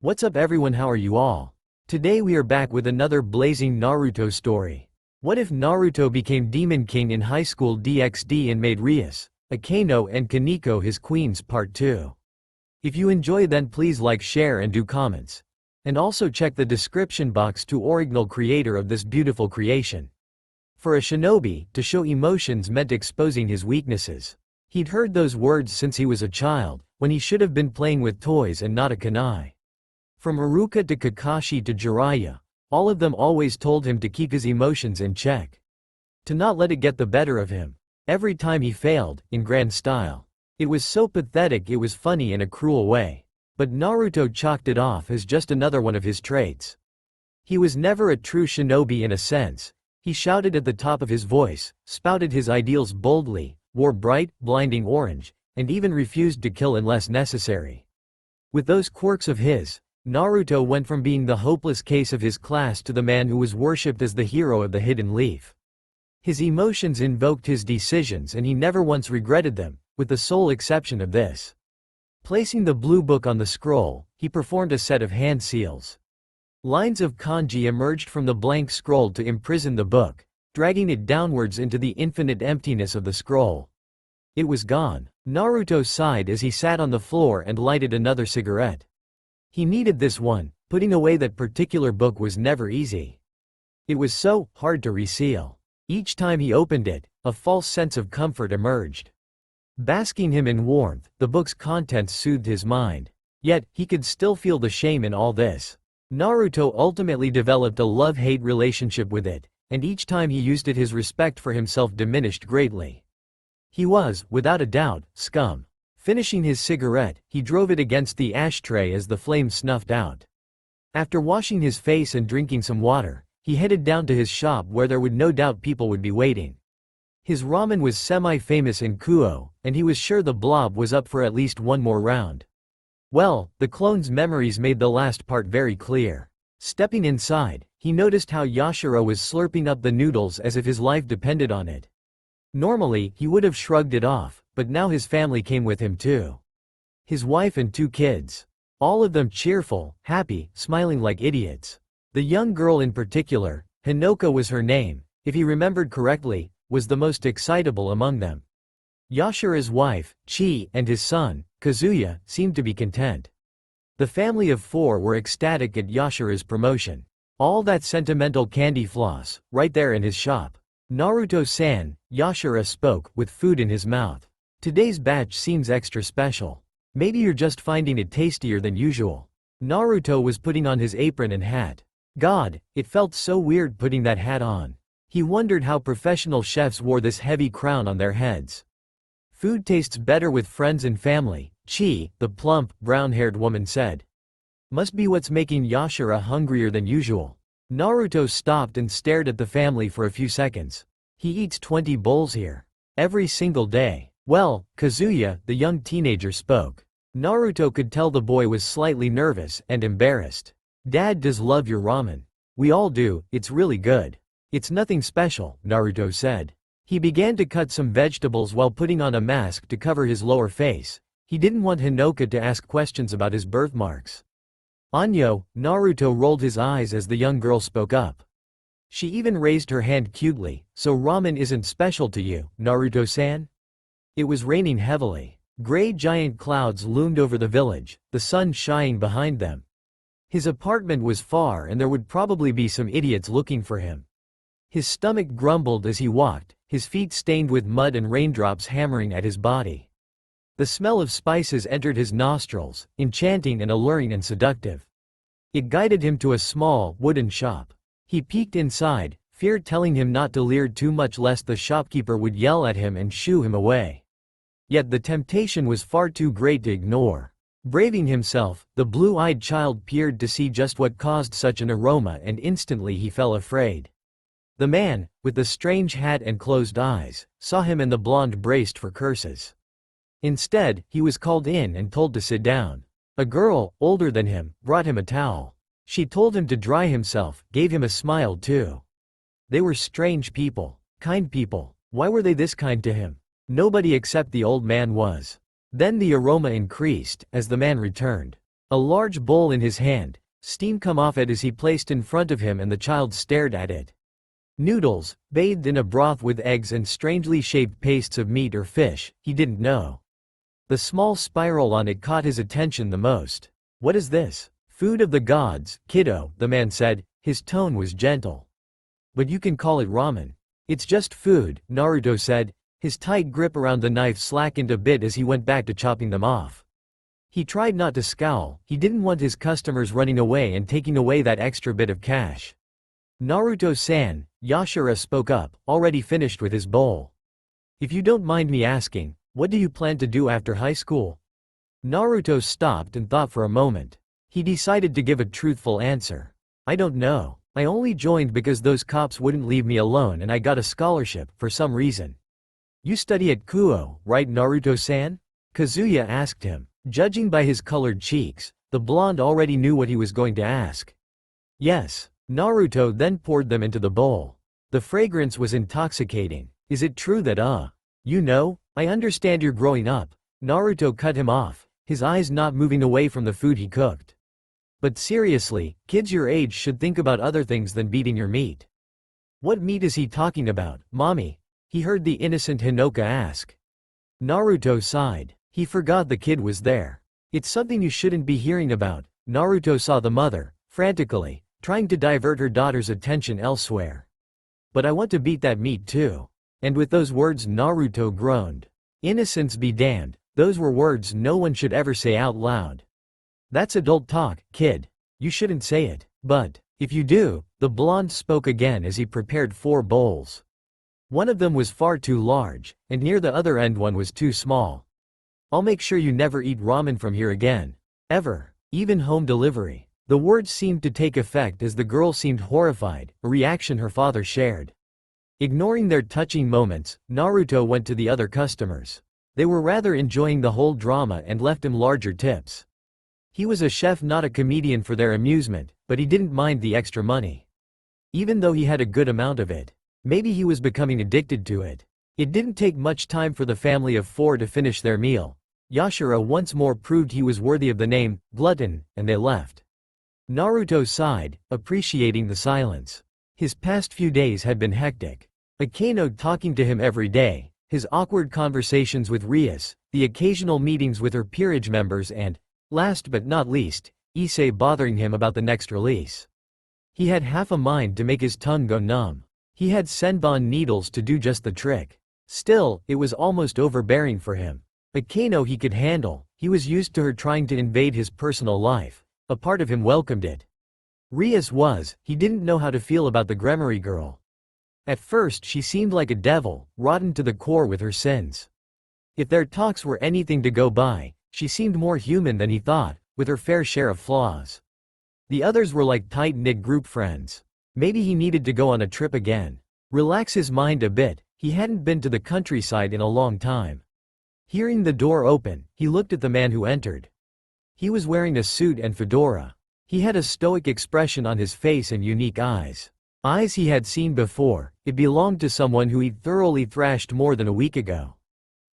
What's up everyone, how are you all? Today we are back with another blazing Naruto story. What if Naruto became Demon King in high school DxD and made Rias, Akeno and Koneko his queens? Part 2. If you enjoy then please like, share and do comments. And also check the description box to original creator of this beautiful creation. For a shinobi, to show emotions meant exposing his weaknesses. He'd heard those words since he was a child, when he should have been playing with toys and not a kunai. From Iruka to Kakashi to Jiraiya, all of them always told him to keep his emotions in check. To not let it get the better of him. Every time he failed, in grand style. It was so pathetic it was funny in a cruel way. But Naruto chalked it off as just another one of his traits. He was never a true shinobi in a sense. He shouted at the top of his voice, spouted his ideals boldly, wore bright, blinding orange, and even refused to kill unless necessary. With those quirks of his, Naruto went from being the hopeless case of his class to the man who was worshipped as the hero of the Hidden Leaf. His emotions invoked his decisions and he never once regretted them, with the sole exception of this. Placing the blue book on the scroll, he performed a set of hand seals. Lines of kanji emerged from the blank scroll to imprison the book, dragging it downwards into the infinite emptiness of the scroll. It was gone. Naruto sighed as he sat on the floor and lighted another cigarette. He needed this one. Putting away that particular book was never easy. It was so hard to reseal. Each time he opened it, a false sense of comfort emerged. Basking him in warmth, the book's contents soothed his mind. Yet, he could still feel the shame in all this. Naruto ultimately developed a love-hate relationship with it, and each time he used it his respect for himself diminished greatly. He was, without a doubt, scum. Finishing his cigarette, he drove it against the ashtray as the flame snuffed out. After washing his face and drinking some water, he headed down to his shop where there would no doubt people would be waiting. His ramen was semi-famous in Kuo, and he was sure the blob was up for at least one more round. Well, the clone's memories made the last part very clear. Stepping inside, he noticed how Yashiro was slurping up the noodles as if his life depended on it. Normally, he would have shrugged it off, but now his family came with him too. His wife and 2 kids. All of them cheerful, happy, smiling like idiots. The young girl in particular, Hinoka was her name, if he remembered correctly, was the most excitable among them. Yashiro's wife, Chi, and his son, Kazuya, seemed to be content. The family of 4 were ecstatic at Yashiro's promotion. All that sentimental candy floss, right there in his shop. Naruto-san, Yashiro spoke, with food in his mouth. Today's batch seems extra special. Maybe you're just finding it tastier than usual. Naruto was putting on his apron and hat. God, it felt so weird putting that hat on. He wondered how professional chefs wore this heavy crown on their heads. Food tastes better with friends and family, Chi, the plump, brown-haired woman said. Must be what's making Yashiro hungrier than usual. Naruto stopped and stared at the family for a few seconds. He eats 20 bowls here. Every single day. Well, Kazuya, the young teenager spoke. Naruto could tell the boy was slightly nervous and embarrassed. Dad does love your ramen. We all do, it's really good. It's nothing special, Naruto said. He began to cut some vegetables while putting on a mask to cover his lower face. He didn't want Hinoka to ask questions about his birthmarks. Anyo, Naruto rolled his eyes as the young girl spoke up. She even raised her hand cutely. So ramen isn't special to you, Naruto-san? It was raining heavily. Gray giant clouds loomed over the village, the sun shining behind them. His apartment was far and there would probably be some idiots looking for him. His stomach grumbled as he walked, his feet stained with mud and raindrops hammering at his body. The smell of spices entered his nostrils, enchanting and alluring and seductive. It guided him to a small, wooden shop. He peeked inside, fear telling him not to leer too much lest the shopkeeper would yell at him and shoo him away. Yet the temptation was far too great to ignore. Braving himself, the blue-eyed child peered to see just what caused such an aroma and instantly he fell afraid. The man, with the strange hat and closed eyes, saw him and the blonde braced for curses. Instead, he was called in and told to sit down. A girl, older than him, brought him a towel. She told him to dry himself, gave him a smile too. They were strange people. Kind people. Why were they this kind to him? Nobody except the old man was. Then the aroma increased, as the man returned. A large bowl in his hand, steam come off it as he placed in front of him and the child stared at it. Noodles, bathed in a broth with eggs and strangely shaped pastes of meat or fish, he didn't know. The small spiral on it caught his attention the most. What is this? Food of the gods, kiddo, the man said, his tone was gentle. But you can call it ramen. It's just food, Naruto said, his tight grip around the knife slackened a bit as he went back to chopping them off. He tried not to scowl, he didn't want his customers running away and taking away that extra bit of cash. Naruto-san, Yashara spoke up, already finished with his bowl. If you don't mind me asking, what do you plan to do after high school? Naruto stopped and thought for a moment. He decided to give a truthful answer. I don't know. I only joined because those cops wouldn't leave me alone and I got a scholarship, for some reason. You study at Kuo, right Naruto-san? Kazuya asked him. Judging by his colored cheeks, the blonde already knew what he was going to ask. Yes. Naruto then poured them into the bowl. The fragrance was intoxicating. Is it true that you know, I understand you're growing up. Naruto cut him off, his eyes not moving away from the food he cooked. But seriously, kids your age should think about other things than beating your meat. What meat is he talking about, mommy? He heard the innocent Hinoka ask. Naruto sighed. He forgot the kid was there. It's something you shouldn't be hearing about. Naruto saw the mother, frantically, trying to divert her daughter's attention elsewhere. But I want to beat that meat too. And with those words Naruto groaned. Innocence be damned, those were words no one should ever say out loud. That's adult talk, kid. You shouldn't say it. But, if you do, the blonde spoke again as he prepared 4 bowls. One of them was far too large, and near the other end one was too small. I'll make sure you never eat ramen from here again. Ever. Even home delivery. The words seemed to take effect as the girl seemed horrified, a reaction her father shared. Ignoring their touching moments, Naruto went to the other customers. They were rather enjoying the whole drama and left him larger tips. He was a chef, not a comedian, for their amusement, but he didn't mind the extra money. Even though he had a good amount of it. Maybe he was becoming addicted to it. It didn't take much time for the family of 4 to finish their meal. Yashara once more proved he was worthy of the name, glutton, and they left. Naruto sighed, appreciating the silence. His past few days had been hectic. Akeno talking to him every day, his awkward conversations with Rias, the occasional meetings with her peerage members and, last but not least, Issei bothering him about the next release. He had half a mind to make his tongue go numb. He had Senbon needles to do just the trick. Still, it was almost overbearing for him. Akeno he could handle, he was used to her trying to invade his personal life. A part of him welcomed it. Rias he didn't know how to feel about the Gremory girl. At first she seemed like a devil, rotten to the core with her sins. If their talks were anything to go by, she seemed more human than he thought, with her fair share of flaws. The others were like tight-knit group friends. Maybe he needed to go on a trip again. Relax his mind a bit, he hadn't been to the countryside in a long time. Hearing the door open, he looked at the man who entered. He was wearing a suit and fedora. He had a stoic expression on his face and unique eyes. Eyes he had seen before, it belonged to someone who he'd thoroughly thrashed more than a week ago.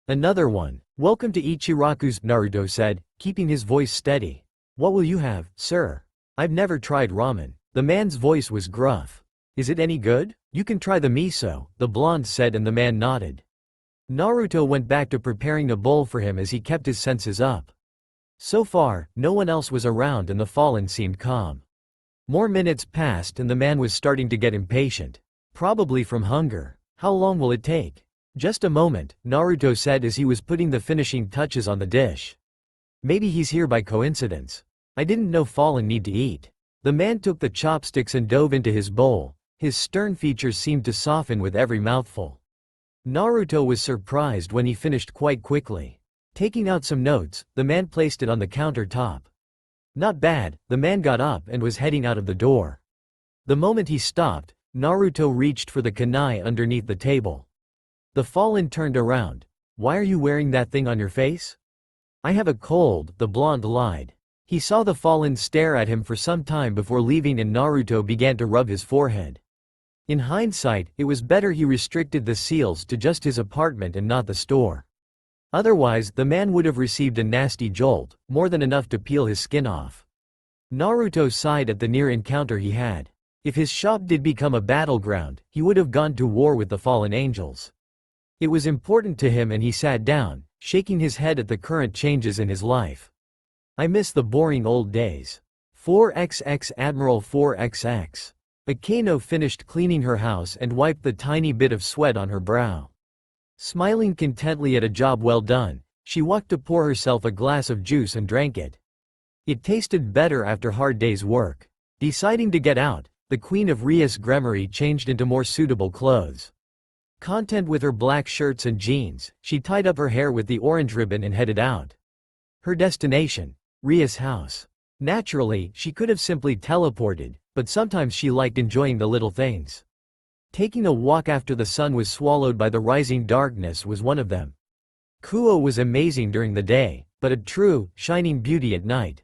Another one. Welcome to Ichiraku's, Naruto said, keeping his voice steady. What will you have, sir? I've never tried ramen. The man's voice was gruff. Is it any good? You can try the miso, the blonde said, and the man nodded. Naruto went back to preparing a bowl for him as he kept his senses up. So far, no one else was around and the fallen seemed calm. More minutes passed and the man was starting to get impatient. Probably from hunger. How long will it take? Just a moment, Naruto said as he was putting the finishing touches on the dish. Maybe he's here by coincidence. I didn't know fallen need to eat. The man took the chopsticks and dove into his bowl. His stern features seemed to soften with every mouthful. Naruto was surprised when he finished quite quickly. Taking out some notes, the man placed it on the countertop. Not bad, the man got up and was heading out of the door. The moment he stopped, Naruto reached for the kunai underneath the table. The fallen turned around. Why are you wearing that thing on your face? I have a cold, the blonde lied. He saw the fallen stare at him for some time before leaving and Naruto began to rub his forehead. In hindsight, it was better he restricted the seals to just his apartment and not the store. Otherwise, the man would have received a nasty jolt, more than enough to peel his skin off. Naruto sighed at the near encounter he had. If his shop did become a battleground, he would have gone to war with the fallen angels. It was important to him and he sat down, shaking his head at the current changes in his life. I miss the boring old days. 4xx Admiral 4xx. Akeno finished cleaning her house and wiped the tiny bit of sweat on her brow. Smiling contentedly at a job well done, she walked to pour herself a glass of juice and drank it. It tasted better after hard day's work. Deciding to get out, the queen of Rias Gremory changed into more suitable clothes. Content with her black shirts and jeans, she tied up her hair with the orange ribbon and headed out. Her destination, Rias' house. Naturally, she could have simply teleported, but sometimes she liked enjoying the little things. Taking a walk after the sun was swallowed by the rising darkness was one of them. Kuo was amazing during the day, but a true, shining beauty at night.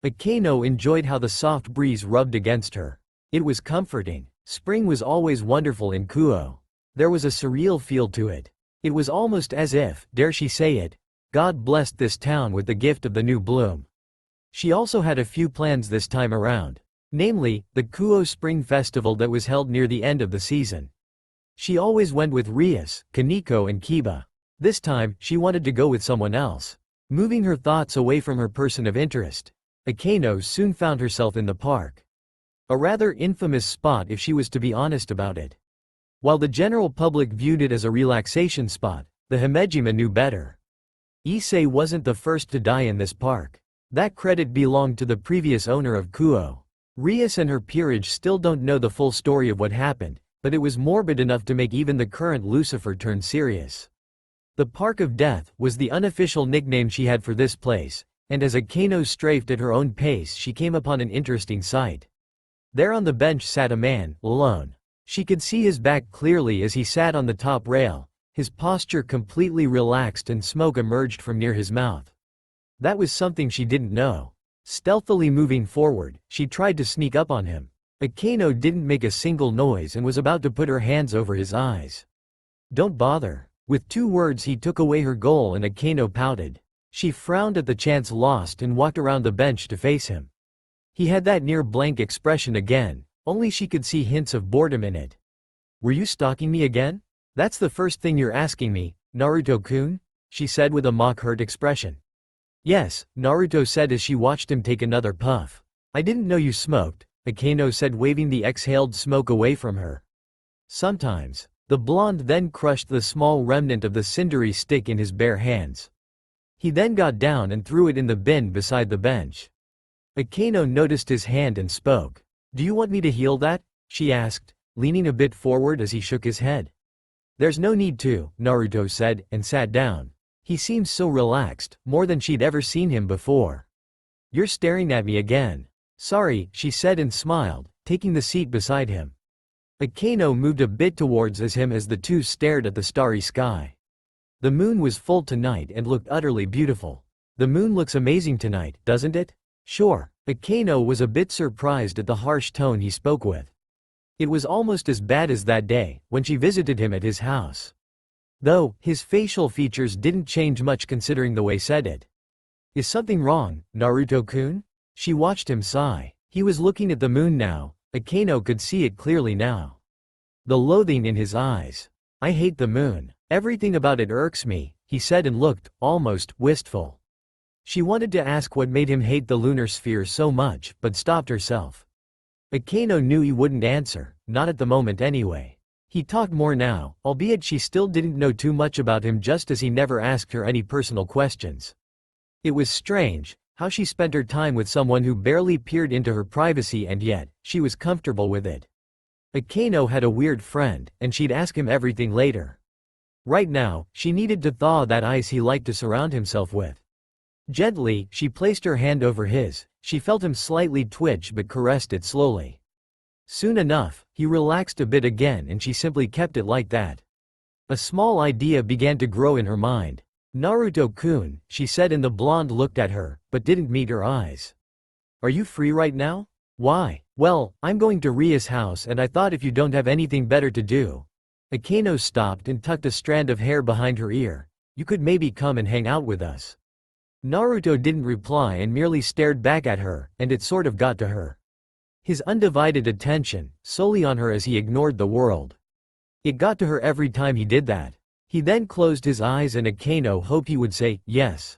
Akeno enjoyed how the soft breeze rubbed against her. It was comforting. Spring was always wonderful in Kuo. There was a surreal feel to it. It was almost as if, dare she say it, God blessed this town with the gift of the new bloom. She also had a few plans this time around. Namely, the Kuo Spring Festival that was held near the end of the season. She always went with Rias, Koneko and Kiba. This time, she wanted to go with someone else. Moving her thoughts away from her person of interest, Akeno soon found herself in the park. A rather infamous spot if she was to be honest about it. While the general public viewed it as a relaxation spot, the Himejima knew better. Issei wasn't the first to die in this park. That credit belonged to the previous owner of Kuo. Rias and her peerage still don't know the full story of what happened, but it was morbid enough to make even the current Lucifer turn serious. The Park of Death was the unofficial nickname she had for this place, and as Akeno strafed at her own pace she came upon an interesting sight. There on the bench sat a man, alone. She could see his back clearly as he sat on the top rail, his posture completely relaxed and smoke emerged from near his mouth. That was something she didn't know. Stealthily moving forward, she tried to sneak up on him. Akeno didn't make a single noise and was about to put her hands over his eyes. "Don't bother." With 2 words he took away her goal and Akeno pouted. She frowned at the chance lost and walked around the bench to face him. He had that near blank expression again, only she could see hints of boredom in it. "Were you stalking me again? That's the first thing you're asking me, Naruto-kun?" she said with a mock-hurt expression. "Yes," Naruto said as she watched him take another puff. "I didn't know you smoked," Akeno said waving the exhaled smoke away from her. "Sometimes." The blonde then crushed the small remnant of the cindery stick in his bare hands. He then got down and threw it in the bin beside the bench. Akeno noticed his hand and spoke. "Do you want me to heal that?" she asked, leaning a bit forward as he shook his head. "There's no need to," Naruto said, and sat down. He seemed so relaxed, more than she'd ever seen him before. "You're staring at me again." "Sorry," she said and smiled, taking the seat beside him. Akeno moved a bit towards him as the two stared at the starry sky. The moon was full tonight and looked utterly beautiful. "The moon looks amazing tonight, doesn't it?" "Sure." Akeno was a bit surprised at the harsh tone he spoke with. It was almost as bad as that day, when she visited him at his house. Though, his facial features didn't change much considering the way said it. "Is something wrong, Naruto-kun?" She watched him sigh. He was looking at the moon now. Akeno could see it clearly now. The loathing in his eyes. "I hate the moon. Everything about it irks me," he said and looked, almost, wistful. She wanted to ask what made him hate the lunar sphere so much, but stopped herself. Akeno knew he wouldn't answer, not at the moment anyway. He talked more now, albeit she still didn't know too much about him just as he never asked her any personal questions. It was strange, how she spent her time with someone who barely peered into her privacy and yet, she was comfortable with it. Akeno had a weird friend, and she'd ask him everything later. Right now, she needed to thaw that ice he liked to surround himself with. Gently, she placed her hand over his. She felt him slightly twitch but caressed it slowly. Soon enough, he relaxed a bit again and she simply kept it like that. A small idea began to grow in her mind. "Naruto-kun," she said and the blonde looked at her, but didn't meet her eyes. "Are you free right now?" "Why?" "Well, I'm going to Ria's house and I thought if you don't have anything better to do." Akeno stopped and tucked a strand of hair behind her ear. You could maybe come and hang out with us." Naruto didn't reply and merely stared back at her, and it sort of got to her. His undivided attention, solely on her as he ignored the world. It got to her every time he did that. He then closed his eyes and Akeno hoped he would say, yes.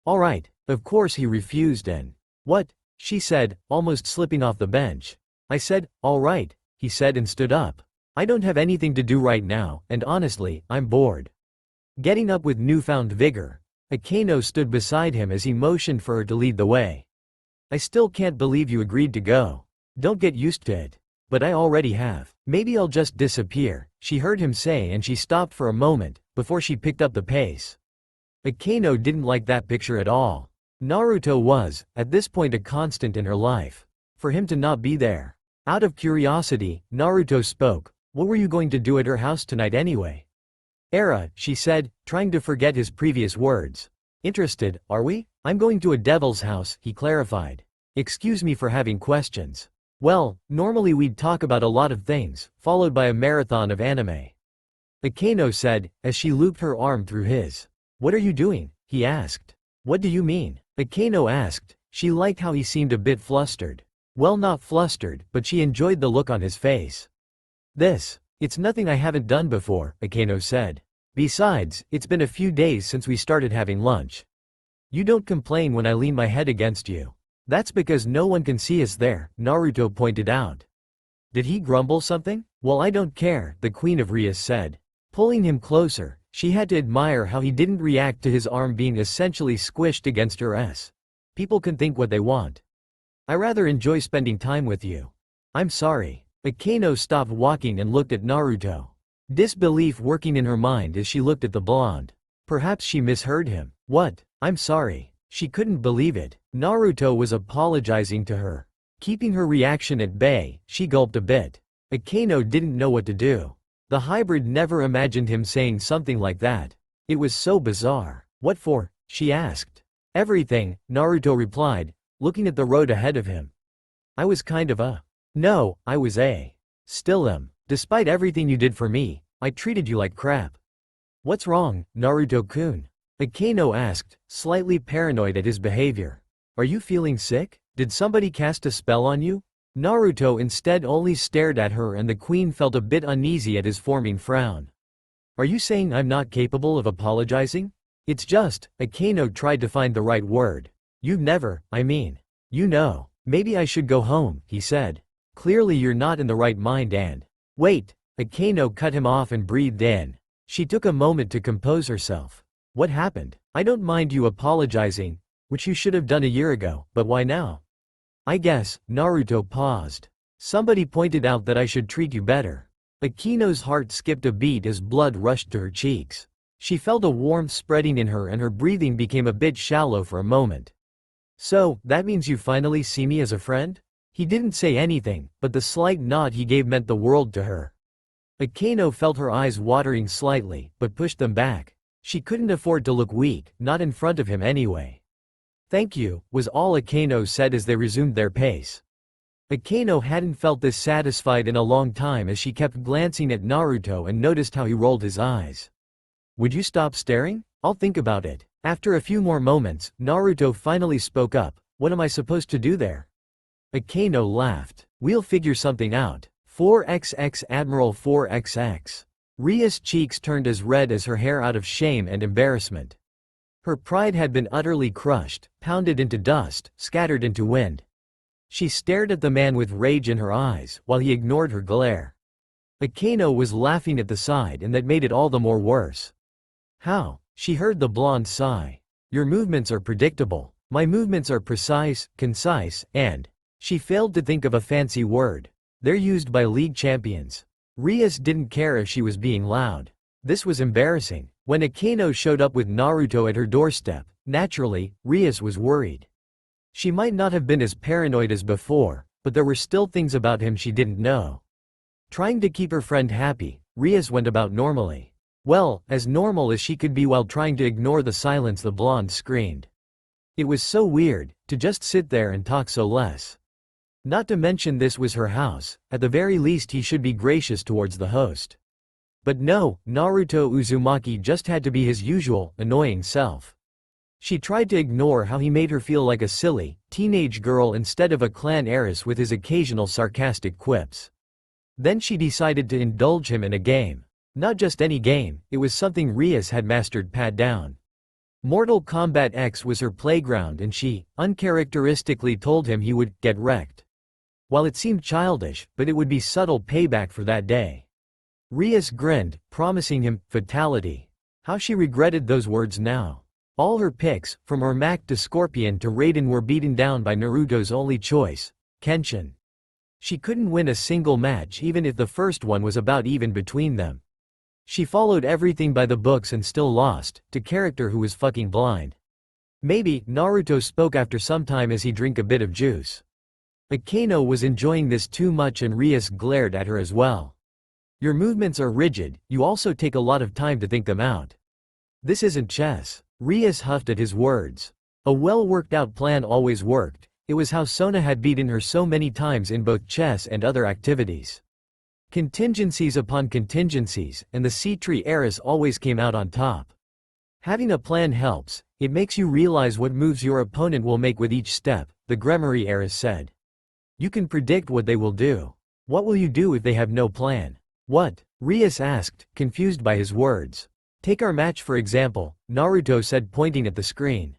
Alright, of course he refused and, "What?" she said, almost slipping off the bench. "I said, alright," he said and stood up. "I don't have anything to do right now, and honestly, I'm bored." Getting up with newfound vigor, Akeno stood beside him as he motioned for her to lead the way. "I still can't believe you agreed to go. Don't get used to it." "But I already have. Maybe I'll just disappear," she heard him say, and she stopped for a moment, before she picked up the pace. Akeno didn't like that picture at all. Naruto was, at this point, a constant in her life. For him to not be there. Out of curiosity, Naruto spoke, "What were you going to do at her house tonight anyway?" She said, trying to forget his previous words. "Interested, are we? I'm going to a devil's house," he clarified. "Excuse me for having questions." "Well, normally we'd talk about a lot of things, followed by a marathon of anime." Akeno said, as she looped her arm through his. "What are you doing?" he asked. "What do you mean?" Akeno asked. She liked how he seemed a bit flustered. Well, not flustered, but she enjoyed the look on his face. It's nothing I haven't done before," Akeno said. "Besides, it's been a few days since we started having lunch. You don't complain when I lean my head against you." "That's because no one can see us there," Naruto pointed out. "Did he grumble something?" "Well, I don't care," the Queen of Rias said. Pulling him closer, she had to admire how he didn't react to his arm being essentially squished against her ass. "People can think what they want. I rather enjoy spending time with you." "I'm sorry." Akeno stopped walking and looked at Naruto. Disbelief working in her mind as she looked at the blonde. Perhaps she misheard him. "What? I'm sorry." She couldn't believe it. Naruto was apologizing to her. Keeping her reaction at bay, she gulped a bit. Akeno didn't know what to do. The hybrid never imagined him saying something like that. It was so bizarre. "What for?" she asked. "Everything," Naruto replied, looking at the road ahead of him. "I was kind of a. No, I was a. Still am. Despite everything you did for me, I treated you like crap." "What's wrong, Naruto-kun?" Akeno asked, slightly paranoid at his behavior. "Are you feeling sick? Did somebody cast a spell on you?" Naruto instead only stared at her, and the queen felt a bit uneasy at his forming frown. "Are you saying I'm not capable of apologizing?" "It's just," Akeno tried to find the right word. "You've never, you know. Maybe I should go home," he said. "Clearly you're not in the right mind and—" "Wait," Akeno cut him off and breathed in. She took a moment to compose herself. "What happened? I don't mind you apologizing, which you should have done a year ago, but why now?" "I guess," Naruto paused. "Somebody pointed out that I should treat you better." Akeno's heart skipped a beat as blood rushed to her cheeks. She felt a warmth spreading in her and her breathing became a bit shallow for a moment. "So, that means you finally see me as a friend?" He didn't say anything, but the slight nod he gave meant the world to her. Akeno felt her eyes watering slightly, but pushed them back. She couldn't afford to look weak, not in front of him anyway. "Thank you," was all Akeno said as they resumed their pace. Akeno hadn't felt this satisfied in a long time as she kept glancing at Naruto and noticed how he rolled his eyes. "Would you stop staring? I'll think about it." After a few more moments, Naruto finally spoke up. "What am I supposed to do there?" Akeno laughed. "We'll figure something out. 4xx Admiral 4xx. Ria's cheeks turned as red as her hair out of shame and embarrassment. Her pride had been utterly crushed, pounded into dust, scattered into wind. She stared at the man with rage in her eyes, while he ignored her glare. Akeno was laughing at the side, and that made it all the more worse. "How?" She heard the blonde sigh. "Your movements are predictable. My movements are precise, concise, and—" She failed to think of a fancy word. "They're used by league champions." Rias didn't care if she was being loud. This was embarrassing. When Akeno showed up with Naruto at her doorstep, naturally, Rias was worried. She might not have been as paranoid as before, but there were still things about him she didn't know. Trying to keep her friend happy, Rias went about normally. Well, as normal as she could be while trying to ignore the silence the blonde screamed. It was so weird, to just sit there and talk so less. Not to mention this was her house, at the very least he should be gracious towards the host. But no, Naruto Uzumaki just had to be his usual, annoying self. She tried to ignore how he made her feel like a silly, teenage girl instead of a clan heiress with his occasional sarcastic quips. Then she decided to indulge him in a game. Not just any game, it was something Rias had mastered pat down. Mortal Kombat X was her playground and she, uncharacteristically told him he would get wrecked. While it seemed childish, but it would be subtle payback for that day. Rias grinned, promising him fatality. How she regretted those words now. All her picks, from Ermac to Scorpion to Raiden, were beaten down by Naruto's only choice, Kenshin. She couldn't win a single match even if the first one was about even between them. She followed everything by the books and still lost, to character who was fucking blind. Maybe, Naruto spoke after some time as he drank a bit of juice. Akeno was enjoying this too much and Rias glared at her as well. Your movements are rigid, you also take a lot of time to think them out. This isn't chess. Rias huffed at his words. A well-worked-out plan always worked. It was how Sona had beaten her so many times in both chess and other activities. Contingencies upon contingencies, and the C-Tree heiress always came out on top. Having a plan helps, it makes you realize what moves your opponent will make with each step, the Gremory heiress said. You can predict what they will do. What will you do if they have no plan? What? Rias asked, confused by his words. Take our match for example, Naruto said, pointing at the screen.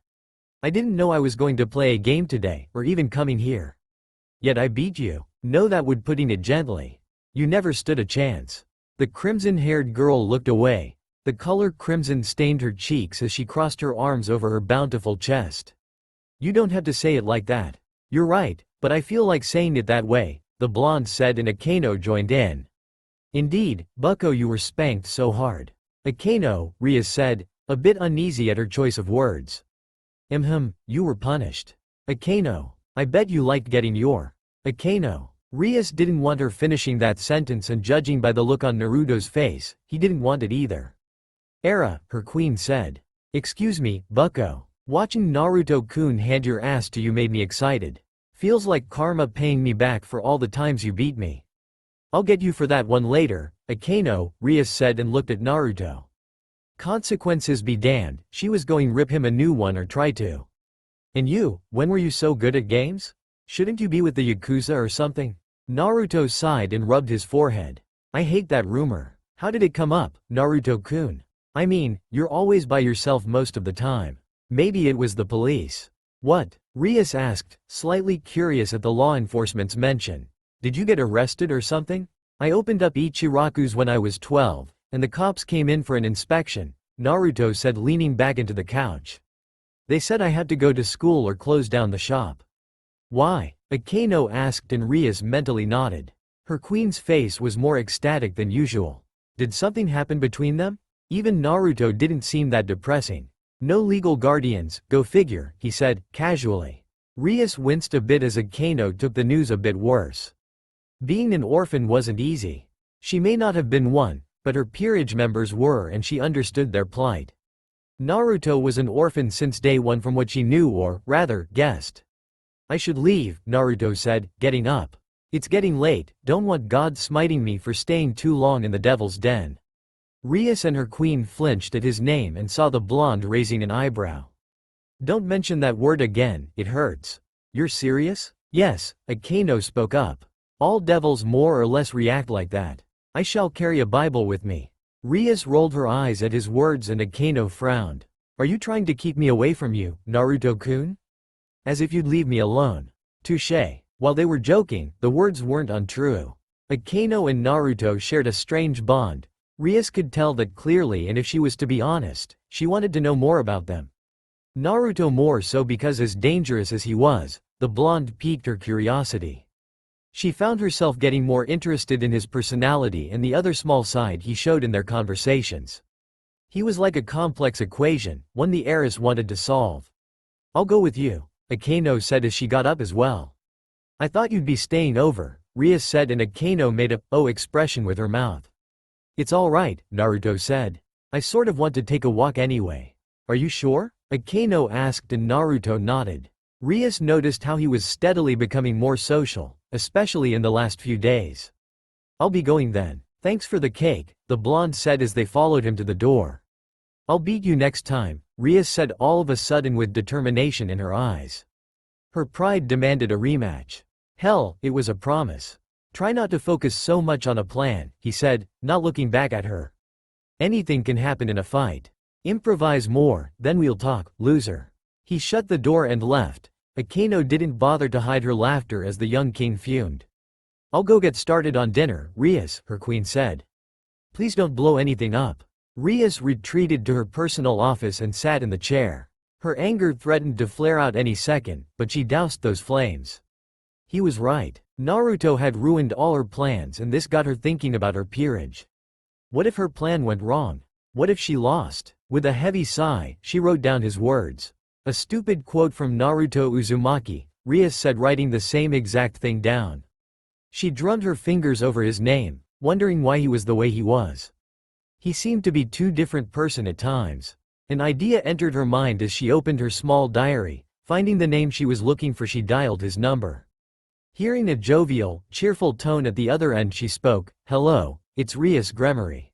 I didn't know I was going to play a game today, or even coming here. Yet I beat you. No, that would putting it gently. You never stood a chance. The crimson-haired girl looked away. The color crimson stained her cheeks as she crossed her arms over her bountiful chest. You don't have to say it like that. You're right, but I feel like saying it that way, the blonde said, and Akeno joined in. Indeed, bucko, you were spanked so hard. Akeno, Rias said, a bit uneasy at her choice of words. You were punished. Akeno, I bet you liked getting your. Akeno. Rias didn't want her finishing that sentence, and judging by the look on Naruto's face, he didn't want it either. Era, her queen said. Excuse me, bucko. Watching Naruto-kun hand your ass to you made me excited. Feels like karma paying me back for all the times you beat me. I'll get you for that one later, Akeno, Rias said and looked at Naruto. Consequences be damned, she was going rip him a new one or try to. And you, when were you so good at games? Shouldn't you be with the Yakuza or something? Naruto sighed and rubbed his forehead. I hate that rumor. How did it come up, Naruto-kun? I mean, you're always by yourself most of the time. Maybe it was the police. What? Rias asked, slightly curious at the law enforcement's mention. Did you get arrested or something? I opened up Ichiraku's when I was 12, and the cops came in for an inspection, Naruto said, leaning back into the couch. They said I had to go to school or close down the shop. Why? Akeno asked, and Rias mentally nodded. Her queen's face was more ecstatic than usual. Did something happen between them? Even Naruto didn't seem that depressing. No legal guardians, go figure, he said, casually. Rias winced a bit as Akeno took the news a bit worse. Being an orphan wasn't easy. She may not have been one, but her peerage members were, and she understood their plight. Naruto was an orphan since day one from what she knew, or, rather, guessed. I should leave, Naruto said, getting up. It's getting late, don't want God smiting me for staying too long in the devil's den. Rias and her queen flinched at his name and saw the blonde raising an eyebrow. Don't mention that word again, it hurts. You're serious? Yes, Akeno spoke up. All devils more or less react like that. I shall carry a Bible with me. Rias rolled her eyes at his words and Akeno frowned. Are you trying to keep me away from you, Naruto-kun? As if you'd leave me alone. Touché. While they were joking, the words weren't untrue. Akeno and Naruto shared a strange bond. Rias could tell that clearly, and if she was to be honest, she wanted to know more about them. Naruto more so because, as dangerous as he was, the blonde piqued her curiosity. She found herself getting more interested in his personality and the other small side he showed in their conversations. He was like a complex equation, one the heiress wanted to solve. I'll go with you, Akeno said as she got up as well. I thought you'd be staying over, Rias said, and Akeno made a oh expression with her mouth. It's all right, Naruto said. I sort of want to take a walk anyway. Are you sure? Akeno asked and Naruto nodded. Rias noticed how he was steadily becoming more social, especially in the last few days. I'll be going then. Thanks for the cake, the blonde said as they followed him to the door. I'll beat you next time, Rias said all of a sudden with determination in her eyes. Her pride demanded a rematch. Hell, it was a promise. Try not to focus so much on a plan, he said, not looking back at her. Anything can happen in a fight. Improvise more, then we'll talk, loser. He shut the door and left. Akeno didn't bother to hide her laughter as the young king fumed. I'll go get started on dinner, Rias, her queen said. Please don't blow anything up. Rias retreated to her personal office and sat in the chair. Her anger threatened to flare out any second, but she doused those flames. He was right. Naruto had ruined all her plans, and this got her thinking about her peerage. What if her plan went wrong? What if she lost? With a heavy sigh, she wrote down his words. A stupid quote from Naruto Uzumaki, Rias said, writing the same exact thing down. She drummed her fingers over his name, wondering why he was the way he was. He seemed to be too different person at times. An idea entered her mind as she opened her small diary. Finding the name she was looking for, she dialed his number. Hearing a jovial, cheerful tone at the other end, she spoke. Hello, it's Rias Gremory.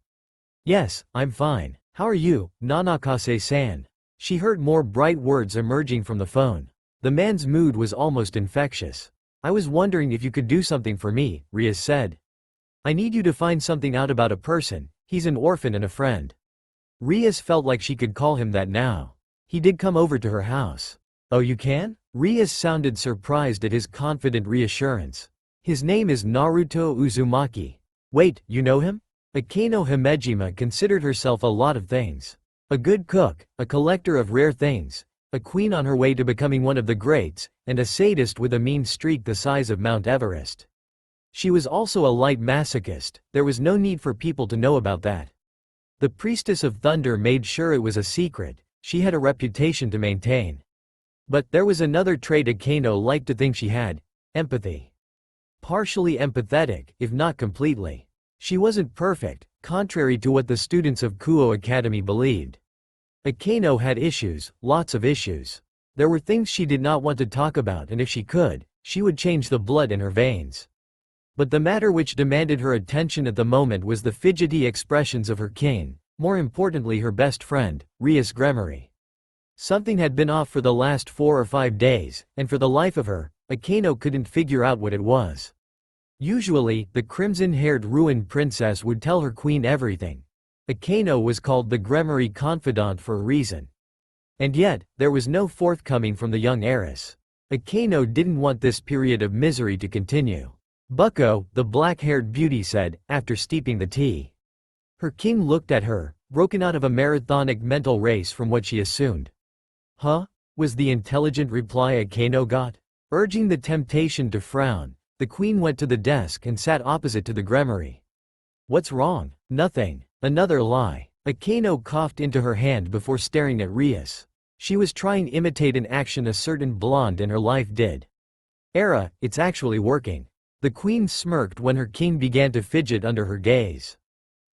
Yes, I'm fine. How are you, Nanakase-san? She heard more bright words emerging from the phone. The man's mood was almost infectious. I was wondering if you could do something for me, Rias said. I need you to find something out about a person. He's an orphan and a friend. Rias felt like she could call him that now. He did come over to her house. Oh, you can? Rias sounded surprised at his confident reassurance. His name is Naruto Uzumaki. Wait, you know him? Akeno Himejima considered herself a lot of things. A good cook, a collector of rare things, a queen on her way to becoming one of the greats, and a sadist with a mean streak the size of Mount Everest. She was also a light masochist. There was no need for people to know about that. The Priestess of Thunder made sure it was a secret. She had a reputation to maintain. But there was another trait Akeno liked to think she had: empathy. Partially empathetic, if not completely. She wasn't perfect, contrary to what the students of Kuo Academy believed. Akeno had issues, lots of issues. There were things she did not want to talk about, and if she could, she would change the blood in her veins. But the matter which demanded her attention at the moment was the fidgety expressions of her king, more importantly her best friend, Rias Gremory. Something had been off for the last 4 or 5 days, and for the life of her, Akeno couldn't figure out what it was. Usually, the crimson-haired ruined princess would tell her queen everything. Akeno was called the Gremory confidant for a reason. And yet, there was no forthcoming from the young heiress. Akeno didn't want this period of misery to continue. Bucko, the black-haired beauty said, after steeping the tea. Her king looked at her, broken out of a marathonic mental race from what she assumed. Huh? Was the intelligent reply Akeno got. Urging the temptation to frown, the queen went to the desk and sat opposite to the Gremory. What's wrong? Nothing. Another lie. Akeno coughed into her hand before staring at Rias. She was trying to imitate an action a certain blonde in her life did. Era, it's actually working. The queen smirked when her king began to fidget under her gaze.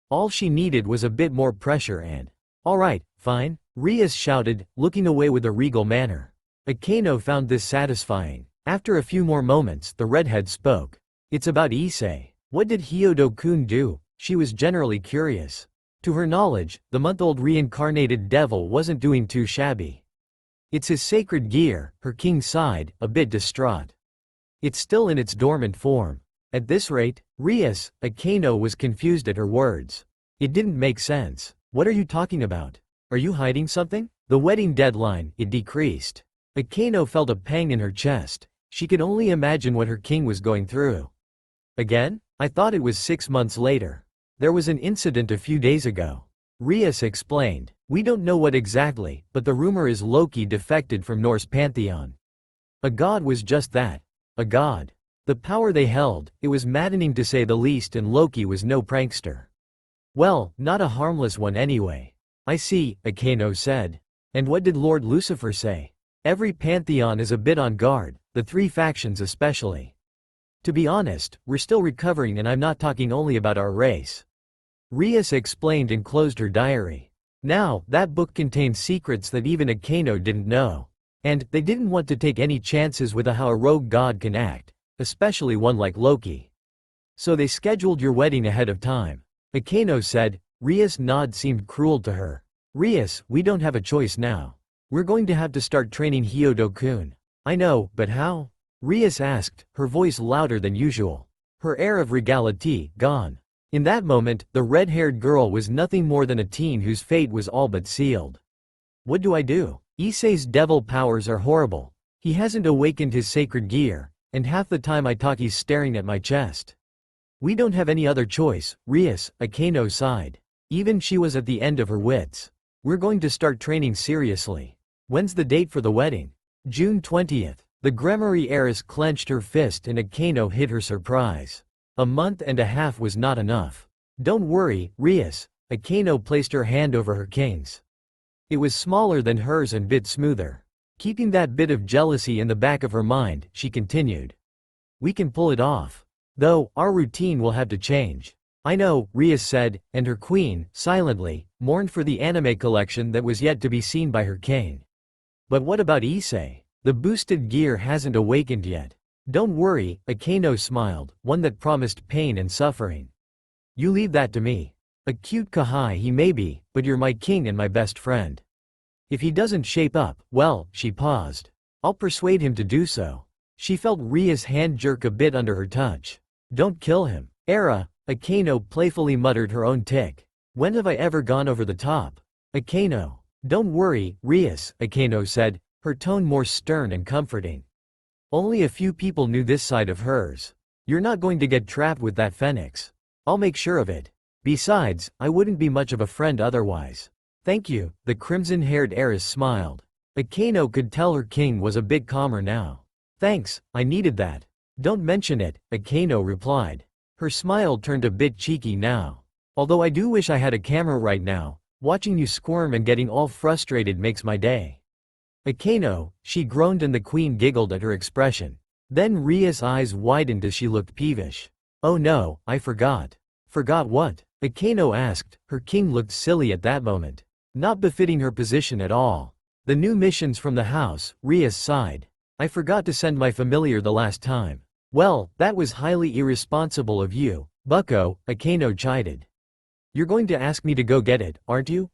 All she needed was a bit more pressure and… Alright, fine, Rias shouted, looking away with a regal manner. Akeno found this satisfying. After a few more moments, the redhead spoke. It's about Issei. What did Hyodo-kun do? She was generally curious. To her knowledge, the month-old reincarnated devil wasn't doing too shabby. It's his sacred gear, her king sighed, a bit distraught. It's still in its dormant form. At this rate, Rias, Akeno was confused at her words. It didn't make sense. What are you talking about? Are you hiding something? The wedding deadline, it decreased. Akeno felt a pang in her chest. She could only imagine what her king was going through. Again? I thought it was 6 months later. There was an incident a few days ago. Rias explained. We don't know what exactly, but the rumor is Loki defected from Norse pantheon. A god was just that. A god. The power they held, it was maddening to say the least, and Loki was no prankster. Well, not a harmless one anyway. I see, Akeno said. And what did Lord Lucifer say? Every pantheon is a bit on guard, the 3 factions especially. To be honest, we're still recovering, and I'm not talking only about our race. Rias explained and closed her diary. Now, that book contained secrets that even Akeno didn't know. And they didn't want to take any chances with how a rogue god can act, especially one like Loki. So they scheduled your wedding ahead of time. Akeno said. Rias' nod seemed cruel to her. Rias, we don't have a choice now. We're going to have to start training Hyodo-kun. I know, but how? Rias asked, her voice louder than usual. Her air of regality gone. In that moment, the red-haired girl was nothing more than a teen whose fate was all but sealed. What do I do? Issei's devil powers are horrible. He hasn't awakened his sacred gear, and half the time I talk he's staring at my chest. We don't have any other choice, Rias, Akeno sighed. Even she was at the end of her wits. We're going to start training seriously. When's the date for the wedding? June 20th. The Gremory heiress clenched her fist and Akeno hid her surprise. A month and a half was not enough. Don't worry, Rias. Akeno placed her hand over her king's. It was smaller than hers and bit smoother. Keeping that bit of jealousy in the back of her mind, she continued. We can pull it off. Though, our routine will have to change. I know, Rias said, and her queen, silently, mourned for the anime collection that was yet to be seen by her king. But what about Issei? The boosted gear hasn't awakened yet. Don't worry, Akeno smiled, one that promised pain and suffering. You leave that to me. A cute kahai he may be, but you're my king and my best friend. If he doesn't shape up, well, she paused. I'll persuade him to do so. She felt Ria's hand jerk a bit under her touch. Don't kill him. Era, Akeno playfully muttered her own tick. When have I ever gone over the top? Akeno. Don't worry, Rias, Akeno said, her tone more stern and comforting. Only a few people knew this side of hers. You're not going to get trapped with that phoenix. I'll make sure of it. Besides, I wouldn't be much of a friend otherwise. Thank you, the crimson-haired heiress smiled. Akeno could tell her king was a bit calmer now. Thanks, I needed that. Don't mention it, Akeno replied. Her smile turned a bit cheeky now. Although I do wish I had a camera right now, watching you squirm and getting all frustrated makes my day. Akeno, she groaned and the queen giggled at her expression. Then Ria's eyes widened as she looked peevish. Oh no, I forgot. Forgot what? Akeno asked, her king looked silly at that moment. Not befitting her position at all. The new missions from the house, Rias sighed. I forgot to send my familiar the last time. Well, that was highly irresponsible of you, bucko, Akeno chided. You're going to ask me to go get it, aren't you?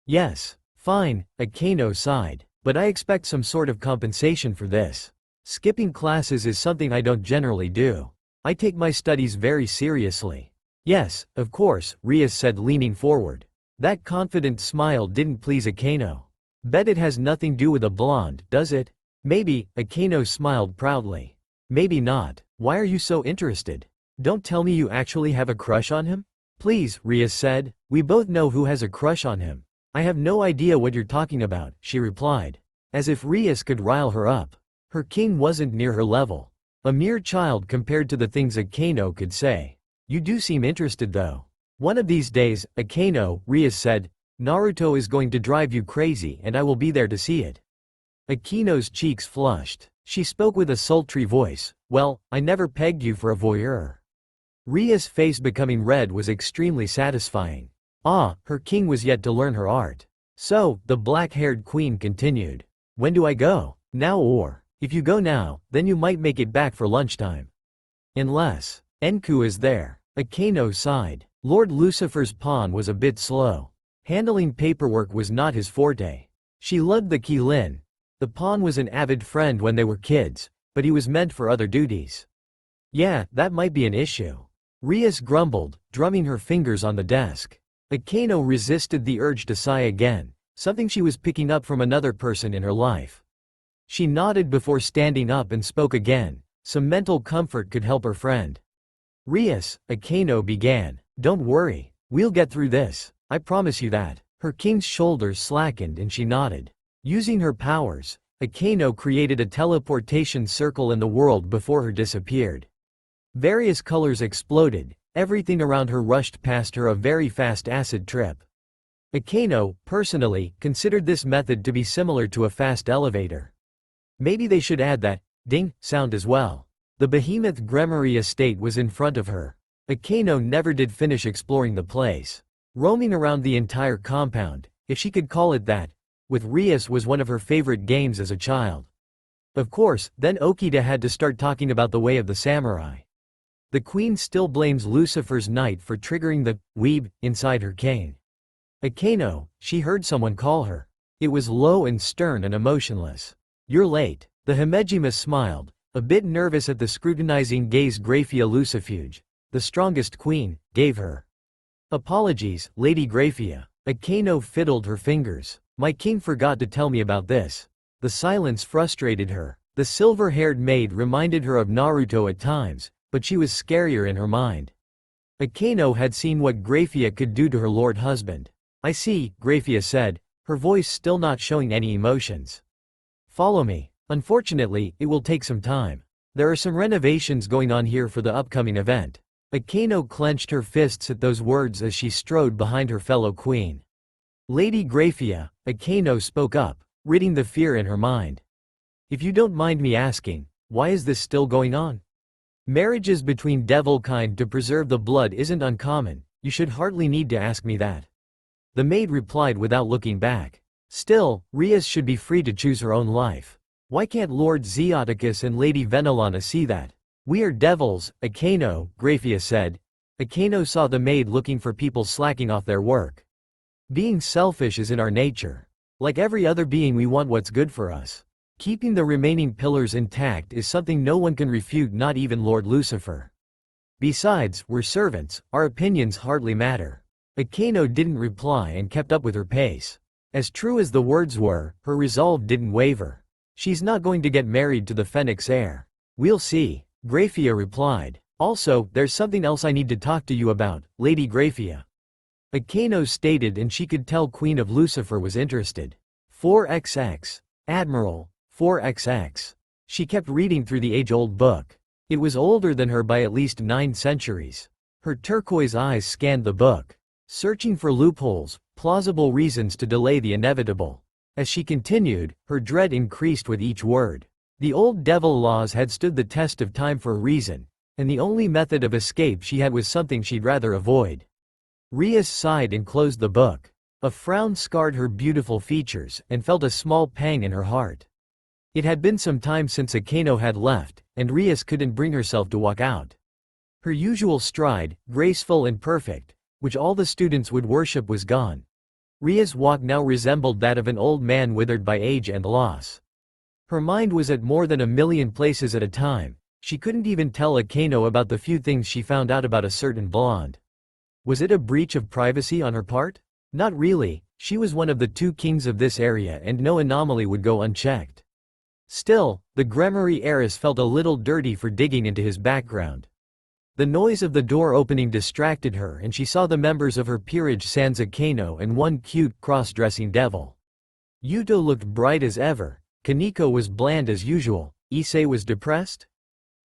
Yes. Fine, Akeno sighed. But I expect some sort of compensation for this. Skipping classes is something I don't generally do. I take my studies very seriously. Yes, of course, Rias said leaning forward. That confident smile didn't please Akeno. Bet it has nothing to do with a blonde, does it? Maybe, Akeno smiled proudly. Maybe not. Why are you so interested? Don't tell me you actually have a crush on him? Please, Rias said. We both know who has a crush on him. I have no idea what you're talking about, she replied. As if Rias could rile her up. Her king wasn't near her level. A mere child compared to the things Akeno could say. You do seem interested though. One of these days, Akeno, Rias said, Naruto is going to drive you crazy and I will be there to see it. Akeno's cheeks flushed. She spoke with a sultry voice. Well, I never pegged you for a voyeur. Ria's face becoming red was extremely satisfying. Ah, her king was yet to learn her art. So, the black-haired queen continued. When do I go? Now or? If you go now, then you might make it back for lunchtime. Unless, Enku is there. Akeno sighed. Lord Lucifer's pawn was a bit slow. Handling paperwork was not his forte. She loved the Qilin. The pawn was an avid friend when they were kids, but he was meant for other duties. Yeah, that might be an issue. Rias grumbled, drumming her fingers on the desk. Akeno resisted the urge to sigh again, something she was picking up from another person in her life. She nodded before standing up and spoke again. Some mental comfort could help her friend. Rias, Akeno began. Don't worry. We'll get through this. I promise you that. Her king's shoulders slackened and she nodded. Using her powers, Akeno created a teleportation circle and the world before her disappeared. Various colors exploded. Everything around her rushed past her a very fast acid trip. Akeno, personally, considered this method to be similar to a fast elevator. Maybe they should add that ding sound as well. The behemoth Gremory estate was in front of her. Akeno never did finish exploring the place. Roaming around the entire compound, if she could call it that, with Rias was one of her favorite games as a child. Of course, then Okita had to start talking about the way of the samurai. The queen still blames Lucifer's knight for triggering the weeb inside her cane. Akeno, she heard someone call her. It was low and stern and emotionless. You're late. The Himejima smiled, a bit nervous at the scrutinizing gaze Graphia Lucifuge, the strongest queen, gave her. Apologies, Lady Graphia. Akeno fiddled her fingers. My king forgot to tell me about this. The silence frustrated her. The silver-haired maid reminded her of Naruto at times, but she was scarier in her mind. Akeno had seen what Graphia could do to her lord husband. I see, Graphia said, her voice still not showing any emotions. Follow me. Unfortunately, it will take some time. There are some renovations going on here for the upcoming event. Akeno clenched her fists at those words as she strode behind her fellow queen. Lady Graphia, Akeno spoke up, ridding the fear in her mind. If you don't mind me asking, why is this still going on? Marriages between devil kind to preserve the blood isn't uncommon, you should hardly need to ask me that. The maid replied without looking back. Still, Rias should be free to choose her own life. Why can't Lord Zeoticus and Lady Venelana see that? We are devils, Akeno, Graphia said. Akeno saw the maid looking for people slacking off their work. Being selfish is in our nature. Like every other being, we want what's good for us. Keeping the remaining pillars intact is something no one can refute, not even Lord Lucifer. Besides, we're servants, our opinions hardly matter. Akeno didn't reply and kept up with her pace. As true as the words were, her resolve didn't waver. She's not going to get married to the Phoenix heir. We'll see, Graphia replied. Also, there's something else I need to talk to you about, Lady Graphia. Akeno stated, and she could tell Queen of Lucifer was interested. 4XX. Admiral, 4XX. She kept reading through the age-old book. It was older than her by at least 9 centuries. Her turquoise eyes scanned the book, searching for loopholes, plausible reasons to delay the inevitable. As she continued, her dread increased with each word. The old devil laws had stood the test of time for a reason, and the only method of escape she had was something she'd rather avoid. Rias sighed and closed the book. A frown scarred her beautiful features, and felt a small pang in her heart. It had been some time since Akeno had left, and Rias couldn't bring herself to walk out. Her usual stride, graceful and perfect, which all the students would worship, was gone. Rias' walk now resembled that of an old man withered by age and loss. Her mind was at more than 1,000,000 places at a time. She couldn't even tell Akeno about the few things she found out about a certain blonde. Was it a breach of privacy on her part? Not really, she was one of the 2 kings of this area and no anomaly would go unchecked. Still, the Gremory heiress felt a little dirty for digging into his background. The noise of the door opening distracted her and she saw the members of her peerage sans Akeno and one cute cross-dressing devil. Yuto looked bright as ever, Koneko was bland as usual, Issei was depressed?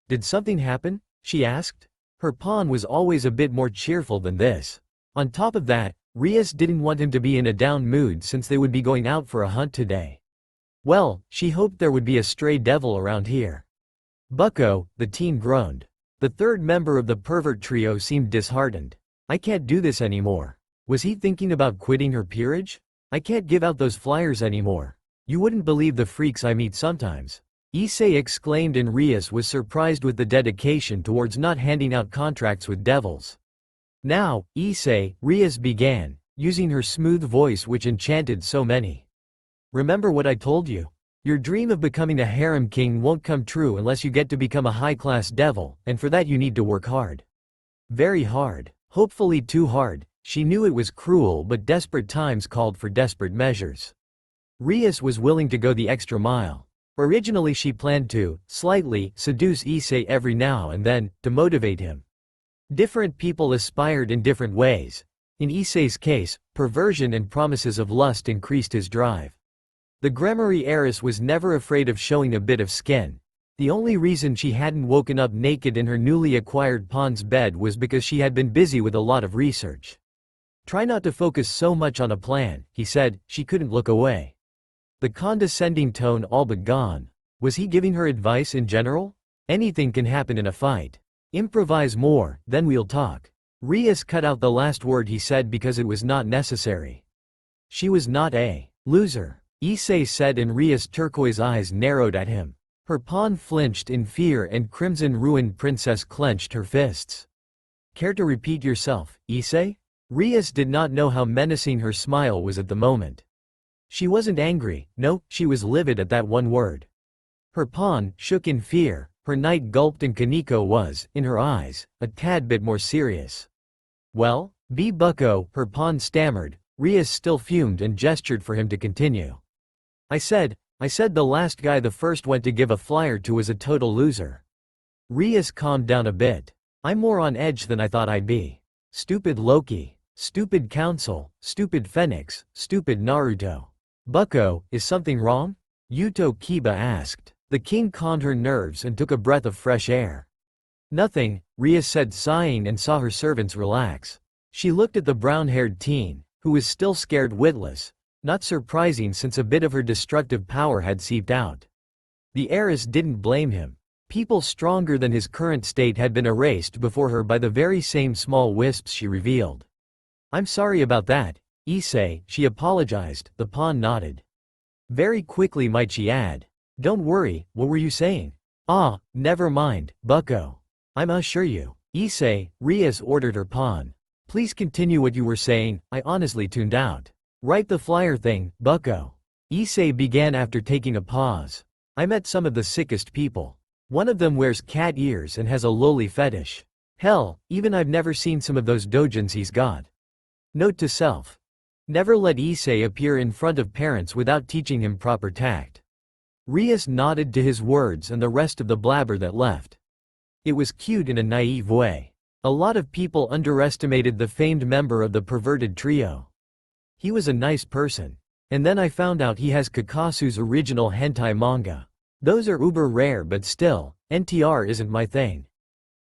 Did something happen? She asked. Her pawn was always a bit more cheerful than this. On top of that, Rias didn't want him to be in a down mood since they would be going out for a hunt today. Well, she hoped there would be a stray devil around here. Bucko, the teen groaned. The third member of the pervert trio seemed disheartened. I can't do this anymore. Was he thinking about quitting her peerage? I can't give out those flyers anymore. You wouldn't believe the freaks I meet sometimes. Issei exclaimed, and Rias was surprised with the dedication towards not handing out contracts with devils. Now, Issei, Rias began, using her smooth voice which enchanted so many. Remember what I told you? Your dream of becoming a harem king won't come true unless you get to become a high-class devil, and for that you need to work hard. Very hard. Hopefully too hard. She knew it was cruel, but desperate times called for desperate measures. Rias was willing to go the extra mile. Originally she planned to, slightly, seduce Issei every now and then, to motivate him. Different people aspired in different ways. In Issei's case, perversion and promises of lust increased his drive. The Gremory heiress was never afraid of showing a bit of skin. The only reason she hadn't woken up naked in her newly acquired pawn's bed was because she had been busy with a lot of research. Try not to focus so much on a plan, he said. She couldn't look away. The condescending tone all but gone. Was he giving her advice in general? Anything can happen in a fight. Improvise more, then we'll talk. Rias cut out the last word he said because it was not necessary. She was not a loser, Issei said, and Rias' turquoise eyes narrowed at him. Her pawn flinched in fear and Crimson Ruined Princess clenched her fists. Care to repeat yourself, Issei? Rias did not know how menacing her smile was at the moment. She wasn't angry, no, she was livid at that one word. Her pawn shook in fear, her knight gulped and Koneko was, in her eyes, a tad bit more serious. Well, B. Bucko, her pawn stammered. Rias still fumed and gestured for him to continue. I said the last guy the first went to give a flyer to was a total loser. Rias calmed down a bit. I'm more on edge than I thought I'd be. Stupid Loki. Stupid Council. Stupid Phoenix. Stupid Naruto. Bucko, is something wrong? Yuto Kiba asked. The king calmed her nerves and took a breath of fresh air. Nothing, Rias said sighing and saw her servants relax. She looked at the brown-haired teen, who was still scared witless, not surprising since a bit of her destructive power had seeped out. The heiress didn't blame him. People stronger than his current state had been erased before her by the very same small wisps she revealed. I'm sorry about that, Issei, she apologized. The pawn nodded. Very quickly might she add. Don't worry, what were you saying? Ah, never mind, Bucko. I'm assure you. Issei, Rias ordered her pawn. Please continue what you were saying, I honestly tuned out. Write the flyer thing, Bucko. Issei began after taking a pause. I met some of the sickest people. One of them wears cat ears and has a lowly fetish. Hell, even I've never seen some of those dojins he's got. Note to self. Never let Issei appear in front of parents without teaching him proper tact. Rias nodded to his words and the rest of the blabber that left. It was cute in a naive way. A lot of people underestimated the famed member of the perverted trio. He was a nice person. And then I found out he has Kakasu's original hentai manga. Those are uber rare but still, NTR isn't my thing.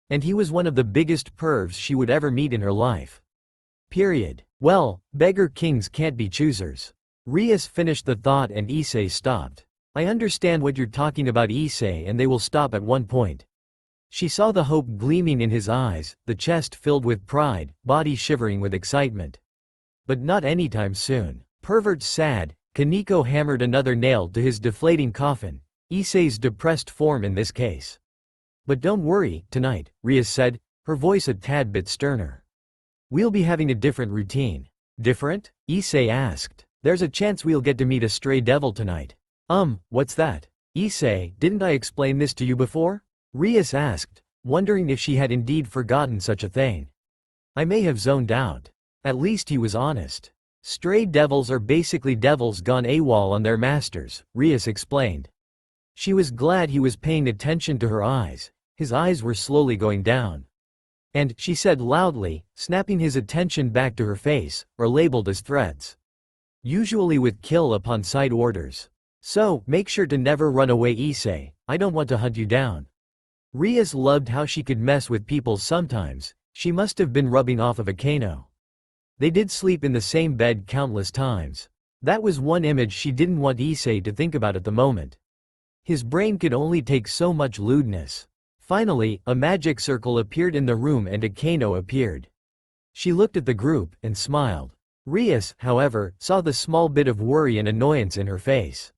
And he was one of the biggest pervs she would ever meet in her life. Period. Well, beggar kings can't be choosers. Rias finished the thought and Issei stopped. I understand what you're talking about, Issei, and they will stop at one point. She saw the hope gleaming in his eyes, the chest filled with pride, body shivering with excitement. But not anytime soon. Pervert sad, Koneko hammered another nail to his deflating coffin, Issei's depressed form in this case. But don't worry, tonight, Rias said, her voice a tad bit sterner. We'll be having a different routine. Different? Issei asked. There's a chance we'll get to meet a stray devil tonight. What's that? Issei, didn't I explain this to you before? Rias asked, wondering if she had indeed forgotten such a thing. I may have zoned out. At least he was honest. Stray devils are basically devils gone AWOL on their masters, Rias explained. She was glad he was paying attention to her eyes. His eyes were slowly going down. And, she said loudly, snapping his attention back to her face, are labeled as threats. Usually with kill upon sight orders. So, make sure to never run away, Issei, I don't want to hunt you down. Rias loved how she could mess with people sometimes. She must have been rubbing off of Akeno. They did sleep in the same bed countless times. That was one image she didn't want Issei to think about at the moment. His brain could only take so much lewdness. Finally, a magic circle appeared in the room and Akeno appeared. She looked at the group and smiled. Rias, however, saw the small bit of worry and annoyance in her face.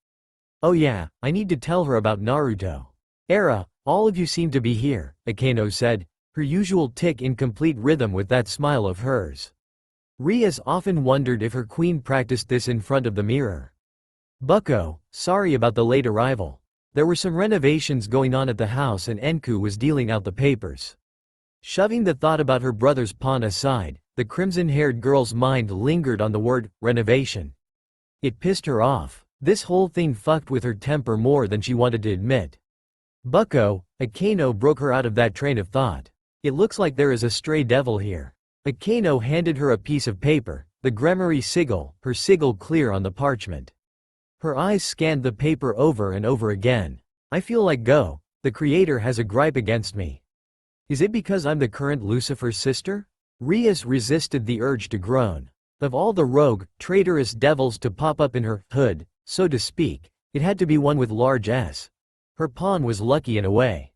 Oh yeah, I need to tell her about Naruto. Era, all of you seem to be here, Akeno said, her usual tick in complete rhythm with that smile of hers. Rias often wondered if her queen practiced this in front of the mirror. Bucko, sorry about the late arrival. There were some renovations going on at the house and Enku was dealing out the papers. Shoving the thought about her brother's pawn aside, the crimson-haired girl's mind lingered on the word, renovation. It pissed her off. This whole thing fucked with her temper more than she wanted to admit. Bucko, Akeno broke her out of that train of thought. It looks like there is a stray devil here. Akeno handed her a piece of paper, the Gremory sigil, her sigil clear on the parchment. Her eyes scanned the paper over and over again. I feel like the creator has a gripe against me. Is it because I'm the current Lucifer's sister? Rias resisted the urge to groan. Of all the rogue, traitorous devils to pop up in her hood, so to speak, it had to be one with large S. Her pawn was lucky in a way.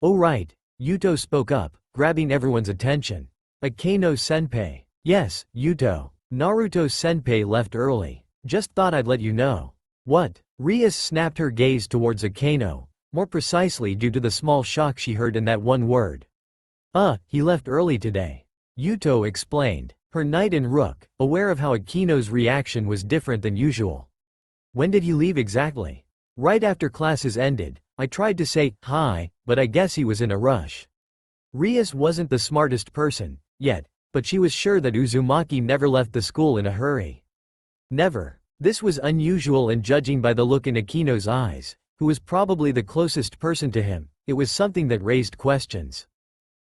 Oh right, Yuto spoke up, grabbing everyone's attention. Akeno-senpai. Yes, Yuto. Naruto-senpai left early. Just thought I'd let you know. What? Rias snapped her gaze towards Akeno, more precisely due to the small shock she heard in that one word. He left early today. Yuto explained, her knight and rook, aware of how Akeno's reaction was different than usual. When did he leave exactly? Right after classes ended. I tried to say, hi, but I guess he was in a rush. Rias wasn't the smartest person, yet, but she was sure that Uzumaki never left the school in a hurry. Never. This was unusual, and judging by the look in Akeno's eyes, who was probably the closest person to him, it was something that raised questions.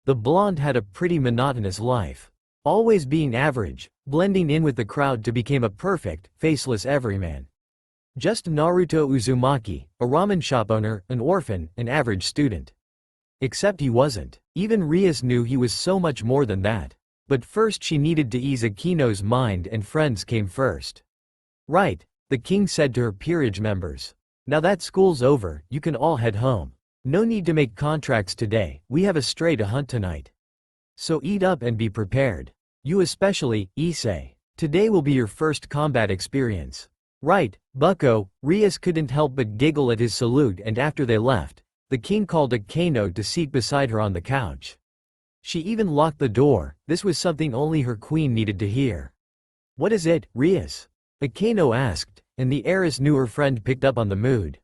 The blonde had a pretty monotonous life. Always being average, blending in with the crowd to become a perfect, faceless everyman. Just Naruto Uzumaki, a ramen shop owner, an orphan, an average student. Except he wasn't. Even Rias knew he was so much more than that. But first she needed to ease Akeno's mind, and friends came first. Right, the king said to her peerage members. Now that school's over, you can all head home. No need to make contracts today, we have a stray to hunt tonight. So eat up and be prepared. You especially, Issei. Today will be your first combat experience. Right, bucko. Rias couldn't help but giggle at his salute, and after they left, the king called Akeno to seat beside her on the couch. She even locked the door. This was something only her queen needed to hear. What is it, Rias? Akeno asked, and the heiress knew her friend picked up on the mood.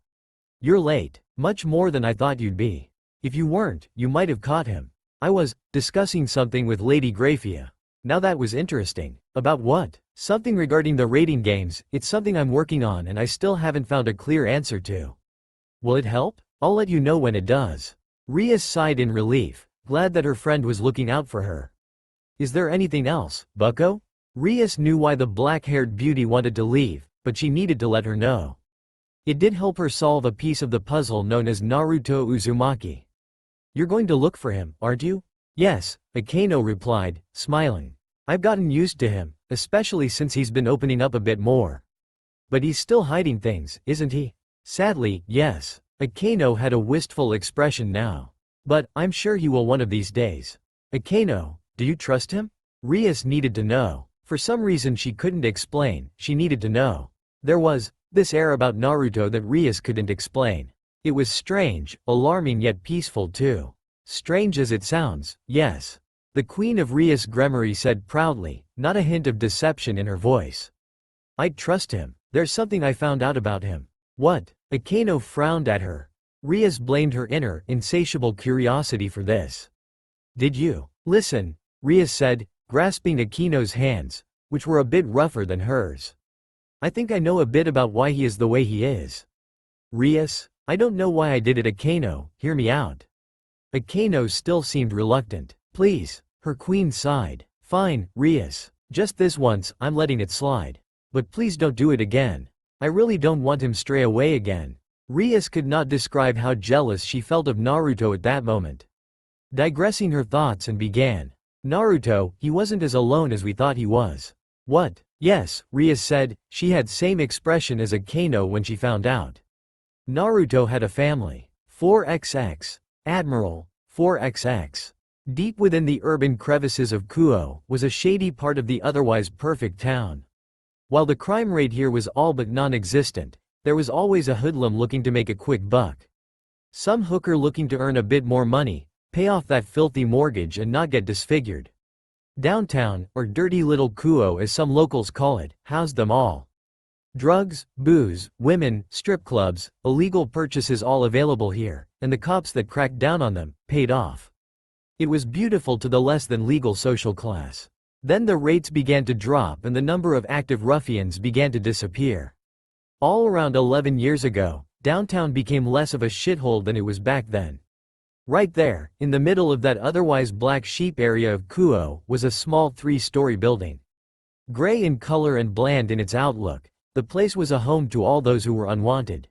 You're late, much more than I thought you'd be. If you weren't, you might have caught him. I was discussing something with Lady Grafia. Now that was interesting. About what? Something regarding the rating games. It's something I'm working on and I still haven't found a clear answer to. Will it help? I'll let you know when it does. Rias sighed in relief, glad that her friend was looking out for her. Is there anything else, bucko? Rias knew why the black-haired beauty wanted to leave, but she needed to let her know. It did help her solve a piece of the puzzle known as Naruto Uzumaki. You're going to look for him, aren't you? Yes, Akeno replied, smiling. I've gotten used to him, especially since he's been opening up a bit more. But he's still hiding things, isn't he? Sadly, yes. Akeno had a wistful expression now. But, I'm sure he will one of these days. Akeno, do you trust him? Rias needed to know. For some reason she couldn't explain, she needed to know. There was this air about Naruto that Rias couldn't explain. It was strange, alarming yet peaceful too. Strange as it sounds, yes. The Queen of Rias Gremory said proudly, not a hint of deception in her voice. I'd trust him. There's something I found out about him. What? Akeno frowned at her. Rias blamed her inner, insatiable curiosity for this. Did you? Listen, Rias said, grasping Akeno's hands, which were a bit rougher than hers. I think I know a bit about why he is the way he is. Rias, I don't know why I did it. Akeno, hear me out. Akeno still seemed reluctant. Please, her queen sighed. Fine, Rias. Just this once, I'm letting it slide. But please don't do it again. I really don't want him stray away again. Rias could not describe how jealous she felt of Naruto at that moment. Digressing her thoughts and began. Naruto, he wasn't as alone as we thought he was. What? Yes, Rias said, she had same expression as Akeno when she found out. Naruto had a family. 4XX. Admiral, 4XX. Deep within the urban crevices of Kuo was a shady part of the otherwise perfect town. While the crime rate here was all but non-existent, there was always a hoodlum looking to make a quick buck. Some hooker looking to earn a bit more money, pay off that filthy mortgage and not get disfigured. Downtown, or dirty little Kuo as some locals call it, housed them all. Drugs, booze, women, strip clubs, illegal purchases all available here, and the cops that cracked down on them, paid off. It was beautiful to the less than legal social class. Then the rates began to drop and the number of active ruffians began to disappear. All around 11 years ago, downtown became less of a shithole than it was back then. Right there, in the middle of that otherwise black sheep area of Kuo, was a small 3-story building. Gray in color and bland in its outlook, the place was a home to all those who were unwanted.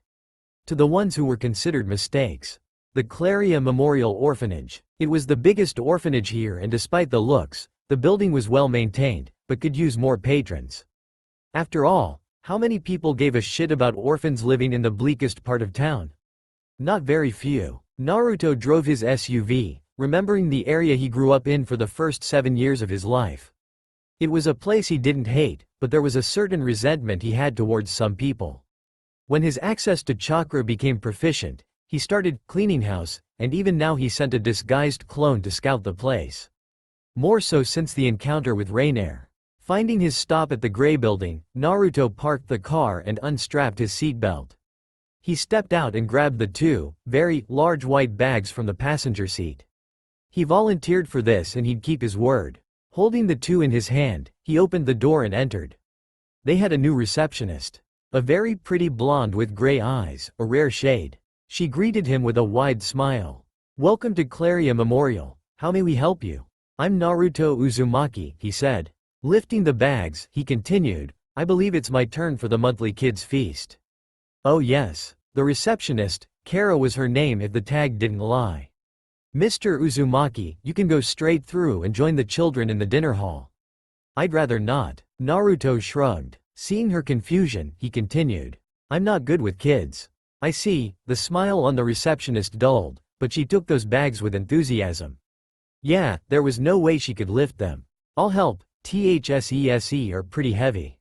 To the ones who were considered mistakes. The Claria Memorial Orphanage. It was the biggest orphanage here, and despite the looks, the building was well maintained, but could use more patrons. After all, how many people gave a shit about orphans living in the bleakest part of town? Not very few. Naruto drove his SUV, remembering the area he grew up in for the first 7 years of his life. It was a place he didn't hate, but there was a certain resentment he had towards some people. When his access to chakra became proficient, He started cleaning house, and even now he sent a disguised clone to scout the place. More so since the encounter with Rainier. Finding his stop at the gray building, Naruto parked the car and unstrapped his seatbelt. He stepped out and grabbed the two, very large white bags from the passenger seat. He volunteered for this and he'd keep his word. Holding the two in his hand, he opened the door and entered. They had a new receptionist. A very pretty blonde with gray eyes, a rare shade. She greeted him with a wide smile. "Welcome to Claria Memorial. How may we help you?" "I'm Naruto Uzumaki," he said. Lifting the bags, he continued, "I believe it's my turn for the monthly kids' feast." "Oh yes." The receptionist, Kara was her name if the tag didn't lie. "Mr. Uzumaki, you can go straight through and join the children in the dinner hall." "I'd rather not." Naruto shrugged. Seeing her confusion, he continued, "I'm not good with kids." "I see." The smile on the receptionist dulled, but she took those bags with enthusiasm. Yeah, there was no way she could lift them. "I'll help. THSESE are pretty heavy,"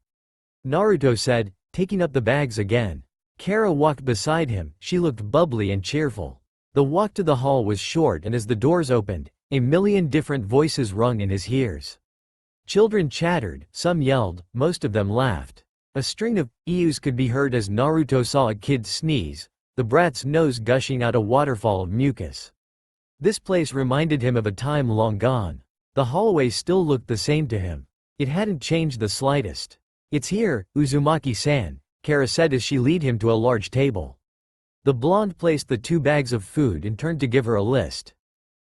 Naruto said, taking up the bags again. Kara walked beside him. She looked bubbly and cheerful. The walk to the hall was short, and as the doors opened, a million different voices rung in his ears. Children chattered, some yelled, most of them laughed. A string of ews could be heard as Naruto saw a kid sneeze, the brat's nose gushing out a waterfall of mucus. This place reminded him of a time long gone. The hallway still looked the same to him. It hadn't changed the slightest. "It's here, Uzumaki-san," Kara said as she led him to a large table. The blonde placed the two bags of food and turned to give her a list.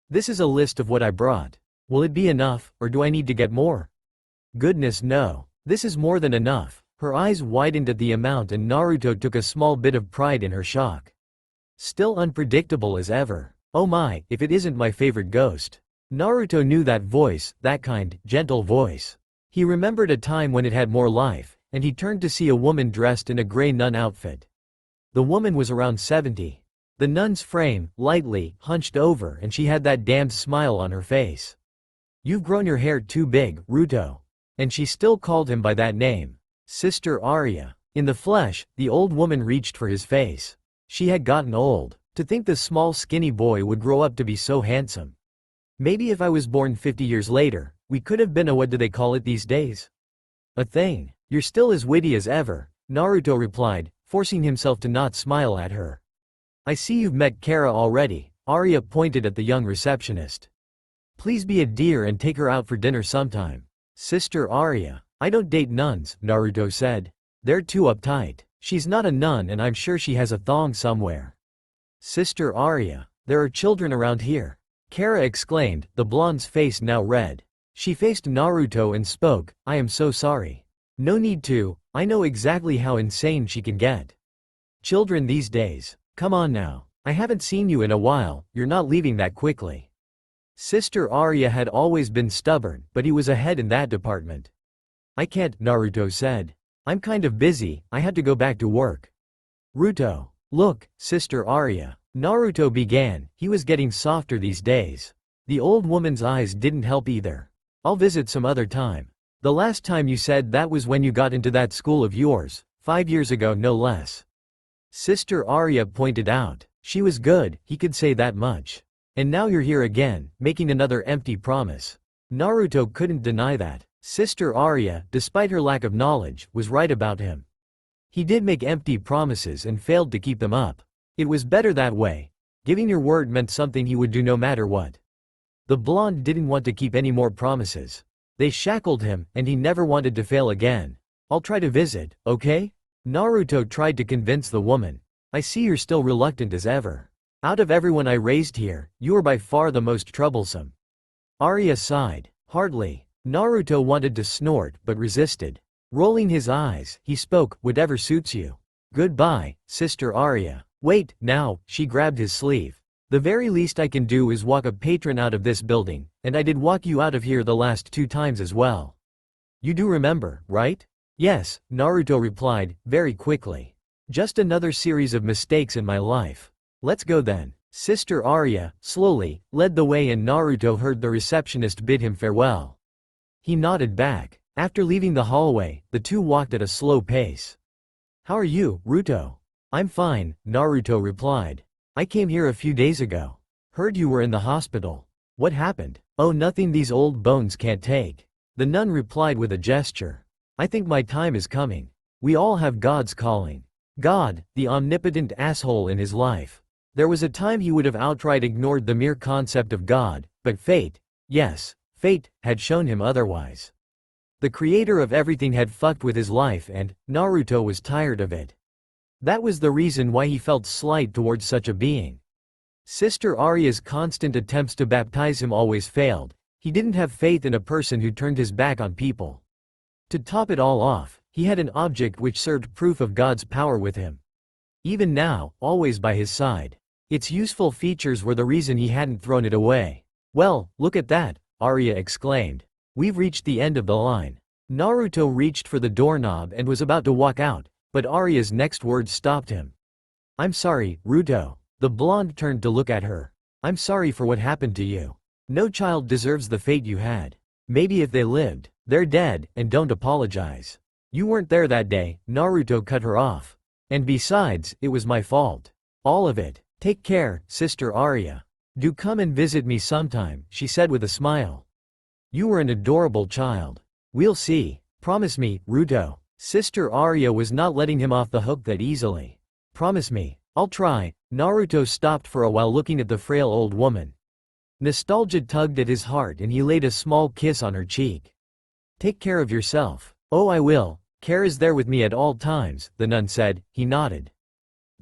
"This is a list of what I brought. Will it be enough, or do I need to get more?" "Goodness no. This is more than enough." Her eyes widened at the amount and Naruto took a small bit of pride in her shock. Still unpredictable as ever. "Oh my, if it isn't my favorite ghost." Naruto knew that voice, that kind, gentle voice. He remembered a time when it had more life, and he turned to see a woman dressed in a gray nun outfit. The woman was around 70. The nun's frame, lightly, hunched over, and she had that damned smile on her face. "You've grown your hair too big, Ruto." And she still called him by that name. Sister Arya. In the flesh, the old woman reached for his face. She had gotten old. To think the small skinny boy would grow up to be so handsome. "Maybe if I was born 50 years later, we could have been a what do they call it these days? A thing. You're still as witty as ever," Naruto replied, forcing himself to not smile at her. "I see you've met Kara already," Arya pointed at the young receptionist. "Please be a dear and take her out for dinner sometime." "Sister Arya, I don't date nuns," Naruto said. "They're too uptight. She's not a nun and I'm sure she has a thong somewhere." "Sister Arya, there are children around here," Kara exclaimed, the blonde's face now red. She faced Naruto and spoke, "I am so sorry." "No need to, I know exactly how insane she can get. Children these days. Come on now. I haven't seen you in a while, you're not leaving that quickly." Sister Arya had always been stubborn, but he was ahead in that department. "I can't," Naruto said. "I'm kind of busy, I had to go back to work." "Ruto. Look, Sister Arya." Naruto began, he was getting softer these days. The old woman's eyes didn't help either. "I'll visit some other time. The last time you said that was when you got into that school of yours, 5 years ago no less." Sister Arya pointed out. She was good, he could say that much. "And now you're here again, making another empty promise." Naruto couldn't deny that. Sister Arya, despite her lack of knowledge, was right about him. He did make empty promises and failed to keep them up. It was better that way. Giving your word meant something he would do no matter what. The blonde didn't want to keep any more promises. They shackled him, and he never wanted to fail again. "I'll try to visit, okay?" Naruto tried to convince the woman. "I see you're still reluctant as ever. Out of everyone I raised here, you are by far the most troublesome." Arya sighed. "Hardly." Naruto wanted to snort, but resisted. Rolling his eyes, he spoke, "Whatever suits you." "Goodbye, Sister Arya." "Wait, now," she grabbed his sleeve. "The very least I can do is walk a patron out of this building, and I did walk you out of here the last 2 times as well. You do remember, right?" "Yes," Naruto replied, very quickly. "Just another series of mistakes in my life. Let's go then." Sister Arya, slowly, led the way and Naruto heard the receptionist bid him farewell. He nodded back. After leaving the hallway, the two walked at a slow pace. "How are you, Ruto?" "I'm fine," Naruto replied. I came here a few days ago. Heard you were in the hospital. What happened? Oh, nothing these old bones can't take. The nun replied with a gesture. I think my time is coming. We all have God's calling. God, the omnipotent asshole in his life. There was a time he would have outright ignored the mere concept of God, but fate, yes, fate, had shown him otherwise. The creator of everything had fucked with his life and Naruto was tired of it. That was the reason why he felt slight towards such a being. Sister Arya's constant attempts to baptize him always failed. He didn't have faith in a person who turned his back on people. To top it all off, he had an object which served proof of God's power with him. Even now, always by his side. Its useful features were the reason he hadn't thrown it away. Well, look at that, Arya exclaimed. We've reached the end of the line. Naruto reached for the doorknob and was about to walk out, but Arya's next words stopped him. I'm sorry, Ruto. The blonde turned to look at her. I'm sorry for what happened to you. No child deserves the fate you had. Maybe if they lived, they're dead, and don't apologize. You weren't there that day, Naruto cut her off. And besides, it was my fault. All of it. Take care, Sister Arya. Do come and visit me sometime, she said with a smile. You were an adorable child. We'll see. Promise me, Ruto. Sister Arya was not letting him off the hook that easily. Promise me. I'll try. Naruto stopped for a while looking at the frail old woman. Nostalgia tugged at his heart and he laid a small kiss on her cheek. Take care of yourself. Oh, I will. Care is there with me at all times, the nun said. He nodded.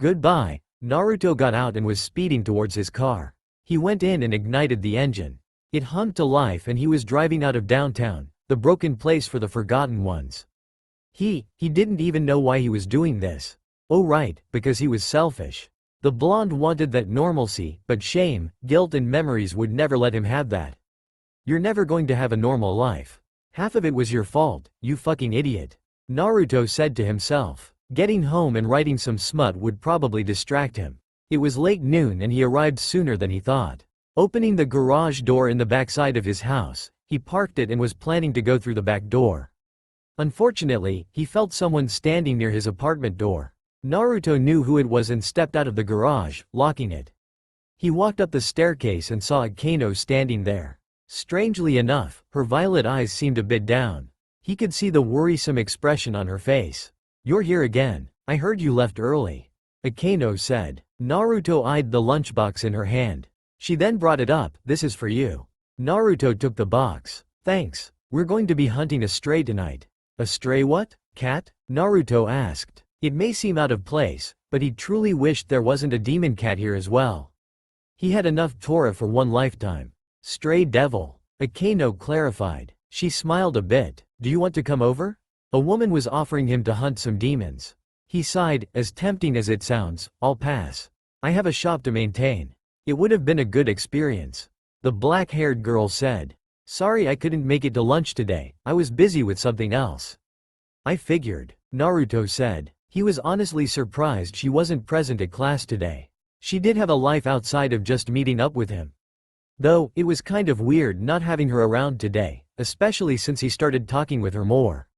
Goodbye. Naruto got out and was speeding towards his car. He went in and ignited the engine. It hummed to life and he was driving out of downtown, the broken place for the forgotten ones. He didn't even know why he was doing this. Oh right, because he was selfish. The blonde wanted that normalcy, but shame, guilt and memories would never let him have that. You're never going to have a normal life. Half of it was your fault, you fucking idiot. Naruto said to himself. Getting home and writing some smut would probably distract him. It was late noon and he arrived sooner than he thought. Opening the garage door in the backside of his house, he parked it and was planning to go through the back door. Unfortunately, he felt someone standing near his apartment door. Naruto knew who it was and stepped out of the garage, locking it. He walked up the staircase and saw Akeno standing there. Strangely enough, her violet eyes seemed a bit down. He could see the worrisome expression on her face. You're here again. I heard you left early. Akeno said. Naruto eyed the lunchbox in her hand. She then brought it up. This is for you. Naruto took the box. Thanks. We're going to be hunting a stray tonight. A stray what? Cat? Naruto asked. It may seem out of place, but he truly wished there wasn't a demon cat here as well. He had enough Torah for one lifetime. Stray devil. Akeno clarified. She smiled a bit. Do you want to come over? A woman was offering him to hunt some demons. He sighed, as tempting as it sounds, I'll pass. I have a shop to maintain. It would have been a good experience. The black-haired girl said. Sorry I couldn't make it to lunch today, I was busy with something else. I figured, Naruto said. He was honestly surprised she wasn't present at class today. She did have a life outside of just meeting up with him. Though, it was kind of weird not having her around today, especially since he started talking with her more.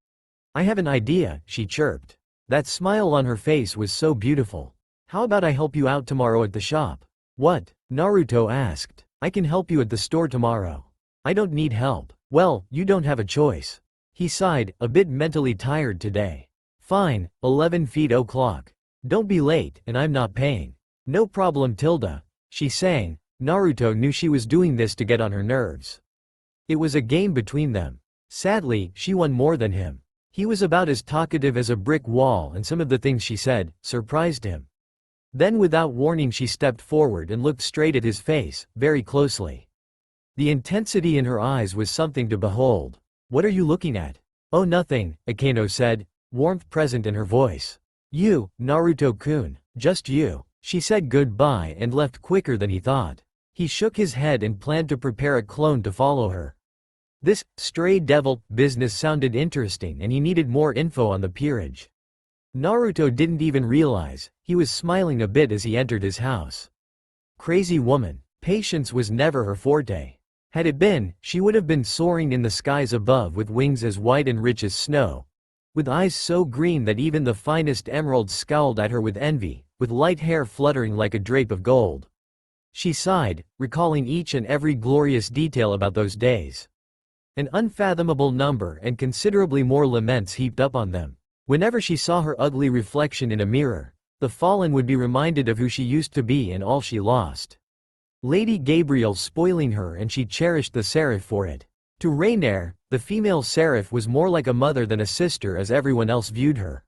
I have an idea, she chirped. That smile on her face was so beautiful. How about I help you out tomorrow at the shop? What? Naruto asked. I can help you at the store tomorrow. I don't need help. Well, you don't have a choice. He sighed, a bit mentally tired today. Fine, 11 feet o'clock. Don't be late, and I'm not paying. No problem Tilda, she sang. Naruto knew she was doing this to get on her nerves. It was a game between them. Sadly, she won more than him. He was about as talkative as a brick wall and some of the things she said surprised him. Then without warning she stepped forward and looked straight at his face, very closely. The intensity in her eyes was something to behold. What are you looking at? Oh nothing, Akeno said, warmth present in her voice. You, Naruto-kun, just you. She said goodbye and left quicker than he thought. He shook his head and planned to prepare a clone to follow her. This stray devil business sounded interesting and he needed more info on the peerage. Naruto didn't even realize, he was smiling a bit as he entered his house. Crazy woman, patience was never her forte. Had it been, she would have been soaring in the skies above with wings as white and rich as snow. With eyes so green that even the finest emeralds scowled at her with envy, with light hair fluttering like a drape of gold. She sighed, recalling each and every glorious detail about those days. An unfathomable number and considerably more laments heaped up on them. Whenever she saw her ugly reflection in a mirror, the fallen would be reminded of who she used to be and all she lost. Lady Gabriel spoiling her, and she cherished the seraph for it. To Rainier, the female seraph was more like a mother than a sister as everyone else viewed her.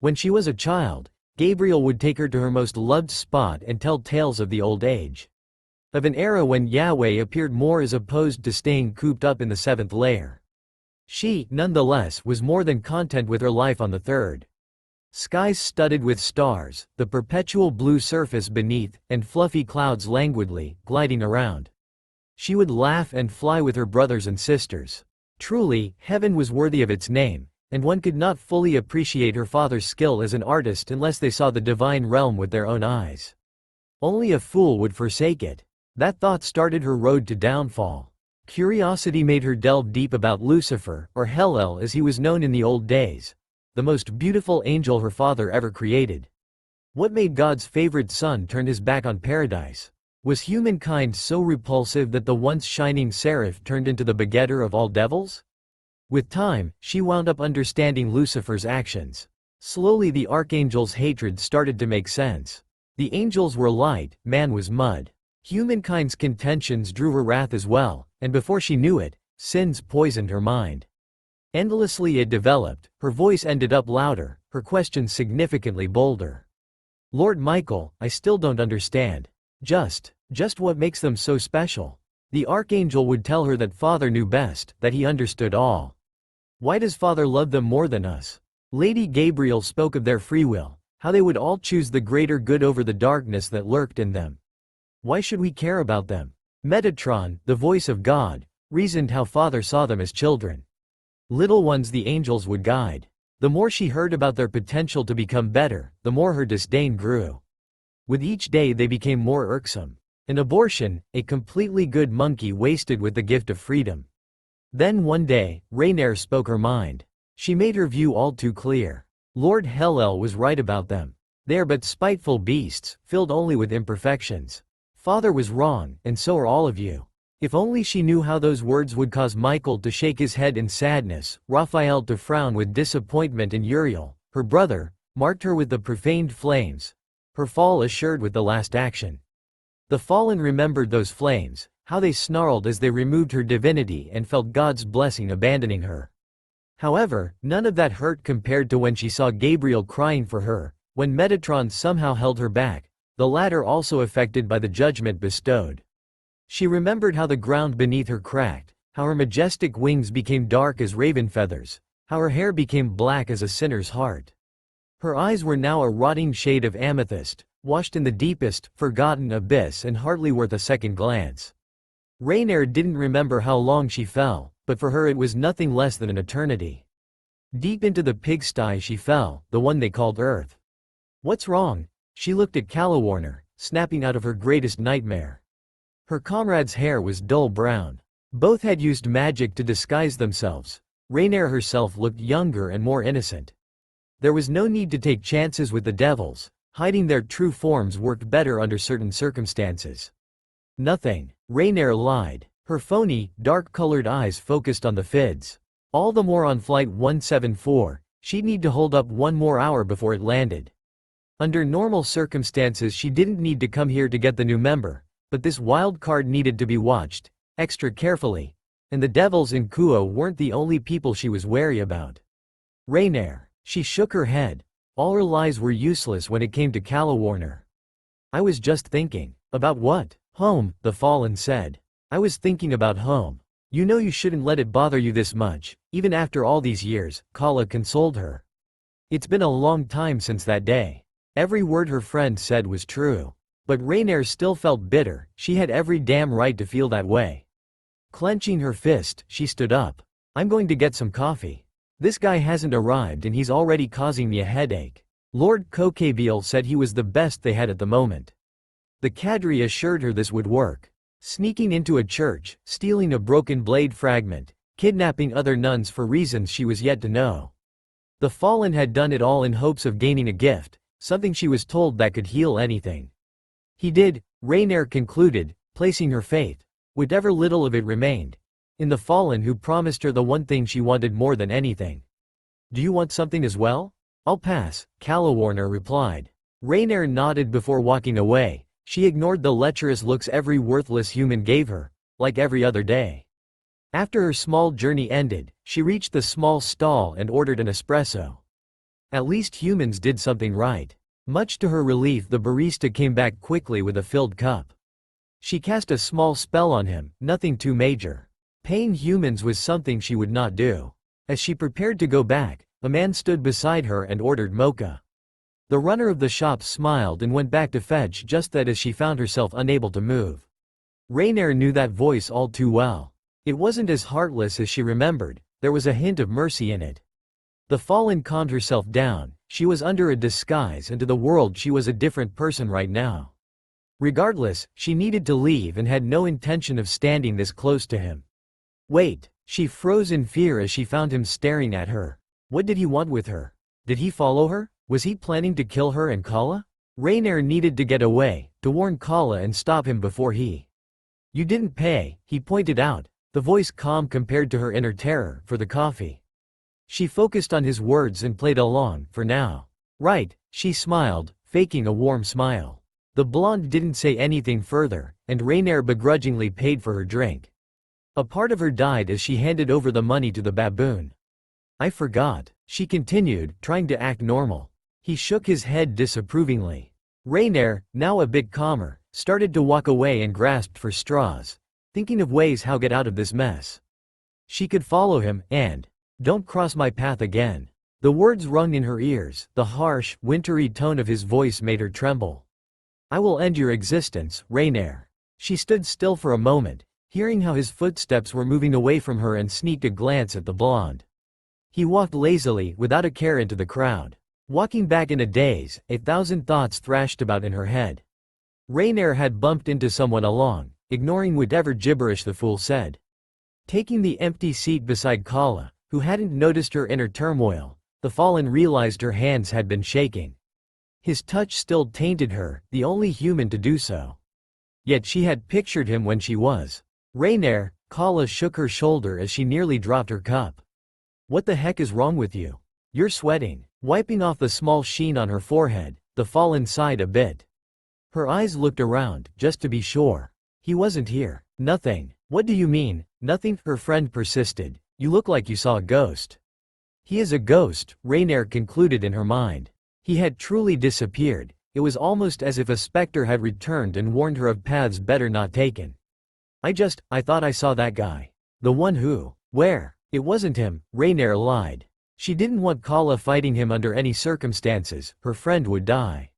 When she was a child, Gabriel would take her to her most loved spot and tell tales of the old age. Of an era when Yahweh appeared more as opposed to staying cooped up in the seventh layer. She, nonetheless, was more than content with her life on the third. Skies studded with stars, the perpetual blue surface beneath, and fluffy clouds languidly gliding around. She would laugh and fly with her brothers and sisters. Truly, heaven was worthy of its name, and one could not fully appreciate her father's skill as an artist unless they saw the divine realm with their own eyes. Only a fool would forsake it. That thought started her road to downfall. Curiosity made her delve deep about Lucifer, or Hellel as he was known in the old days, the most beautiful angel her father ever created. What made God's favorite son turn his back on paradise? Was humankind so repulsive that the once shining seraph turned into the begetter of all devils? With time, she wound up understanding Lucifer's actions. Slowly the archangel's hatred started to make sense. The angels were light, man was mud. Humankind's contentions drew her wrath as well, and before she knew it, sins poisoned her mind. Endlessly it developed, her voice ended up louder, her questions significantly bolder. Lord Michael, I still don't understand. Just what makes them so special? The archangel would tell her that Father knew best, that he understood all. Why does Father love them more than us? Lady Gabriel spoke of their free will, how they would all choose the greater good over the darkness that lurked in them. Why should we care about them? Metatron, the voice of God, reasoned how Father saw them as children. Little ones the angels would guide. The more she heard about their potential to become better, the more her disdain grew. With each day they became more irksome. An abortion, a completely good monkey wasted with the gift of freedom. Then one day, Rainier spoke her mind. She made her view all too clear. Lord Hellel was right about them. They are but spiteful beasts, filled only with imperfections. Father was wrong, and so are all of you. If only she knew how those words would cause Michael to shake his head in sadness, Raphael to frown with disappointment, and Uriel, her brother, marked her with the profaned flames, her fall assured with the last action. The fallen remembered those flames, how they snarled as they removed her divinity and felt God's blessing abandoning her. However, none of that hurt compared to when she saw Gabriel crying for her, when Metatron somehow held her back, the latter also affected by the judgment bestowed. She remembered how the ground beneath her cracked, how her majestic wings became dark as raven feathers, how her hair became black as a sinner's heart. Her eyes were now a rotting shade of amethyst, washed in the deepest, forgotten abyss and hardly worth a second glance. Rainier didn't remember how long she fell, but for her it was nothing less than an eternity. Deep into the pigsty she fell, the one they called Earth. What's wrong? She looked at Calawarner, snapping out of her greatest nightmare. Her comrade's hair was dull brown. Both had used magic to disguise themselves. Rainier herself looked younger and more innocent. There was no need to take chances with the devils. Hiding their true forms worked better under certain circumstances. Nothing. Rainier lied. Her phony, dark-colored eyes focused on the Fids. All the more on Flight 174, she'd need to hold up one more hour before it landed. Under normal circumstances she didn't need to come here to get the new member, but this wild card needed to be watched, extra carefully, and the devils in Kuo weren't the only people she was wary about. Rainier. She shook her head. All her lies were useless when it came to Calawarner. I was just thinking. About what? Home, the Fallen said. I was thinking about home. You know you shouldn't let it bother you this much, even after all these years, Kala consoled her. It's been a long time since that day. Every word her friend said was true. But Rainier still felt bitter. She had every damn right to feel that way. Clenching her fist, she stood up. I'm going to get some coffee. This guy hasn't arrived and he's already causing me a headache. Lord Kokabiel said he was the best they had at the moment. The cadre assured her this would work. Sneaking into a church, stealing a broken blade fragment, kidnapping other nuns for reasons she was yet to know. The Fallen had done it all in hopes of gaining a gift, something she was told that could heal anything. He did, Rainier concluded, placing her faith, whatever little of it remained, in the fallen who promised her the one thing she wanted more than anything. Do you want something as well? I'll pass, Calawarner replied. Rainier nodded before walking away. She ignored the lecherous looks every worthless human gave her, like every other day. After her small journey ended, she reached the small stall and ordered an espresso. At least humans did something right. Much to her relief, the barista came back quickly with a filled cup. She cast a small spell on him, nothing too major. Paying humans was something she would not do. As she prepared to go back, a man stood beside her and ordered mocha. The runner of the shop smiled and went back to fetch just that as she found herself unable to move. Rainier knew that voice all too well. It wasn't as heartless as she remembered, there was a hint of mercy in it. The fallen calmed herself down, she was under a disguise and to the world she was a different person right now. Regardless, she needed to leave and had no intention of standing this close to him. Wait, she froze in fear as she found him staring at her. What did he want with her? Did he follow her? Was he planning to kill her and Kala? Rainier needed to get away, to warn Kala and stop him before he. You didn't pay, he pointed out, the voice calm compared to her inner terror, for the coffee. She focused on his words and played along, for now. Right, she smiled, faking a warm smile. The blonde didn't say anything further, and Rainier begrudgingly paid for her drink. A part of her died as she handed over the money to the baboon. I forgot, she continued, trying to act normal. He shook his head disapprovingly. Rainier, now a bit calmer, started to walk away and grasped for straws, thinking of ways how get out of this mess. She could follow him, and, don't cross my path again. The words rung in her ears, the harsh, wintry tone of his voice made her tremble. I will end your existence, Rainier. She stood still for a moment, hearing how his footsteps were moving away from her and sneaked a glance at the blonde. He walked lazily, without a care into the crowd. Walking back in a daze, 1,000 thoughts thrashed about in her head. Rainier had bumped into someone along, ignoring whatever gibberish the fool said. Taking the empty seat beside Kala, who hadn't noticed her inner turmoil, the fallen realized her hands had been shaking. His touch still tainted her, the only human to do so. Yet she had pictured him when she was. Rainier, Kala shook her shoulder as she nearly dropped her cup. What the heck is wrong with you? You're sweating. Wiping off the small sheen on her forehead, the fallen sighed a bit. Her eyes looked around, just to be sure. He wasn't here. Nothing. What do you mean, nothing? Her friend persisted. You look like you saw a ghost. He is a ghost, Rainier concluded in her mind. He had truly disappeared. It was almost as if a specter had returned and warned her of paths better not taken. I thought I saw that guy. The one who. Where? It wasn't him, Rainier lied. She didn't want Kala fighting him under any circumstances, her friend would die.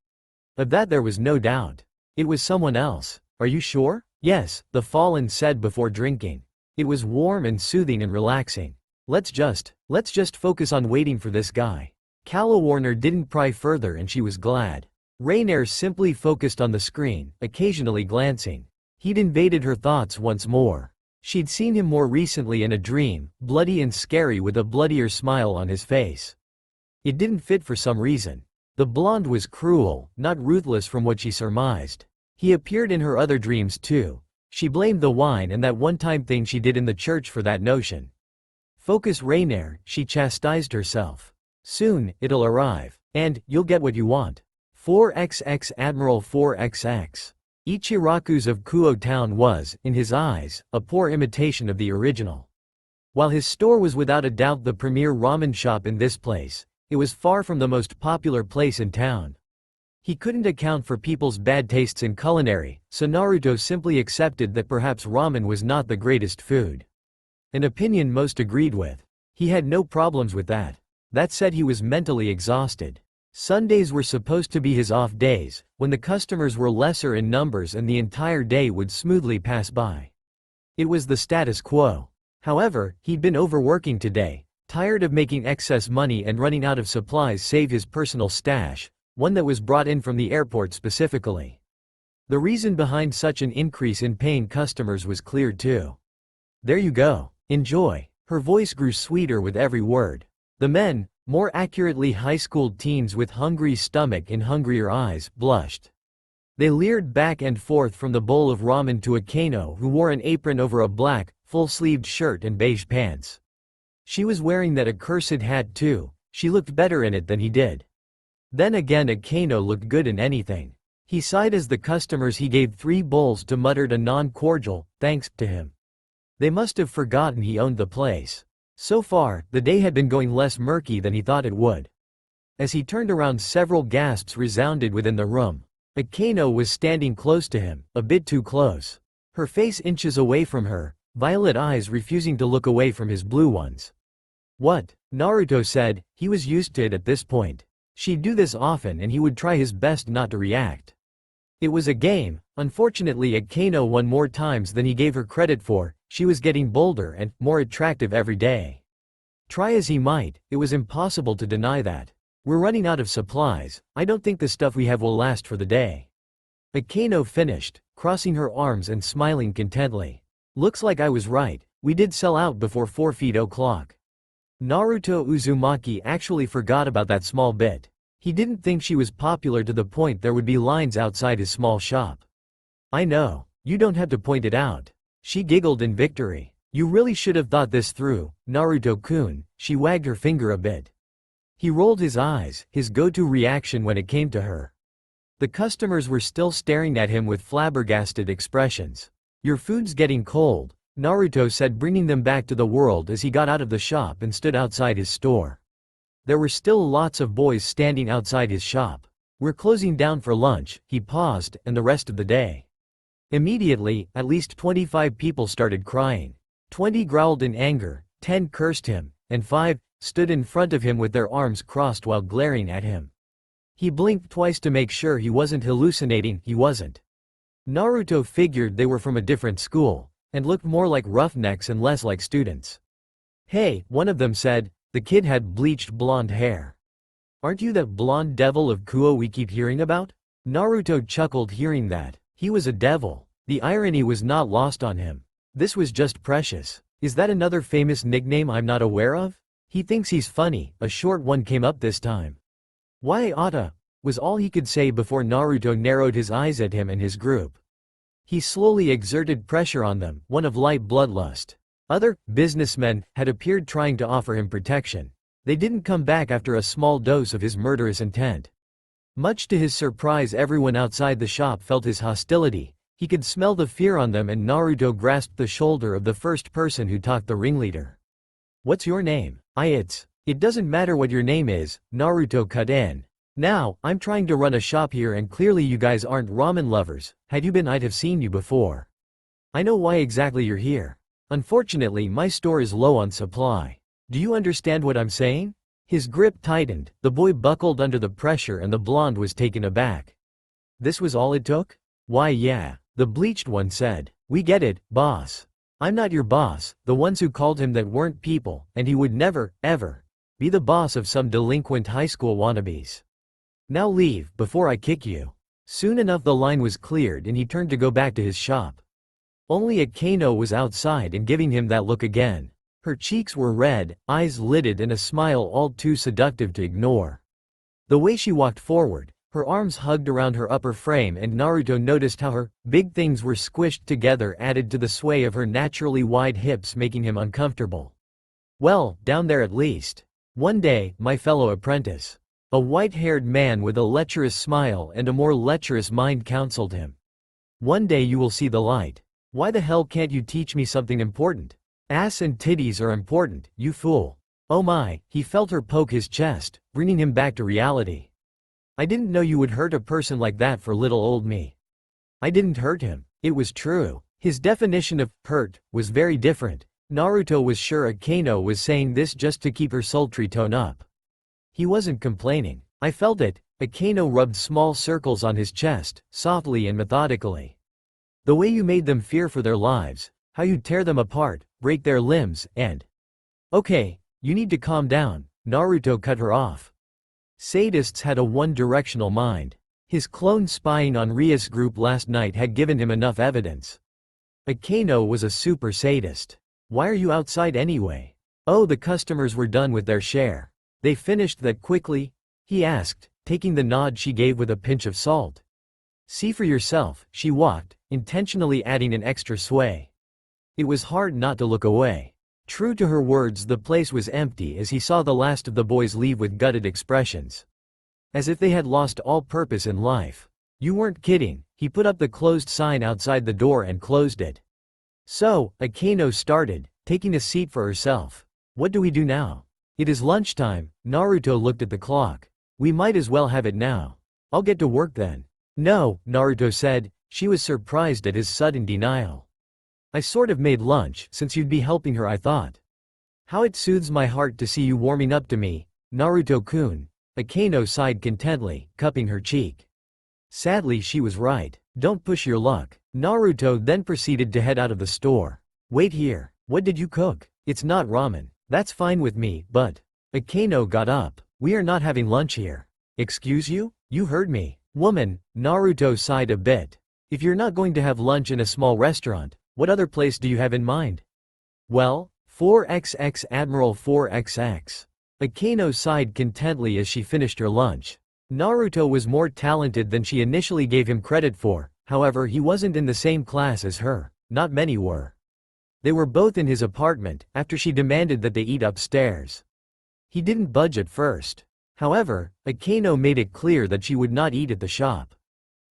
Of that there was no doubt. It was someone else. Are you sure? Yes, the fallen said before drinking. It was warm and soothing and relaxing. Let's just focus on waiting for this guy. Calawarner didn't pry further and she was glad. Rainier simply focused on the screen, occasionally glancing. He'd invaded her thoughts once more. She'd seen him more recently in a dream, bloody and scary with a bloodier smile on his face. It didn't fit for some reason. The blonde was cruel, not ruthless from what she surmised. He appeared in her other dreams too. She blamed the wine and that one-time thing she did in the church for that notion. Focus, Rainier, she chastised herself. Soon, it'll arrive. And, you'll get what you want. 4XX Admiral 4XX. Ichiraku's of Kuo Town was, in his eyes, a poor imitation of the original. While his store was without a doubt the premier ramen shop in this place, it was far from the most popular place in town. He couldn't account for people's bad tastes in culinary, so Naruto simply accepted that perhaps ramen was not the greatest food. An opinion most agreed with. He had no problems with that. That said, he was mentally exhausted. Sundays were supposed to be his off days, when the customers were lesser in numbers and the entire day would smoothly pass by. It was the status quo. However, he'd been overworking today, tired of making excess money and running out of supplies save his personal stash, one that was brought in from the airport specifically. The reason behind such an increase in paying customers was clear too. There you go. Enjoy. Her voice grew sweeter with every word. The men, More accurately, high school teens with hungry stomach and hungrier eyes, blushed. They leered back and forth from the bowl of ramen to Akeno, who wore an apron over a black, full-sleeved shirt and beige pants. She was wearing that accursed hat too. She looked better in it than he did. Then again, Akeno looked good in anything. He sighed as the customers he gave 3 bowls to muttered a non-cordial thanks to him. They must have forgotten he owned the place. So far, the day had been going less murky than he thought it would. As he turned around, several gasps resounded within the room. Akeno was standing close to him, a bit too close. Her face inches away from her, violet eyes refusing to look away from his blue ones. "What?" Naruto said. He was used to it at this point. She'd do this often and he would try his best not to react. It was a game. Unfortunately, Akeno won more times than he gave her credit for. She was getting bolder and more attractive every day. Try as he might, it was impossible to deny that. "We're running out of supplies. I don't think the stuff we have will last for the day." Akeno finished, crossing her arms and smiling contentedly. "Looks like I was right. We did sell out before 4 o'clock." Naruto Uzumaki actually forgot about that small bit. He didn't think she was popular to the point there would be lines outside his small shop. "I know. You don't have to point it out." She giggled in victory. "You really should have thought this through, Naruto-kun." She wagged her finger a bit. He rolled his eyes, his go-to reaction when it came to her. The customers were still staring at him with flabbergasted expressions. "Your food's getting cold," Naruto said, bringing them back to the world as he got out of the shop and stood outside his store. There were still lots of boys standing outside his shop. "We're closing down for lunch," he paused, "and the rest of the day." Immediately, at least 25 people started crying. 20 growled in anger, 10 cursed him, and 5 stood in front of him with their arms crossed while glaring at him. He blinked twice to make sure he wasn't hallucinating. He wasn't. Naruto figured they were from a different school, and looked more like roughnecks and less like students. "Hey," one of them said. The kid had bleached blonde hair. "Aren't you that blonde devil of Kuo we keep hearing about?" Naruto chuckled hearing that. He was a devil. The irony was not lost on him. This was just precious. Is that another famous nickname I'm not aware of? He thinks he's funny. A short one came up this time. "Why Ata?" was all he could say before Naruto narrowed his eyes at him and his group. He slowly exerted pressure on them, one of light bloodlust. Other businessmen had appeared trying to offer him protection. They didn't come back after a small dose of his murderous intent. Much to his surprise, everyone outside the shop felt his hostility. He could smell the fear on them, and Naruto grasped the shoulder of the first person who talked, the ringleader. "What's your name?" It doesn't matter what your name is," Naruto cut in. "Now, I'm trying to run a shop here and clearly you guys aren't ramen lovers. Had you been, I'd have seen you before. I know why exactly you're here. Unfortunately, my store is low on supply. Do you understand what I'm saying?" His grip tightened, the boy buckled under the pressure and the blonde was taken aback. "This was all it took?" "Why yeah," the bleached one said. "We get it, boss. I'm not your boss." The ones who called him that weren't people, and he would never, ever, be the boss of some delinquent high school wannabes. "Now leave, before I kick you." Soon enough the line was cleared and he turned to go back to his shop. Only Akeno was outside and giving him that look again. Her cheeks were red, eyes lidded, and a smile all too seductive to ignore. The way she walked forward, her arms hugged around her upper frame, and Naruto noticed how her big things were squished together, added to the sway of her naturally wide hips, making him uncomfortable. "Well, down there at least. One day, my fellow apprentice." A white-haired man with a lecherous smile and a more lecherous mind counseled him. "One day you will see the light. Why the hell can't you teach me something important? Ass and titties are important, you fool." "Oh my," he felt her poke his chest, bringing him back to reality. "I didn't know you would hurt a person like that for little old me." I didn't hurt him. It was true. His definition of hurt was very different. Naruto was sure Akeno was saying this just to keep her sultry tone up. He wasn't complaining. "I felt it." Akeno rubbed small circles on his chest, softly and methodically. "The way you made them fear for their lives, how you tear them apart, break their limbs, and—" "Okay, you need to calm down," Naruto cut her off. Sadists had a one-directional mind. His clone spying on Rias group last night had given him enough evidence. Akeno was a super sadist. "Why are you outside anyway?" "Oh, the customers were done with their share." They finished that quickly? He asked, taking the nod she gave with a pinch of salt. See for yourself, she walked, intentionally adding an extra sway. It was hard not to look away. True to her words, the place was empty as he saw the last of the boys leave with gutted expressions. As if they had lost all purpose in life. You weren't kidding. He put up the closed sign outside the door and closed it. So, Akeno started, taking a seat for herself. What do we do now? It is lunchtime. Naruto looked at the clock. We might as well have it now. I'll get to work then. No, Naruto said. She was surprised at his sudden denial. I sort of made lunch, since you'd be helping her, I thought. How it soothes my heart to see you warming up to me, Naruto-kun. Akeno sighed contentedly, cupping her cheek. Sadly, she was right. Don't push your luck. Naruto then proceeded to head out of the store. Wait here. What did you cook? It's not ramen. That's fine with me, but... Akeno got up. We are not having lunch here. Excuse you? You heard me. Woman, Naruto sighed a bit. If you're not going to have lunch in a small restaurant, what other place do you have in mind? Well, 4XX Admiral 4XX. Akeno sighed contentedly as she finished her lunch. Naruto was more talented than she initially gave him credit for, however he wasn't in the same class as her. Not many were. They were both in his apartment, after she demanded that they eat upstairs. He didn't budge at first. However, Akeno made it clear that she would not eat at the shop.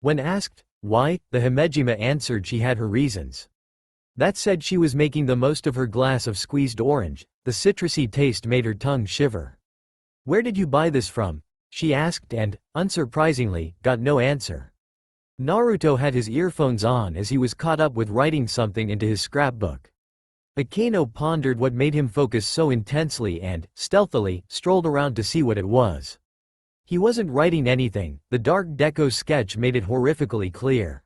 When asked why, the Himejima answered she had her reasons. That said, she was making the most of her glass of squeezed orange. The citrusy taste made her tongue shiver. Where did you buy this from? She asked and, unsurprisingly, got no answer. Naruto had his earphones on as he was caught up with writing something into his scrapbook. Akeno pondered what made him focus so intensely and, stealthily, strolled around to see what it was. He wasn't writing anything. The dark deco sketch made it horrifically clear.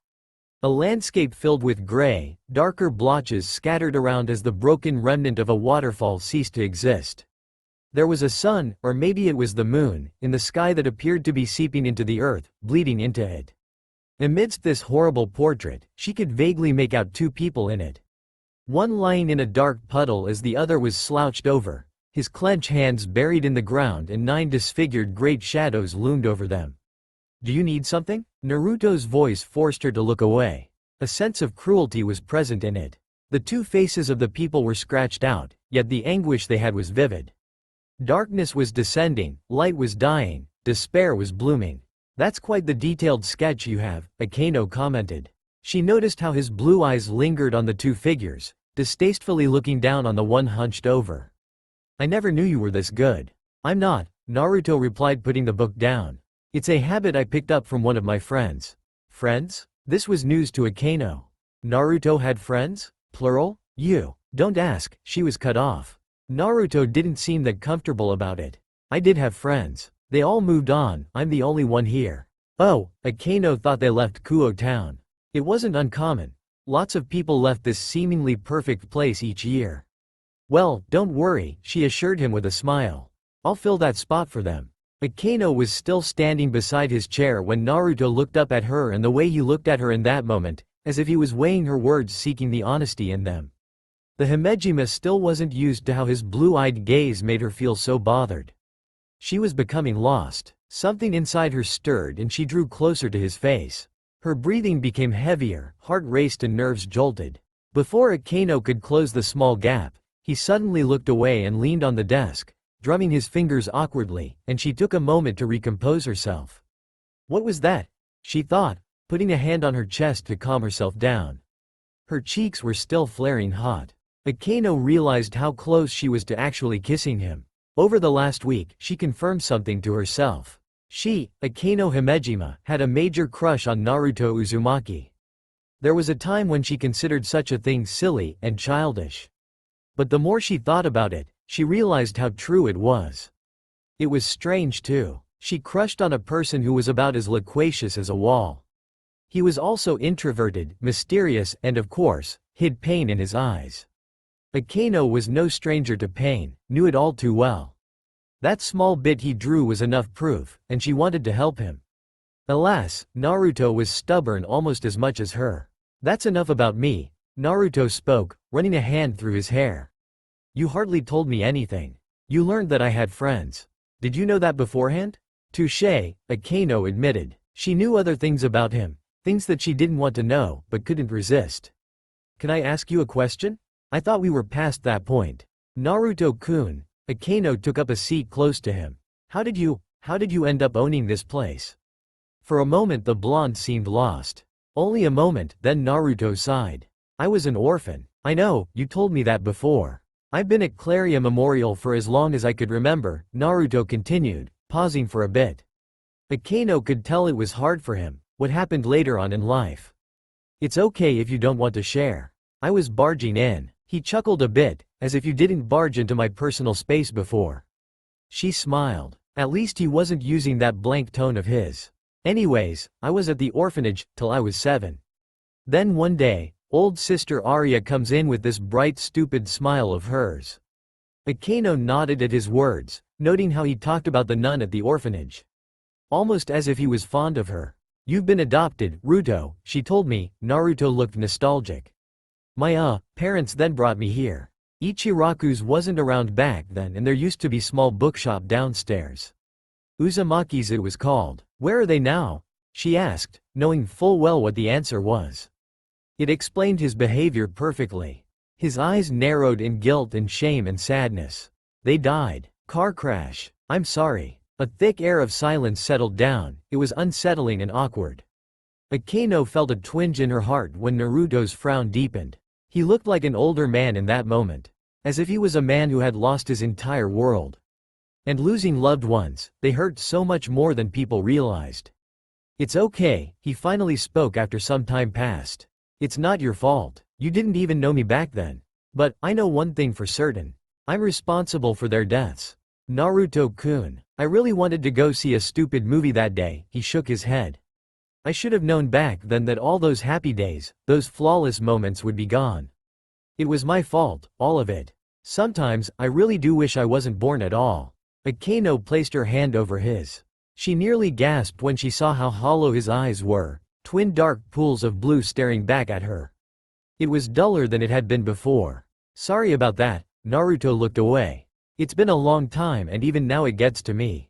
A landscape filled with gray, darker blotches scattered around as the broken remnant of a waterfall ceased to exist. There was a sun, or maybe it was the moon, in the sky that appeared to be seeping into the earth, bleeding into it. Amidst this horrible portrait, she could vaguely make out two people in it. One lying in a dark puddle as the other was slouched over, his clenched hands buried in the ground and 9 disfigured great shadows loomed over them. Do you need something? Naruto's voice forced her to look away. A sense of cruelty was present in it. The two faces of the people were scratched out, yet the anguish they had was vivid. Darkness was descending, light was dying, despair was blooming. That's quite the detailed sketch you have, Akeno commented. She noticed how his blue eyes lingered on the two figures, distastefully looking down on the one hunched over. I never knew you were this good. I'm not, Naruto replied, putting the book down. It's a habit I picked up from one of my friends. Friends? This was news to Akeno. Naruto had friends? Plural? You. Don't ask, she was cut off. Naruto didn't seem that comfortable about it. I did have friends. They all moved on, I'm the only one here. Oh, Akeno thought they left Kuo town. It wasn't uncommon. Lots of people left this seemingly perfect place each year. Well, don't worry, she assured him with a smile. I'll fill that spot for them. Akeno was still standing beside his chair when Naruto looked up at her, and the way he looked at her in that moment, as if he was weighing her words, seeking the honesty in them. The Himejima still wasn't used to how his blue-eyed gaze made her feel so bothered. She was becoming lost. Something inside her stirred and she drew closer to his face. Her breathing became heavier, heart raced and nerves jolted. Before Akeno could close the small gap, he suddenly looked away and leaned on the desk, drumming his fingers awkwardly, and she took a moment to recompose herself. What was that? She thought, putting a hand on her chest to calm herself down. Her cheeks were still flaring hot. Akeno realized how close she was to actually kissing him. Over the last week, she confirmed something to herself. She, Akeno Himejima, had a major crush on Naruto Uzumaki. There was a time when she considered such a thing silly and childish. But the more she thought about it, she realized how true it was. It was strange too. She crushed on a person who was about as loquacious as a wall. He was also introverted, mysterious, and of course, hid pain in his eyes. Akeno was no stranger to pain, knew it all too well. That small bit he drew was enough proof, and she wanted to help him. Alas, Naruto was stubborn almost as much as her. That's enough about me, Naruto spoke, running a hand through his hair. You hardly told me anything. You learned that I had friends. Did you know that beforehand? Touché, Akeno admitted. She knew other things about him, things that she didn't want to know, but couldn't resist. Can I ask you a question? I thought we were past that point. Naruto-kun, Akeno took up a seat close to him. How did you end up owning this place? For a moment the blonde seemed lost. Only a moment, then Naruto sighed. I was an orphan. I know, you told me that before. I've been at Claria Memorial for as long as I could remember, Naruto continued, pausing for a bit. Akeno could tell it was hard for him, what happened later on in life. It's okay if you don't want to share. I was barging in. He chuckled a bit, as if you didn't barge into my personal space before. She smiled. At least he wasn't using that blank tone of his. Anyways, I was at the orphanage, till I was 7. Then one day, old sister Arya comes in with this bright stupid smile of hers. Akeno nodded at his words, noting how he talked about the nun at the orphanage. Almost as if he was fond of her. You've been adopted, Ruto, she told me. Naruto looked nostalgic. My parents then brought me here. Ichiraku's wasn't around back then and there used to be small bookshop downstairs. Uzumaki's it was called. Where are they now? She asked, knowing full well what the answer was. It explained his behavior perfectly. His eyes narrowed in guilt and shame and sadness. They died. Car crash. I'm sorry. A thick air of silence settled down. It was unsettling and awkward. Akeno felt a twinge in her heart when Naruto's frown deepened. He looked like an older man in that moment. As if he was a man who had lost his entire world. And losing loved ones, they hurt so much more than people realized. It's okay, he finally spoke after some time passed. It's not your fault. You didn't even know me back then. But, I know one thing for certain. I'm responsible for their deaths. Naruto-kun, I really wanted to go see a stupid movie that day, he shook his head. I should have known back then that all those happy days, those flawless moments would be gone. It was my fault, all of it. Sometimes, I really do wish I wasn't born at all. Akeno placed her hand over his. She nearly gasped when she saw how hollow his eyes were, twin dark pools of blue staring back at her. It was duller than it had been before. Sorry about that, Naruto looked away. It's been a long time and even now it gets to me.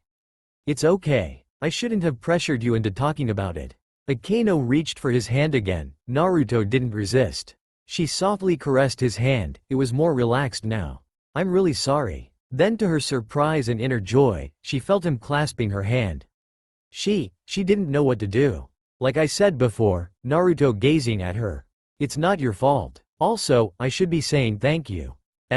It's okay. I shouldn't have pressured you into talking about it. Akeno reached for his hand again. Naruto didn't resist. She softly caressed his hand, it was more relaxed now. I'm really sorry. Then to her surprise and inner joy, she felt him clasping her hand. She didn't know what to do. Like I said before, Naruto gazing at her. It's not your fault. Also, I should be saying thank you.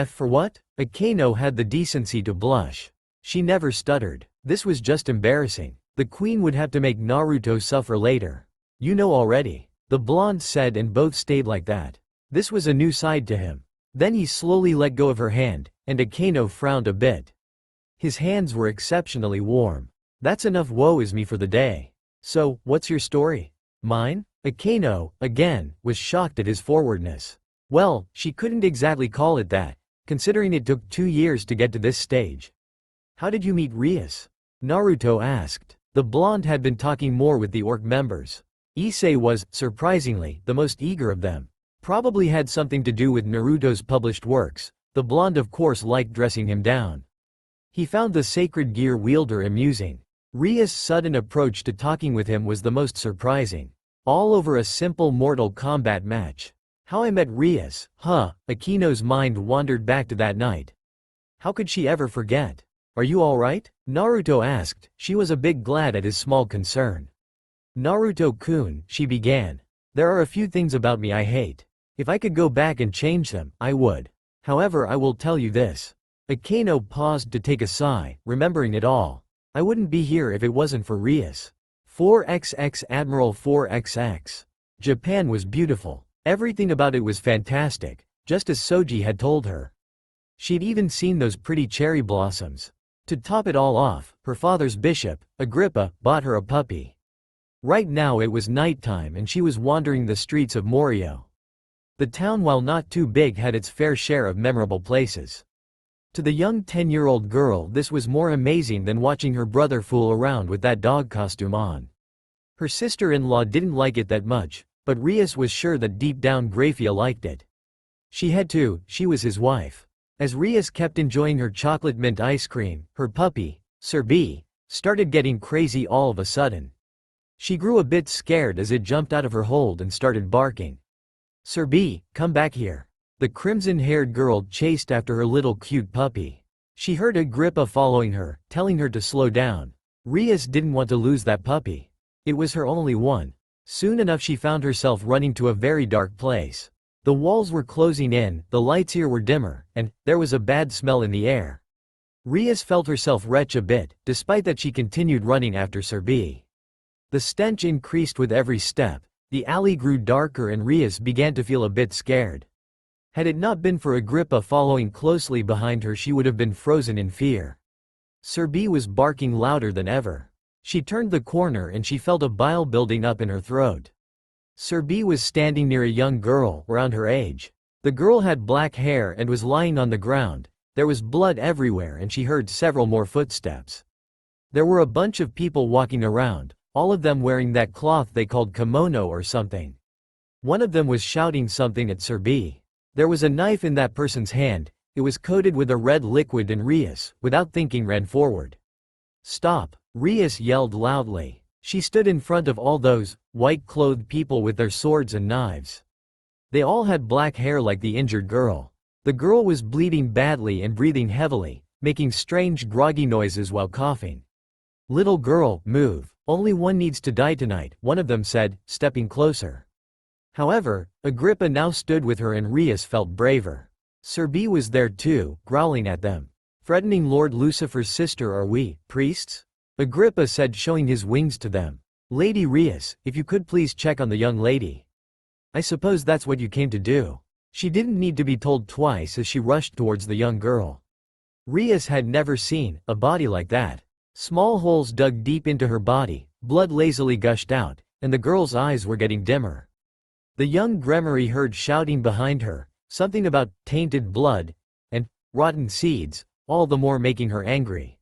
For what? Akeno had the decency to blush. She never stuttered. This was just embarrassing. The queen would have to make Naruto suffer later. You know already. The blonde said and both stayed like that. This was a new side to him. Then he slowly let go of her hand, and Akeno frowned a bit. His hands were exceptionally warm. That's enough woe is me for the day. So, what's your story? Mine? Akeno, again, was shocked at his forwardness. Well, she couldn't exactly call it that, considering it took 2 years to get to this stage. How did you meet Rias? Naruto asked. The blonde had been talking more with the orc members. Issei was, surprisingly, the most eager of them. Probably had something to do with Naruto's published works. The blonde of course liked dressing him down. He found the sacred gear wielder amusing. Rias' sudden approach to talking with him was the most surprising. All over a simple Mortal Kombat match. How I met Rias, Akeno's mind wandered back to that night. How could she ever forget? Are you alright? Naruto asked. She was a bit glad at his small concern. Naruto-kun, she began. There are a few things about me I hate. If I could go back and change them, I would. However, I will tell you this. Akeno paused to take a sigh, remembering it all. I wouldn't be here if it wasn't for Rias. 4XX Admiral 4XX. Japan was beautiful. Everything about it was fantastic, just as Soji had told her. She'd even seen those pretty cherry blossoms. To top it all off, her father's bishop, Agrippa, bought her a puppy. Right now it was nighttime and she was wandering the streets of Morio. The town, while not too big, had its fair share of memorable places. To the young 10-year-old girl this was more amazing than watching her brother fool around with that dog costume on. Her sister-in-law didn't like it that much, but Rias was sure that deep down Grafia liked it. She had to, she was his wife. As Rias kept enjoying her chocolate mint ice cream, her puppy, Sir B started getting crazy all of a sudden. She grew a bit scared as it jumped out of her hold and started barking. Sir B, come back here. The crimson-haired girl chased after her little cute puppy. She heard Agrippa following her, telling her to slow down. Rias didn't want to lose that puppy. It was her only one. Soon enough she found herself running to a very dark place. The walls were closing in, the lights here were dimmer, and there was a bad smell in the air. Rias felt herself retch a bit, despite that she continued running after Sir B. The stench increased with every step. The alley grew darker and Rias began to feel a bit scared. Had it not been for Agrippa following closely behind her, she would have been frozen in fear. Sir B was barking louder than ever. She turned the corner and she felt a bile building up in her throat. Sir B was standing near a young girl, around her age. The girl had black hair and was lying on the ground. There was blood everywhere and she heard several more footsteps. There were a bunch of people walking around, all of them wearing that cloth they called kimono or something. One of them was shouting something at Sir B. There was a knife in that person's hand. It was coated with a red liquid and Rias, without thinking, ran forward. Stop! Rias yelled loudly. She stood in front of all those white-clothed people with their swords and knives. They all had black hair like the injured girl. The girl was bleeding badly and breathing heavily, making strange groggy noises while coughing. Little girl, move. Only one needs to die tonight, one of them said, stepping closer. However, Agrippa now stood with her and Rias felt braver. Sir B was there too, growling at them. Threatening Lord Lucifer's sister, are we, priests? Agrippa said, showing his wings to them. Lady Rias, if you could please check on the young lady. I suppose that's what you came to do. She didn't need to be told twice as she rushed towards the young girl. Rias had never seen a body like that. Small holes dug deep into her body, blood lazily gushed out, and the girl's eyes were getting dimmer. The young Gremory heard shouting behind her, something about tainted blood and rotten seeds, all the more making her angry.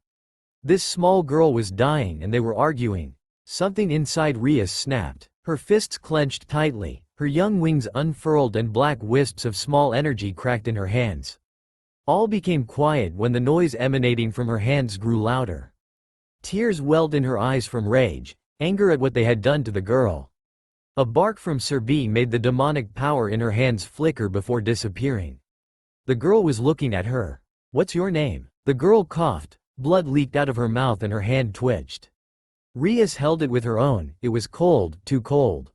This small girl was dying and they were arguing. Something inside Rias snapped. Her fists clenched tightly, her young wings unfurled and black wisps of small energy cracked in her hands. All became quiet when the noise emanating from her hands grew louder. Tears welled in her eyes from rage, anger at what they had done to the girl. A bark from Sir B made the demonic power in her hands flicker before disappearing. The girl was looking at her. What's your name? The girl coughed, blood leaked out of her mouth and her hand twitched. Rias held it with her own. It was cold, too cold.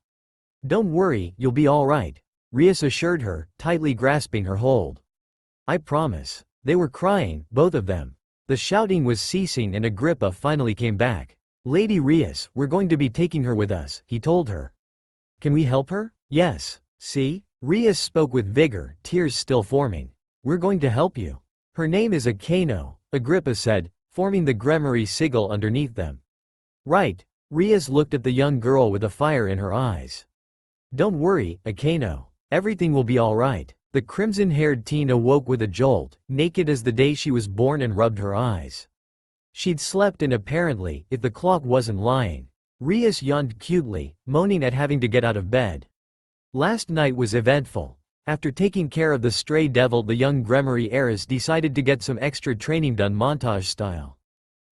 Don't worry, you'll be all right, Rias assured her, tightly grasping her hold. I promise. They were crying, both of them. The shouting was ceasing and Agrippa finally came back. Lady Rias, we're going to be taking her with us, he told her. Can we help her? Yes. See? Rias spoke with vigor, tears still forming. We're going to help you. Her name is Akeno, Agrippa said, forming the Gremory sigil underneath them. Right. Rias looked at the young girl with a fire in her eyes. Don't worry, Akeno. Everything will be all right. The crimson-haired teen awoke with a jolt, naked as the day she was born, and rubbed her eyes. She'd slept in apparently, if the clock wasn't lying. Rias yawned cutely, moaning at having to get out of bed. Last night was eventful. After taking care of the stray devil, the young Gremory heiress decided to get some extra training done montage style.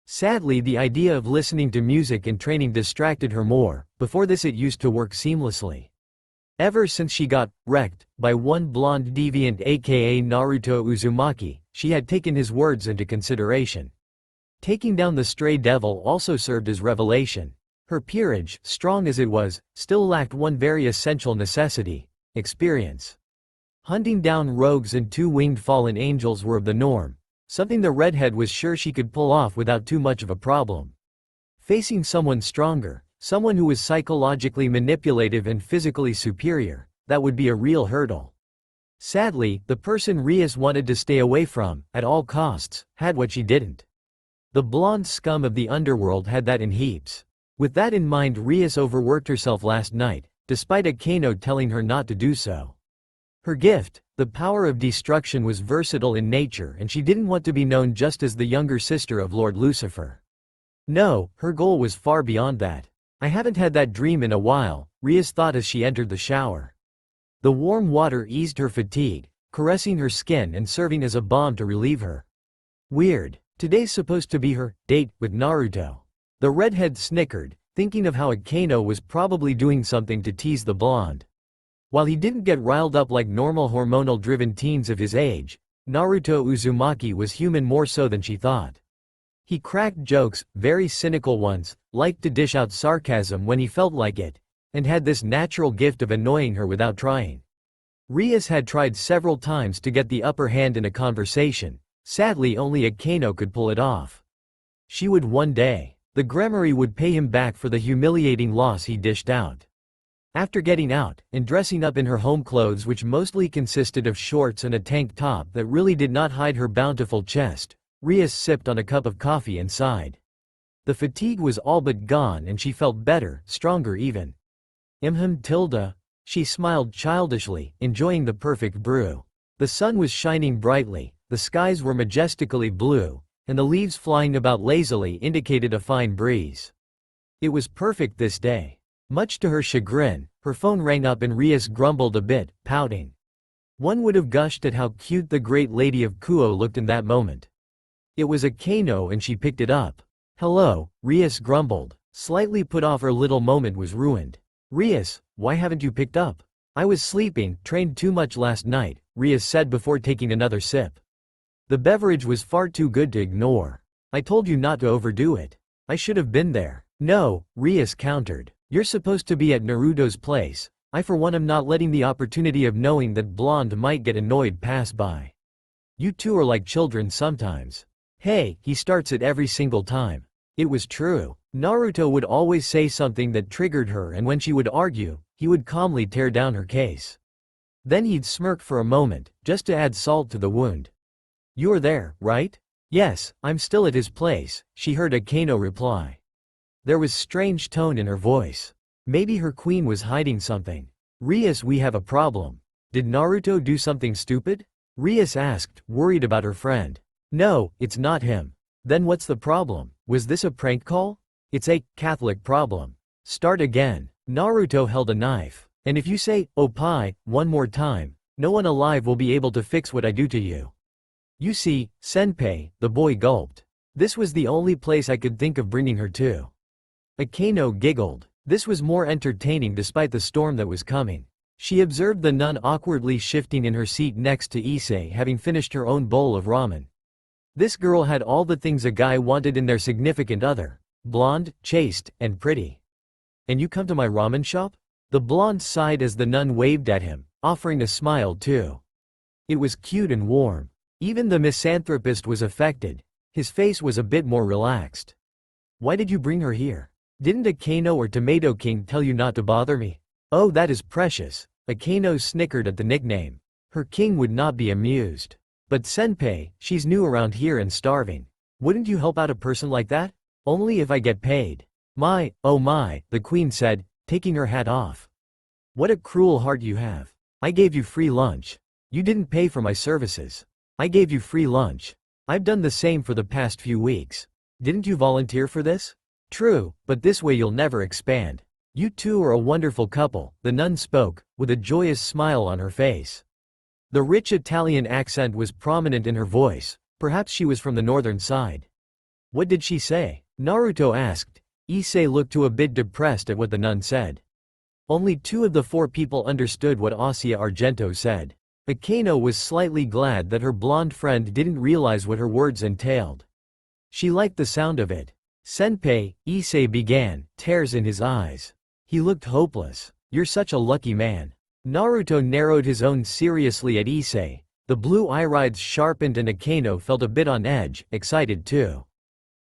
Sadly, the idea of listening to music and training distracted her more. Before this it used to work seamlessly. Ever since she got wrecked by one blonde deviant aka Naruto Uzumaki, she had taken his words into consideration. Taking down the stray devil also served as revelation. Her peerage, strong as it was, still lacked one very essential necessity: experience. Hunting down rogues and two-winged fallen angels were of the norm, something the redhead was sure she could pull off without too much of a problem. Facing someone stronger, someone who was psychologically manipulative and physically superior, that would be a real hurdle. Sadly, the person Rias wanted to stay away from, at all costs, had what she didn't. The blonde scum of the underworld had that in heaps. With that in mind, Rias overworked herself last night, despite Akeno telling her not to do so. Her gift, the power of destruction, was versatile in nature, and she didn't want to be known just as the younger sister of Lord Lucifer. No, her goal was far beyond that. I haven't had that dream in a while, Rias thought as she entered the shower. The warm water eased her fatigue, caressing her skin and serving as a balm to relieve her. Weird. Today's supposed to be her date with Naruto. The redhead snickered, thinking of how Akeno was probably doing something to tease the blonde. While he didn't get riled up like normal hormonal-driven teens of his age, Naruto Uzumaki was human more so than she thought. He cracked jokes, very cynical ones, liked to dish out sarcasm when he felt like it, and had this natural gift of annoying her without trying. Rias had tried several times to get the upper hand in a conversation. Sadly, only Akeno could pull it off. She would one day. The Gremory would pay him back for the humiliating loss he dished out. After getting out, and dressing up in her home clothes which mostly consisted of shorts and a tank top that really did not hide her bountiful chest, Rias sipped on a cup of coffee and sighed. The fatigue was all but gone and she felt better, stronger even. Tilda. She smiled childishly, enjoying the perfect brew. The sun was shining brightly, the skies were majestically blue, and the leaves flying about lazily indicated a fine breeze. It was perfect this day. Much to her chagrin, her phone rang up and Rias grumbled a bit, pouting. One would have gushed at how cute the great lady of Kuo looked in that moment. It was Akeno and she picked it up. Hello, Rias grumbled. Slightly put off, her little moment was ruined. Rias, why haven't you picked up? I was sleeping, trained too much last night, Rias said before taking another sip. The beverage was far too good to ignore. I told you not to overdo it. I should have been there. No, Rias countered. You're supposed to be at Naruto's place. I for one am not letting the opportunity of knowing that blonde might get annoyed pass by. You two are like children sometimes. Hey, he starts it every single time. It was true. Naruto would always say something that triggered her, and when she would argue, he would calmly tear down her case. Then he'd smirk for a moment, just to add salt to the wound. You're there, right? Yes, I'm still at his place, she heard Akeno reply. There was strange tone in her voice. Maybe her queen was hiding something. Rias, we have a problem. Did Naruto do something stupid? Rias asked, worried about her friend. No, it's not him. Then what's the problem? Was this a prank call? It's a Catholic problem. Start again. Naruto held a knife. And if you say, "Oh pie," one more time, no one alive will be able to fix what I do to you. You see, senpai, the boy gulped. This was the only place I could think of bringing her to. Akeno giggled. This was more entertaining despite the storm that was coming. She observed the nun awkwardly shifting in her seat next to Issei, having finished her own bowl of ramen. This girl had all the things a guy wanted in their significant other. Blonde, chaste, and pretty. And you come to my ramen shop? The blonde sighed as the nun waved at him, offering a smile too. It was cute and warm. Even the misanthropist was affected. His face was a bit more relaxed. Why did you bring her here? Didn't Akeno or Tomato King tell you not to bother me? Oh, that is precious. Akeno snickered at the nickname. Her king would not be amused. But senpai, she's new around here and starving. Wouldn't you help out a person like that? Only if I get paid. My, oh my, the queen said, taking her hat off. What a cruel heart you have. I gave you free lunch. You didn't pay for my services. I gave you free lunch. I've done the same for the past few weeks. Didn't you volunteer for this? True, but this way you'll never expand. You two are a wonderful couple, the nun spoke, with a joyous smile on her face. The rich Italian accent was prominent in her voice. Perhaps she was from the northern side. What did she say? Naruto asked. Issei looked a bit depressed at what the nun said. Only 2 of the 4 people understood what Asia Argento said. Akeno was slightly glad that her blonde friend didn't realize what her words entailed. She liked the sound of it. Senpai, Issei began, tears in his eyes. He looked hopeless. You're such a lucky man. Naruto narrowed his own seriously at Issei. The blue irides sharpened and Akeno felt a bit on edge, excited too.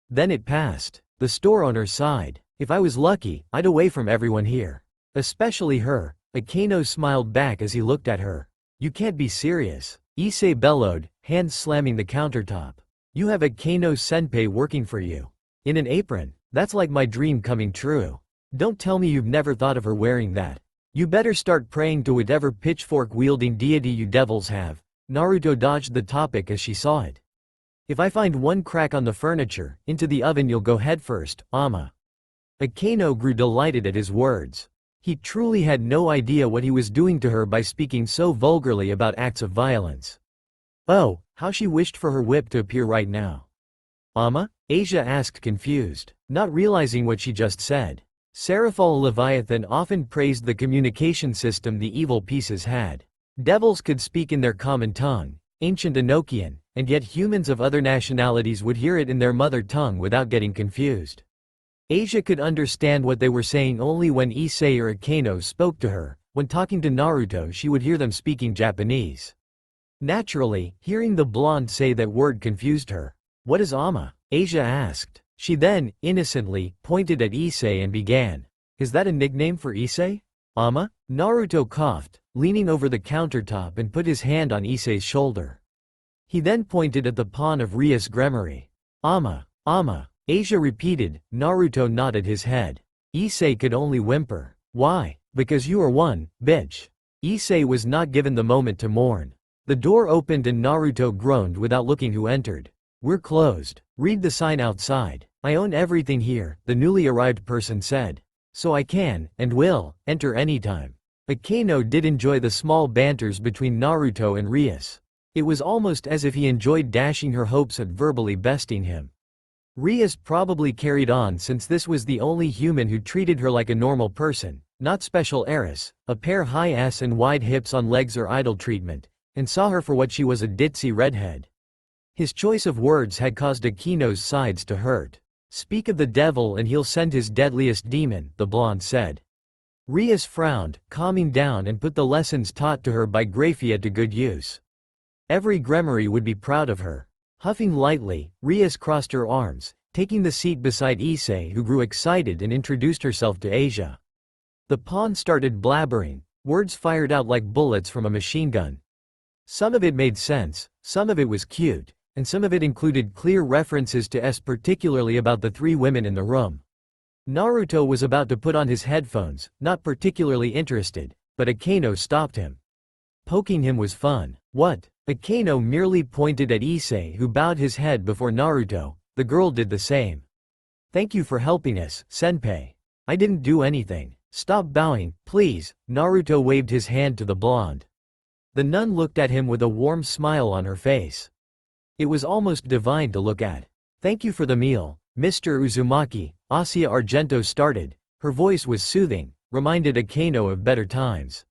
Then it passed. The store owner sighed. If I was lucky, I'd away from everyone here. Especially her. Akeno smiled back as he looked at her. You can't be serious. Issei bellowed, hands slamming the countertop. You have Akeno senpai working for you. In an apron. That's like my dream coming true. Don't tell me you've never thought of her wearing that. You better start praying to whatever pitchfork-wielding deity you devils have. Naruto dodged the topic as she saw it. If I find one crack on the furniture, into the oven you'll go headfirst, Ama. Akeno grew delighted at his words. He truly had no idea what he was doing to her by speaking so vulgarly about acts of violence. Oh, how she wished for her whip to appear right now. Amma? Asia asked confused, not realizing what she just said. Seraphol Leviathan often praised the communication system the evil pieces had. Devils could speak in their common tongue, ancient Enochian, and yet humans of other nationalities would hear it in their mother tongue without getting confused. Asia could understand what they were saying only when Issei or Akeno spoke to her. When talking to Naruto, she would hear them speaking Japanese. Naturally, hearing the blonde say that word confused her. "What is Amma?" Asia asked. She then, innocently, pointed at Issei and began. "Is that a nickname for Issei? Amma?" Naruto coughed, leaning over the countertop and put his hand on Issei's shoulder. He then pointed at the pawn of Rias Gremory. "Amma, Amma," Asia repeated. Naruto nodded his head. Issei could only whimper. "Why? Because you are one, bitch." Issei was not given the moment to mourn. The door opened and Naruto groaned without looking who entered. "We're closed. Read the sign outside. I own everything here," the newly arrived person said. "So I can, and will, enter anytime." Akeno did enjoy the small banters between Naruto and Rias. It was almost as if he enjoyed dashing her hopes at verbally besting him. Rias probably carried on since this was the only human who treated her like a normal person, not special heiress, a pair high ass and wide hips on legs or idol treatment, and saw her for what she was, a ditzy redhead. His choice of words had caused Akeno's sides to hurt. "Speak of the devil and he'll send his deadliest demon," the blonde said. Rias frowned, calming down, and put the lessons taught to her by Grafia to good use. Every Gremory would be proud of her. Huffing lightly, Rias crossed her arms, taking the seat beside Issei, who grew excited and introduced herself to Asia. The pawn started blabbering, words fired out like bullets from a machine gun. Some of it made sense, some of it was cute, and some of it included clear references to particularly about the three women in the room. Naruto was about to put on his headphones, not particularly interested, but Akeno stopped him. Poking him was fun. "What?" Akeno merely pointed at Issei, who bowed his head before Naruto. The girl did the same. "Thank you for helping us, senpai." "I didn't do anything. Stop bowing, please." Naruto waved his hand to the blonde. The nun looked at him with a warm smile on her face. It was almost divine to look at. "Thank you for the meal, Mr. Uzumaki," Asia Argento started. Her voice was soothing, reminded Akeno of better times.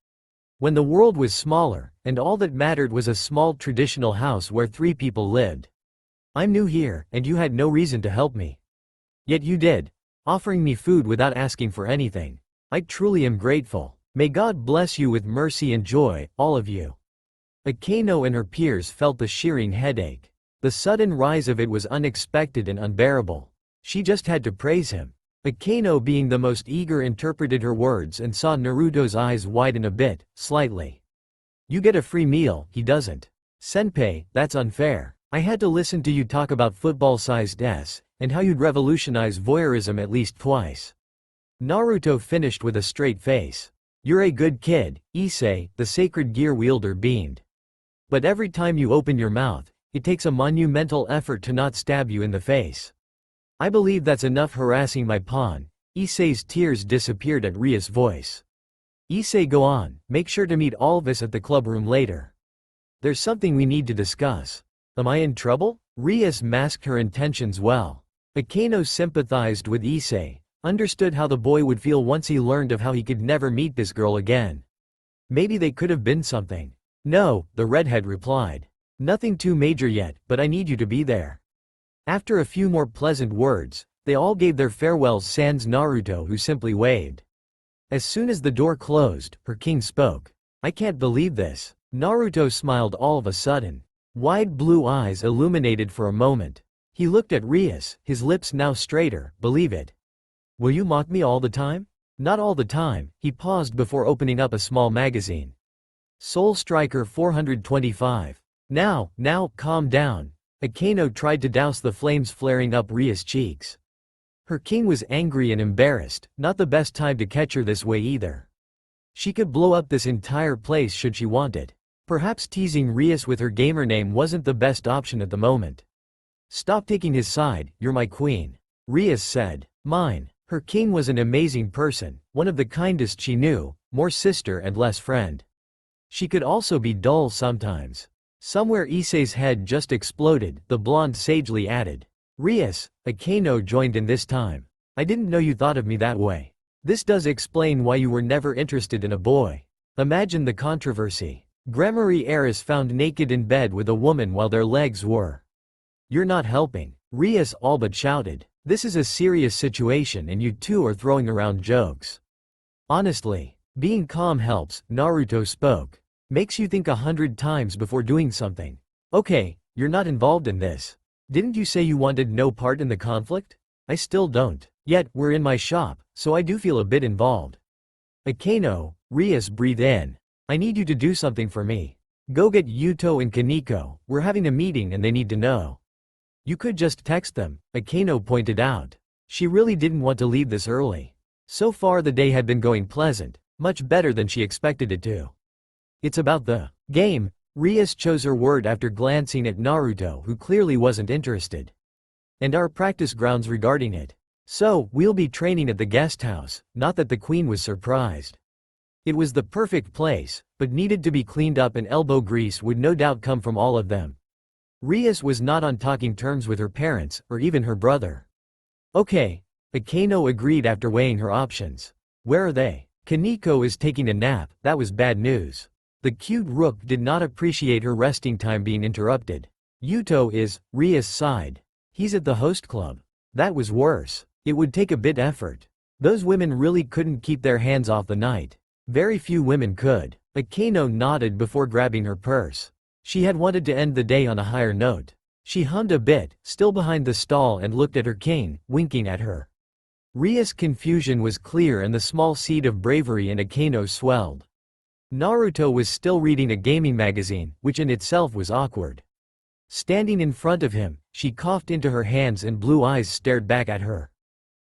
When the world was smaller, and all that mattered was a small traditional house where 3 people lived. "I'm new here, and you had no reason to help me. Yet you did, offering me food without asking for anything. I truly am grateful. May God bless you with mercy and joy, all of you." Akeno and her peers felt the shearing headache. The sudden rise of it was unexpected and unbearable. She just had to praise him. Akeno, being the most eager, interpreted her words and saw Naruto's eyes widen a bit, slightly. "You get a free meal, he doesn't. Senpai, that's unfair. I had to listen to you talk about football-sized s, and how you'd revolutionize voyeurism at least twice." Naruto finished with a straight face. "You're a good kid," Issei, the sacred gear wielder, beamed. "But every time you open your mouth, it takes a monumental effort to not stab you in the face. I believe that's enough harassing my pawn." Issei's tears disappeared at Rias' voice. "Issei, go on, make sure to meet all of us at the clubroom later. There's something we need to discuss." "Am I in trouble?" Rias masked her intentions well. Akeno sympathized with Issei, understood how the boy would feel once he learned of how he could never meet this girl again. Maybe they could have been something. "No," the redhead replied. "Nothing too major yet, but I need you to be there." After a few more pleasant words, they all gave their farewells sans Naruto, who simply waved. As soon as the door closed, her king spoke. "I can't believe this." Naruto smiled all of a sudden. Wide blue eyes illuminated for a moment. He looked at Rias, his lips now straighter. "Believe it? Will you mock me all the time?" "Not all the time." He paused before opening up a small magazine. Soul Striker 425. Now, calm down." Akeno tried to douse the flames flaring up Rias' cheeks. Her king was angry and embarrassed, not the best time to catch her this way either. She could blow up this entire place should she want it. Perhaps teasing Rias with her gamer name wasn't the best option at the moment. "Stop taking his side, you're my queen," Rias said. "Mine." Her king was an amazing person, one of the kindest she knew, more sister and less friend. She could also be dull sometimes. Somewhere Issei's head just exploded, the blonde sagely added. Rias Akeno joined in this time. I didn't know you thought of me that way. This does explain why you were never interested in a boy. Imagine the controversy. Grammary heiress found naked in bed with a woman while their legs were. You're not helping. Rias all but shouted. This is a serious situation and you two are throwing around jokes. Honestly, being calm helps, Naruto spoke. Makes you think 100 times before doing something. Okay, you're not involved in this. Didn't you say you wanted no part in the conflict? I still don't. Yet, we're in my shop, so I do feel a bit involved. Akeno, Rias breathe in. I need you to do something for me. Go get Yuto and Koneko, we're having a meeting and they need to know. You could just text them, Akeno pointed out. She really didn't want to leave this early. So far the day had been going pleasant, much better than she expected it to. It's about the game. Rias chose her word after glancing at Naruto, who clearly wasn't interested. And our practice grounds regarding it. So, we'll be training at the guest house, not that the queen was surprised. It was the perfect place, but needed to be cleaned up and elbow grease would no doubt come from all of them. Rias was not on talking terms with her parents, or even her brother. Okay. Akeno agreed after weighing her options. Where are they? Koneko is taking a nap, that was bad news. The cute rook did not appreciate her resting time being interrupted. Yuto is, Rias sighed. He's at the host club. That was worse. It would take a bit effort. Those women really couldn't keep their hands off the night. Very few women could. Akeno nodded before grabbing her purse. She had wanted to end the day on a higher note. She hummed a bit, still behind the stall and looked at her king, winking at her. Rias' confusion was clear and the small seed of bravery in Akeno swelled. Naruto was still reading a gaming magazine, which in itself was awkward. Standing in front of him, she coughed into her hands and blue eyes stared back at her.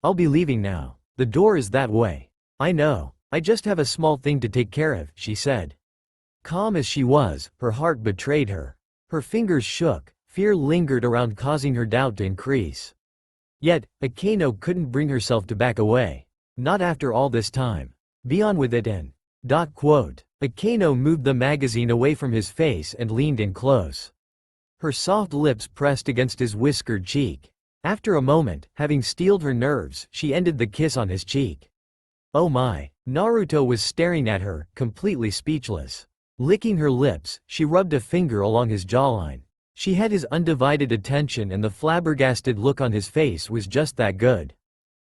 I'll be leaving now. The door is that way. I know. I just have a small thing to take care of, she said. Calm as she was, her heart betrayed her. Her fingers shook, fear lingered around causing her doubt to increase. Yet, Akeno couldn't bring herself to back away. Not after all this time. Be on with it and. Akeno moved the magazine away from his face and leaned in close. Her soft lips pressed against his whiskered cheek. After a moment, having steeled her nerves, she ended the kiss on his cheek. Oh my. Naruto was staring at her, completely speechless. Licking her lips, she rubbed a finger along his jawline. She had his undivided attention and the flabbergasted look on his face was just that good.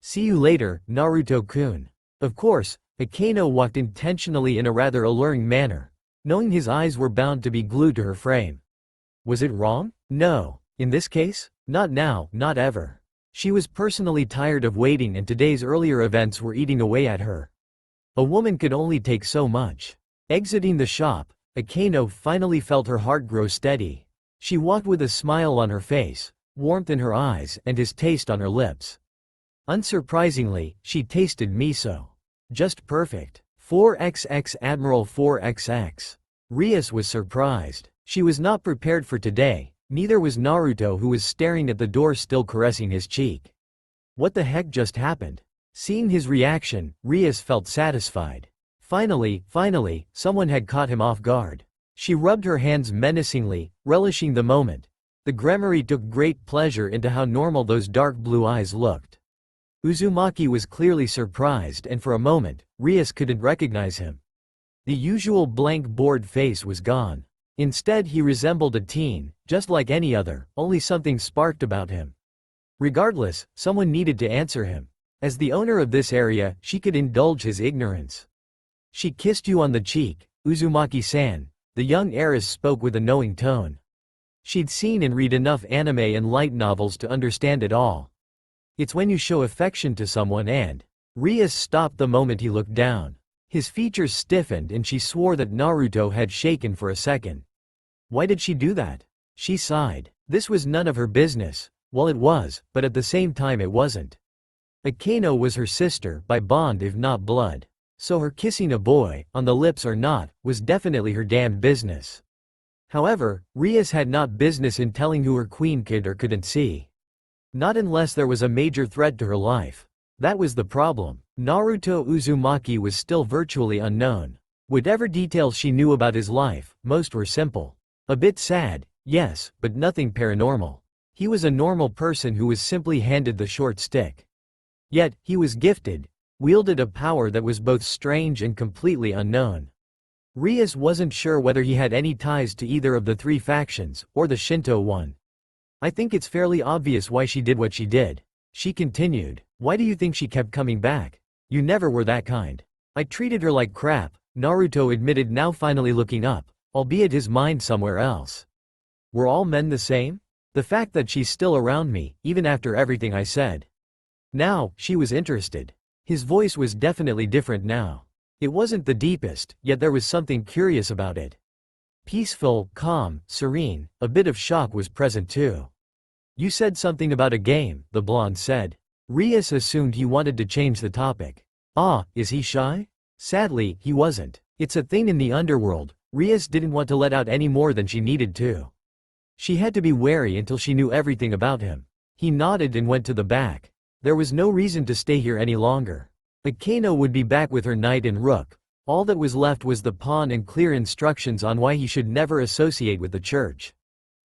See you later, Naruto-kun. Of course, Akeno walked intentionally in a rather alluring manner, knowing his eyes were bound to be glued to her frame. Was it wrong? No. In this case? Not now, not ever. She was personally tired of waiting and today's earlier events were eating away at her. A woman could only take so much. Exiting the shop, Akeno finally felt her heart grow steady. She walked with a smile on her face, warmth in her eyes and his taste on her lips. Unsurprisingly, she tasted miso. Just perfect. 4xx Admiral 4xx. Rias was surprised. She was not prepared for today, neither was Naruto who was staring at the door still caressing his cheek. What the heck just happened? Seeing his reaction, Rias felt satisfied. Finally, someone had caught him off guard. She rubbed her hands menacingly, relishing the moment. The Gremory took great pleasure into how normal those dark blue eyes looked. Uzumaki was clearly surprised and for a moment, Rias couldn't recognize him. The usual blank bored face was gone. Instead he resembled a teen, just like any other, only something sparked about him. Regardless, someone needed to answer him. As the owner of this area, she could indulge his ignorance. She kissed you on the cheek, Uzumaki-san, the young heiress spoke with a knowing tone. She'd seen and read enough anime and light novels to understand it all. It's when you show affection to someone and. Rias stopped the moment he looked down. His features stiffened and she swore that Naruto had shaken for a second. Why did she do that? She sighed. This was none of her business. Well, it was, but at the same time it wasn't. Akeno was her sister, by bond if not blood. So her kissing a boy, on the lips or not, was definitely her damned business. However, Rias had not business in telling who her queen could or couldn't see. Not unless there was a major threat to her life. That was the problem. Naruto Uzumaki was still virtually unknown. Whatever details she knew about his life, most were simple. A bit sad, yes, but nothing paranormal. He was a normal person who was simply handed the short stick. Yet, he was gifted, wielded a power that was both strange and completely unknown. Rias wasn't sure whether he had any ties to either of the three factions, or the Shinto one. I think it's fairly obvious why she did what she did. She continued. Why do you think she kept coming back? You never were that kind. I treated her like crap, Naruto admitted, now finally looking up, albeit his mind somewhere else. Were all men the same? The fact that she's still around me, even after everything I said. Now, she was interested. His voice was definitely different now. It wasn't the deepest, yet there was something curious about it. Peaceful, calm, serene, a bit of shock was present too. You said something about a game, the blonde said. Rias assumed he wanted to change the topic. Ah, is he shy? Sadly, he wasn't. It's a thing in the underworld. Rias didn't want to let out any more than she needed to. She had to be wary until she knew everything about him. He nodded and went to the back. There was no reason to stay here any longer. Akeno would be back with her knight and rook. All that was left was the pawn and clear instructions on why he should never associate with the church.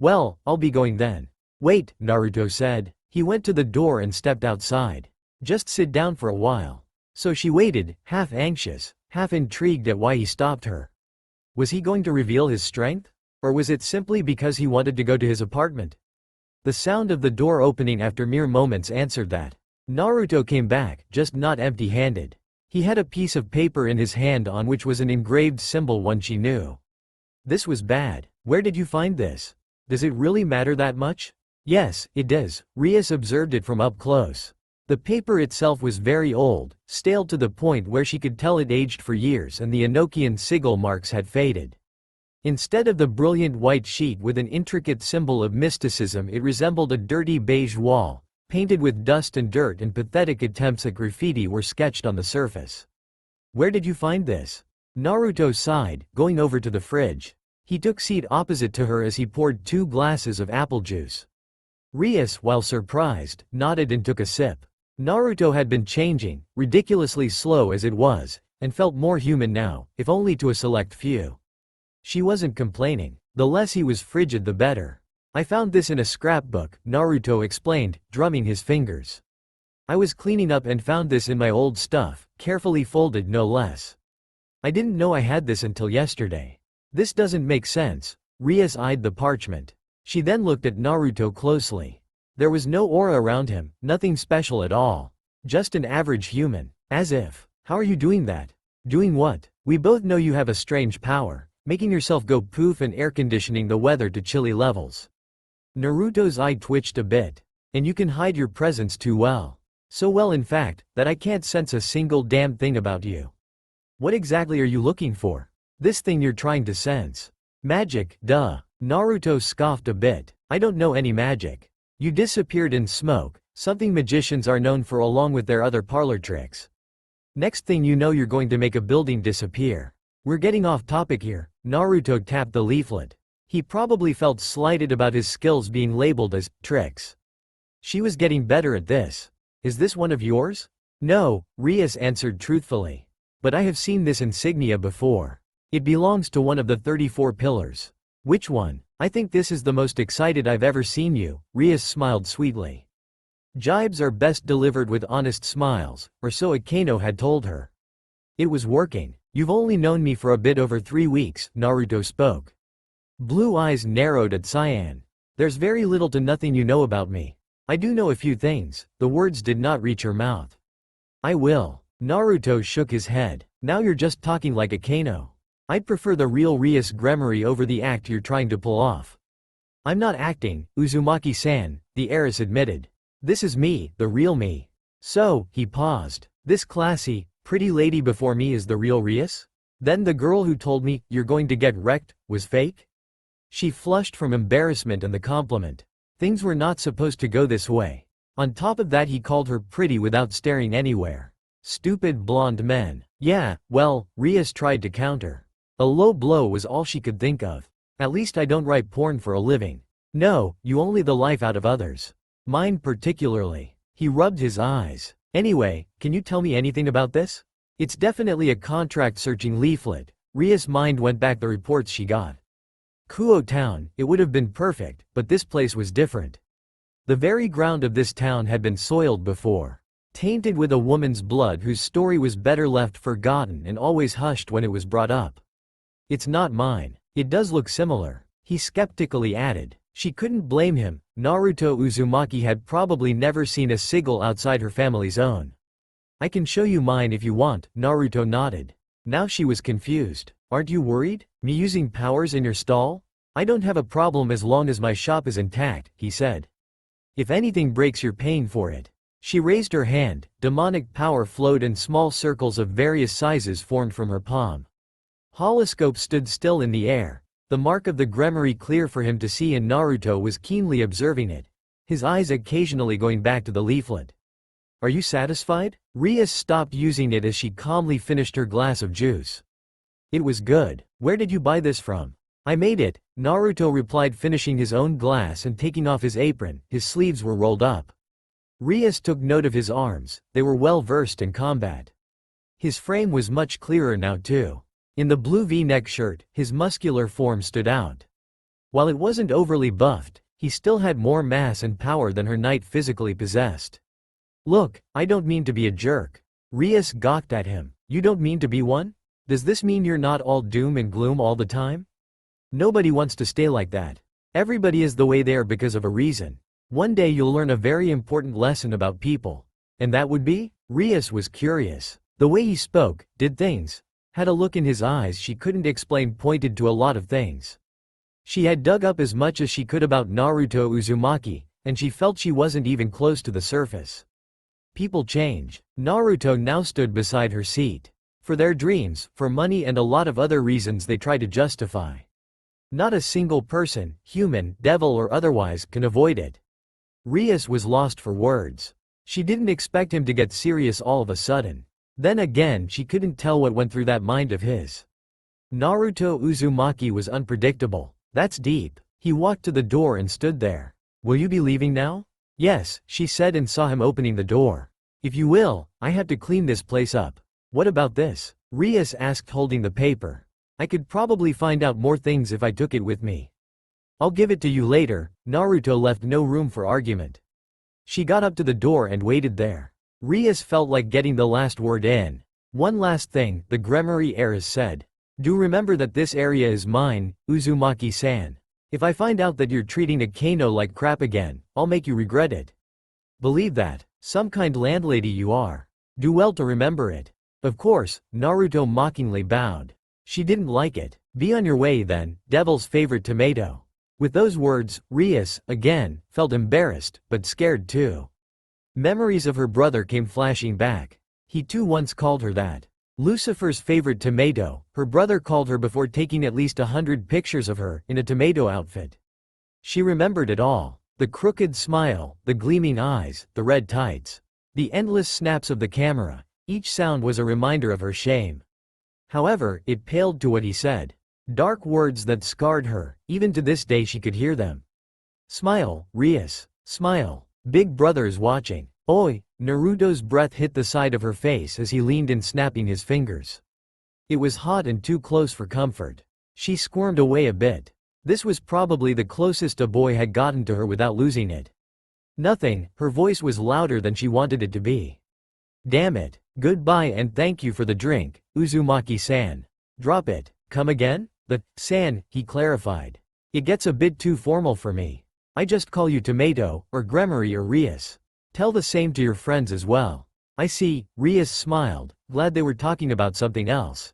Well, I'll be going then. Wait, Naruto said. He went to the door and stepped outside. Just sit down for a while. So she waited, half anxious, half intrigued at why he stopped her. Was he going to reveal his strength? Or was it simply because he wanted to go to his apartment? The sound of the door opening after mere moments answered that. Naruto came back, just not empty-handed. He had a piece of paper in his hand on which was an engraved symbol, one she knew. This was bad. Where did you find this? Does it really matter that much? Yes, it does. Rias observed it from up close. The paper itself was very old, stale to the point where she could tell it aged for years, and the Enochian sigil marks had faded. Instead of the brilliant white sheet with an intricate symbol of mysticism, it resembled a dirty beige wall, painted with dust and dirt, and pathetic attempts at graffiti were sketched on the surface. Where did you find this? Naruto sighed, going over to the fridge. He took seat opposite to her as he poured 2 glasses of apple juice. Rias, while surprised, nodded and took a sip. Naruto had been changing, ridiculously slow as it was, and felt more human now, if only to a select few. She wasn't complaining. The less he was frigid the better. I found this in a scrapbook, Naruto explained, drumming his fingers. I was cleaning up and found this in my old stuff, carefully folded no less. I didn't know I had this until yesterday. This doesn't make sense. Rias eyed the parchment. She then looked at Naruto closely. There was no aura around him, nothing special at all. Just an average human. As if. How are you doing that? Doing what? We both know you have a strange power, making yourself go poof and air conditioning the weather to chilly levels. Naruto's eye twitched a bit. And you can hide your presence too well. So well, in fact, that I can't sense a single damn thing about you. What exactly are you looking for? This thing you're trying to sense. Magic, duh. Naruto scoffed a bit. I don't know any magic. You disappeared in smoke, something magicians are known for along with their other parlor tricks. Next thing you know, you're going to make a building disappear. We're getting off topic here. Naruto tapped the leaflet. He probably felt slighted about his skills being labeled as tricks. She was getting better at this. Is this one of yours? No, Rias answered truthfully. But I have seen this insignia before. It belongs to one of the 34 pillars. Which one? I think this is the most excited I've ever seen you, Rias smiled sweetly. Jibes are best delivered with honest smiles, or so Akeno had told her. It was working. You've only known me for a bit over 3 weeks, Naruto spoke. Blue eyes narrowed at Cyan. There's very little to nothing you know about me. I do know a few things. The words did not reach her mouth. I will. Naruto shook his head. Now you're just talking like Akeno. I'd prefer the real Rias Gremory over the act you're trying to pull off. I'm not acting, Uzumaki-san, the heiress admitted. This is me, the real me. So, he paused. This classy, pretty lady before me is the real Rias? Then the girl who told me, you're going to get wrecked, was fake? She flushed from embarrassment and the compliment. Things were not supposed to go this way. On top of that, he called her pretty without staring anywhere. Stupid blonde men. Yeah, well, Rias tried to counter. A low blow was all she could think of. At least I don't write porn for a living. No, you only the life out of others. Mine particularly. He rubbed his eyes. Anyway, can you tell me anything about this? It's definitely a contract-searching leaflet. Rias' mind went back the reports she got. Kuo Town, it would have been perfect, but this place was different. The very ground of this town had been soiled before. Tainted with a woman's blood whose story was better left forgotten and always hushed when it was brought up. It's not mine. It does look similar, he skeptically added. She couldn't blame him. Naruto Uzumaki had probably never seen a sigil outside her family's own. I can show you mine if you want, Naruto nodded. Now she was confused. Aren't you worried? Me using powers in your stall? I don't have a problem as long as my shop is intact, he said. If anything breaks you're paying for it. She raised her hand, demonic power flowed and small circles of various sizes formed from her palm. Holoscope stood still in the air, the mark of the Gremory clear for him to see, and Naruto was keenly observing it, his eyes occasionally going back to the leaflet. Are you satisfied? Rias stopped using it as she calmly finished her glass of juice. It was good. Where did you buy this from? I made it, Naruto replied, finishing his own glass and taking off his apron. His sleeves were rolled up. Rias took note of his arms, they were well versed in combat. His frame was much clearer now too. In the blue V-neck shirt, his muscular form stood out. While it wasn't overly buffed, he still had more mass and power than her knight physically possessed. Look, I don't mean to be a jerk. Rias gawked at him. You don't mean to be one? Does this mean you're not all doom and gloom all the time? Nobody wants to stay like that. Everybody is the way they are because of a reason. One day you'll learn a very important lesson about people. And that would be? Rias was curious. The way he spoke, did things, had a look in his eyes she couldn't explain, pointed to a lot of things. She had dug up as much as she could about Naruto Uzumaki, and she felt she wasn't even close to the surface. People change. Naruto now stood beside her seat. For their dreams, for money and a lot of other reasons they try to justify. Not a single person, human, devil or otherwise, can avoid it. Rias was lost for words. She didn't expect him to get serious all of a sudden. Then again she couldn't tell what went through that mind of his. Naruto Uzumaki was unpredictable. That's deep. He walked to the door and stood there. Will you be leaving now? Yes, she said and saw him opening the door. If you will, I have to clean this place up. What about this? Rias asked, holding the paper. I could probably find out more things if I took it with me. I'll give it to you later. Naruto left no room for argument. She got up to the door and waited there. Rias felt like getting the last word in. One last thing, the Gremory heiress said. Do remember that this area is mine, Uzumaki-san. If I find out that you're treating Akeno like crap again, I'll make you regret it. Believe that. Some kind landlady you are. Do well to remember it. Of course, Naruto mockingly bowed. She didn't like it. Be on your way then, devil's favorite tomato. With those words, Rias, again, felt embarrassed, but scared too. Memories of her brother came flashing back. He too once called her that. Lucifer's favorite tomato, her brother called her before taking at least 100 pictures of her, in a tomato outfit. She remembered it all. The crooked smile, the gleaming eyes, the red tights. The endless snaps of the camera. Each sound was a reminder of her shame. However, it paled to what he said. Dark words that scarred her, even to this day she could hear them. Smile, Rias. Smile. Big brother is watching. Oi! Naruto's breath hit the side of her face as he leaned in, snapping his fingers. It was hot and too close for comfort. She squirmed away a bit. This was probably the closest a boy had gotten to her without losing it. Nothing, her voice was louder than she wanted it to be. Damn it. Goodbye and thank you for the drink, Uzumaki-san. Drop it. Come again? The san, he clarified. It gets a bit too formal for me. I just call you Tomato, or Gremory or Rias. Tell the same to your friends as well. I see, Rias smiled, glad they were talking about something else.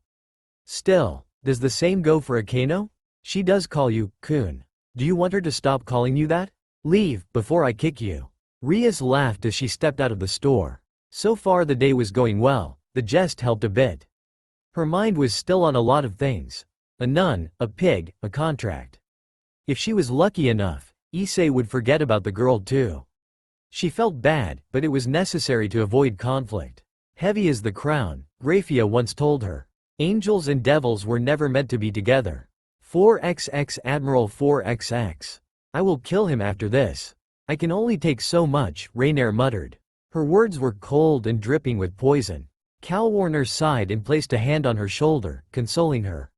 Still, does the same go for Akeno? She does call you, Kun. Do you want her to stop calling you that? Leave, before I kick you. Rias laughed as she stepped out of the store. So far the day was going well, the jest helped a bit. Her mind was still on a lot of things. A nun, a pig, a contract. If she was lucky enough, Issei would forget about the girl too. She felt bad, but it was necessary to avoid conflict. Heavy as the crown, Graphia once told her. Angels and devils were never meant to be together. 4xx Admiral 4xx. I will kill him after this. I can only take so much, Rainier muttered. Her words were cold and dripping with poison. Calwarner sighed and placed a hand on her shoulder, consoling her.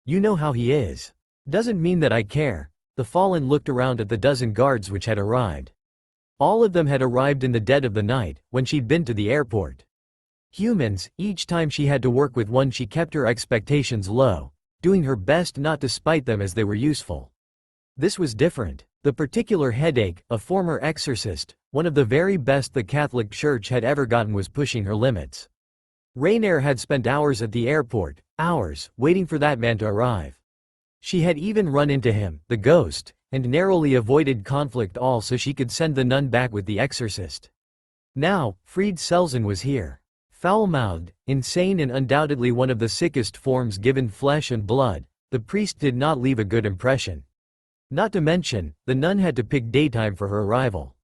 You know how he is. Doesn't mean that I care. The Fallen looked around at the dozen guards which had arrived. All of them had arrived in the dead of the night, when she'd been to the airport. Humans, each time she had to work with one she kept her expectations low, doing her best not to spite them as they were useful. This was different. The particular headache, a former exorcist, one of the very best the Catholic Church had ever gotten, was pushing her limits. Rainier had spent hours at the airport, hours, waiting for that man to arrive. She had even run into him, the ghost, and narrowly avoided conflict all so she could send the nun back with the exorcist. Now, Fried Selzen was here. Foul-mouthed, insane, and undoubtedly one of the sickest forms given flesh and blood, the priest did not leave a good impression. Not to mention, the nun had to pick daytime for her arrival.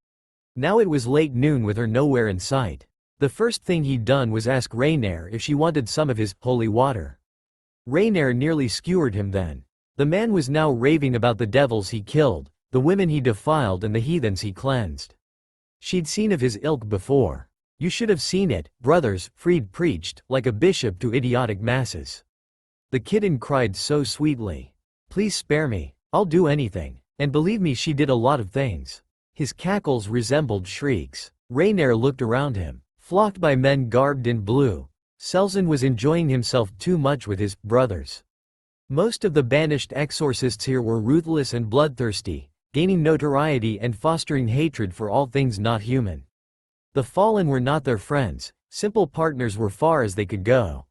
Now it was late noon with her nowhere in sight. The first thing he'd done was ask Rainier if she wanted some of his holy water. Rainier nearly skewered him then. The man was now raving about the devils he killed, the women he defiled, and the heathens he cleansed. She'd seen of his ilk before. You should have seen it, brothers, Fried preached, like a bishop to idiotic masses. The kitten cried so sweetly. Please spare me, I'll do anything. And believe me, she did a lot of things. His cackles resembled shrieks. Rainier looked around him, flocked by men garbed in blue. Selzen was enjoying himself too much with his brothers. Most of the banished exorcists here were ruthless and bloodthirsty, gaining notoriety and fostering hatred for all things not human. The fallen were not their friends, simple partners were far as they could go.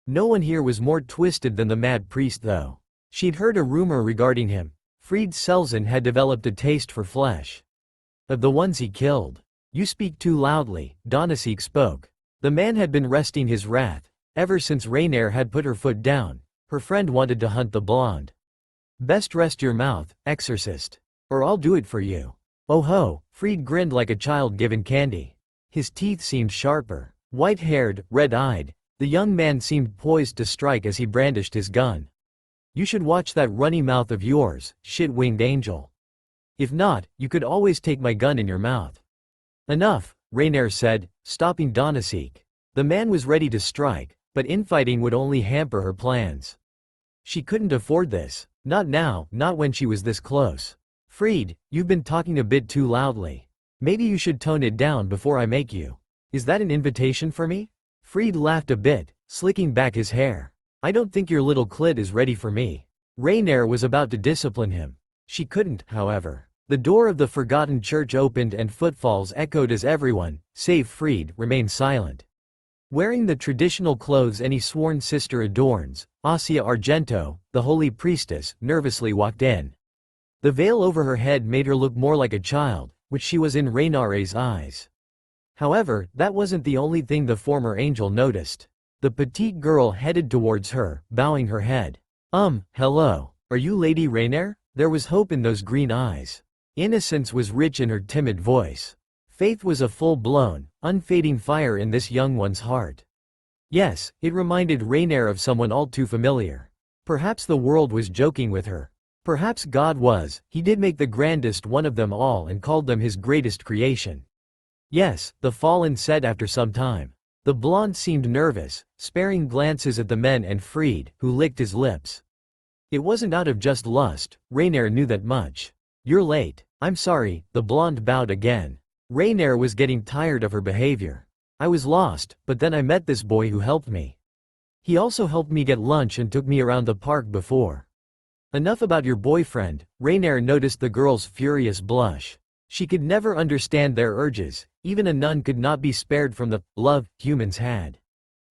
No one here was more twisted than the mad priest though. She'd heard a rumor regarding him. Fried Selzen had developed a taste for flesh. Of the ones he killed. You speak too loudly, Donasek spoke. The man had been resting his wrath. Ever since Rainier had put her foot down, her friend wanted to hunt the blonde. Best rest your mouth, exorcist. Or I'll do it for you. Oh ho, Fried grinned like a child given candy. His teeth seemed sharper. White-haired, red-eyed, the young man seemed poised to strike as he brandished his gun. You should watch that runny mouth of yours, shit-winged angel. If not, you could always take my gun in your mouth. Enough, Rainier said, stopping Donasek. The man was ready to strike, but infighting would only hamper her plans. She couldn't afford this. Not now, not when she was this close. Fried, you've been talking a bit too loudly. Maybe you should tone it down before I make you. Is that an invitation for me? Fried laughed a bit, slicking back his hair. I don't think your little clit is ready for me. Rainier was about to discipline him. She couldn't, however. The door of the forgotten church opened and footfalls echoed as everyone, save Fried, remained silent. Wearing the traditional clothes any sworn sister adorns, Asia Argento, the holy priestess, nervously walked in. The veil over her head made her look more like a child, which she was in Rainier's eyes. However, that wasn't the only thing the former angel noticed. The petite girl headed towards her, bowing her head. Hello. Are you Lady Rainier? There was hope in those green eyes. Innocence was rich in her timid voice. Faith was a full-blown, unfading fire in this young one's heart. Yes, it reminded Rainier of someone all too familiar. Perhaps the world was joking with her. Perhaps God was. He did make the grandest one of them all and called them his greatest creation. Yes, the fallen said after some time. The blonde seemed nervous, sparing glances at the men and Fried, who licked his lips. It wasn't out of just lust, Rainier knew that much. You're late. I'm sorry, the blonde bowed again. Rainier was getting tired of her behavior. I was lost, but then I met this boy who helped me. He also helped me get lunch and took me around the park before. Enough about your boyfriend, Rainier noticed the girl's furious blush. She could never understand their urges, even a nun could not be spared from the love humans had.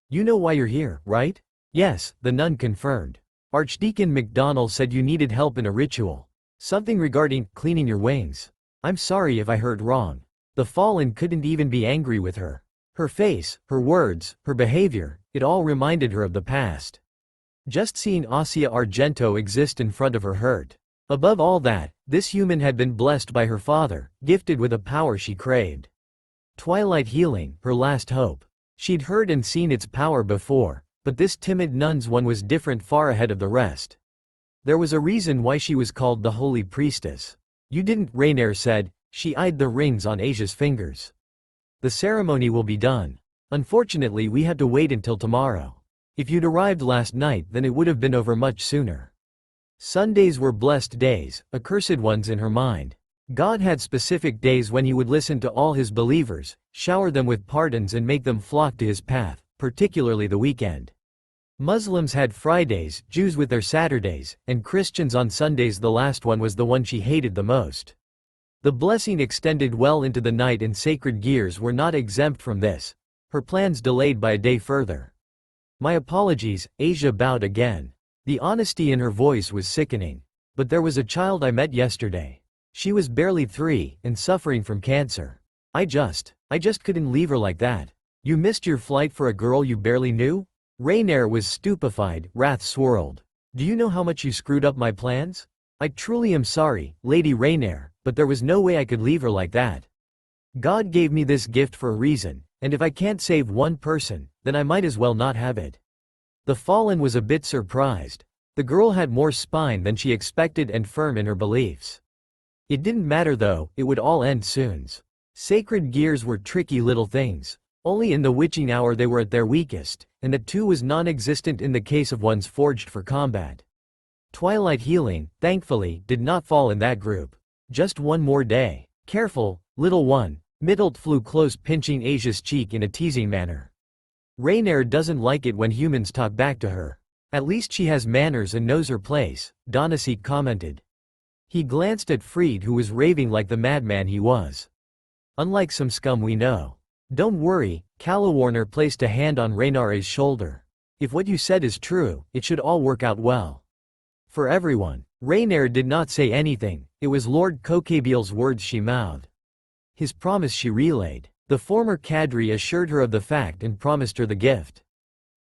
You know why you're here, right? Yes, the nun confirmed. Archdeacon McDonnell said you needed help in a ritual. Something regarding cleaning your wings. I'm sorry if I heard wrong. The fallen couldn't even be angry with her. Her face, her words, her behavior, it all reminded her of the past. Just seeing Asia Argento exist in front of her hurt. Above all that, this human had been blessed by her father, gifted with a power she craved. Twilight healing, her last hope. She'd heard and seen its power before, but this timid nun's one was different, far ahead of the rest. There was a reason why she was called the Holy Priestess. You didn't, Rainier said. She eyed the rings on Asia's fingers. The ceremony will be done. Unfortunately, we had to wait until tomorrow. If you'd arrived last night, then it would have been over much sooner. Sundays were blessed days, accursed ones in her mind. God had specific days when he would listen to all his believers, shower them with pardons and make them flock to his path, particularly the weekend. Muslims had Fridays, Jews with their Saturdays, and Christians on Sundays. The last one was the one she hated the most. The blessing extended well into the night and sacred gears were not exempt from this, her plans delayed by a day further. My apologies, Asia bowed again. The honesty in her voice was sickening. But there was a child I met yesterday. She was barely 3, and suffering from cancer. I just couldn't leave her like that. You missed your flight for a girl you barely knew? Rainier was stupefied, wrath swirled. Do you know how much you screwed up my plans? I truly am sorry, Lady Rainier, but there was no way I could leave her like that. God gave me this gift for a reason, and if I can't save one person, then I might as well not have it. The fallen was a bit surprised. The girl had more spine than she expected and firm in her beliefs. It didn't matter though, it would all end soon. Sacred gears were tricky little things. Only in the witching hour they were at their weakest, and that too was non-existent in the case of ones forged for combat. Twilight healing, thankfully, did not fall in that group. Just one more day. Careful, little one. Middlet flew close, pinching Asia's cheek in a teasing manner. Rainier doesn't like it when humans talk back to her. At least she has manners and knows her place, Donasek commented. He glanced at Fried, who was raving like the madman he was. Unlike some scum we know. Don't worry, Calawarner placed a hand on Rainier's shoulder. If what you said is true, it should all work out well. For everyone. Rainier did not say anything, it was Lord Kokabiel's words she mouthed. His promise she relayed. The former cadre assured her of the fact and promised her the gift.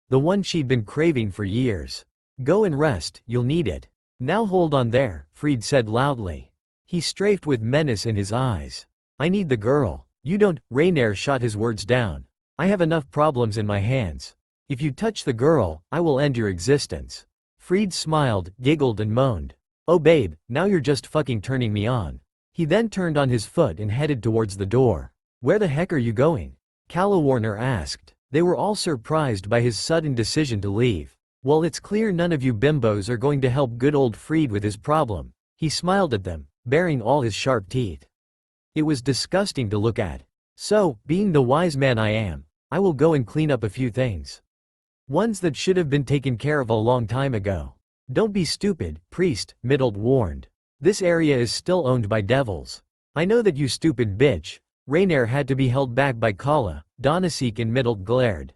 The one she'd been craving for years. Go and rest, you'll need it. Now hold on there, Fried said loudly. He strafed with menace in his eyes. I need the girl. You don't. Rainier shot his words down. I have enough problems in my hands. If you touch the girl, I will end your existence. Fried smiled, giggled and moaned. Oh babe, now you're just fucking turning me on. He then turned on his foot and headed towards the door. Where the heck are you going? Calawarner asked. They were all surprised by his sudden decision to leave. Well, it's clear none of you bimbos are going to help good old Fried with his problem. He smiled at them, baring all his sharp teeth. It was disgusting to look at. So, being the wise man I am, I will go and clean up a few things. Ones that should have been taken care of a long time ago. Don't be stupid, priest, Middlet warned. This area is still owned by devils. I know that, you stupid bitch. Rainier had to be held back by Kala, Donasek and Middlet glared.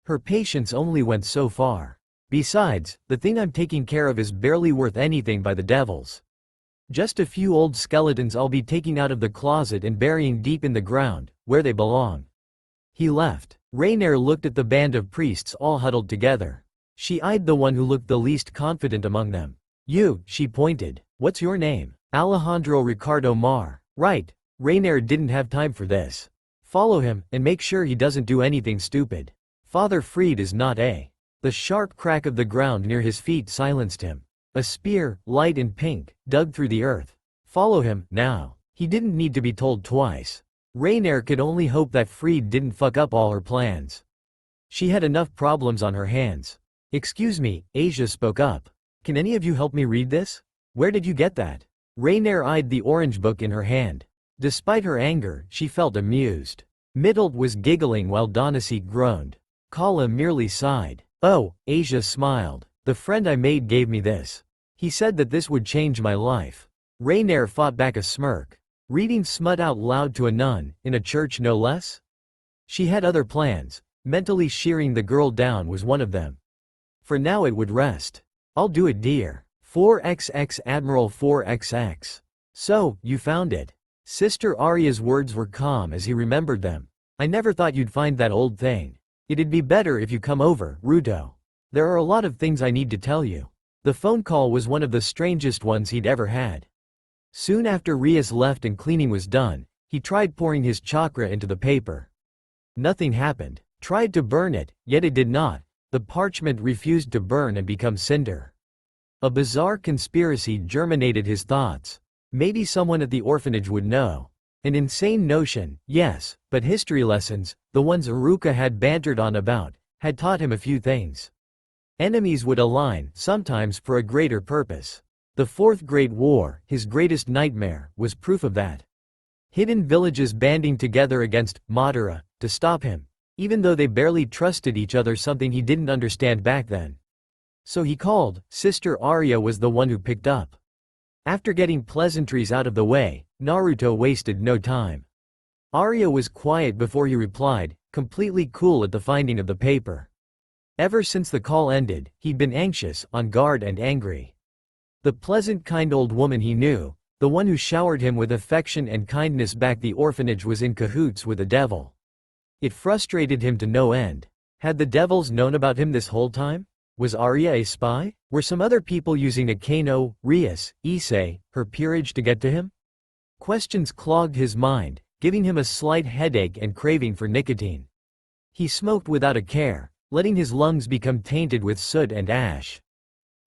Her patience only went so far. Besides, the thing I'm taking care of is barely worth anything by the devils. Just a few old skeletons I'll be taking out of the closet and burying deep in the ground, where they belong. He left. Rainier looked at the band of priests all huddled together. She eyed the one who looked the least confident among them. You, she pointed. What's your name? Alejandro Ricardo Mar. Right. Rainier didn't have time for this. Follow him, and make sure he doesn't do anything stupid. Father Fried is not a. The sharp crack of the ground near his feet silenced him. A spear, light and pink, dug through the earth. Follow him, now. He didn't need to be told twice. Rainier could only hope that Fried didn't fuck up all her plans. She had enough problems on her hands. Excuse me, Asia spoke up. Can any of you help me read this? Where did you get that? Rainier eyed the orange book in her hand. Despite her anger, she felt amused. Middlet was giggling while Donasek groaned. Kala merely sighed. Oh, Asia smiled. The friend I made gave me this. He said that this would change my life. Rainier fought back a smirk. Reading smut out loud to a nun, in a church no less? She had other plans. Mentally shearing the girl down was one of them. For now it would rest. I'll do it, dear. 4XX Admiral 4XX. So, you found it. Sister Arya's words were calm as he remembered them. I never thought you'd find that old thing. It'd be better if you come over, Ruto. There are a lot of things I need to tell you. The phone call was one of the strangest ones he'd ever had. Soon after Rias left and cleaning was done, he tried pouring his chakra into the paper. Nothing happened. Tried to burn it, yet it did not. The parchment refused to burn and become cinder. A bizarre conspiracy germinated his thoughts. Maybe someone at the orphanage would know. An insane notion, yes, but history lessons, the ones Aruka had bantered on about, had taught him a few things. Enemies would align, sometimes for a greater purpose. The Fourth Great War, his greatest nightmare, was proof of that. Hidden villages banding together against Madara to stop him, even though they barely trusted each other, something he didn't understand back then. So he called. Sister Arya was the one who picked up. After getting pleasantries out of the way, Naruto wasted no time. Arya was quiet before he replied, completely cool at the finding of the paper. Ever since the call ended, he'd been anxious, on guard and angry. The pleasant kind old woman he knew, the one who showered him with affection and kindness back at the orphanage, was in cahoots with the devil. It frustrated him to no end. Had the devils known about him this whole time? Was Arya a spy? Were some other people using Akeno, Rias, Issei, her peerage to get to him? Questions clogged his mind, giving him a slight headache and craving for nicotine. He smoked without a care, letting his lungs become tainted with soot and ash.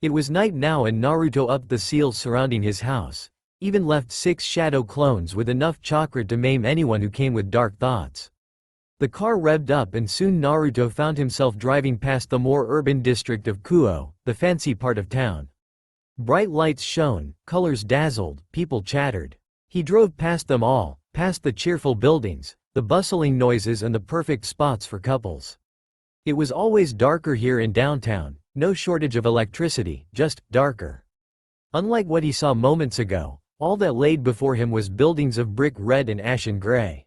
It was night now, and Naruto upped the seals surrounding his house, even left 6 shadow clones with enough chakra to maim anyone who came with dark thoughts. The car revved up, and soon Naruto found himself driving past the more urban district of Kuo, the fancy part of town. Bright lights shone, colors dazzled, people chattered. He drove past them all, past the cheerful buildings, the bustling noises, and the perfect spots for couples. It was always darker here in downtown, no shortage of electricity, just darker. Unlike what he saw moments ago, all that laid before him was buildings of brick red and ashen gray.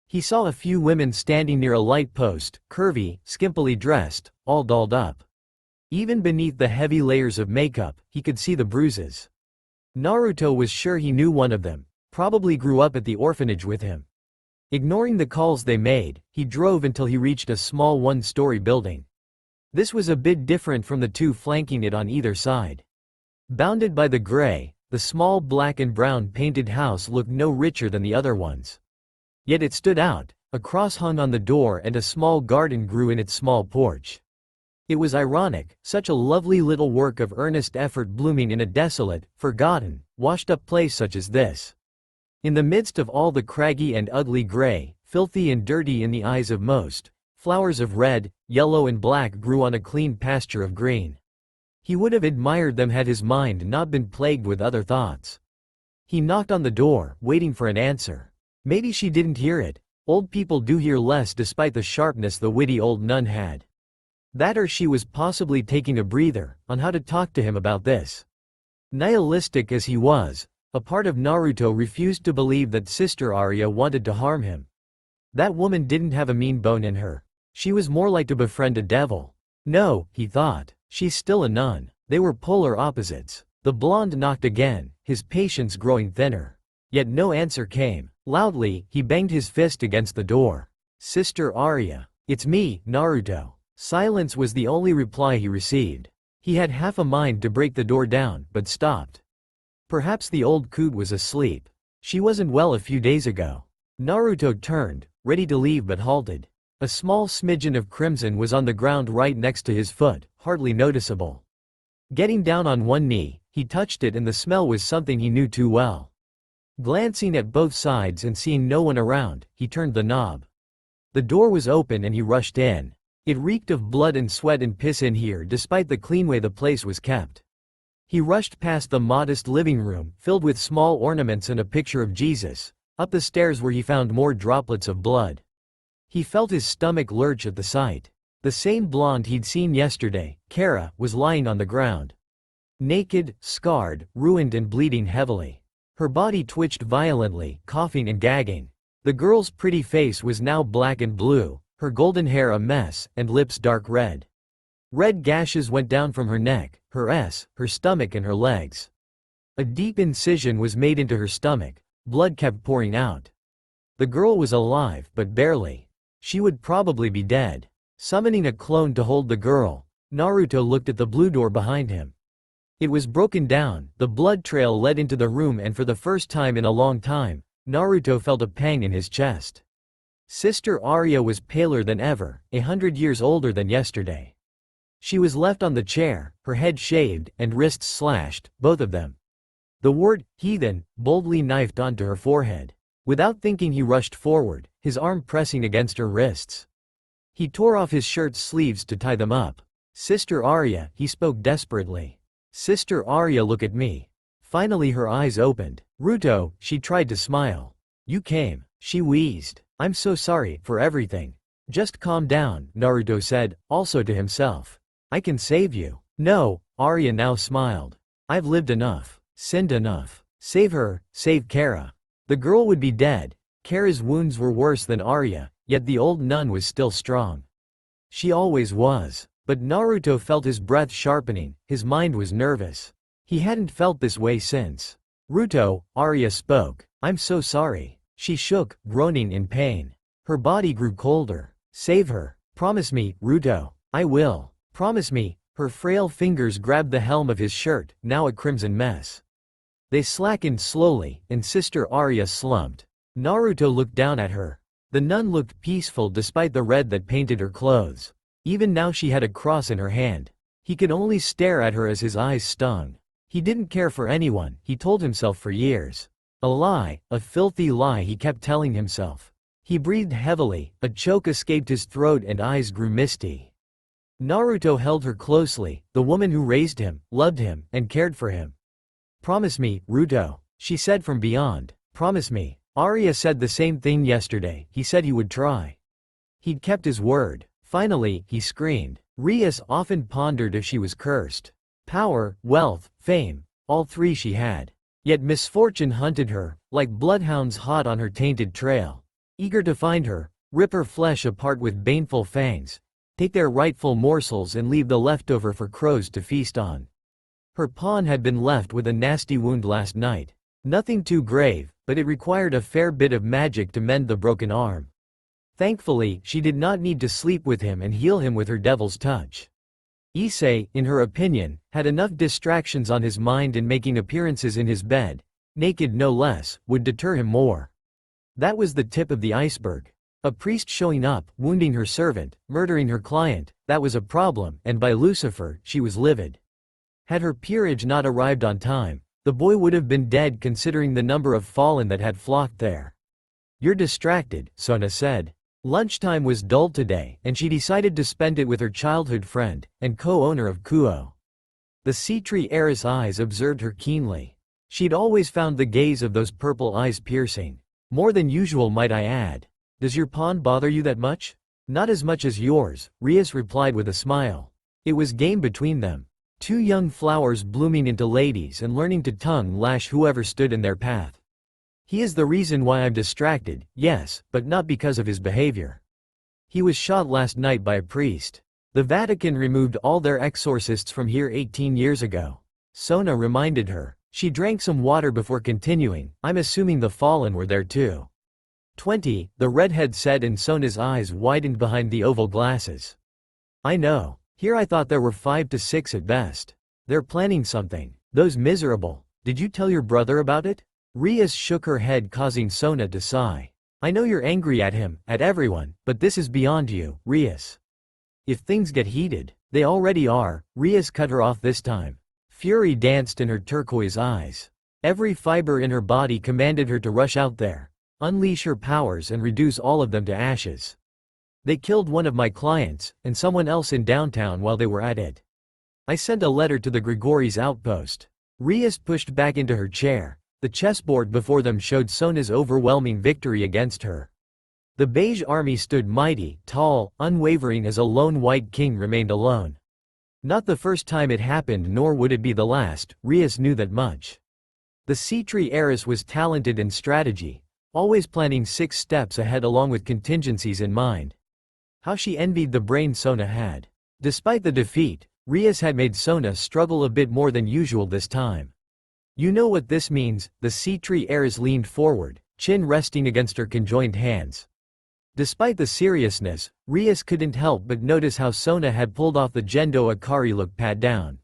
He saw a few women standing near a light post, curvy, skimpily dressed, all dolled up. Even beneath the heavy layers of makeup, he could see the bruises. Naruto was sure he knew one of them, probably grew up at the orphanage with him. Ignoring the calls they made, he drove until he reached a small one-story building. This was a bit different from the two flanking it on either side. Bounded by the gray, the small black and brown painted house looked no richer than the other ones. Yet it stood out. A cross hung on the door and a small garden grew in its small porch. It was ironic, such a lovely little work of earnest effort blooming in a desolate, forgotten, washed-up place such as this. In the midst of all the craggy and ugly gray, filthy and dirty in the eyes of most, flowers of red, yellow and black grew on a clean pasture of green. He would have admired them had his mind not been plagued with other thoughts. He knocked on the door, waiting for an answer. Maybe she didn't hear it. Old people do hear less despite the sharpness the witty old nun had. That, or she was possibly taking a breather on how to talk to him about this. Nihilistic as he was, a part of Naruto refused to believe that Sister Arya wanted to harm him. That woman didn't have a mean bone in her. She was more like to befriend a devil. No, he thought, she's still a nun. They were polar opposites. The blonde knocked again, his patience growing thinner. Yet no answer came. Loudly, he banged his fist against the door. Sister Arya. It's me, Naruto. Silence was the only reply he received. He had half a mind to break the door down, but stopped. Perhaps the old coot was asleep. She wasn't well a few days ago. Naruto turned, ready to leave, but halted. A small smidgen of crimson was on the ground right next to his foot, hardly noticeable. Getting down on one knee, he touched it, and the smell was something he knew too well. Glancing at both sides and seeing no one around, he turned the knob. The door was open and he rushed in. It reeked of blood and sweat and piss in here despite the clean way the place was kept. He rushed past the modest living room, filled with small ornaments and a picture of Jesus, up the stairs where he found more droplets of blood. He felt his stomach lurch at the sight. The same blonde he'd seen yesterday, Kara, was lying on the ground. Naked, scarred, ruined and bleeding heavily. Her body twitched violently, coughing and gagging. The girl's pretty face was now black and blue, her golden hair a mess, and lips dark red. Red gashes went down from her neck, her stomach and her legs. A deep incision was made into her stomach. Blood kept pouring out. The girl was alive, but barely. She would probably be dead. Summoning a clone to hold the girl, Naruto looked at the blue door behind him. It was broken down, the blood trail led into the room, and for the first time in a long time, Naruto felt a pang in his chest. Sister Arya was paler than ever, 100 years older than yesterday. She was left on the chair, her head shaved, and wrists slashed, both of them. The word, heathen, boldly knifed onto her forehead. Without thinking he rushed forward, his arm pressing against her wrists. He tore off his shirt's sleeves to tie them up. Sister Arya, he spoke desperately. Sister Arya, look at me. Finally her eyes opened. "Ruto," she tried to smile. "You came." She wheezed. "I'm so sorry for everything." "Just calm down," Naruto said, also to himself. "I can save you." "No," Arya now smiled. "I've lived enough. Sinned enough. Save her, save Kara." The girl would be dead. Kara's wounds were worse than Arya, yet the old nun was still strong. She always was. But Naruto felt his breath sharpening, his mind was nervous. He hadn't felt this way since. "Ruto," Arya spoke. "I'm so sorry." She shook, groaning in pain. Her body grew colder. "Save her. Promise me, Ruto." "I will. Promise me." Her frail fingers grabbed the helm of his shirt, now a crimson mess. They slackened slowly, and Sister Arya slumped. Naruto looked down at her. The nun looked peaceful despite the red that painted her clothes. Even now she had a cross in her hand. He could only stare at her as his eyes stung. He didn't care for anyone, he told himself for years. A lie, a filthy lie he kept telling himself. He breathed heavily, a choke escaped his throat and eyes grew misty. Naruto held her closely, the woman who raised him, loved him, and cared for him. "Promise me, Ruto," she said from beyond. "Promise me." Arya said the same thing yesterday, he said he would try. He'd kept his word. Finally, he screamed. Rias often pondered if she was cursed. Power, wealth, fame, all three she had. Yet misfortune hunted her, like bloodhounds hot on her tainted trail. Eager to find her, rip her flesh apart with baneful fangs, take their rightful morsels and leave the leftover for crows to feast on. Her pawn had been left with a nasty wound last night. Nothing too grave, but it required a fair bit of magic to mend the broken arm. Thankfully, she did not need to sleep with him and heal him with her devil's touch. Issei, in her opinion, had enough distractions on his mind, and making appearances in his bed, naked no less, would deter him more. That was the tip of the iceberg. A priest showing up, wounding her servant, murdering her client, that was a problem, and by Lucifer, she was livid. Had her peerage not arrived on time, the boy would have been dead considering the number of fallen that had flocked there. "You're distracted," Sona said. Lunchtime was dull today, and she decided to spend it with her childhood friend, and co-owner of Kuo. The sea tree heiress' eyes observed her keenly. She'd always found the gaze of those purple eyes piercing. "More than usual, might I add. Does your pawn bother you that much?" "Not as much as yours," Rias replied with a smile. It was game between them. Two young flowers blooming into ladies and learning to tongue-lash whoever stood in their path. "He is the reason why I'm distracted, yes, but not because of his behavior. He was shot last night by a priest. The Vatican removed all their exorcists from here 18 years ago." Sona reminded her. She drank some water before continuing. "I'm assuming the fallen were there too." 20, the redhead said, and Sona's eyes widened behind the oval glasses. "I know. Here I thought there were 5 to 6 at best. They're planning something. Those miserable. Did you tell your brother about it?" Rias shook her head, causing Sona to sigh. "I know you're angry at him, at everyone, but this is beyond you, Rias. If things get heated, they already are." Rias cut her off this time. Fury danced in her turquoise eyes. Every fiber in her body commanded her to rush out there, unleash her powers and reduce all of them to ashes. "They killed one of my clients, and someone else in downtown while they were at it. I sent a letter to the Grigori's outpost." Rias pushed back into her chair. The chessboard before them showed Sona's overwhelming victory against her. The beige army stood mighty, tall, unwavering as a lone white king remained alone. Not the first time it happened, nor would it be the last, Rias knew that much. The sea tree heiress was talented in strategy, always planning 6 steps ahead along with contingencies in mind. How she envied the brain Sona had. Despite the defeat, Rias had made Sona struggle a bit more than usual this time. "You know what this means?" The sea tree heiress leaned forward, chin resting against her conjoined hands. Despite the seriousness, Rias couldn't help but notice how Sona had pulled off the Gendo Akari look pat down.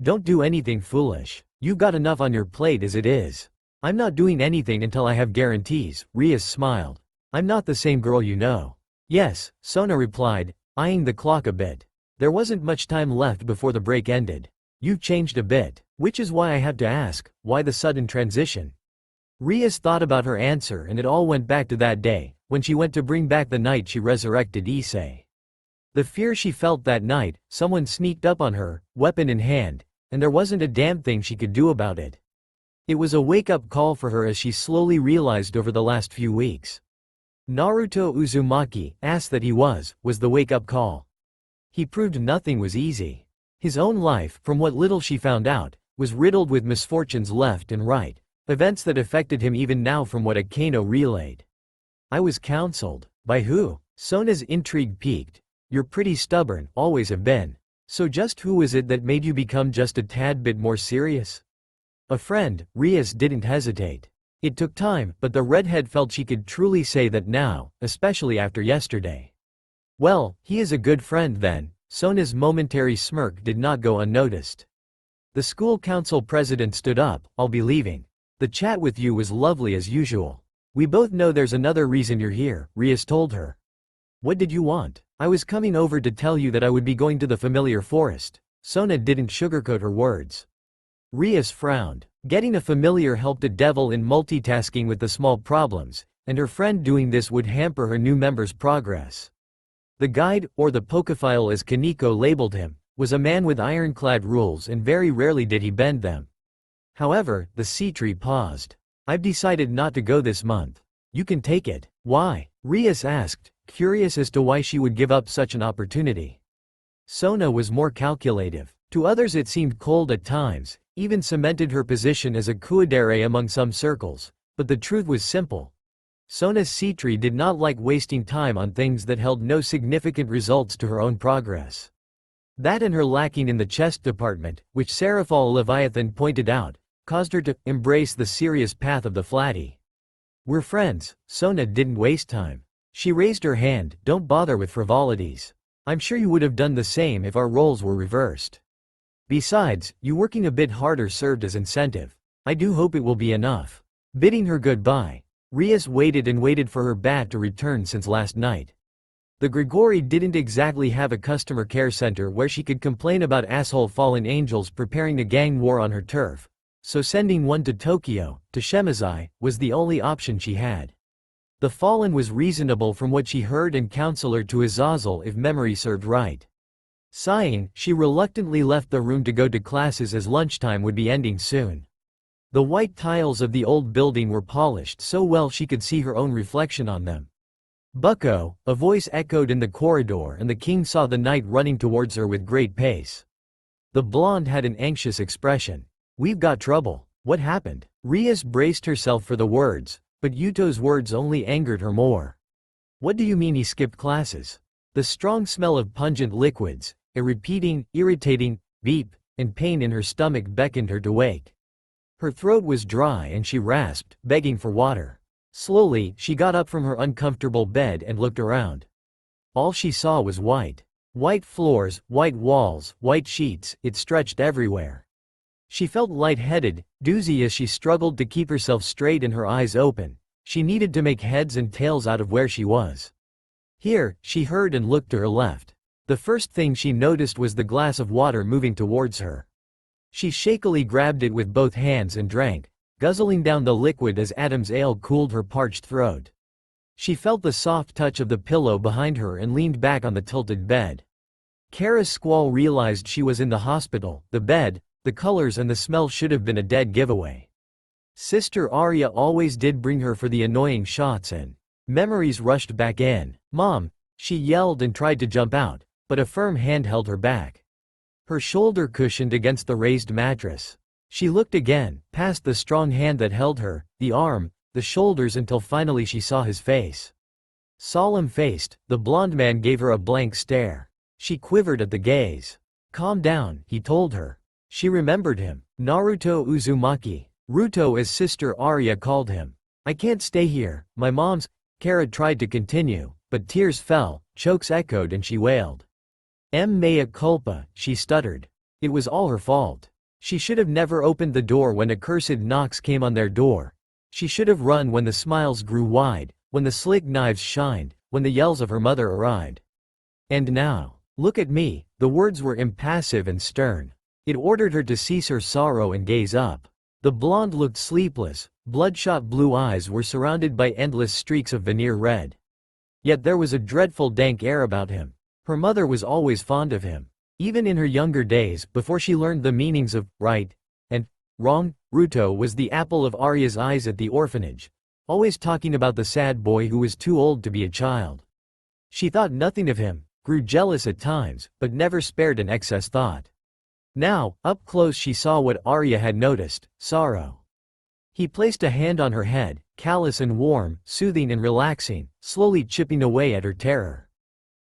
"Don't do anything foolish. You've got enough on your plate as it is." "I'm not doing anything until I have guarantees," Rias smiled. "I'm not the same girl you know." "Yes," Sona replied, eyeing the clock a bit. There wasn't much time left before the break ended. "You've changed a bit, which is why I have to ask, why the sudden transition?" Rias thought about her answer, and it all went back to that day, when she went to bring back the night she resurrected Issei. The fear she felt that night, someone sneaked up on her, weapon in hand, and there wasn't a damn thing she could do about it. It was a wake-up call for her as she slowly realized over the last few weeks. Naruto Uzumaki, ass that he was the wake-up call. He proved nothing was easy. His own life, from what little she found out, was riddled with misfortunes left and right, events that affected him even now from what Akeno relayed. I was counseled. By who? Sona's intrigue peaked. You're pretty stubborn, always have been. So just who was it that made you become just a tad bit more serious? A friend, Rias didn't hesitate. It took time, but the redhead felt she could truly say that now, especially after yesterday. Well, he is a good friend then. Sona's momentary smirk did not go unnoticed. The school council president stood up. I'll be leaving. The chat with you was lovely as usual. We both know there's another reason you're here, Rias told her. What did you want? I was coming over to tell you that I would be going to the familiar forest. Sona didn't sugarcoat her words. Rias frowned. Getting a familiar helped a devil in multitasking with the small problems, and her friend doing this would hamper her new member's progress. The guide, or the Pokephile as Koneko labeled him, was a man with ironclad rules and very rarely did he bend them. However, the sea tree paused. I've decided not to go this month. You can take it. Why? Rias asked, curious as to why she would give up such an opportunity. Sona was more calculative. To others it seemed cold at times, even cemented her position as a kuadere among some circles, but the truth was simple. Sona's sea tree did not like wasting time on things that held no significant results to her own progress. That and her lacking in the chest department, which Seraphal Leviathan pointed out, caused her to embrace the serious path of the flatty. We're friends. Sona didn't waste time. She raised her hand. Don't bother with frivolities. I'm sure you would have done the same if our roles were reversed. Besides, you working a bit harder served as incentive. I do hope it will be enough. Bidding her goodbye, Rias waited and waited for her bat to return since last night. The Grigori didn't exactly have a customer care center where she could complain about asshole fallen angels preparing a gang war on her turf, so sending one to Tokyo, to Shimazai, was the only option she had. The fallen was reasonable from what she heard and counselor to Azazel if memory served right. Sighing, she reluctantly left the room to go to classes as lunchtime would be ending soon. The white tiles of the old building were polished so well she could see her own reflection on them. Bucko, a voice echoed in the corridor and the king saw the knight running towards her with great pace. The blonde had an anxious expression. We've got trouble. What happened? Rias braced herself for the words, but Yuto's words only angered her more. What do you mean he skipped classes? The strong smell of pungent liquids, a repeating, irritating beep, and pain in her stomach beckoned her to wake. Her throat was dry and she rasped, begging for water. Slowly, she got up from her uncomfortable bed and looked around. All she saw was white. White floors, white walls, white sheets, it stretched everywhere. She felt lightheaded, doozy as she struggled to keep herself straight and her eyes open. She needed to make heads and tails out of where she was. Here, she heard and looked to her left. The first thing she noticed was the glass of water moving towards her. She shakily grabbed it with both hands and drank, guzzling down the liquid as Adam's ale cooled her parched throat. She felt the soft touch of the pillow behind her and leaned back on the tilted bed. Kara's squall realized she was in the hospital. The bed, the colors and the smell should have been a dead giveaway. Sister Arya always did bring her for the annoying shots and memories rushed back in. Mom, she yelled and tried to jump out, but a firm hand held her back. Her shoulder cushioned against the raised mattress. She looked again, past the strong hand that held her, the arm, the shoulders until finally she saw his face. Solemn-faced, the blond man gave her a blank stare. She quivered at the gaze. Calm down, he told her. She remembered him. Naruto Uzumaki. Ruto as Sister Arya called him. I can't stay here, my mom's. Kara tried to continue, but tears fell, chokes echoed and she wailed. Mea culpa, she stuttered. It was all her fault. She should have never opened the door when accursed knocks came on their door. She should have run when the smiles grew wide, when the slick knives shined, when the yells of her mother arrived. And now, look at me. The words were impassive and stern. It ordered her to cease her sorrow and gaze up. The blonde looked sleepless, bloodshot blue eyes were surrounded by endless streaks of veneer red. Yet there was a dreadful dank air about him. Her mother was always fond of him. Even in her younger days, before she learned the meanings of right and wrong. Ruto was the apple of Arya's eyes at the orphanage, always talking about the sad boy who was too old to be a child. She thought nothing of him, grew jealous at times, but never spared an excess thought. Now, up close she saw what Arya had noticed: sorrow. He placed a hand on her head, callous and warm, soothing and relaxing, slowly chipping away at her terror.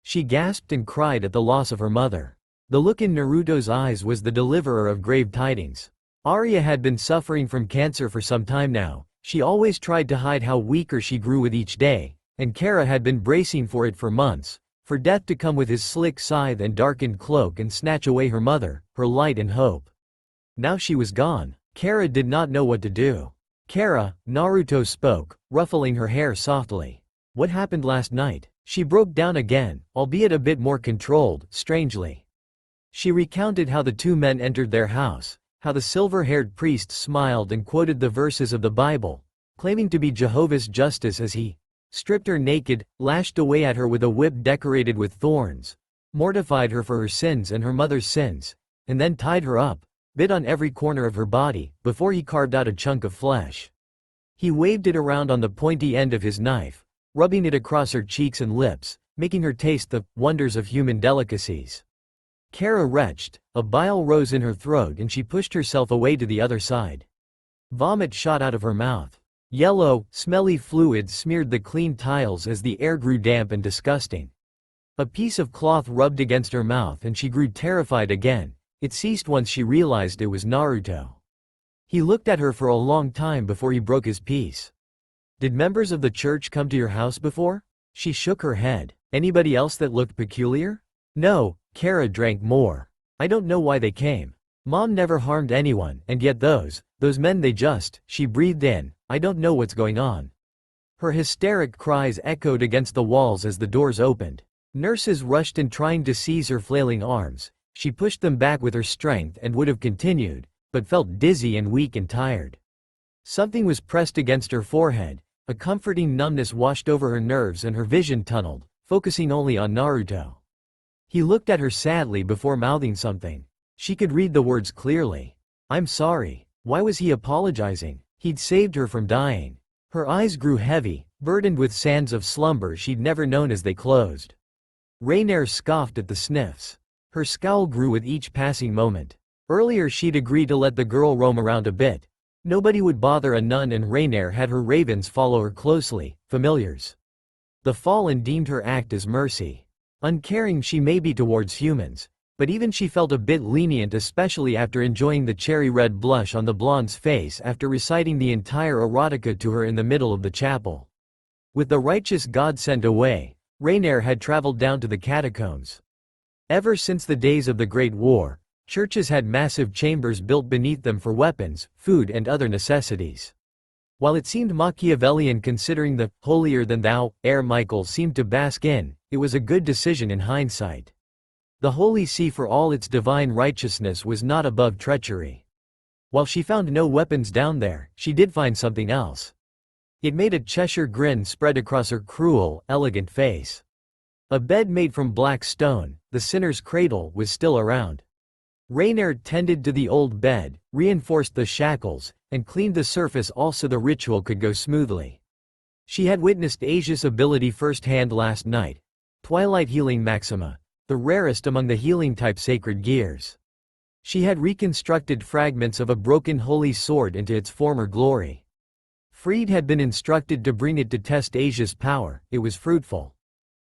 She gasped and cried at the loss of her mother. The look in Naruto's eyes was the deliverer of grave tidings. Arya had been suffering from cancer for some time now. She always tried to hide how weaker she grew with each day, and Kara had been bracing for it for months, for death to come with his slick scythe and darkened cloak and snatch away her mother, her light and hope. Now she was gone. Kara did not know what to do. Kara, Naruto spoke, ruffling her hair softly. What happened last night? She broke down again, albeit a bit more controlled, strangely. She recounted how the two men entered their house, how the silver-haired priest smiled and quoted the verses of the Bible, claiming to be Jehovah's justice as he stripped her naked, lashed away at her with a whip decorated with thorns, mortified her for her sins and her mother's sins, and then tied her up, bit on every corner of her body, before he carved out a chunk of flesh. He waved it around on the pointy end of his knife, rubbing it across her cheeks and lips, making her taste the wonders of human delicacies. Kara retched, a bile rose in her throat and she pushed herself away to the other side. Vomit shot out of her mouth. Yellow, smelly fluid smeared the clean tiles as the air grew damp and disgusting. A piece of cloth rubbed against her mouth and she grew terrified again. It ceased once she realized it was Naruto. He looked at her for a long time before he broke his peace. Did members of the church come to your house before? She shook her head. Anybody else that looked peculiar? No. Kara drank more. I don't know why they came. Mom never harmed anyone, and yet those men she breathed in. I don't know what's going on. Her hysteric cries echoed against the walls as the doors opened. Nurses rushed in trying to seize her flailing arms. She pushed them back with her strength and would have continued, but felt dizzy and weak and tired. Something was pressed against her forehead. A comforting numbness washed over her nerves and her vision tunneled, focusing only on Naruto. He looked at her sadly before mouthing something. She could read the words clearly. I'm sorry. Why was he apologizing? He'd saved her from dying. Her eyes grew heavy, burdened with sands of slumber she'd never known as they closed. Rainier scoffed at the sniffs. Her scowl grew with each passing moment. Earlier she'd agreed to let the girl roam around a bit. Nobody would bother a nun, and Rainier had her ravens follow her closely, familiars. The Fallen deemed her act as mercy. Uncaring she may be towards humans, but even she felt a bit lenient, especially after enjoying the cherry-red blush on the blonde's face after reciting the entire erotica to her in the middle of the chapel. With the righteous God sent away, Rainier had traveled down to the catacombs. Ever since the days of the Great War, churches had massive chambers built beneath them for weapons, food and other necessities. While it seemed Machiavellian considering the holier-than-thou air Michael seemed to bask in, it was a good decision in hindsight. The Holy See, for all its divine righteousness, was not above treachery. While she found no weapons down there, she did find something else. It made a Cheshire grin spread across her cruel, elegant face. A bed made from black stone, the sinner's cradle, was still around. Rainier tended to the old bed, reinforced the shackles, and cleaned the surface all so the ritual could go smoothly. She had witnessed Asia's ability firsthand last night. Twilight Healing Maxima, the rarest among the healing-type sacred gears. She had reconstructed fragments of a broken holy sword into its former glory. Freed had been instructed to bring it to test Asia's power. It was fruitful.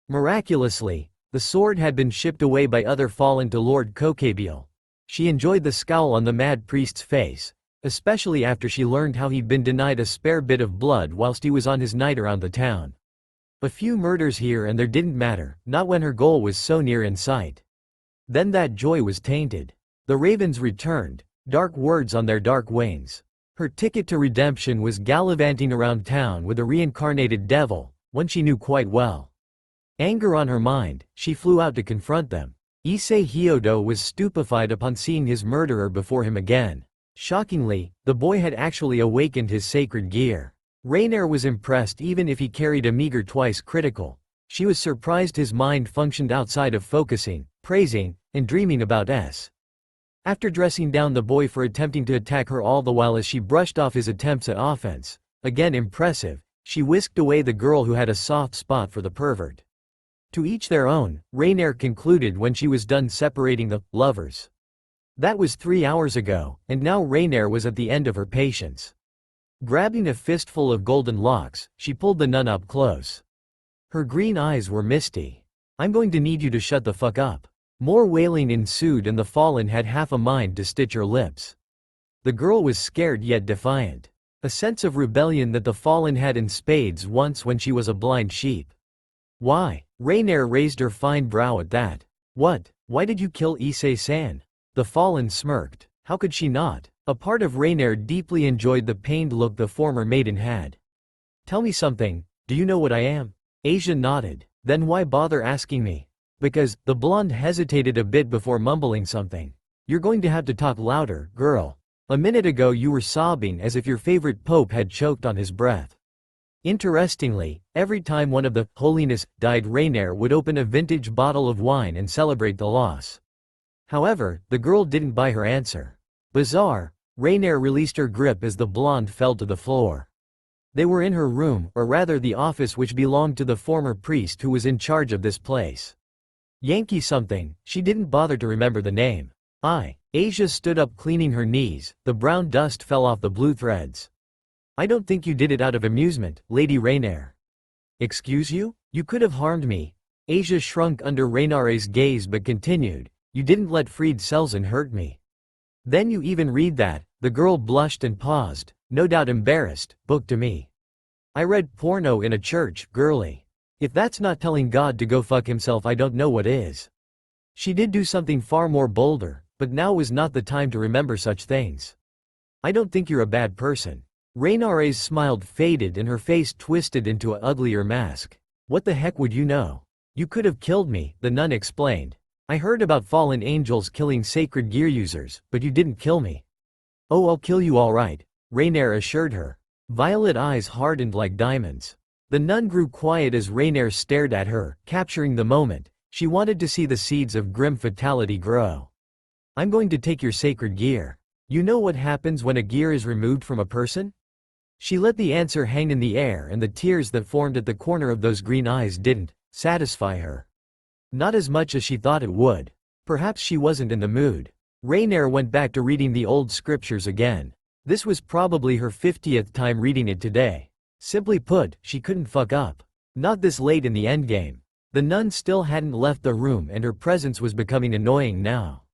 Miraculously, the sword had been shipped away by other fallen to Lord Kokabiel. She enjoyed the scowl on the mad priest's face, especially after she learned how he'd been denied a spare bit of blood whilst he was on his night around the town. A few murders here and there didn't matter, not when her goal was so near in sight. Then that joy was tainted. The ravens returned, dark words on their dark wings. Her ticket to redemption was gallivanting around town with a reincarnated devil, one she knew quite well. Anger on her mind, she flew out to confront them. Issei Hyodo was stupefied upon seeing his murderer before him again. Shockingly, the boy had actually awakened his sacred gear. Rainier was impressed even if he carried a meager twice critical. She was surprised his mind functioned outside of focusing, praising, and dreaming about After dressing down the boy for attempting to attack her all the while as she brushed off his attempts at offense, again impressive, she whisked away the girl who had a soft spot for the pervert. To each their own, Rainier concluded when she was done separating the lovers. That was 3 hours ago, and now Rainier was at the end of her patience. Grabbing a fistful of golden locks, she pulled the nun up close. Her green eyes were misty. "I'm going to need you to shut the fuck up." More wailing ensued and the fallen had half a mind to stitch her lips. The girl was scared yet defiant. A sense of rebellion that the fallen had in spades once when she was a blind sheep. "Why?" Rainier raised her fine brow at that. "What? Why did you kill Issei-san?" The fallen smirked. How could she not? A part of Rainier deeply enjoyed the pained look the former maiden had. "Tell me something, do you know what I am?" Asia nodded. "Then why bother asking me?" "Because," the blonde hesitated a bit before mumbling something. "You're going to have to talk louder, girl. A minute ago you were sobbing as if your favorite pope had choked on his breath." Interestingly, every time one of the holiness died, Rainier would open a vintage bottle of wine and celebrate the loss. However, the girl didn't buy her answer. Bizarre. Rainier released her grip as the blonde fell to the floor. They were in her room, or rather the office which belonged to the former priest who was in charge of this place. Yankee something, she didn't bother to remember the name. Asia stood up cleaning her knees, the brown dust fell off the blue threads. "I don't think you did it out of amusement, Lady Rainier." "Excuse you? You could have harmed me." Asia shrunk under Rainier's gaze but continued, "You didn't let Fried Selzen hurt me." "Then you even read that?" The girl blushed and paused, no doubt embarrassed, "book to me. I read porno in a church, girly. If that's not telling God to go fuck himself, I don't know what is." She did do something far more bolder, but now was not the time to remember such things. "I don't think you're a bad person." Rainier's smile faded and her face twisted into an uglier mask. "What the heck would you know? You could have killed me," the nun explained. "I heard about fallen angels killing sacred gear users, but you didn't kill me." "Oh, I'll kill you all right," Rainier assured her. Violet eyes hardened like diamonds. The nun grew quiet as Rainier stared at her, capturing the moment. She wanted to see the seeds of grim fatality grow. "I'm going to take your sacred gear. You know what happens when a gear is removed from a person?" She let the answer hang in the air and the tears that formed at the corner of those green eyes didn't satisfy her. Not as much as she thought it would. Perhaps she wasn't in the mood. Rainier went back to reading the old scriptures again. This was probably her 50th time reading it today. Simply put, she couldn't fuck up. Not this late in the endgame. The nun still hadn't left the room and her presence was becoming annoying now.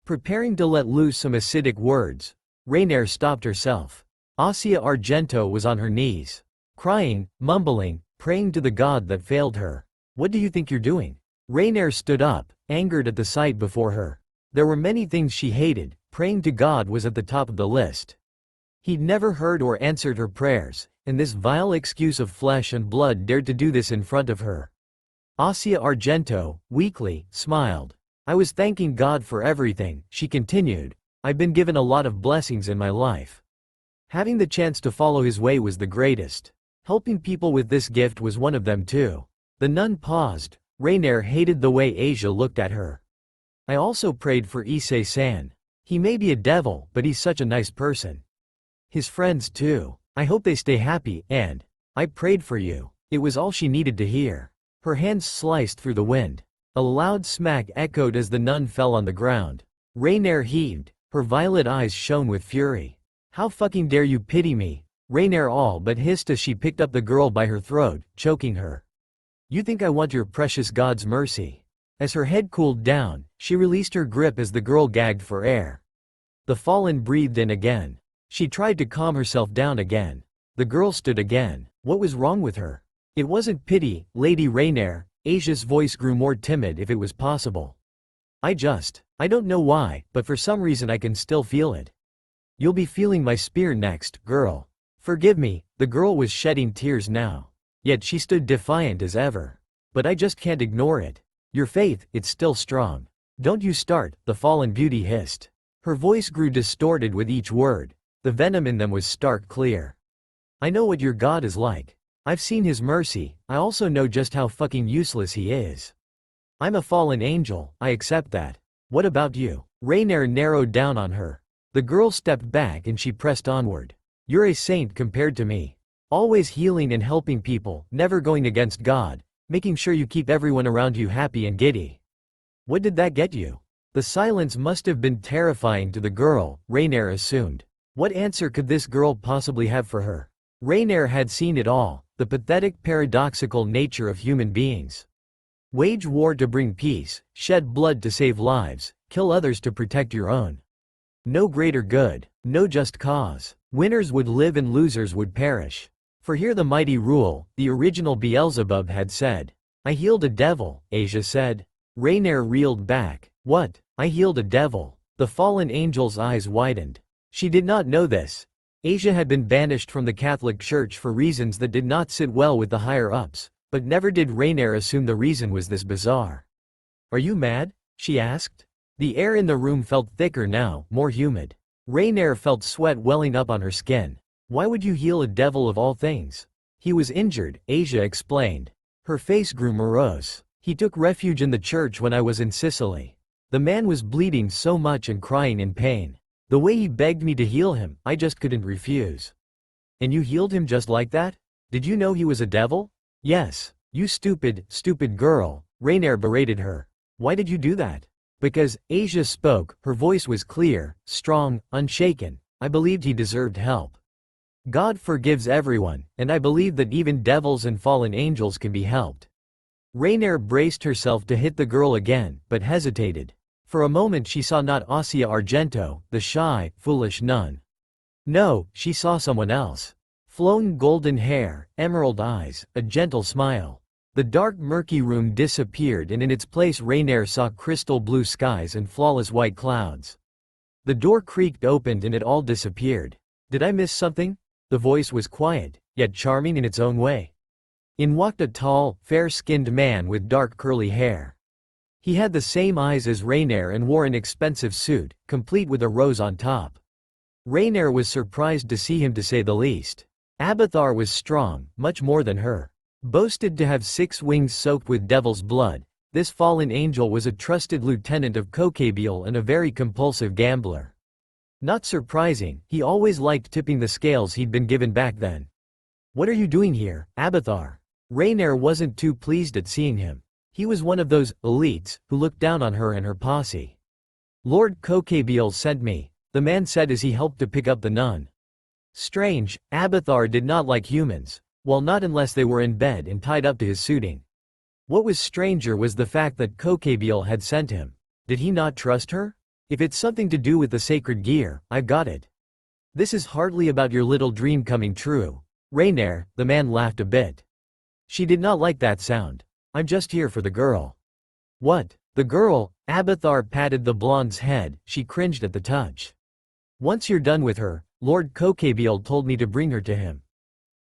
Preparing to let loose some acidic words, Rainier stopped herself. Asia Argento was on her knees. Crying, mumbling, praying to the god that failed her. "What do you think you're doing?" Rainier stood up, angered at the sight before her. There were many things she hated, praying to God was at the top of the list. He'd never heard or answered her prayers, and this vile excuse of flesh and blood dared to do this in front of her. Asia Argento, weakly, smiled. "I was thanking God for everything," she continued. "I've been given a lot of blessings in my life. Having the chance to follow his way was the greatest. Helping people with this gift was one of them too." The nun paused. Rainier hated the way Asia looked at her. "I also prayed for Issei-san. He may be a devil, but he's such a nice person. His friends too. I hope they stay happy, and I prayed for you." It was all she needed to hear. Her hands sliced through the wind. A loud smack echoed as the nun fell on the ground. Rainier heaved. Her violet eyes shone with fury. "How fucking dare you pity me?" Rainier all but hissed as she picked up the girl by her throat, choking her. "You think I want your precious God's mercy?" As her head cooled down, she released her grip as the girl gagged for air. The fallen breathed in again. She tried to calm herself down again. The girl stood again. What was wrong with her? "It wasn't pity, Lady Rainier." Asia's voice grew more timid if it was possible. I don't know why, but for some reason I can still feel it. You'll be feeling my spear next, girl. Forgive me." The girl was shedding tears now. Yet she stood defiant as ever. "But I just can't ignore it. Your faith, it's still strong. Don't you start," the fallen beauty hissed. Her voice grew distorted with each word. The venom in them was stark clear. "I know what your God is like. I've seen his mercy, I also know just how fucking useless he is. I'm a fallen angel, I accept that. What about you? Rainier narrowed down on her. The girl stepped back and she pressed onward. You're a saint compared to me. Always healing and helping people, never going against God, making sure you keep everyone around you happy and giddy. What did that get you? The silence must have been terrifying to the girl, Rainier assumed. What answer could this girl possibly have for her? Rainier had seen it all, the pathetic paradoxical nature of human beings. Wage war to bring peace, shed blood to save lives, kill others to protect your own. No greater good, no just cause. Winners would live and losers would perish. For here the mighty rule, the original Beelzebub had said. I healed a devil, Asia said. Rainier reeled back. What? I healed a devil. The fallen angel's eyes widened. She did not know this. Asia had been banished from the Catholic Church for reasons that did not sit well with the higher-ups, but never did Rainier assume the reason was this bizarre. Are you mad? She asked. The air in the room felt thicker now, more humid. Rainier felt sweat welling up on her skin. Why would you heal a devil of all things? He was injured, Asia explained. Her face grew morose. He took refuge in the church when I was in Sicily. The man was bleeding so much and crying in pain. The way he begged me to heal him, I just couldn't refuse. And you healed him just like that? Did you know he was a devil? Yes. You stupid, stupid girl, Rainier berated her. Why did you do that? Because, Asia spoke, her voice was clear, strong, unshaken. I believed he deserved help. God forgives everyone, and I believe that even devils and fallen angels can be helped. Rainier braced herself to hit the girl again, but hesitated. For a moment she saw not Asia Argento, the shy, foolish nun. No, she saw someone else. Flowing golden hair, emerald eyes, a gentle smile. The dark murky room disappeared and in its place Rainier saw crystal blue skies and flawless white clouds. The door creaked open and it all disappeared. Did I miss something? The voice was quiet, yet charming in its own way. In walked a tall, fair-skinned man with dark curly hair. He had the same eyes as Rainier and wore an expensive suit, complete with a rose on top. Rainier was surprised to see him, to say the least. Abathar was strong, much more than her. Boasted to have 6 wings soaked with devil's blood, this fallen angel was a trusted lieutenant of Kokabiel and a very compulsive gambler. Not surprising, he always liked tipping the scales he'd been given back then. What are you doing here, Abathar? Rainier wasn't too pleased at seeing him. He was one of those elites who looked down on her and her posse. Lord Kokabiel sent me, the man said as he helped to pick up the nun. Strange, Abathar did not like humans, well, not unless they were in bed and tied up to his suiting. What was stranger was the fact that Kokabiel had sent him. Did he not trust her? If it's something to do with the sacred gear, I've got it. This is hardly about your little dream coming true. Rainier, the man laughed a bit. She did not like that sound. I'm just here for the girl. What? The girl? Abathar patted the blonde's head, she cringed at the touch. Once you're done with her, Lord Kokabiel told me to bring her to him.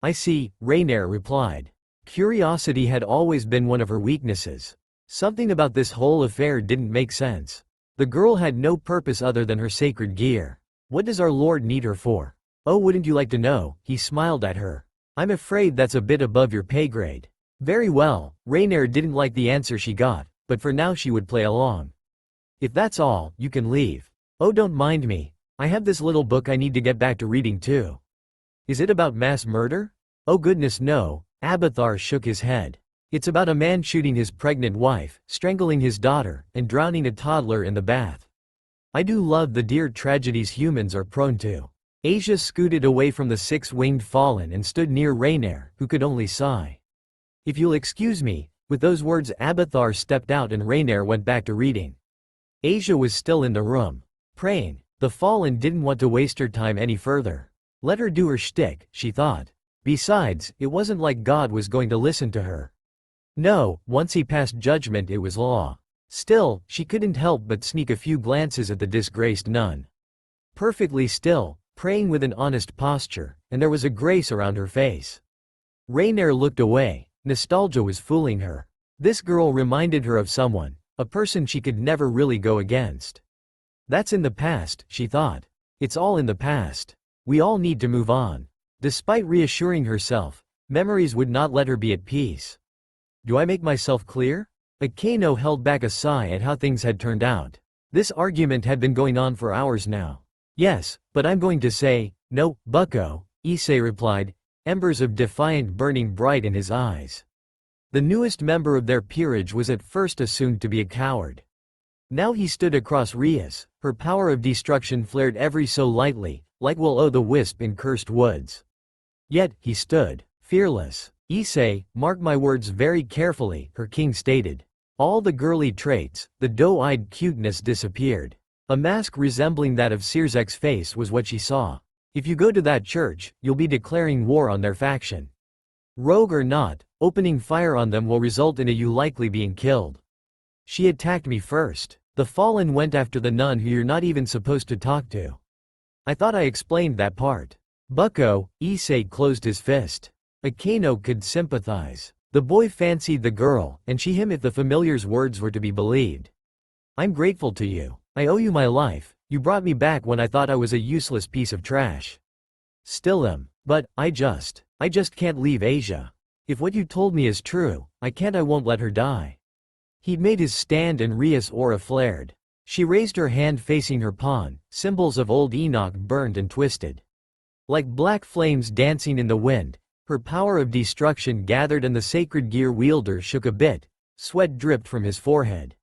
I see, Rainier replied. Curiosity had always been one of her weaknesses. Something about this whole affair didn't make sense. The girl had no purpose other than her sacred gear. What does our Lord need her for? Oh, wouldn't you like to know? He smiled at her. I'm afraid that's a bit above your pay grade. Very well, Rainier didn't like the answer she got, but for now she would play along. If that's all, you can leave. Oh, don't mind me. I have this little book I need to get back to reading too. Is it about mass murder? Oh goodness no, Abathar shook his head. It's about a man shooting his pregnant wife, strangling his daughter, and drowning a toddler in the bath. I do love the dear tragedies humans are prone to. Asia scooted away from the 6-winged fallen and stood near Rainier, who could only sigh. If you'll excuse me, with those words Abathar stepped out and Rainier went back to reading. Asia was still in the room, praying. The fallen didn't want to waste her time any further. Let her do her shtick, she thought. Besides, it wasn't like God was going to listen to her. No, once he passed judgment it was law. Still, she couldn't help but sneak a few glances at the disgraced nun. Perfectly still, praying with an honest posture, and there was a grace around her face. Rainier looked away. Nostalgia was fooling her. This girl reminded her of someone, a person she could never really go against. That's in the past, she thought. It's all in the past. We all need to move on. Despite reassuring herself, memories would not let her be at peace. Do I make myself clear? Akeno held back a sigh at how things had turned out. This argument had been going on for hours now. Yes, but I'm going to say, no, bucko, Issei replied, embers of defiance burning bright in his eyes. The newest member of their peerage was at first assumed to be a coward. Now he stood across Rias, her power of destruction flared every so lightly, like will-o'-the-wisp in cursed woods. Yet, he stood, fearless. Issei, mark my words very carefully, her king stated. All the girly traits, the doe-eyed cuteness disappeared. A mask resembling that of Sirzek's face was what she saw. If you go to that church, you'll be declaring war on their faction. Rogue or not, opening fire on them will result in you likely being killed. She attacked me first. The fallen went after the nun who you're not even supposed to talk to. I thought I explained that part. Bucko, Issei closed his fist. Akeno could sympathize. The boy fancied the girl, and she him if the familiar's words were to be believed. I'm grateful to you. I owe you my life. You brought me back when I thought I was a useless piece of trash. Still am. But, I just can't leave Asia. If what you told me is true, I won't let her die. He'd made his stand and Rias' aura flared. She raised her hand facing her pawn, symbols of old Enoch burned and twisted. Like black flames dancing in the wind, her power of destruction gathered and the sacred gear wielder shook a bit, sweat dripped from his forehead.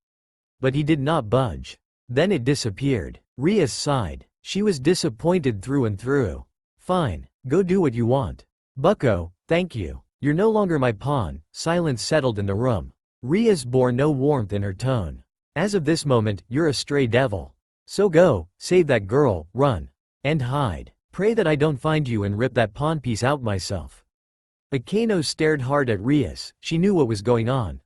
But he did not budge. Then it disappeared. Rias sighed. She was disappointed through and through. Fine, go do what you want. Bucko, thank you. You're no longer my pawn. Silence settled in the room. Rias bore no warmth in her tone. As of this moment, you're a stray devil. So go, save that girl, run. And hide. Pray that I don't find you and rip that pawn piece out myself. Akeno stared hard at Rias, she knew what was going on.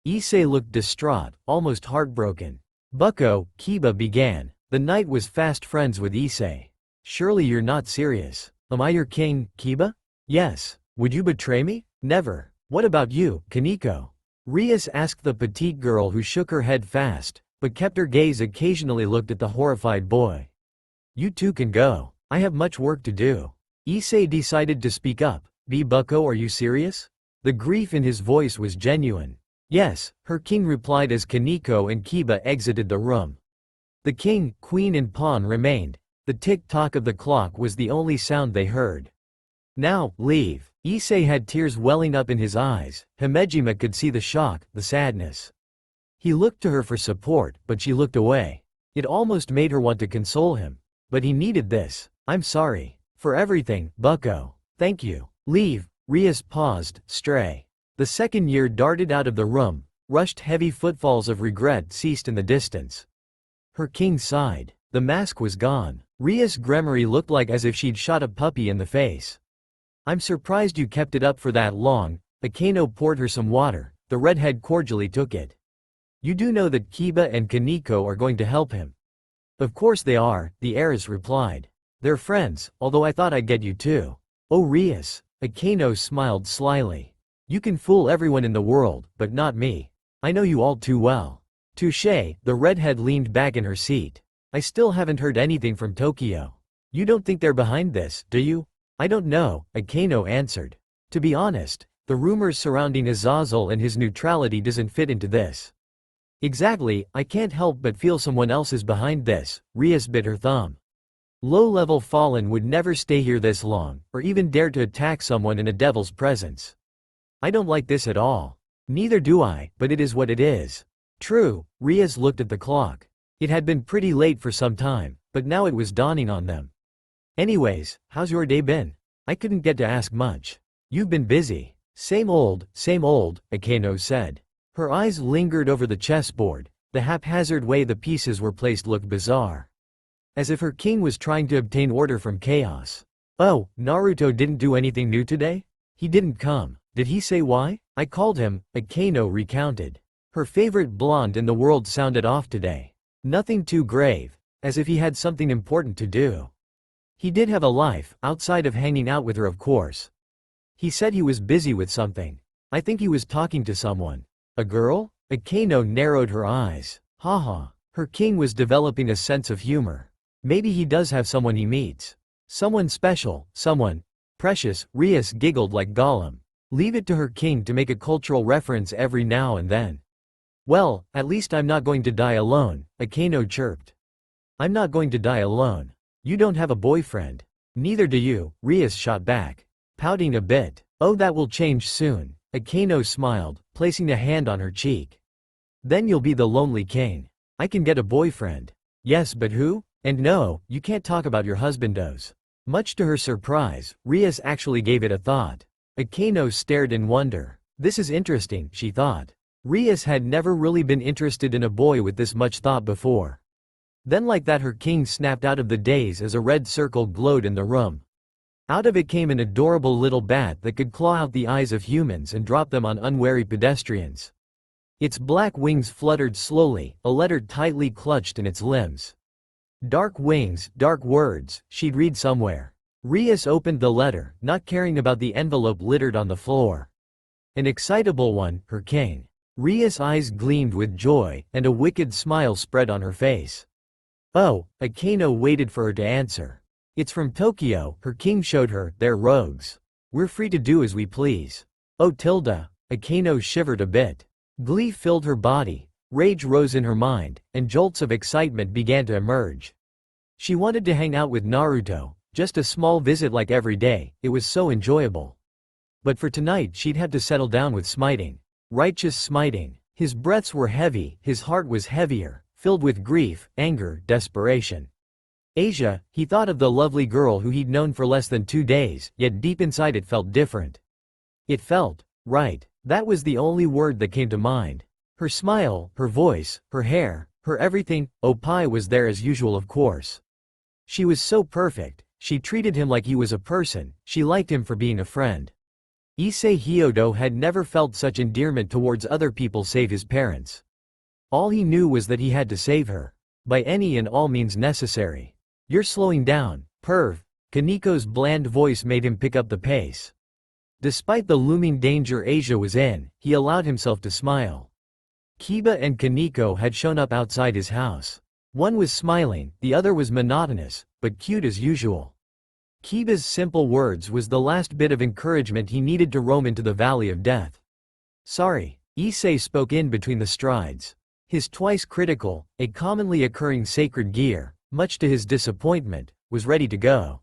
Issei looked distraught, almost heartbroken. Bucko, Kiba began. The knight was fast friends with Issei. Surely you're not serious. Am I your king, Kiba? Yes. Would you betray me? Never. What about you, Koneko? Rias asked the petite girl who shook her head fast, but kept her gaze occasionally looked at the horrified boy. You two can go. I have much work to do. Issei decided to speak up. Bucko, are you serious? The grief in his voice was genuine. Yes, her king replied as Koneko and Kiba exited the room. The king, queen and pawn remained. The tick-tock of the clock was the only sound they heard. Now, leave. Issei had tears welling up in his eyes. Himejima could see the shock, the sadness. He looked to her for support, but she looked away. It almost made her want to console him. But he needed this. I'm sorry. For everything, Bucko. Thank you. Leave. Rias paused, stray. The second year darted out of the room, rushed heavy footfalls of regret ceased in the distance. Her king sighed. The mask was gone. Rias' Gremory looked like as if she'd shot a puppy in the face. I'm surprised you kept it up for that long. Akeno poured her some water. The redhead cordially took it. You do know that Kiba and Koneko are going to help him. Of course they are, the heiress replied. They're friends, although I thought I'd get you too. Oh Rias. Akeno smiled slyly. You can fool everyone in the world, but not me. I know you all too well. Touché, the redhead leaned back in her seat. I still haven't heard anything from Tokyo. You don't think they're behind this, do you? I don't know, Akeno answered. To be honest, the rumors surrounding Azazel and his neutrality doesn't fit into this. Exactly, I can't help but feel someone else is behind this. Rias bit her thumb. Low-level fallen would never stay here this long, or even dare to attack someone in a devil's presence. I don't like this at all. Neither do I, but it is what it is. True, Rias looked at the clock. It had been pretty late for some time, but now it was dawning on them. Anyways, how's your day been? I couldn't get to ask much. You've been busy. Same old, Akeno said. Her eyes lingered over the chessboard. The haphazard way the pieces were placed looked bizarre. As if her king was trying to obtain order from chaos. Oh, Naruto didn't do anything new today? He didn't come. Did he say why? I called him, Akeno recounted. Her favorite blonde in the world sounded off today. Nothing too grave, as if he had something important to do. He did have a life, outside of hanging out with her of course. He said he was busy with something. I think he was talking to someone. A girl? Akeno narrowed her eyes. Haha. Her king was developing a sense of humor. Maybe he does have someone he meets. Someone special, someone precious. Rias giggled like Gollum. Leave it to her king to make a cultural reference every now and then. Well, at least I'm not going to die alone, Akeno chirped. I'm not going to die alone. You don't have a boyfriend. Neither do you, Rias shot back, pouting a bit. Oh, that will change soon, Akeno smiled, placing a hand on her cheek. Then you'll be the lonely king. I can get a boyfriend. Yes, but who? And no, you can't talk about your husbandos. Much to her surprise, Rias actually gave it a thought. Akeno stared in wonder. This is interesting, she thought. Rias had never really been interested in a boy with this much thought before. Then like that her king snapped out of the daze as a red circle glowed in the room. Out of it came an adorable little bat that could claw out the eyes of humans and drop them on unwary pedestrians. Its black wings fluttered slowly, a letter tightly clutched in its limbs. Dark wings, dark words, she'd read somewhere. Rias opened the letter, not caring about the envelope littered on the floor. An excitable one, her king. Rias' eyes gleamed with joy, and a wicked smile spread on her face. Oh, Akeno waited for her to answer. It's from Tokyo, her king showed her, they're rogues. We're free to do as we please. Oh Tilda, Akeno shivered a bit. Glee filled her body, rage rose in her mind, and jolts of excitement began to emerge. She wanted to hang out with Naruto, just a small visit like every day, it was so enjoyable. But for tonight she'd have to settle down with smiting. Righteous smiting. His breaths were heavy, his heart was heavier, filled with grief, anger, desperation. Asia, he thought of the lovely girl who he'd known for less than 2 days, yet deep inside it felt different. It felt right. That was the only word that came to mind. Her smile, her voice, her hair, her everything. Opie was there as usual, of course. She was so perfect, she treated him like he was a person, she liked him for being a friend. Issei Hyodo had never felt such endearment towards other people save his parents. All he knew was that he had to save her. By any and all means necessary. You're slowing down, perv. Kaneko's bland voice made him pick up the pace. Despite the looming danger Asia was in, he allowed himself to smile. Kiba and Koneko had shown up outside his house. One was smiling, the other was monotonous, but cute as usual. Kiba's simple words was the last bit of encouragement he needed to roam into the valley of death. Sorry, Issei spoke in between the strides. His twice critical, a commonly occurring sacred gear, much to his disappointment, was ready to go.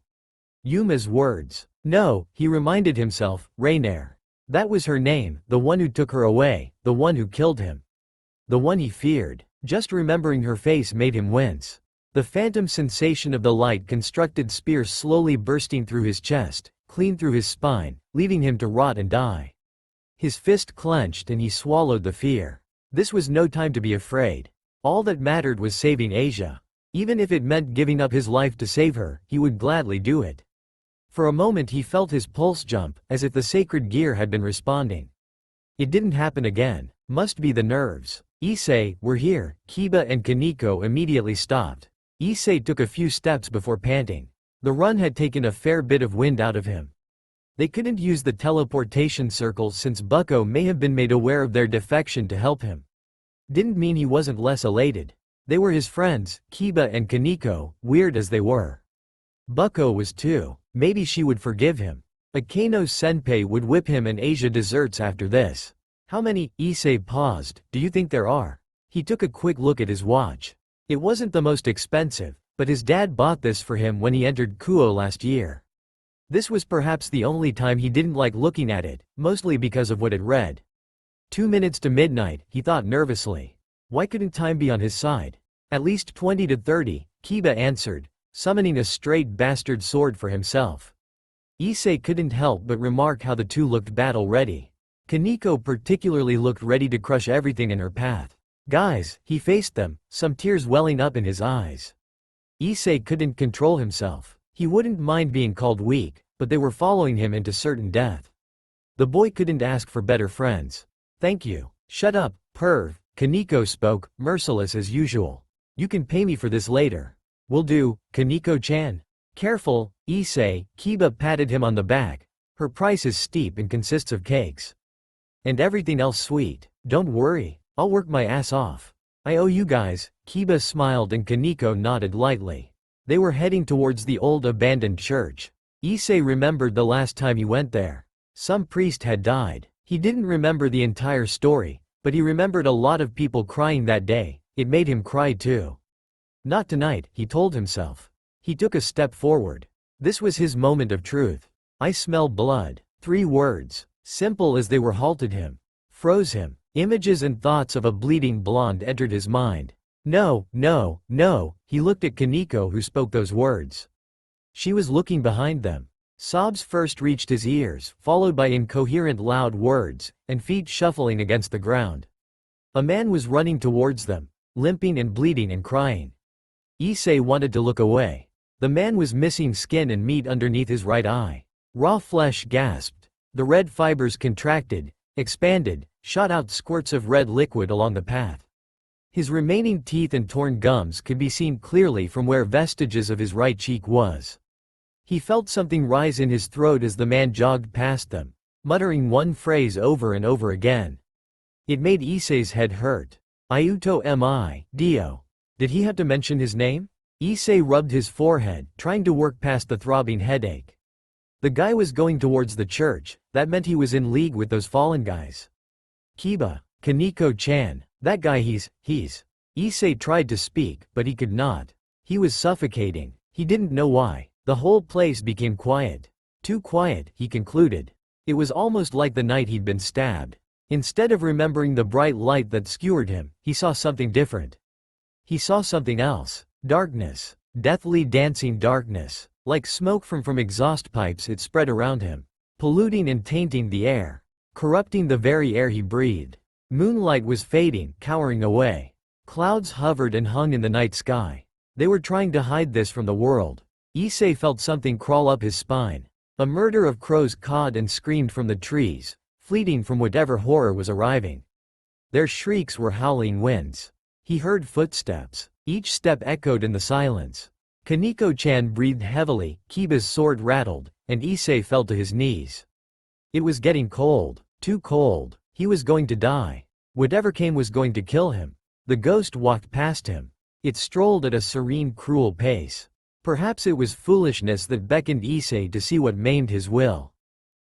Yuma's words. No, he reminded himself, Rainier. That was her name, the one who took her away, the one who killed him. The one he feared. Just remembering her face made him wince. The phantom sensation of the light-constructed spear slowly bursting through his chest, clean through his spine, leaving him to rot and die. His fist clenched and he swallowed the fear. This was no time to be afraid. All that mattered was saving Asia. Even if it meant giving up his life to save her, he would gladly do it. For a moment he felt his pulse jump, as if the sacred gear had been responding. It didn't happen again. Must be the nerves. Issei, we're here. Kiba and Koneko immediately stopped. Issei took a few steps before panting. The run had taken a fair bit of wind out of him. They couldn't use the teleportation circle since Bucko may have been made aware of their defection to help him. Didn't mean he wasn't less elated. They were his friends, Kiba and Koneko, weird as they were. Bucko was too. Maybe she would forgive him. Akeno's senpai would whip him and Asia desserts after this. How many? Issei paused. Do you think there are? He took a quick look at his watch. It wasn't the most expensive, but his dad bought this for him when he entered Kuo last year. This was perhaps the only time he didn't like looking at it, mostly because of what it read. 2 minutes to midnight, he thought nervously. Why couldn't time be on his side? At least 20 to 30, Kiba answered, summoning a straight bastard sword for himself. Issei couldn't help but remark how the two looked battle-ready. Koneko particularly looked ready to crush everything in her path. Guys, he faced them, some tears welling up in his eyes. Issei couldn't control himself. He wouldn't mind being called weak, but they were following him into certain death. The boy couldn't ask for better friends. Thank you. Shut up, perv. Koneko spoke, merciless as usual. You can pay me for this later. Will do, Koneko-chan. Careful, Issei. Kiba patted him on the back. Her price is steep and consists of cakes. And everything else sweet. Don't worry. I'll work my ass off. I owe you guys. Kiba smiled and Koneko nodded lightly. They were heading towards the old abandoned church. Issei remembered the last time he went there. Some priest had died. He didn't remember the entire story, But he remembered a lot of people crying that day. It made him cry too. Not tonight, he told himself. He took a step forward. This was his moment of truth. I smell blood. 3 words, simple as they were, halted him. Froze him. Images and thoughts of a bleeding blonde entered his mind. No, no, no, he looked at Koneko who spoke those words. She was looking behind them. Sobs first reached his ears, followed by incoherent loud words, and feet shuffling against the ground. A man was running towards them, limping and bleeding and crying. Issei wanted to look away. The man was missing skin and meat underneath his right eye. Raw flesh gasped. The red fibers contracted, expanded, shot out squirts of red liquid along the path. His remaining teeth and torn gums could be seen clearly from where vestiges of his right cheek was. He felt something rise in his throat as the man jogged past them, muttering one phrase over and over again. It made Issei's head hurt. Ayuto mi, Dio. Did he have to mention his name? Issei rubbed his forehead, trying to work past the throbbing headache. The guy was going towards the church. That meant he was in league with those fallen guys. Kiba, Koneko-chan, that guy he's. Issei tried to speak, but he could not. He was suffocating. He didn't know why. The whole place became quiet. Too quiet, he concluded. It was almost like the night he'd been stabbed. Instead of remembering the bright light that skewered him, he saw something different. He saw something else. Darkness. Deathly dancing darkness. Like smoke from exhaust pipes, it spread around him, polluting and tainting the air, corrupting the very air he breathed. Moonlight was fading, cowering away. Clouds hovered and hung in the night sky. They were trying to hide this from the world. Issei felt something crawl up his spine. A murder of crows cawed and screamed from the trees, fleeting from whatever horror was arriving. Their shrieks were howling winds. He heard footsteps. Each step echoed in the silence. Koneko-chan breathed heavily, Kiba's sword rattled, and Issei fell to his knees. It was getting cold. Too cold. He was going to die. Whatever came was going to kill him. The ghost walked past him. It strolled at a serene, cruel pace. Perhaps it was foolishness that beckoned Issei to see what maimed his will.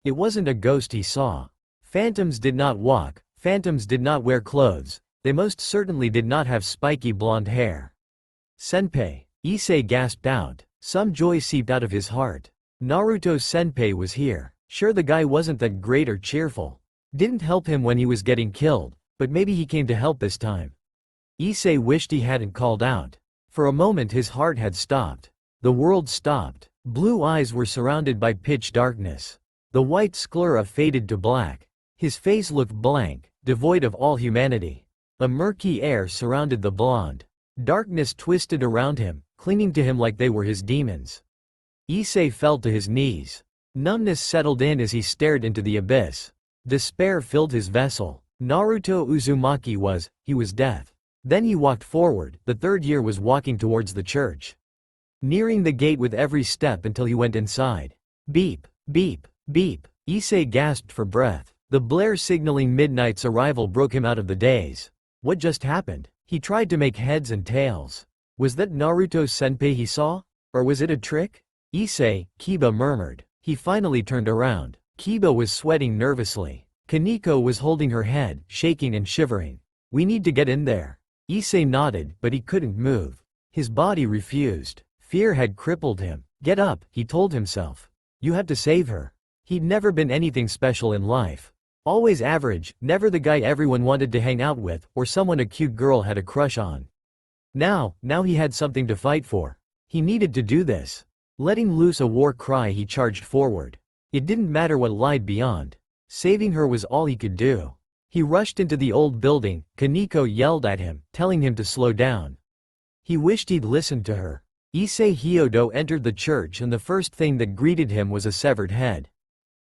It wasn't a ghost he saw. Phantoms did not walk. Phantoms did not wear clothes. They most certainly did not have spiky blonde hair. Senpai, Issei gasped out. Some joy seeped out of his heart. Naruto senpai was here. Sure, the guy wasn't that great or cheerful. Didn't help him when he was getting killed, but maybe he came to help this time. Issei wished he hadn't called out. For a moment his heart had stopped. The world stopped. Blue eyes were surrounded by pitch darkness. The white sclera faded to black. His face looked blank, devoid of all humanity. A murky air surrounded the blonde. Darkness twisted around him, clinging to him like they were his demons. Issei fell to his knees. Numbness settled in as he stared into the abyss. Despair filled his vessel. Naruto Uzumaki was death. Then he walked forward. The third year was walking towards the church, nearing the gate with every step until he went inside. Beep, beep, beep. Issei gasped for breath. The blare signaling midnight's arrival broke him out of the daze. What just happened? He tried to make heads and tails. Was that Naruto senpai he saw? Or was it a trick? Issei, Kiba murmured. He finally turned around. Kiba was sweating nervously. Koneko was holding her head, shaking and shivering. We need to get in there. Issei nodded, but he couldn't move. His body refused. Fear had crippled him. Get up, he told himself. You have to save her. He'd never been anything special in life. Always average, never the guy everyone wanted to hang out with, or someone a cute girl had a crush on. Now he had something to fight for. He needed to do this. Letting loose a war cry, he charged forward. It didn't matter what lied beyond. Saving her was all he could do. He rushed into the old building. Koneko yelled at him, telling him to slow down. He wished he'd listened to her. Issei Hyodo entered the church and the first thing that greeted him was a severed head.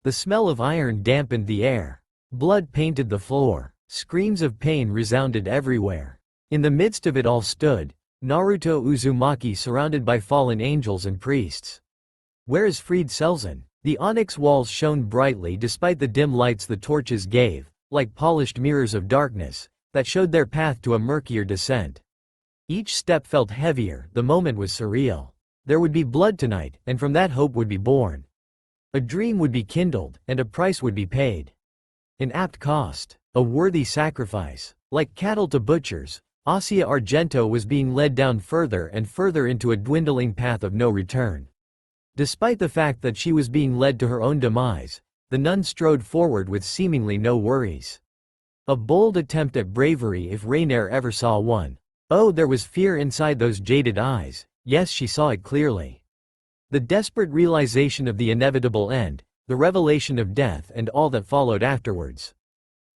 The smell of iron dampened the air. Blood painted the floor. Screams of pain resounded everywhere. In the midst of it all stood Naruto Uzumaki, surrounded by fallen angels and priests. Where is Fried Selzen? The onyx walls shone brightly despite the dim lights the torches gave, like polished mirrors of darkness, that showed their path to a murkier descent. Each step felt heavier. The moment was surreal. There would be blood tonight, and from that hope would be born. A dream would be kindled, and a price would be paid. An apt cost. A worthy sacrifice. Like cattle to butchers, Asia Argento was being led down further and further into a dwindling path of no return. Despite the fact that she was being led to her own demise, the nun strode forward with seemingly no worries. A bold attempt at bravery if Rainier ever saw one. Oh, there was fear inside those jaded eyes. Yes, she saw it clearly. The desperate realization of the inevitable end, the revelation of death and all that followed afterwards.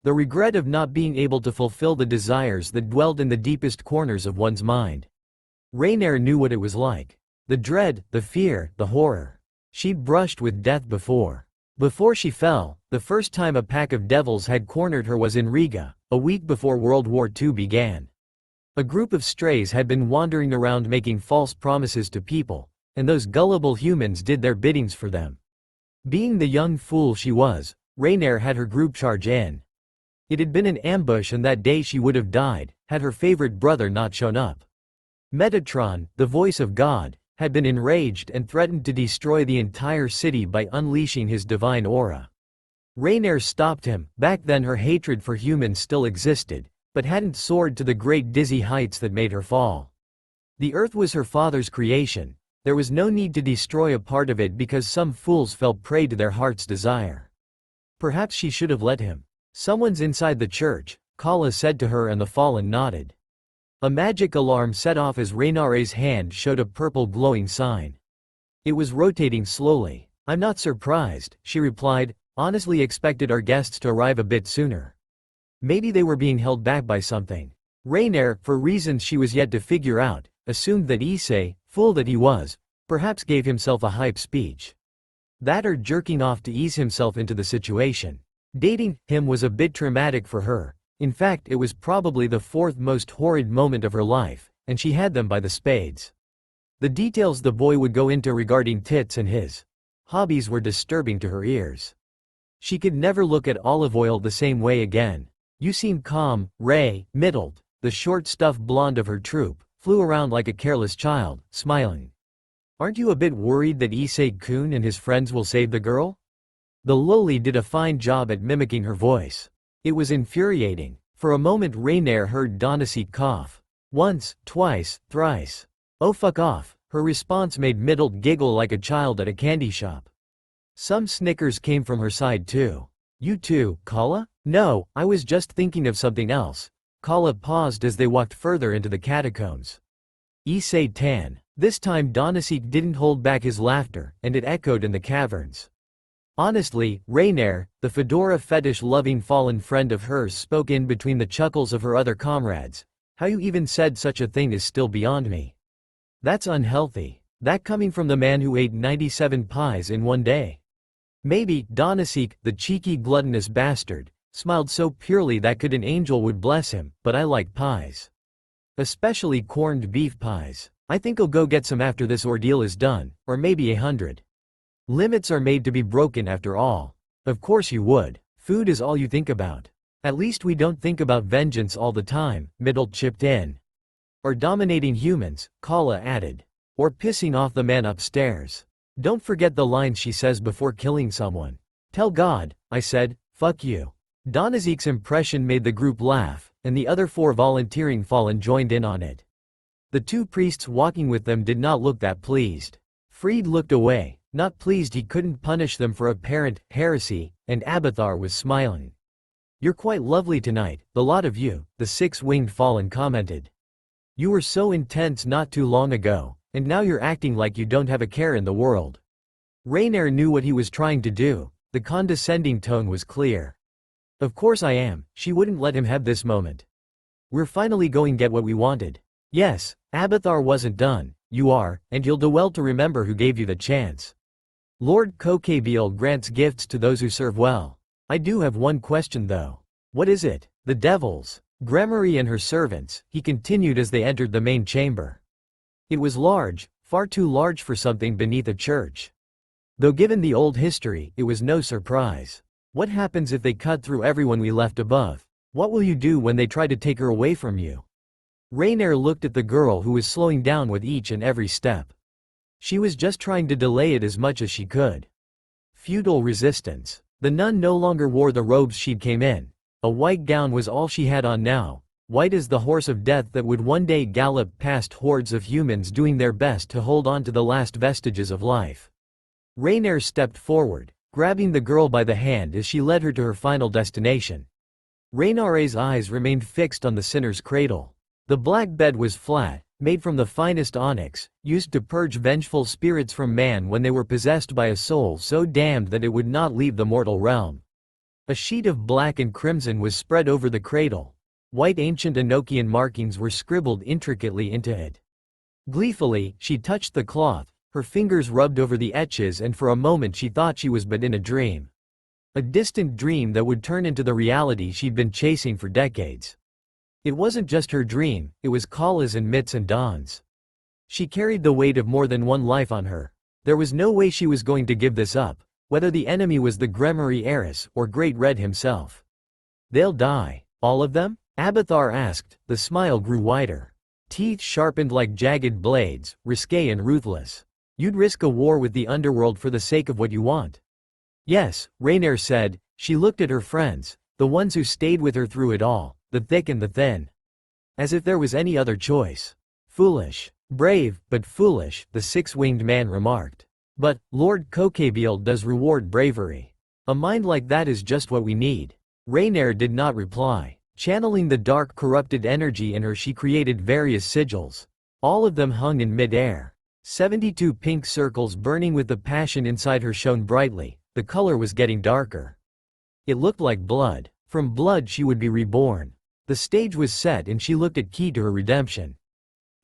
The regret of not being able to fulfill the desires that dwelled in the deepest corners of one's mind. Rainier knew what it was like. The dread, the fear, the horror. She'd brushed with death before. Before she fell, the first time a pack of devils had cornered her was in Riga, a week before World War II began. A group of strays had been wandering around making false promises to people, and those gullible humans did their biddings for them. Being the young fool she was, Rainier had her group charge in. It had been an ambush, and that day she would have died, had her favorite brother not shown up. Metatron, the voice of God, had been enraged and threatened to destroy the entire city by unleashing his divine aura. Rainier stopped him. Back then her hatred for humans still existed, but hadn't soared to the great dizzy heights that made her fall. The earth was her father's creation. There was no need to destroy a part of it because some fools fell prey to their heart's desire. Perhaps she should have let him. Someone's inside the church, Kala said to her, and the fallen nodded. A magic alarm set off as Rainier's hand showed a purple glowing sign. It was rotating slowly. I'm not surprised, she replied, honestly expected our guests to arrive a bit sooner. Maybe they were being held back by something. Rainier, for reasons she was yet to figure out, assumed that Issei, fool that he was, perhaps gave himself a hype speech. That or jerking off to ease himself into the situation. Dating him was a bit traumatic for her. In fact, it was probably the fourth most horrid moment of her life, and she had them by the spades. The details the boy would go into regarding tits and his hobbies were disturbing to her ears. She could never look at Olive Oil the same way again. You seem calm, Ray, middled. The short stuffed blonde of her troop flew around like a careless child, smiling. Aren't you a bit worried that Issei-kun and his friends will save the girl? The loli did a fine job at mimicking her voice. It was infuriating. For a moment Rainier heard Donasik cough. Once, twice, thrice. Oh fuck off. Her response made Middled giggle like a child at a candy shop. Some snickers came from her side too. You too, Kala? No, I was just thinking of something else. Kala paused as they walked further into the catacombs. Issei-tan. This time Donasik didn't hold back his laughter, and it echoed in the caverns. Honestly, Rainier, the fedora fetish-loving fallen friend of hers, spoke in between the chuckles of her other comrades. How you even said such a thing is still beyond me. That's unhealthy. That coming from the man who ate 97 pies in one day. Maybe, Donasik, the cheeky gluttonous bastard, smiled so purely that could an angel would bless him, but I like pies. Especially corned beef pies. I think I'll go get some after this ordeal is done, or maybe 100. Limits are made to be broken after all. Of course you would. Food is all you think about. At least we don't think about vengeance all the time, Middle chipped in. Or dominating humans, Kala added. Or pissing off the man upstairs. Don't forget the lines she says before killing someone. Tell God, I said, fuck you. Donazik's impression made the group laugh, and the other 4 volunteering fallen joined in on it. The 2 priests walking with them did not look that pleased. Freed looked away. Not pleased he couldn't punish them for apparent heresy, and Abathar was smiling. You're quite lovely tonight, the lot of you, the 6-winged fallen commented. You were so intense not too long ago, and now you're acting like you don't have a care in the world. Rainier knew what he was trying to do. The condescending tone was clear. Of course I am. She wouldn't let him have this moment. We're finally going to get what we wanted. Yes, Abathar wasn't done. You are, and you'll do well to remember who gave you the chance. Lord Kokabiel grants gifts to those who serve well. I do have one question though. What is it? The devils, Gremory and her servants, he continued as they entered the main chamber. It was large, far too large for something beneath a church. Though given the old history, it was no surprise. What happens if they cut through everyone we left above? What will you do when they try to take her away from you? Rainier looked at the girl who was slowing down with each and every step. She was just trying to delay it as much as she could. Feudal resistance. The nun no longer wore the robes she'd came in. A white gown was all she had on now, white as the horse of death that would one day gallop past hordes of humans doing their best to hold on to the last vestiges of life. Rainier stepped forward, grabbing the girl by the hand as she led her to her final destination. Rainier's eyes remained fixed on the sinner's cradle. The black bed was flat, made from the finest onyx, used to purge vengeful spirits from man when they were possessed by a soul so damned that it would not leave the mortal realm. A sheet of black and crimson was spread over the cradle. White ancient Enochian markings were scribbled intricately into it. Gleefully, she touched the cloth, her fingers rubbed over the etches, and for a moment she thought she was but in a dream. A distant dream that would turn into the reality she'd been chasing for decades. It wasn't just her dream, it was Kala's and Mit's and Dawn's. She carried the weight of more than one life on her. There was no way she was going to give this up, whether the enemy was the Gremory heiress or Great Red himself. They'll die. All of them? Abathar asked, the smile grew wider. Teeth sharpened like jagged blades, risque and ruthless. You'd risk a war with the underworld for the sake of what you want? Yes, Rainier said. She looked at her friends, the ones who stayed with her through it all, the thick and the thin. As if there was any other choice. Foolish. Brave, but foolish, the six-winged man remarked. But, Lord Kokabiel does reward bravery. A mind like that is just what we need. Rainier did not reply. Channeling the dark corrupted energy in her, she created various sigils. All of them hung in mid-air. 72 pink circles burning with the passion inside her shone brightly. The color was getting darker. It looked like blood. From blood she would be reborn. The stage was set and she looked at key to her redemption.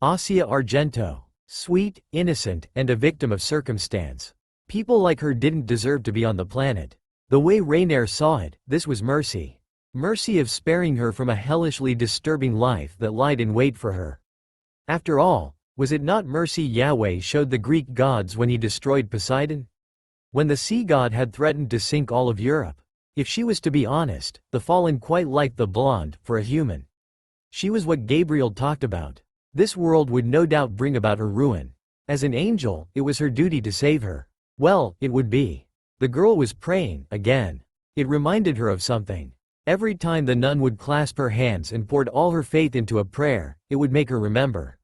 Asia Argento. Sweet, innocent, and a victim of circumstance. People like her didn't deserve to be on the planet. The way Rainier saw it, this was mercy. Mercy of sparing her from a hellishly disturbing life that lied in wait for her. After all, was it not mercy Yahweh showed the Greek gods when he destroyed Poseidon? When the sea god had threatened to sink all of Europe? If she was to be honest, the fallen quite liked the blonde, for a human. She was what Gabriel talked about. This world would no doubt bring about her ruin. As an angel, it was her duty to save her. Well, it would be. The girl was praying, again. It reminded her of something. Every time the nun would clasp her hands and poured all her faith into a prayer, it would make her remember.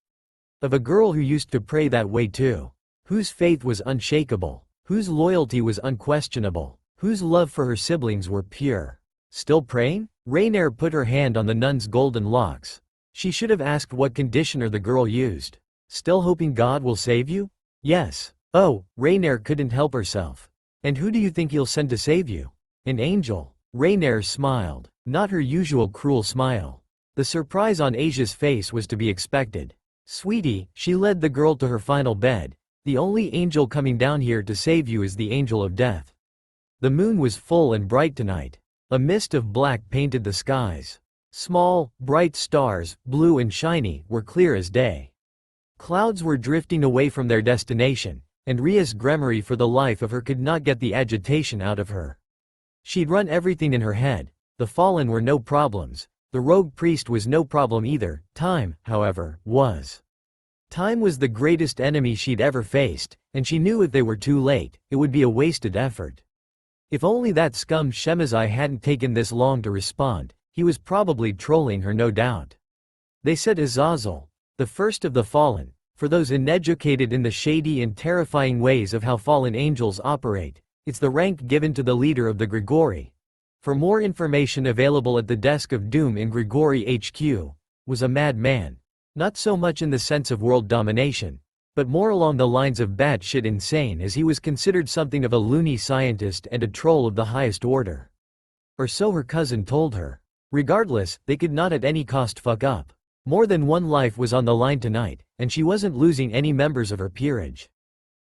Of a girl who used to pray that way too. Whose faith was unshakable. Whose loyalty was unquestionable. Whose love for her siblings were pure. Still praying? Rainier put her hand on the nun's golden locks. She should have asked what conditioner the girl used. Still hoping God will save you? Yes. Oh, Rainier couldn't help herself. And who do you think he'll send to save you? An angel. Rainier smiled. Not her usual cruel smile. The surprise on Asia's face was to be expected. Sweetie, she led the girl to her final bed. The only angel coming down here to save you is the angel of death. The moon was full and bright tonight. A mist of black painted the skies. Small, bright stars, blue and shiny, were clear as day. Clouds were drifting away from their destination, and Rias Gremory for the life of her could not get the agitation out of her. She'd run everything in her head. The fallen were no problems. The rogue priest was no problem either. Time, however, was. Time was the greatest enemy she'd ever faced, and she knew if they were too late, it would be a wasted effort. If only that scum Shemazai hadn't taken this long to respond, he was probably trolling her, no doubt. They said Azazel, the first of the fallen, for those uneducated in the shady and terrifying ways of how fallen angels operate, it's the rank given to the leader of the Grigori. For more information available at the desk of doom in Grigori HQ, was a madman. Not so much in the sense of world domination, but more along the lines of batshit insane, as he was considered something of a loony scientist and a troll of the highest order. Or so her cousin told her. Regardless, they could not at any cost fuck up. More than one life was on the line tonight, and she wasn't losing any members of her peerage.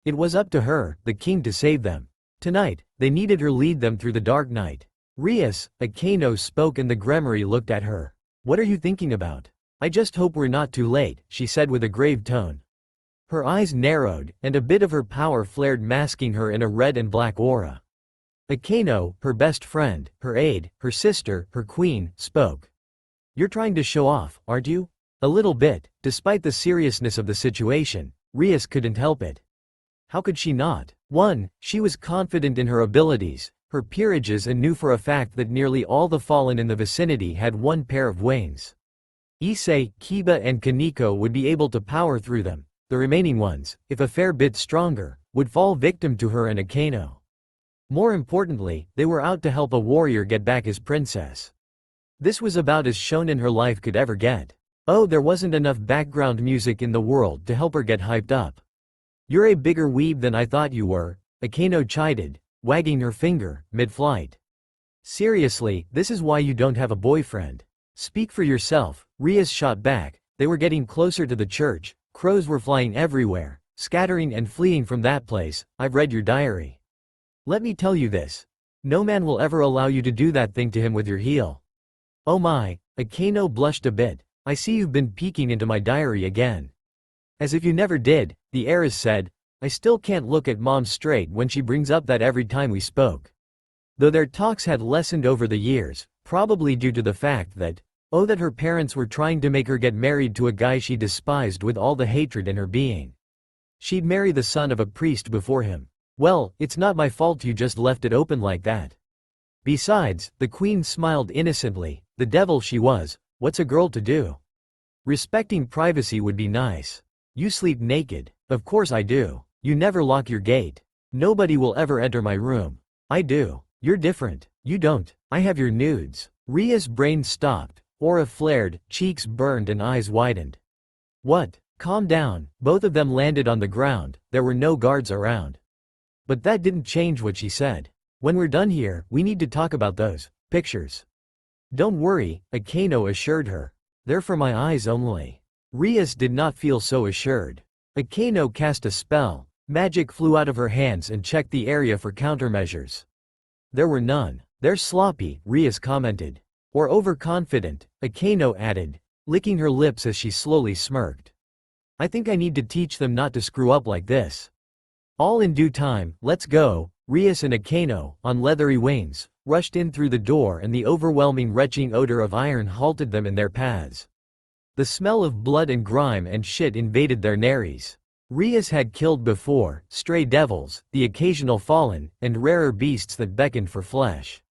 It was up to her, the king, to save them. Tonight, they needed her lead them through the dark night. Rias Akeno spoke and the Gremory looked at her. What are you thinking about? I just hope we're not too late, she said with a grave tone. Her eyes narrowed, and a bit of her power flared, masking her in a red and black aura. Akeno, her best friend, her aide, her sister, her queen, spoke. You're trying to show off, aren't you? A little bit. Despite the seriousness of the situation, Rias couldn't help it. How could she not? 1. She was confident in her abilities. her peerages, and knew for a fact that nearly all the fallen in the vicinity had one pair of wings. Issei, Kiba and Koneko would be able to power through them. The remaining ones, if a fair bit stronger, would fall victim to her and Akeno. More importantly, they were out to help a warrior get back his princess. This was about as shonen her life could ever get. Oh, there wasn't enough background music in the world to help her get hyped up. "You're a bigger weeb than I thought you were," Akeno chided, wagging her finger, mid-flight. "Seriously, this is why you don't have a boyfriend. Speak for yourself," Rias shot back. They were getting closer to the church. Crows were flying everywhere, scattering and fleeing from that place. "I've read your diary. Let me tell you this. No man will ever allow you to do that thing to him with your heel." "Oh my," Akeno blushed a bit. "I see you've been peeking into my diary again." "As if you never did," the heiress said. "I still can't look at Mom straight when she brings up that every time we spoke." Though their talks had lessened over the years, probably due to the fact that her parents were trying to make her get married to a guy she despised with all the hatred in her being. She'd marry the son of a priest before him. "Well, it's not my fault you just left it open like that. Besides," the queen smiled innocently, the devil she was, "what's a girl to do? Respecting privacy would be nice. You sleep naked." "Of course I do. You never lock your gate. Nobody will ever enter my room." "I do. You're different. You don't. I have your nudes." Ria's brain stopped, aura flared, cheeks burned and eyes widened. "What? Calm down." Both of them landed on the ground. There were no guards around. But that didn't change what she said. "When we're done here, we need to talk about those pictures." "Don't worry," Akeno assured her. "They're for my eyes only." Rias did not feel so assured. Akeno cast a spell. Magic flew out of her hands and checked the area for countermeasures. There were none. "They're sloppy," Rias commented. "Or overconfident," Akeno added, licking her lips as she slowly smirked. "I think I need to teach them not to screw up like this." All in due time. "Let's go." Rias and Akeno, on leathery wings, rushed in through the door, and the overwhelming retching odor of iron halted them in their paths. The smell of blood and grime and shit invaded their nares. Rias had killed before, stray devils, the occasional fallen, and rarer beasts that beckoned for flesh.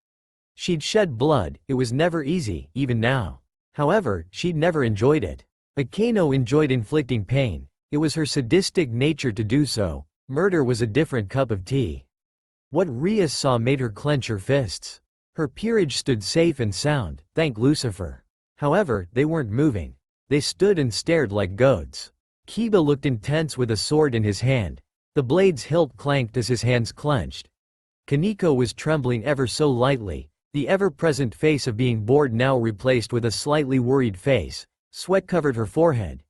She'd shed blood. It was never easy, even now. However, she'd never enjoyed it. Akeno enjoyed inflicting pain. It was her sadistic nature to do so. Murder was a different cup of tea. What Rias saw made her clench her fists. Her peerage stood safe and sound, thank Lucifer. However, they weren't moving. They stood and stared like goats. Kiba looked intense with a sword in his hand. The blade's hilt clanked as his hands clenched. Koneko was trembling ever so lightly, the ever-present face of being bored now replaced with a slightly worried face. Sweat covered her forehead.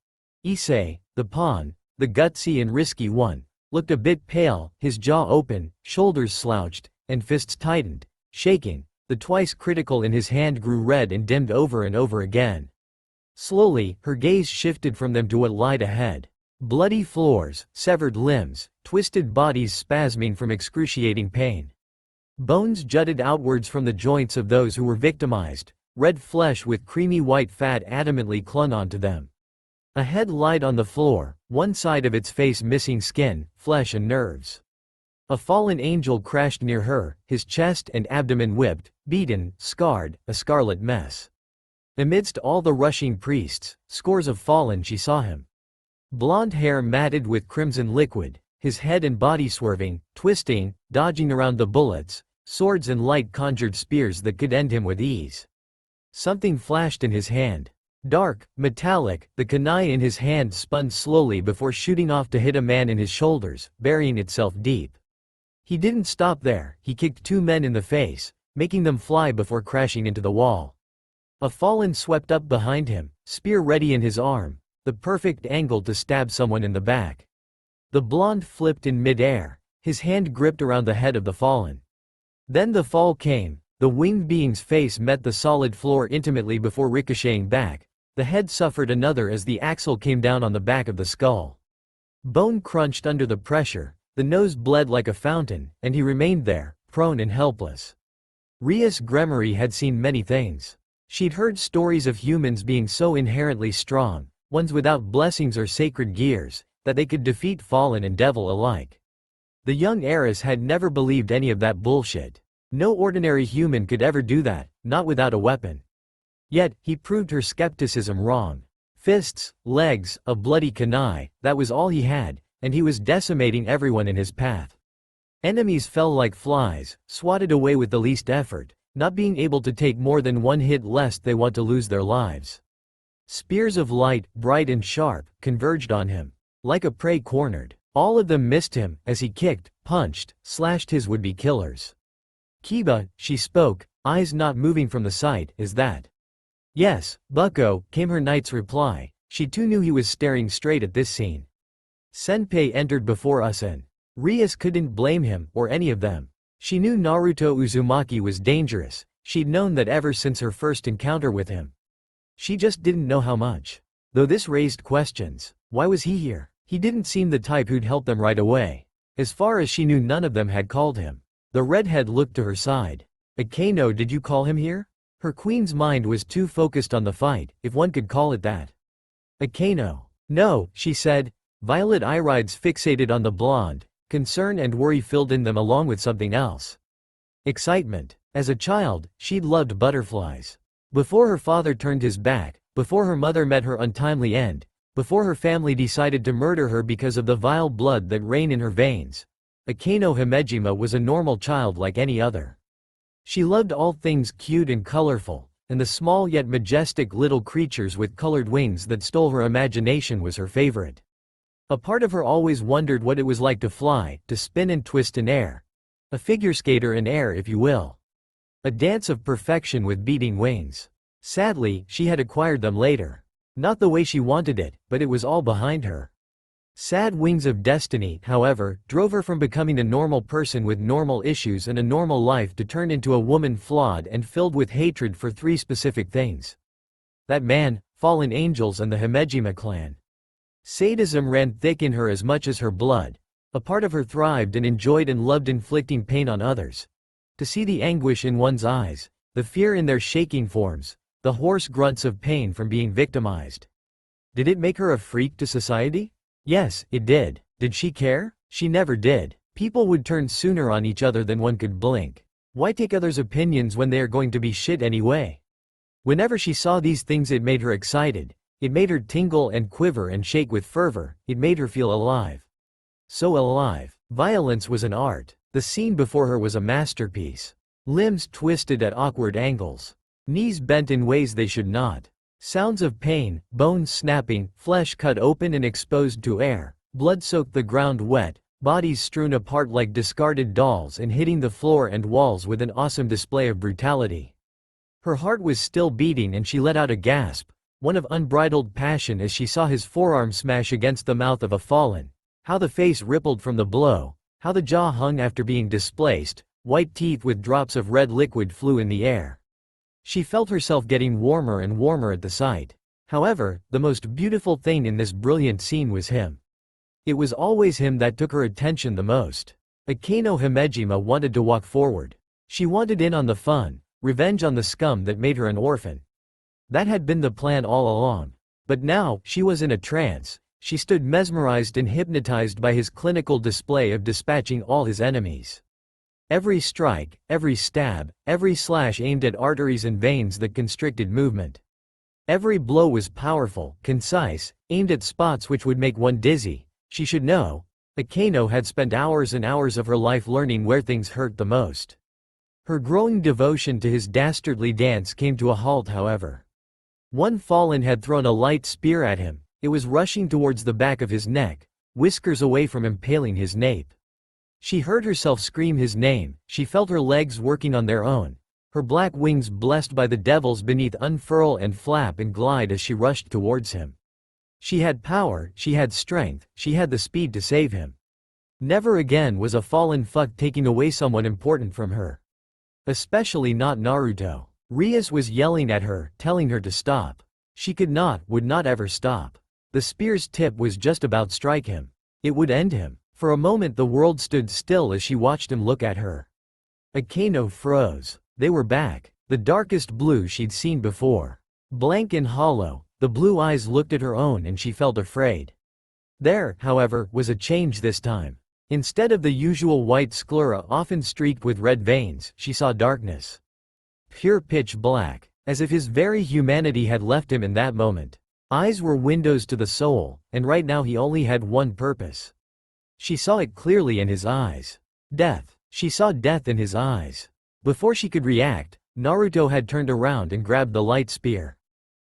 Issei, the pawn, the gutsy and risky one, looked a bit pale, his jaw open, shoulders slouched, and fists tightened, shaking. The twice critical in his hand grew red and dimmed over and over again. Slowly, her gaze shifted from them to what lied ahead. Bloody floors, severed limbs, twisted bodies spasming from excruciating pain. Bones jutted outwards from the joints of those who were victimized, red flesh with creamy white fat adamantly clung onto them. A head lied on the floor, one side of its face missing skin, flesh and nerves. A fallen angel crashed near her, his chest and abdomen whipped, beaten, scarred, a scarlet mess. Amidst all the rushing priests, scores of fallen, she saw him. Blonde hair matted with crimson liquid, his head and body swerving, twisting, dodging around the bullets, swords and light conjured spears that could end him with ease. Something flashed in his hand. Dark, metallic, the kunai in his hand spun slowly before shooting off to hit a man in his shoulders, burying itself deep. He didn't stop there. He kicked two men in the face, making them fly before crashing into the wall. A fallen swept up behind him, spear ready in his arm, the perfect angle to stab someone in the back. The blonde flipped in mid-air, his hand gripped around the head of the fallen. Then the fall came. The winged being's face met the solid floor intimately before ricocheting back. The head suffered another as the axle came down on the back of the skull. Bone crunched under the pressure, the nose bled like a fountain, and he remained there, prone and helpless. Rias Gremory had seen many things. She'd heard stories of humans being so inherently strong, ones without blessings or sacred gears, that they could defeat fallen and devil alike. The young heiress had never believed any of that bullshit. No ordinary human could ever do that, not without a weapon. Yet, he proved her skepticism wrong. Fists, legs, a bloody kunai, that was all he had, and he was decimating everyone in his path. Enemies fell like flies, swatted away with the least effort, not being able to take more than one hit lest they want to lose their lives. Spears of light, bright and sharp, converged on him. Like a prey cornered. All of them missed him, as he kicked, punched, slashed his would-be killers. "Kiba," she spoke, eyes not moving from the sight, "is that?" "Yes, bucko," came her knight's reply. She too knew he was staring straight at this scene. Senpei entered before us and Rias couldn't blame him, or any of them. She knew Naruto Uzumaki was dangerous, she'd known that ever since her first encounter with him. She just didn't know how much. Though this raised questions. Why was he here? He didn't seem the type who'd help them right away. As far as she knew, none of them had called him. The redhead looked to her side. "Akeno, did you call him here?" Her queen's mind was too focused on the fight, if one could call it that. "Akeno." "No," she said. Violet irides fixated on the blonde. Concern and worry filled in them along with something else. Excitement. As a child, she'd loved butterflies. Before her father turned his back, before her mother met her untimely end, before her family decided to murder her because of the vile blood that ran in her veins, Akeno Himejima was a normal child like any other. She loved all things cute and colorful, and the small yet majestic little creatures with colored wings that stole her imagination was her favorite. A part of her always wondered what it was like to fly, to spin and twist in air. A figure skater in air, if you will. A dance of perfection with beating wings. Sadly, she had acquired them later. Not the way she wanted it, but it was all behind her. Sad wings of destiny, however, drove her from becoming a normal person with normal issues and a normal life to turn into a woman flawed and filled with hatred for three specific things. That man, fallen angels, and the Himejima clan. Sadism ran thick in her as much as her blood. A part of her thrived and enjoyed and loved inflicting pain on others. To see the anguish in one's eyes, the fear in their shaking forms, the hoarse grunts of pain from being victimized. Did it make her a freak to society? Yes, it did. Did she care? She never did. People would turn sooner on each other than one could blink. Why take others' opinions when they are going to be shit anyway? Whenever she saw these things, it made her excited. It made her tingle and quiver and shake with fervor. It made her feel alive. So alive. Violence was an art. The scene before her was a masterpiece. Limbs twisted at awkward angles. Knees bent in ways they should not. Sounds of pain, bones snapping, flesh cut open and exposed to air. Blood soaked the ground wet, bodies strewn apart like discarded dolls and hitting the floor and walls with an awesome display of brutality. Her heart was still beating and she let out a gasp. One of unbridled passion as she saw his forearm smash against the mouth of a fallen. How the face rippled from the blow, how the jaw hung after being displaced, white teeth with drops of red liquid flew in the air. She felt herself getting warmer and warmer at the sight. However, the most beautiful thing in this brilliant scene was him. It was always him that took her attention the most. Akeno Himejima wanted to walk forward. She wanted in on the fun, revenge on the scum that made her an orphan. That had been the plan all along. But now, she was in a trance. She stood mesmerized and hypnotized by his clinical display of dispatching all his enemies. Every strike, every stab, every slash aimed at arteries and veins that constricted movement. Every blow was powerful, concise, aimed at spots which would make one dizzy. She should know. Akeno had spent hours and hours of her life learning where things hurt the most. Her growing devotion to his dastardly dance came to a halt, however. One fallen had thrown a light spear at him. It was rushing towards the back of his neck, whiskers away from impaling his nape. She heard herself scream his name. She felt her legs working on their own. Her black wings blessed by the devils beneath unfurl and flap and glide as she rushed towards him. She had power, she had strength, she had the speed to save him. Never again was a fallen fuck taking away someone important from her. Especially not Naruto. Rias was yelling at her, telling her to stop. She could not, would not ever stop. The spear's tip was just about to strike him. It would end him. For a moment the world stood still as she watched him look at her. Akeno froze. They were back. The darkest blue she'd seen before. Blank and hollow, the blue eyes looked at her own and she felt afraid. There, however, was a change this time. Instead of the usual white sclera often streaked with red veins, she saw darkness. Pure pitch black, as if his very humanity had left him in that moment. Eyes were windows to the soul, and right now he only had one purpose. She saw it clearly in his eyes. Death. She saw death in his eyes. Before she could react, Naruto had turned around and grabbed the light spear.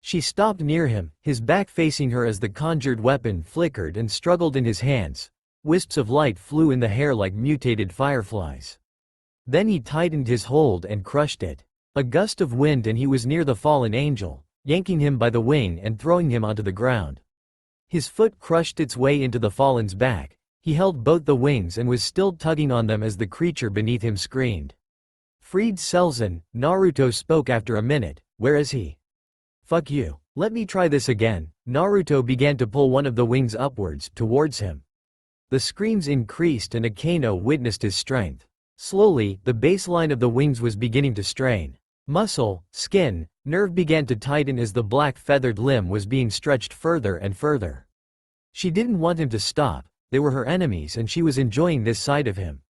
She stopped near him, his back facing her as the conjured weapon flickered and struggled in his hands. Wisps of light flew in the hair like mutated fireflies. Then he tightened his hold and crushed it. A gust of wind and he was near the fallen angel, yanking him by the wing and throwing him onto the ground. His foot crushed its way into the fallen's back. He held both the wings and was still tugging on them as the creature beneath him screamed. "Freed Selzen," Naruto spoke after a minute. "Where is he?" "Fuck you. Let me try this again." Naruto began to pull one of the wings upwards, towards him. The screams increased and Akeno witnessed his strength. Slowly, the baseline of the wings was beginning to strain. Muscle, skin, nerve began to tighten as the black feathered limb was being stretched further and further. She didn't want him to stop. They were her enemies and she was enjoying this side of him.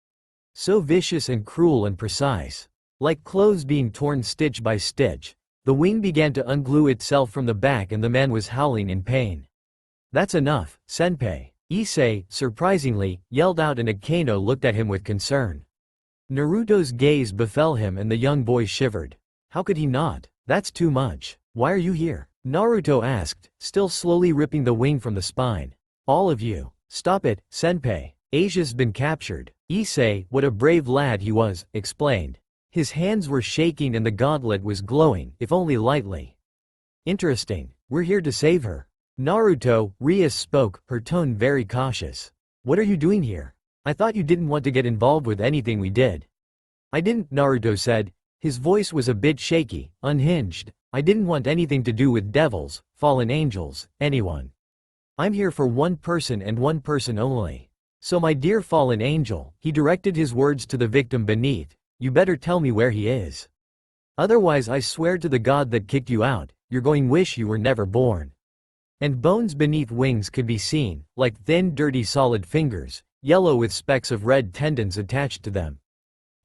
So vicious and cruel and precise. Like clothes being torn stitch by stitch. The wing began to unglue itself from the back and the man was howling in pain. "That's enough, senpai," Issei, surprisingly, yelled out and Akeno looked at him with concern. Naruto's gaze befell him and the young boy shivered. How could he not? That's too much. "Why are you here?" Naruto asked, still slowly ripping the wing from the spine. "All of you. Stop it, senpai. Asia's been captured." Issei, what a brave lad he was, explained. His hands were shaking and the gauntlet was glowing, if only lightly. "Interesting. We're here to save her." Naruto, Rias spoke, her tone very cautious. "What are you doing here? I thought you didn't want to get involved with anything we did." "I didn't," Naruto said. His voice was a bit shaky, unhinged. "I didn't want anything to do with devils, fallen angels, anyone. I'm here for one person and one person only. So my dear fallen angel," he directed his words to the victim beneath, "you better tell me where he is. Otherwise I swear to the god that kicked you out, you're going wish you were never born." And bones beneath wings could be seen, like thin dirty solid fingers, yellow with specks of red tendons attached to them.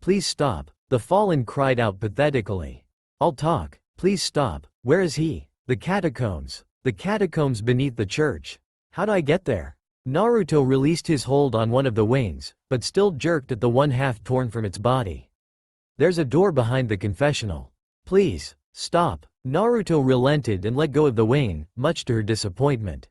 "Please stop," the fallen cried out pathetically. "I'll talk. Please stop. Where is he?" "The catacombs. The catacombs beneath the church." "How do I get there?" Naruto released his hold on one of the wings, but still jerked at the one half torn from its body. "There's a door behind the confessional. Please, stop." Naruto relented and let go of the wing, much to her disappointment.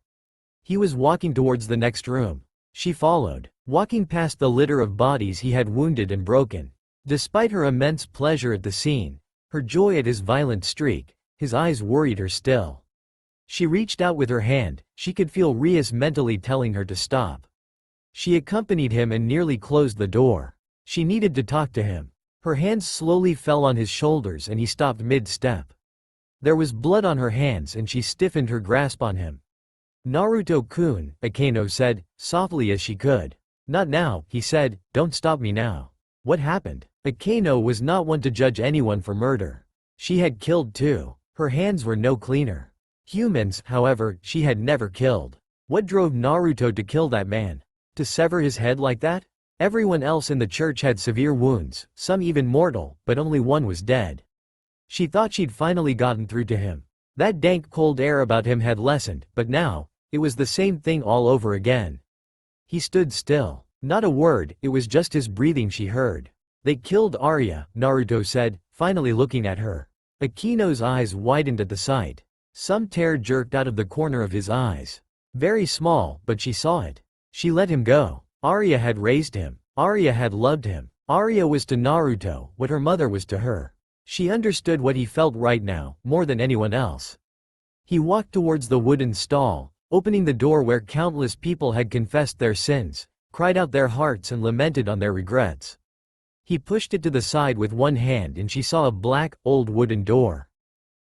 He was walking towards the next room. She followed, walking past the litter of bodies he had wounded and broken. Despite her immense pleasure at the scene, her joy at his violent streak, his eyes worried her still. She reached out with her hand, she could feel Rias mentally telling her to stop. She accompanied him and nearly closed the door. She needed to talk to him. Her hands slowly fell on his shoulders and he stopped mid-step. There was blood on her hands and she stiffened her grasp on him. "Naruto-kun," Akeno said, softly as she could. "Not now," he said, "don't stop me now." "What happened?" Akeno was not one to judge anyone for murder. She had killed too. Her hands were no cleaner. Humans, however, she had never killed. What drove Naruto to kill that man? To sever his head like that? Everyone else in the church had severe wounds, some even mortal, but only one was dead. She thought she'd finally gotten through to him. That dank cold air about him had lessened, but now, it was the same thing all over again. He stood still. Not a word, it was just his breathing she heard. "They killed Arya," Naruto said, finally looking at her. Akino's eyes widened at the sight. Some tear jerked out of the corner of his eyes. Very small, but she saw it. She let him go. Arya had raised him. Arya had loved him. Arya was to Naruto what her mother was to her. She understood what he felt right now, more than anyone else. He walked towards the wooden stall, opening the door where countless people had confessed their sins, cried out their hearts and lamented on their regrets. He pushed it to the side with one hand and she saw a black, old wooden door.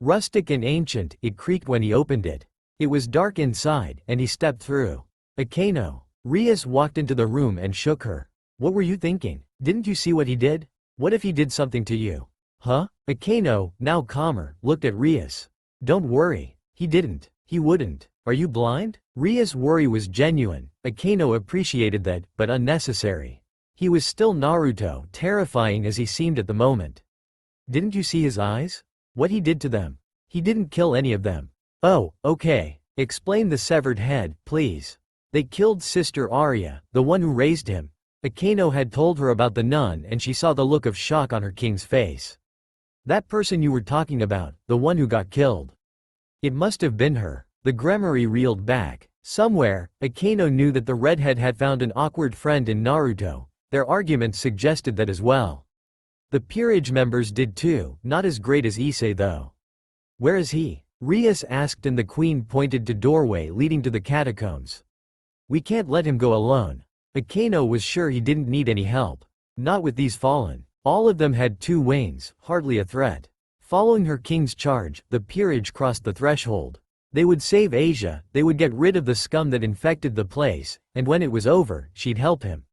Rustic and ancient, it creaked when he opened it. It was dark inside, and he stepped through. "Akeno." Rias walked into the room and shook her. "What were you thinking? Didn't you see what he did? What if he did something to you?" "Huh?" Akeno, now calmer, looked at Rias. "Don't worry. He didn't. He wouldn't." Are you blind? Rias' worry was genuine. Akeno appreciated that, but unnecessary. He was still Naruto, terrifying as he seemed at the moment. Didn't you see his eyes? What he did to them? He didn't kill any of them. Oh, okay. Explain the severed head, please. They killed Sister Arya, the one who raised him. Akeno had told her about the nun and she saw the look of shock on her king's face. That person you were talking about, the one who got killed. It must have been her. The Gremory reeled back. Somewhere, Akeno knew that the redhead had found an awkward friend in Naruto. Their arguments suggested that as well. The peerage members did too, not as great as Issei though. Where is he? Rias asked and the queen pointed to doorway leading to the catacombs. We can't let him go alone. Akeno was sure he didn't need any help. Not with these fallen. All of them had 2 wings, hardly a threat. Following her king's charge, the peerage crossed the threshold. They would save Asia, they would get rid of the scum that infected the place, and when it was over, she'd help him.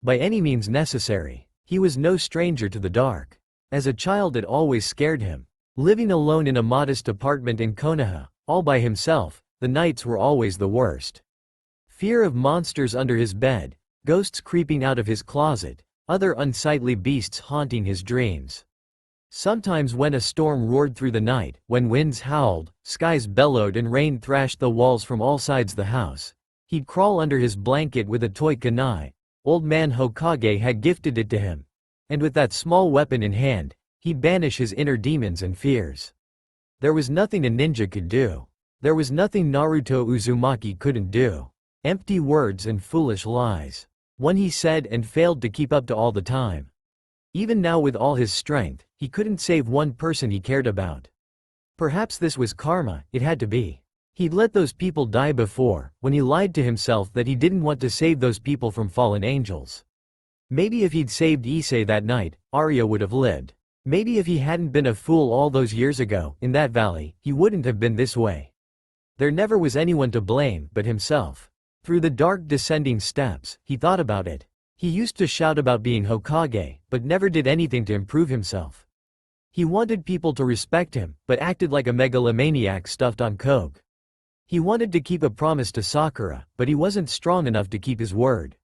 By any means necessary. He was no stranger to the dark. As a child it always scared him. Living alone in a modest apartment in Konoha, all by himself, the nights were always the worst. Fear of monsters under his bed, ghosts creeping out of his closet, other unsightly beasts haunting his dreams. Sometimes when a storm roared through the night, when winds howled, skies bellowed and rain thrashed the walls from all sides the house, he'd crawl under his blanket with a toy kunai. Old man Hokage had gifted it to him. And with that small weapon in hand, he'd banish his inner demons and fears. There was nothing a ninja could do. There was nothing Naruto Uzumaki couldn't do. Empty words and foolish lies. One he said and failed to keep up to all the time. Even now with all his strength, he couldn't save one person he cared about. Perhaps this was karma, it had to be. He'd let those people die before, when he lied to himself that he didn't want to save those people from fallen angels. Maybe if he'd saved Issei that night, Arya would have lived. Maybe if he hadn't been a fool all those years ago, in that valley, he wouldn't have been this way. There never was anyone to blame but himself. Through the dark descending steps, he thought about it. He used to shout about being Hokage, but never did anything to improve himself. He wanted people to respect him, but acted like a megalomaniac stuffed on coke. He wanted to keep a promise to Sakura, but he wasn't strong enough to keep his word.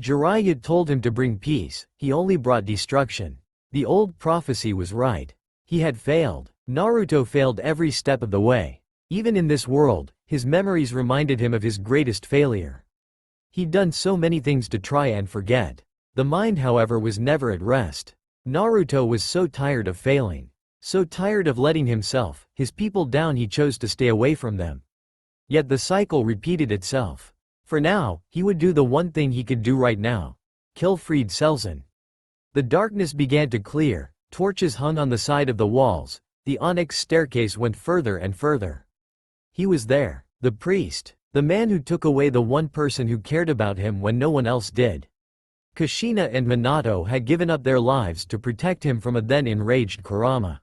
Jiraiya told him to bring peace, he only brought destruction. The old prophecy was right. He had failed. Naruto failed every step of the way. Even in this world, his memories reminded him of his greatest failure. He'd done so many things to try and forget. The mind, however, was never at rest. Naruto was so tired of failing. So tired of letting himself, his people down, he chose to stay away from them. Yet the cycle repeated itself. For now, he would do the one thing he could do right now. Kill Fried Selzen. The darkness began to clear, torches hung on the side of the walls, the onyx staircase went further and further. He was there, the priest. The man who took away the one person who cared about him when no one else did. Kushina and Minato had given up their lives to protect him from a then enraged Kurama.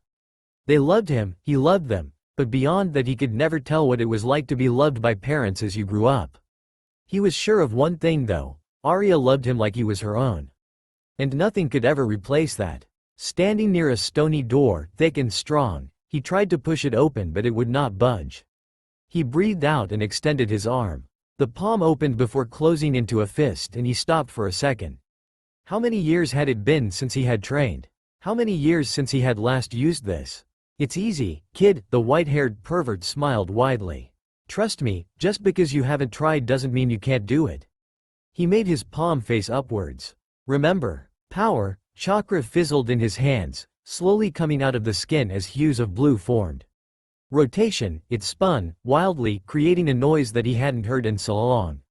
They loved him, he loved them, but beyond that he could never tell what it was like to be loved by parents as you grew up. He was sure of one thing though, Arya loved him like he was her own. And nothing could ever replace that. Standing near a stony door, thick and strong, he tried to push it open but it would not budge. He breathed out and extended his arm. The palm opened before closing into a fist and he stopped for a second. How many years had it been since he had trained? How many years since he had last used this? It's easy, kid, the white-haired pervert smiled widely. Trust me, just because you haven't tried doesn't mean you can't do it. He made his palm face upwards. Remember, power, chakra fizzled in his hands, slowly coming out of the skin as hues of blue formed. Rotation, it spun, wildly, creating a noise that he hadn't heard in so long.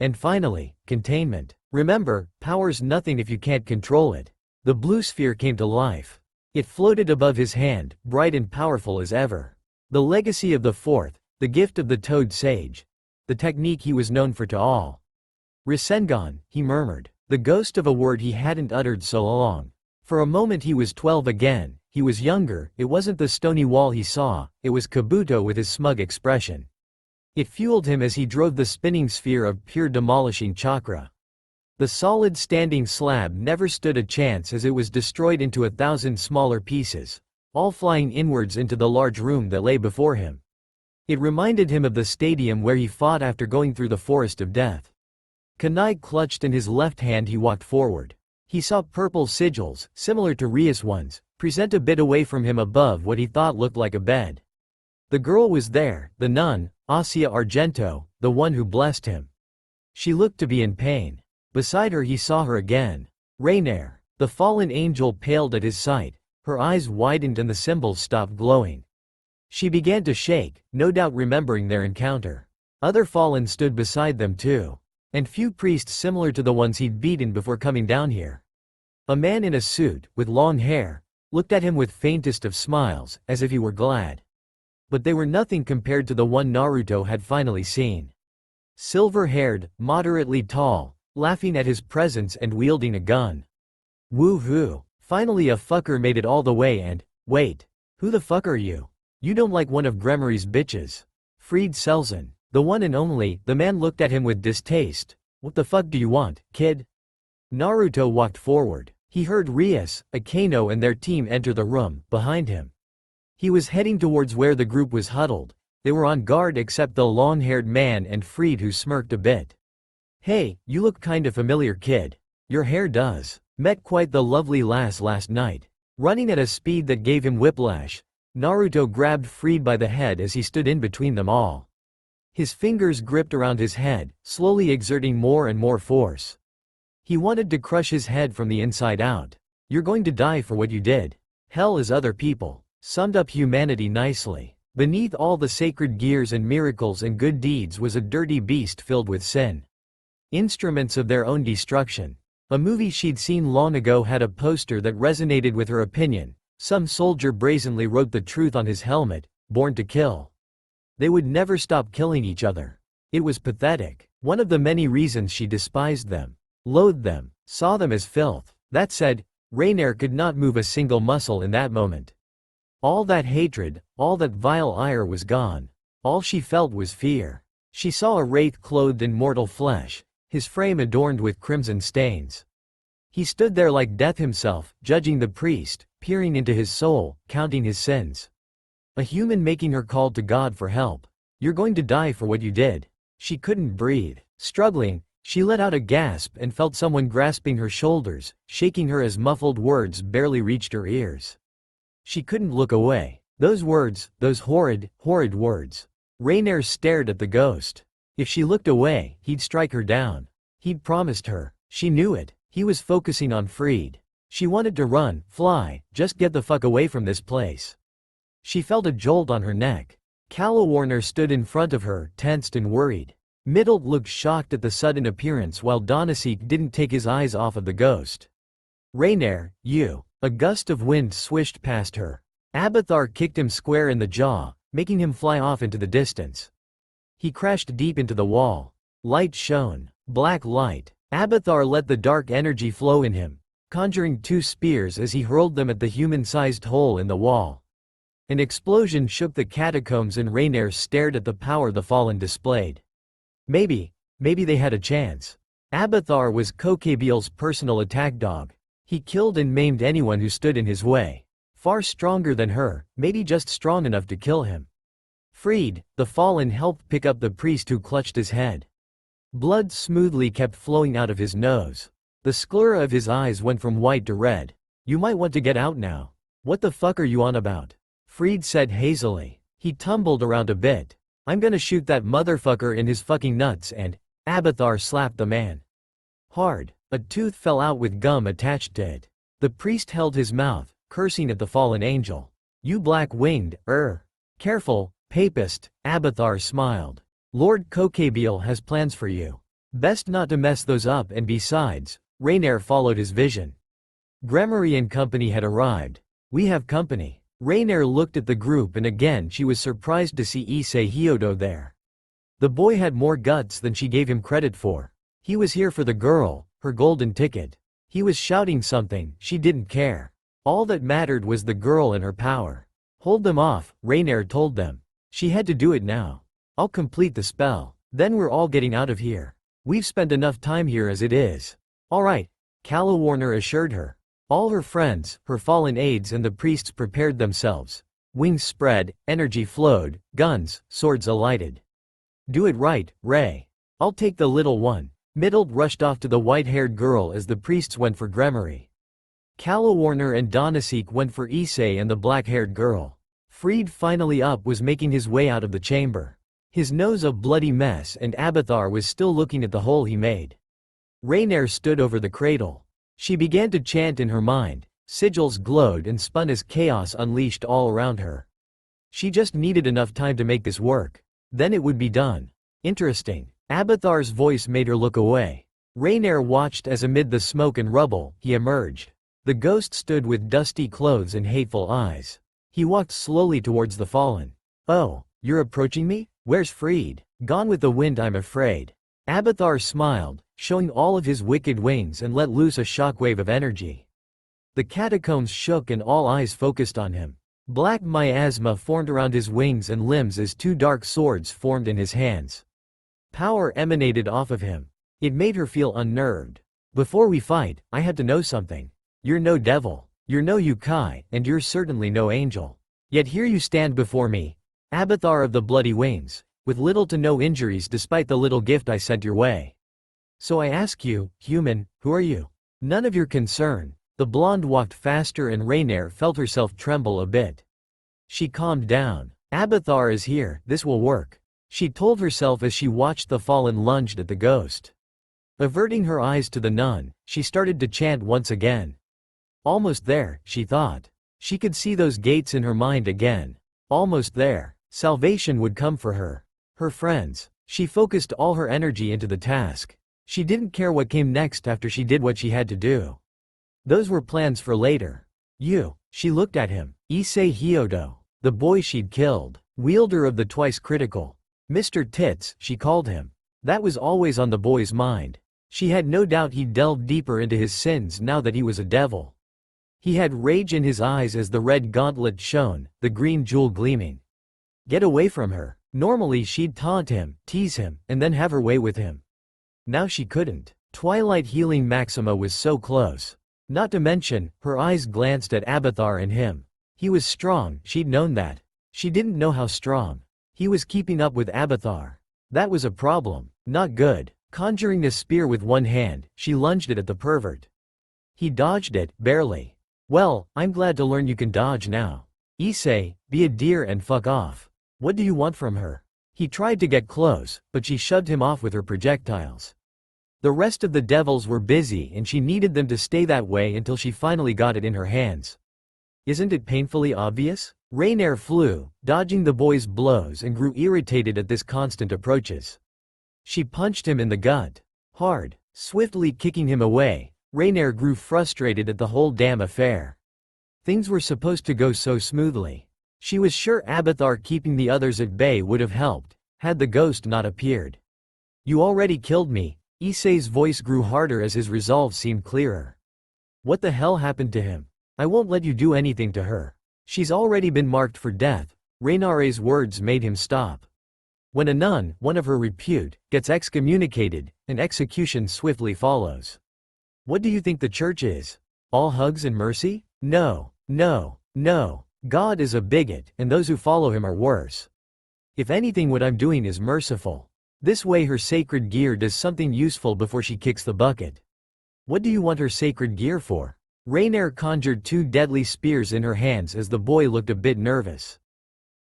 And finally, containment. Remember, power's nothing if you can't control it. The blue sphere came to life. It floated above his hand, bright and powerful as ever. The legacy of the fourth, the gift of the Toad Sage. The technique he was known for to all. Rasengan, he murmured. The ghost of a word he hadn't uttered so long. For a moment he was 12 again. He was younger, it wasn't the stony wall he saw, it was Kabuto with his smug expression. It fueled him as he drove the spinning sphere of pure demolishing chakra. The solid standing slab never stood a chance as it was destroyed into 1,000 smaller pieces, all flying inwards into the large room that lay before him. It reminded him of the stadium where he fought after going through the forest of death. Kunai clutched in his left hand. He walked forward. He saw purple sigils, similar to Rias ones, present a bit away from him above what he thought looked like a bed. The girl was there, the nun, Asia Argento, the one who blessed him. She looked to be in pain. Beside her he saw her again. Rainier. The fallen angel paled at his sight. Her eyes widened and the symbols stopped glowing. She began to shake, no doubt remembering their encounter. Other fallen stood beside them too. And few priests similar to the ones he'd beaten before coming down here. A man in a suit, with long hair, looked at him with faintest of smiles, as if he were glad. But they were nothing compared to the one Naruto had finally seen. Silver-haired, moderately tall, laughing at his presence and wielding a gun. Woo-hoo. Finally a fucker made it all the way and, wait. Who the fuck are you? You don't like one of Gremory's bitches. Fried Selzen. The one and only. The man looked at him with distaste. What the fuck do you want, kid? Naruto walked forward. He heard Rias, Akeno and their team enter the room, behind him. He was heading towards where the group was huddled. They were on guard except the long-haired man and Fried, who smirked a bit. Hey, you look kinda familiar, kid. Your hair does. Met quite the lovely lass last night. Running at a speed that gave him whiplash, Naruto grabbed Fried by the head as he stood in between them all. His fingers gripped around his head, slowly exerting more and more force. He wanted to crush his head from the inside out. You're going to die for what you did. Hell is other people. Summed up humanity nicely. Beneath all the sacred gears and miracles and good deeds was a dirty beast filled with sin. Instruments of their own destruction. A movie she'd seen long ago had a poster that resonated with her opinion. Some soldier brazenly wrote the truth on his helmet, born to kill. They would never stop killing each other. It was pathetic. One of the many reasons she despised them, loathed them, saw them as filth. That said, Rainier could not move a single muscle in that moment. All that hatred, all that vile ire was gone. All she felt was fear. She saw a wraith clothed in mortal flesh, his frame adorned with crimson stains. He stood there like death himself, judging the priest, peering into his soul, counting his sins. A human making her call to God for help. You're going to die for what you did. She couldn't breathe. Struggling, she let out a gasp and felt someone grasping her shoulders, shaking her as muffled words barely reached her ears. She couldn't look away. Those words, those horrid, horrid words. Rainier stared at the ghost. If she looked away, he'd strike her down. He'd promised her. She knew it. He was focusing on Fried. She wanted to run, fly, just get the fuck away from this place. She felt a jolt on her neck. Warner stood in front of her, tensed and worried. Middle looked shocked at the sudden appearance while Donasek didn't take his eyes off of the ghost. Rainier, you. A gust of wind swished past her. Abathar kicked him square in the jaw, making him fly off into the distance. He crashed deep into the wall. Light shone. Black light. Abathar let the dark energy flow in him, conjuring two spears as he hurled them at the human-sized hole in the wall. An explosion shook the catacombs and Rainier stared at the power the fallen displayed. Maybe they had a chance. Abathar was Kokebiel's personal attack dog. He killed and maimed anyone who stood in his way. Far stronger than her, maybe just strong enough to kill him. Fried, the fallen, helped pick up the priest who clutched his head. Blood smoothly kept flowing out of his nose. The sclera of his eyes went from white to red. You might want to get out now. What the fuck are you on about? Fried said hazily. He tumbled around a bit. I'm gonna shoot that motherfucker in his fucking nuts and… Abathar slapped the man. Hard. A tooth fell out with gum attached to it. The priest held his mouth, cursing at the fallen angel. You black-winged, Careful, papist, Abathar smiled. Lord Kokebiel has plans for you. Best not to mess those up, and besides, Rainier followed his vision. Gremory and company had arrived. We have company. Rainier looked at the group and again she was surprised to see Issei Hyodo there. The boy had more guts than she gave him credit for. He was here for the girl, her golden ticket. He was shouting something, she didn't care. All that mattered was the girl and her power. Hold them off, Rainier told them. She had to do it now. I'll complete the spell. Then we're all getting out of here. We've spent enough time here as it is. Alright, Warner assured her. All her friends, her fallen aides and the priests prepared themselves. Wings spread, energy flowed, guns, swords alighted. Do it right, Ray. I'll take the little one. Middle rushed off to the white-haired girl as the priests went for Gremory. Calawarner and Donasek went for Issei and the black-haired girl. Freed finally up was making his way out of the chamber. His nose a bloody mess and Abathar was still looking at the hole he made. Rainier stood over the cradle. She began to chant in her mind. Sigils glowed and spun as chaos unleashed all around her. She just needed enough time to make this work. Then it would be done. Interesting. Abathar's voice made her look away. Rainier watched as amid the smoke and rubble, he emerged. The ghost stood with dusty clothes and hateful eyes. He walked slowly towards the fallen. Oh, you're approaching me? Where's Freed? Gone with the wind, I'm afraid. Abathar smiled, showing all of his wicked wings and let loose a shockwave of energy. The catacombs shook and all eyes focused on him. Black miasma formed around his wings and limbs as two dark swords formed in his hands. Power emanated off of him. It made her feel unnerved. Before we fight, I had to know something. You're no devil. You're no Yukai, and you're certainly no angel. Yet here you stand before me, Abathar of the Bloody Wings, with little to no injuries despite the little gift I sent your way. So I ask you, human, who are you? None of your concern. The blonde walked faster and Rainier felt herself tremble a bit. She calmed down. Abathar is here, this will work. She told herself as she watched the fallen lunged at the ghost. Averting her eyes to the nun, she started to chant once again. Almost there, she thought. She could see those gates in her mind again. Almost there. Salvation would come for her. Her friends. She focused all her energy into the task. She didn't care what came next after she did what she had to do. Those were plans for later. You. She looked at him. Issei Hyodo. The boy she'd killed. Wielder of the twice critical. Mr. Tits, she called him. That was always on the boy's mind. She had no doubt he'd delve deeper into his sins now that he was a devil. He had rage in his eyes as the red gauntlet shone, the green jewel gleaming. Get away from her. Normally she'd taunt him, tease him, and then have her way with him. Now she couldn't. Twilight Healing Maxima was so close. Not to mention, her eyes glanced at Abathar and him. He was strong, she'd known that. She didn't know how strong. He was keeping up with Abathar. That was a problem. Not good. Conjuring a spear with one hand, she lunged it at the pervert. He dodged it, barely. Well, I'm glad to learn you can dodge now. Issei, be a dear and fuck off. What do you want from her? He tried to get close, but she shoved him off with her projectiles. The rest of the devils were busy and she needed them to stay that way until she finally got it in her hands. Isn't it painfully obvious? Rainier flew, dodging the boy's blows and grew irritated at this constant approaches. She punched him in the gut. Hard, swiftly kicking him away. Rainier grew frustrated at the whole damn affair. Things were supposed to go so smoothly. She was sure Abathar keeping the others at bay would have helped, had the ghost not appeared. You already killed me. Issei's voice grew harder as his resolve seemed clearer. What the hell happened to him? I won't let you do anything to her. She's already been marked for death. Rainier's words made him stop. When a nun, one of her repute, gets excommunicated, an execution swiftly follows. What do you think the church is? All hugs and mercy? No, no, no. God is a bigot, and those who follow him are worse. If anything, what I'm doing is merciful. This way her sacred gear does something useful before she kicks the bucket. What do you want her sacred gear for? Rainier conjured two deadly spears in her hands as the boy looked a bit nervous.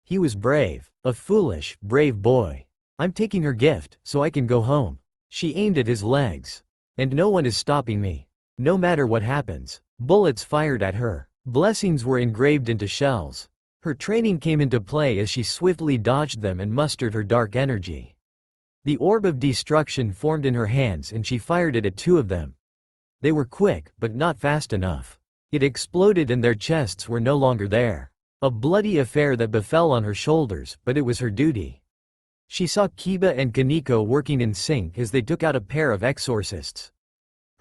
He was brave. A foolish, brave boy. I'm taking her gift, so I can go home. She aimed at his legs. And no one is stopping me. No matter what happens. Bullets fired at her. Blessings were engraved into shells. Her training came into play as she swiftly dodged them and mustered her dark energy. The orb of destruction formed in her hands and she fired it at two of them. They were quick, but not fast enough. It exploded and their chests were no longer there. A bloody affair that befell on her shoulders, but it was her duty. She saw Kiba and Koneko working in sync as they took out a pair of exorcists.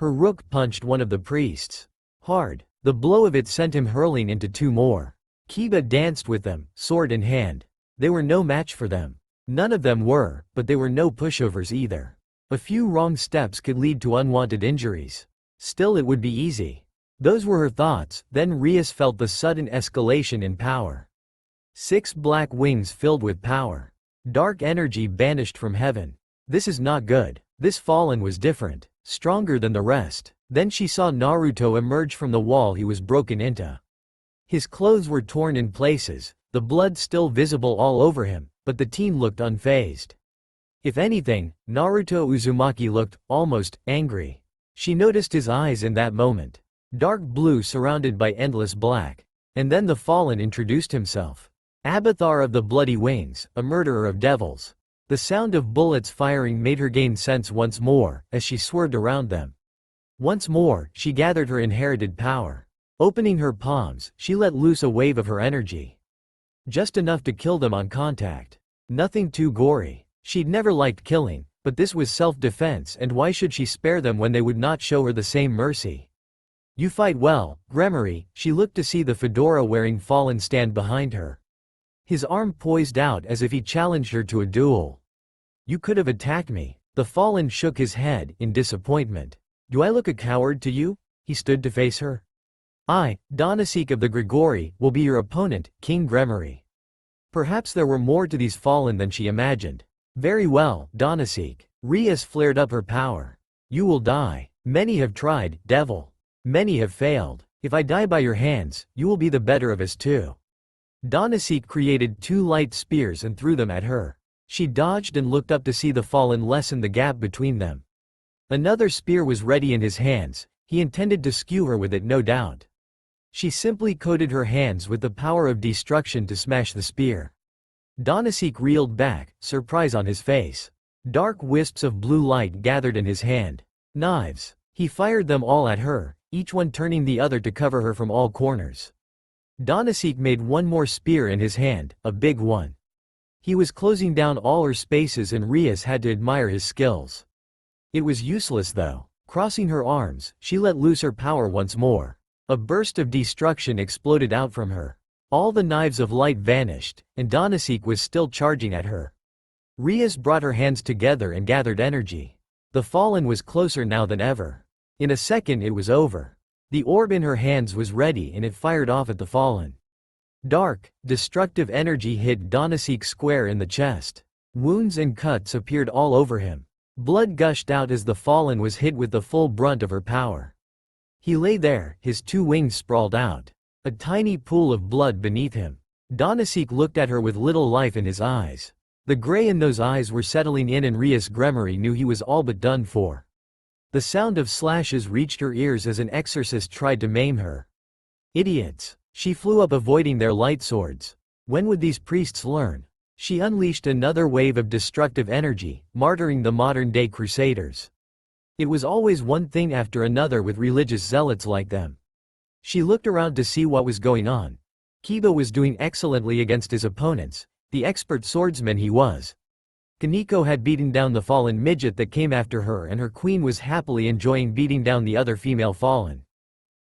Her rook punched one of the priests. Hard. The blow of it sent him hurling into two more. Kiba danced with them, sword in hand. They were no match for them. None of them were, but they were no pushovers either. A few wrong steps could lead to unwanted injuries. Still, it would be easy. Those were her thoughts. Then Rias felt the sudden escalation in power. 6 black wings filled with power. Dark energy banished from heaven. This is not good. This fallen was different, stronger than the rest. Then she saw Naruto emerge from the wall he was broken into. His clothes were torn in places, the blood still visible all over him, but the teen looked unfazed. If anything, Naruto Uzumaki looked, almost, angry. She noticed his eyes in that moment. Dark blue surrounded by endless black. And then the fallen introduced himself. Abathar of the Bloody Wings, a murderer of devils. The sound of bullets firing made her gain sense once more, as she swerved around them. Once more, she gathered her inherited power. Opening her palms, she let loose a wave of her energy. Just enough to kill them on contact. Nothing too gory. She'd never liked killing, but this was self-defense, and why should she spare them when they would not show her the same mercy? You fight well, Gremory. She looked to see the fedora-wearing fallen stand behind her. His arm poised out as if he challenged her to a duel. You could have attacked me. The fallen shook his head, in disappointment. Do I look a coward to you? He stood to face her. I, Donasek of the Grigori, will be your opponent, King Gremory. Perhaps there were more to these fallen than she imagined. Very well, Donasek. Rias flared up her power. You will die. Many have tried, devil. Many have failed. If I die by your hands, you will be the better of us too. Donasek created 2 light spears and threw them at her. She dodged and looked up to see the fallen lessen the gap between them. Another spear was ready in his hands. He intended to skew her with it, no doubt. She simply coated her hands with the power of destruction to smash the spear. Donasek reeled back, surprise on his face. Dark wisps of blue light gathered in his hand. Knives. He fired them all at her, each one turning the other to cover her from all corners. Donasek made one more spear in his hand, a big one. He was closing down all her spaces, and Rias had to admire his skills. It was useless though. Crossing her arms, she let loose her power once more. A burst of destruction exploded out from her. All the knives of light vanished, and Donasek was still charging at her. Rias brought her hands together and gathered energy. The fallen was closer now than ever. In a second it was over. The orb in her hands was ready and it fired off at the fallen. Dark, destructive energy hit Donasek square in the chest. Wounds and cuts appeared all over him. Blood gushed out as the fallen was hit with the full brunt of her power. He lay there, his 2 wings sprawled out. A tiny pool of blood beneath him. Donasek looked at her with little life in his eyes. The gray in those eyes were settling in, and Rias Gremory knew he was all but done for. The sound of slashes reached her ears as an exorcist tried to maim her. Idiots. She flew up, avoiding their light swords. When would these priests learn? She unleashed another wave of destructive energy, martyring the modern-day crusaders. It was always one thing after another with religious zealots like them. She looked around to see what was going on. Kiba was doing excellently against his opponents, the expert swordsman he was. Koneko had beaten down the fallen midget that came after her, and her queen was happily enjoying beating down the other female fallen.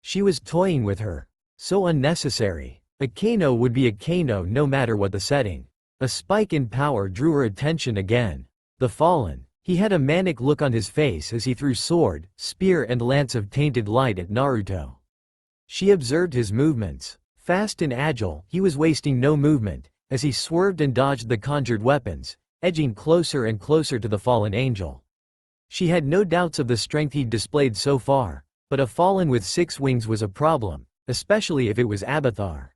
She was toying with her. So unnecessary. Akeno would be Akeno no matter what the setting. A spike in power drew her attention again. The fallen. He had a manic look on his face as he threw sword, spear and lance of tainted light at Naruto. She observed his movements. Fast and agile, he was wasting no movement, as he swerved and dodged the conjured weapons, edging closer and closer to the fallen angel. She had no doubts of the strength he'd displayed so far, but a fallen with 6 wings was a problem, especially if it was Abathar.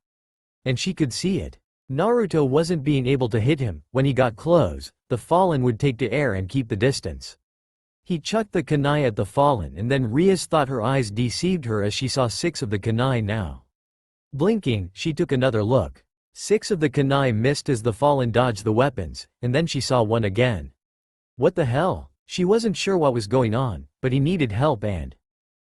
And she could see it. Naruto wasn't being able to hit him. When he got close, the fallen would take to air and keep the distance. He chucked the kunai at the fallen, and then Rias thought her eyes deceived her as she saw 6 of the kunai now. Blinking, she took another look. 6 of the kunai missed as the fallen dodged the weapons, and then she saw one again. What the hell? She wasn't sure what was going on, but he needed help and...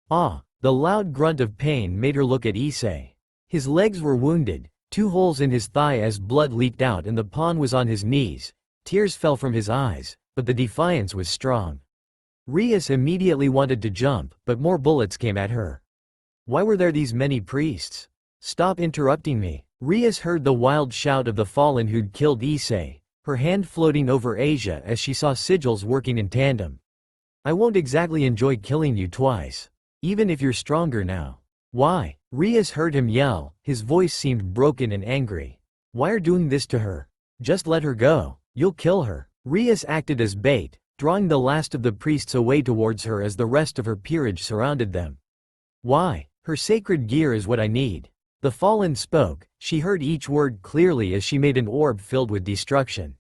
The loud grunt of pain made her look at Issei. His legs were wounded, 2 holes in his thigh as blood leaked out, and the pawn was on his knees. Tears fell from his eyes, but the defiance was strong. Rias immediately wanted to jump, but more bullets came at her. Why were there these many priests? Stop interrupting me. Rias heard the wild shout of the fallen who'd killed Issei, her hand floating over Asia as she saw sigils working in tandem. I won't exactly enjoy killing you twice. Even if you're stronger now. Why? Rias heard him yell, his voice seemed broken and angry. Why are doing this to her? Just let her go. You'll kill her. Rias acted as bait, drawing the last of the priests away towards her as the rest of her peerage surrounded them. Why? Her sacred gear is what I need. The fallen spoke. She heard each word clearly as she made an orb filled with destruction.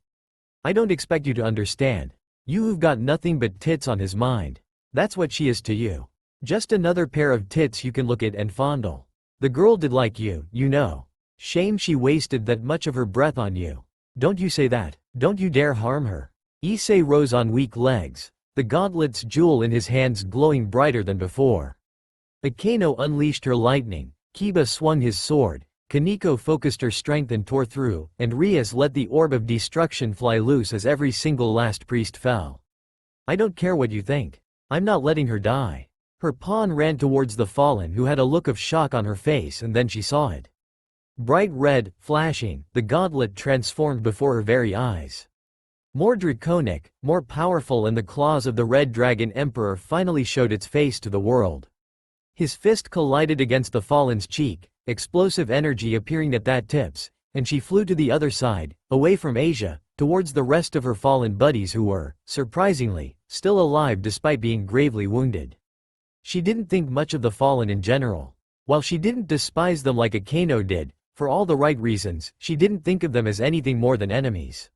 I don't expect you to understand. You who've got nothing but tits on his mind. That's what she is to you. Just another pair of tits you can look at and fondle. The girl did like you, you know. Shame she wasted that much of her breath on you. Don't you say that. Don't you dare harm her. Issei rose on weak legs, the gauntlet's jewel in his hands glowing brighter than before. Akeno unleashed her lightning, Kiba swung his sword, Koneko focused her strength and tore through, and Rias let the orb of destruction fly loose as every single last priest fell. I don't care what you think. I'm not letting her die. Her pawn ran towards the fallen who had a look of shock on her face, and then she saw it. Bright red, flashing, the gauntlet transformed before her very eyes. More draconic, more powerful, and the claws of the Red Dragon Emperor finally showed its face to the world. His fist collided against the fallen's cheek, explosive energy appearing at that tips, and she flew to the other side, away from Asia, towards the rest of her fallen buddies who were, surprisingly, still alive despite being gravely wounded. She didn't think much of the fallen in general. While she didn't despise them like Akeno did, for all the right reasons, she didn't think of them as anything more than enemies.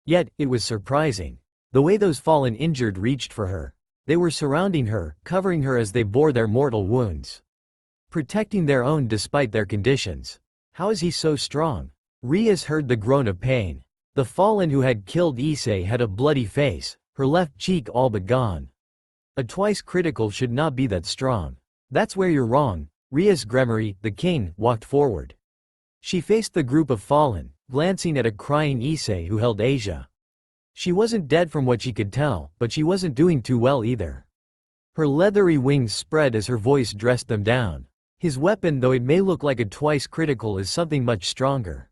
Yet, it was surprising. The way those fallen injured reached for her. They were surrounding her, covering her as they bore their mortal wounds. Protecting their own despite their conditions. How is he so strong? Rias heard the groan of pain. The fallen who had killed Issei had a bloody face, her left cheek all but gone. A twice critical should not be that strong. That's where you're wrong. Rias Gremory, the king, walked forward. She faced the group of fallen, glancing at a crying Issei who held Asia. She wasn't dead from what she could tell, but she wasn't doing too well either. Her leathery wings spread as her voice dressed them down. His weapon, though it may look like a twice critical, is something much stronger.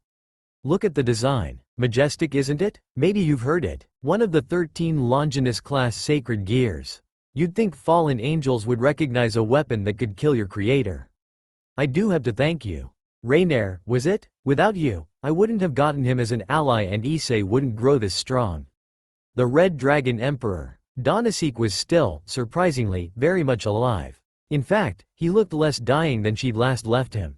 Look at the design. Majestic, isn't it? Maybe you've heard it. One of the 13 Longinus class sacred gears. You'd think fallen angels would recognize a weapon that could kill your creator. I do have to thank you. Rainier, was it? Without you, I wouldn't have gotten him as an ally and Issei wouldn't grow this strong. The Red Dragon Emperor. Donasek was still, surprisingly, very much alive. In fact, he looked less dying than she'd last left him.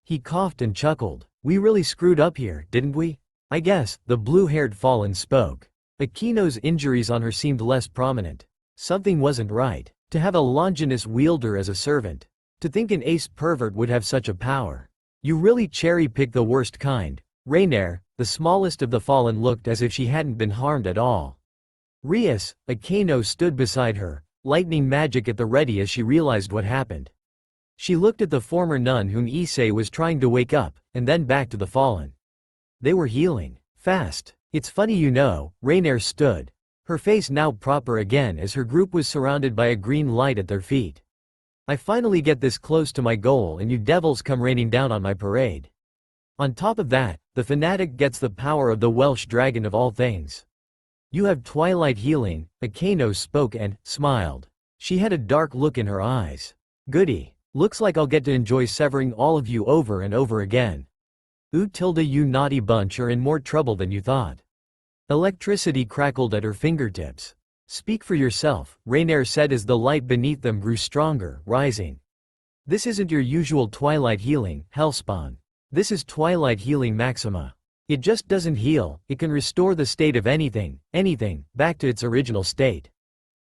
He coughed and chuckled. We really screwed up here, didn't we? I guess, the blue-haired fallen spoke. Akeno's injuries on her seemed less prominent. Something wasn't right. To have a Longinus wielder as a servant. To think an ace pervert would have such a power. You really cherry-pick the worst kind. Rainier, the smallest of the fallen, looked as if she hadn't been harmed at all. Rias Akeno stood beside her, lightning magic at the ready as she realized what happened. She looked at the former nun whom Issei was trying to wake up, and then back to the fallen. They were healing. Fast. It's funny, you know. Rainier stood. Her face now proper again as her group was surrounded by a green light at their feet. I finally get this close to my goal and you devils come raining down on my parade. On top of that, the fanatic gets the power of the Welsh dragon of all things. You have twilight healing, Akeno spoke and smiled. She had a dark look in her eyes. Goody. Looks like I'll get to enjoy severing all of you over and over again. You naughty bunch are in more trouble than you thought. Electricity crackled at her fingertips. Speak for yourself, Rainier said as the light beneath them grew stronger, rising. This isn't your usual twilight healing, Hellspawn. This is twilight healing Maxima. It just doesn't heal, it can restore the state of anything, back to its original state.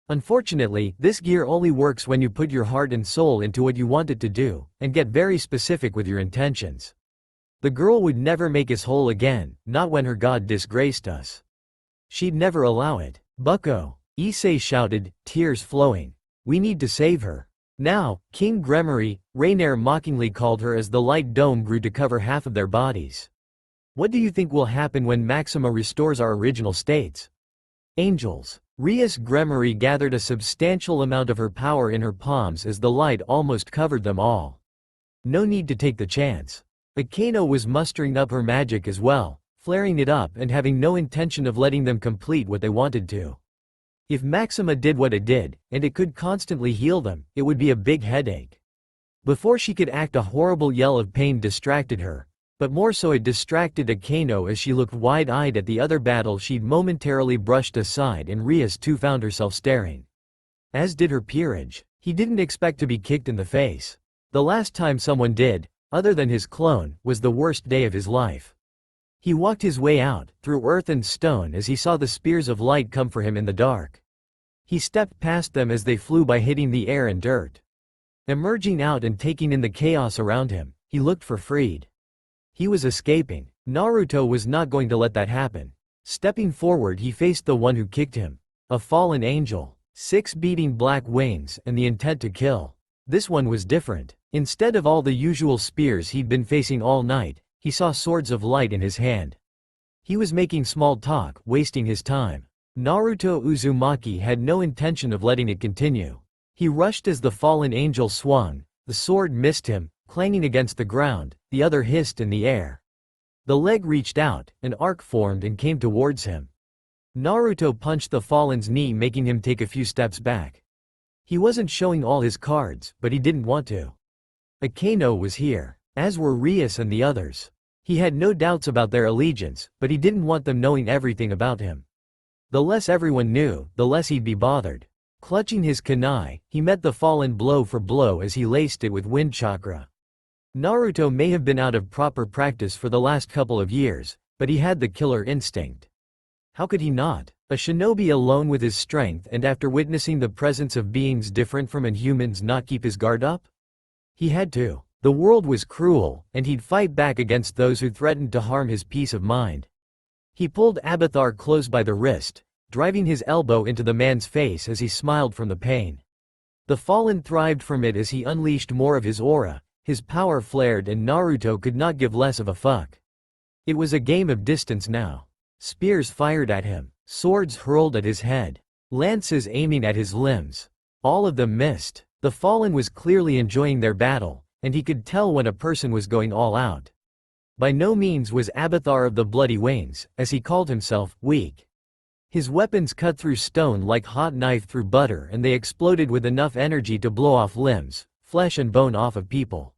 Unfortunately, this gear only works when you put your heart and soul into what you want it to do, and get very specific with your intentions. The girl would never make us whole again, not when her god disgraced us. She'd never allow it. Bucko, Issei shouted, tears flowing. We need to save her. Now, King Gremory, Rainier mockingly called her as the light dome grew to cover half of their bodies. What do you think will happen when Maxima restores our original states? Angels. Rias Gremory gathered a substantial amount of her power in her palms as the light almost covered them all. No need to take the chance. Akeno was mustering up her magic as well, flaring it up and having no intention of letting them complete what they wanted to. If Maxima did what it did, and it could constantly heal them, it would be a big headache. Before she could act, a horrible yell of pain distracted her. But more so it distracted Akeno as she looked wide-eyed at the other battle she'd momentarily brushed aside, and Rias too found herself staring. As did her peerage. He didn't expect to be kicked in the face. The last time someone did, other than his clone, was the worst day of his life. He walked his way out, through earth and stone, as he saw the spears of light come for him in the dark. He stepped past them as they flew by, hitting the air and dirt. Emerging out and taking in the chaos around him, he looked for Freed. He was escaping. Naruto was not going to let that happen. Stepping forward, he faced the one who kicked him. A fallen angel. 6 beating black wings and the intent to kill. This one was different. Instead of all the usual spears he'd been facing all night, he saw swords of light in his hand. He was making small talk, wasting his time. Naruto Uzumaki had no intention of letting it continue. He rushed as the fallen angel swung. The sword missed him, clanging against the ground, the other hissed in the air. The leg reached out, an arc formed and came towards him. Naruto punched the fallen's knee, making him take a few steps back. He wasn't showing all his cards, but he didn't want to. Akeno was here, as were Rias and the others. He had no doubts about their allegiance, but he didn't want them knowing everything about him. The less everyone knew, the less he'd be bothered. Clutching his kunai, he met the fallen blow for blow as he laced it with wind chakra. Naruto may have been out of proper practice for the last couple of years, but he had the killer instinct. How could he not? A shinobi alone with his strength, and after witnessing the presence of beings different from inhumans, not keep his guard up? He had to. The world was cruel, and he'd fight back against those who threatened to harm his peace of mind. He pulled Abathar close by the wrist, driving his elbow into the man's face as he smiled from the pain. The fallen thrived from it as he unleashed more of his aura. His power flared, and Naruto could not give less of a fuck. It was a game of distance now. Spears fired at him, swords hurled at his head, lances aiming at his limbs. All of them missed. The fallen was clearly enjoying their battle, and he could tell when a person was going all out. By no means was Abathar of the Bloody Wings, as he called himself, weak. His weapons cut through stone like hot knife through butter, and they exploded with enough energy to blow off limbs, flesh and bone off of people.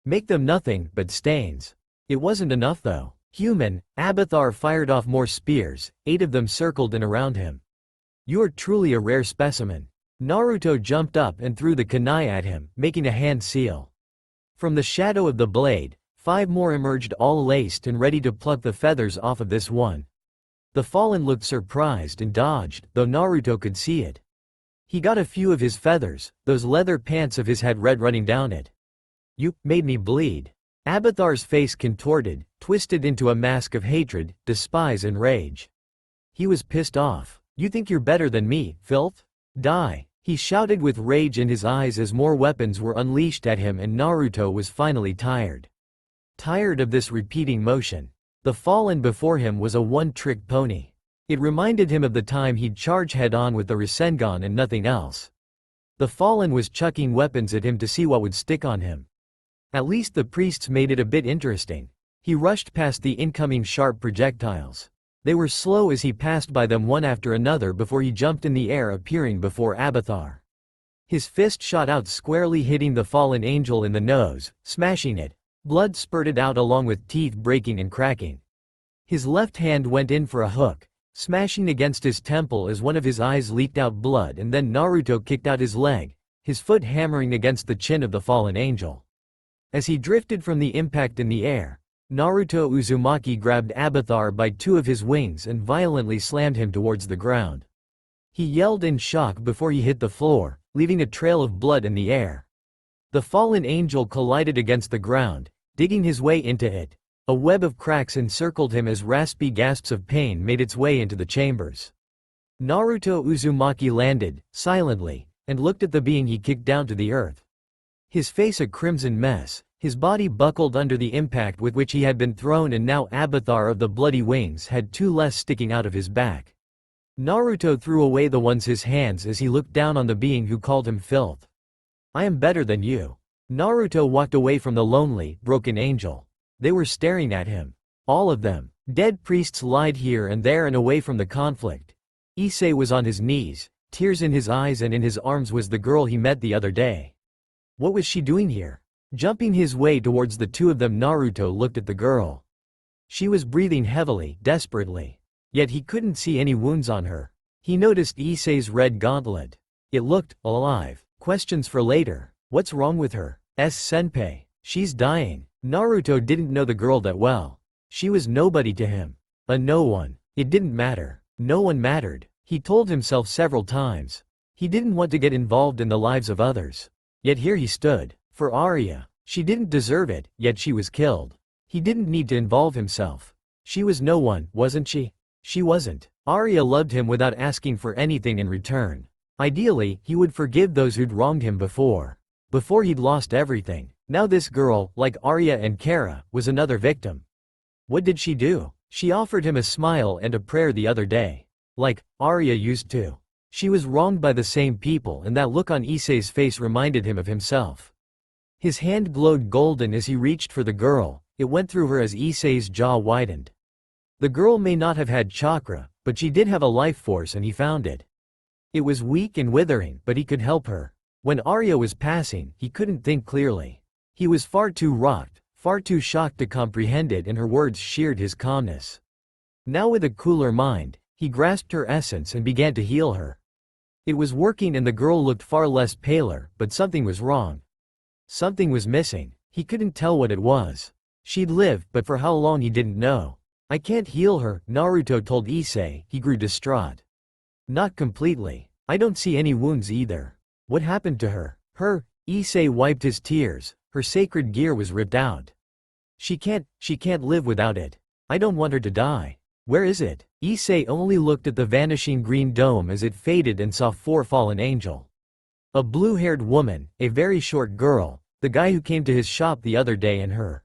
Make them nothing but stains. It wasn't enough though. Human, Abathar fired off more spears, 8 of them circled in around him. "You're truly a rare specimen." Naruto jumped up and threw the kunai at him, making a hand seal. From the shadow of the blade, 5 more emerged, all laced and ready to pluck the feathers off of this one. The fallen looked surprised and dodged, though Naruto could see it. He got a few of his feathers, those leather pants of his had red running down it. "You made me bleed." Abathar's face contorted, twisted into a mask of hatred, despise and rage. He was pissed off. "You think you're better than me, filth? Die!" He shouted with rage in his eyes as more weapons were unleashed at him, and Naruto was finally tired. Tired of this repeating motion. The fallen before him was a one-trick pony. It reminded him of the time he'd charge head-on with the Rasengan and nothing else. The fallen was chucking weapons at him to see what would stick on him. At least the priests made it a bit interesting. He rushed past the incoming sharp projectiles. They were slow as he passed by them one after another before he jumped in the air, appearing before Abathar. His fist shot out squarely, hitting the fallen angel in the nose, smashing it. Blood spurted out along with teeth breaking and cracking. His left hand went in for a hook, smashing against his temple as one of his eyes leaked out blood, and then Naruto kicked out his leg, his foot hammering against the chin of the fallen angel. As he drifted from the impact in the air, Naruto Uzumaki grabbed Abathar by 2 of his wings and violently slammed him towards the ground. He yelled in shock before he hit the floor, leaving a trail of blood in the air. The fallen angel collided against the ground, digging his way into it. A web of cracks encircled him as raspy gasps of pain made its way into the chambers. Naruto Uzumaki landed, silently, and looked at the being he kicked down to the earth. His face a crimson mess, his body buckled under the impact with which he had been thrown, and now Abathar of the Bloody Wings had 2 less sticking out of his back. Naruto threw away the ones his hands as he looked down on the being who called him filth. "I am better than you." Naruto walked away from the lonely, broken angel. They were staring at him. All of them. Dead priests lied here and there and away from the conflict. Issei was on his knees, tears in his eyes, and in his arms was the girl he met the other day. What was she doing here? Jumping his way towards the two of them, Naruto looked at the girl. She was breathing heavily, desperately. Yet he couldn't see any wounds on her. He noticed Issei's red gauntlet. It looked alive. Questions for later. What's wrong with her? Senpai. She's dying. Naruto didn't know the girl that well. She was nobody to him. A no one. It didn't matter. No one mattered. He told himself several times. He didn't want to get involved in the lives of others. Yet here he stood. For Arya. She didn't deserve it, yet she was killed. He didn't need to involve himself. She was no one, wasn't she? She wasn't. Arya loved him without asking for anything in return. Ideally, he would forgive those who'd wronged him before. Before he'd lost everything. Now this girl, like Arya and Kara, was another victim. What did she do? She offered him a smile and a prayer the other day. Like Arya used to. She was wronged by the same people, and that look on Issei's face reminded him of himself. His hand glowed golden as he reached for the girl. It went through her as Issei's jaw widened. The girl may not have had chakra, but she did have a life force, and he found it. It was weak and withering, but he could help her. When Arya was passing, he couldn't think clearly. He was far too rocked, far too shocked to comprehend it, and her words sheared his calmness. Now with a cooler mind, he grasped her essence and began to heal her. It was working, and the girl looked far less paler, but something was wrong. Something was missing. He couldn't tell what it was. She'd lived, but for how long he didn't know. I can't heal her, Naruto told Issei. He grew distraught. Not completely. I don't see any wounds either. What happened to her? Issei wiped his tears. Her sacred gear was ripped out. She can't live without it. I don't want her to die. Where is it? Issei only looked at the vanishing green dome as it faded and saw 4 fallen angel. A blue-haired woman, a very short girl, the guy who came to his shop the other day, and her.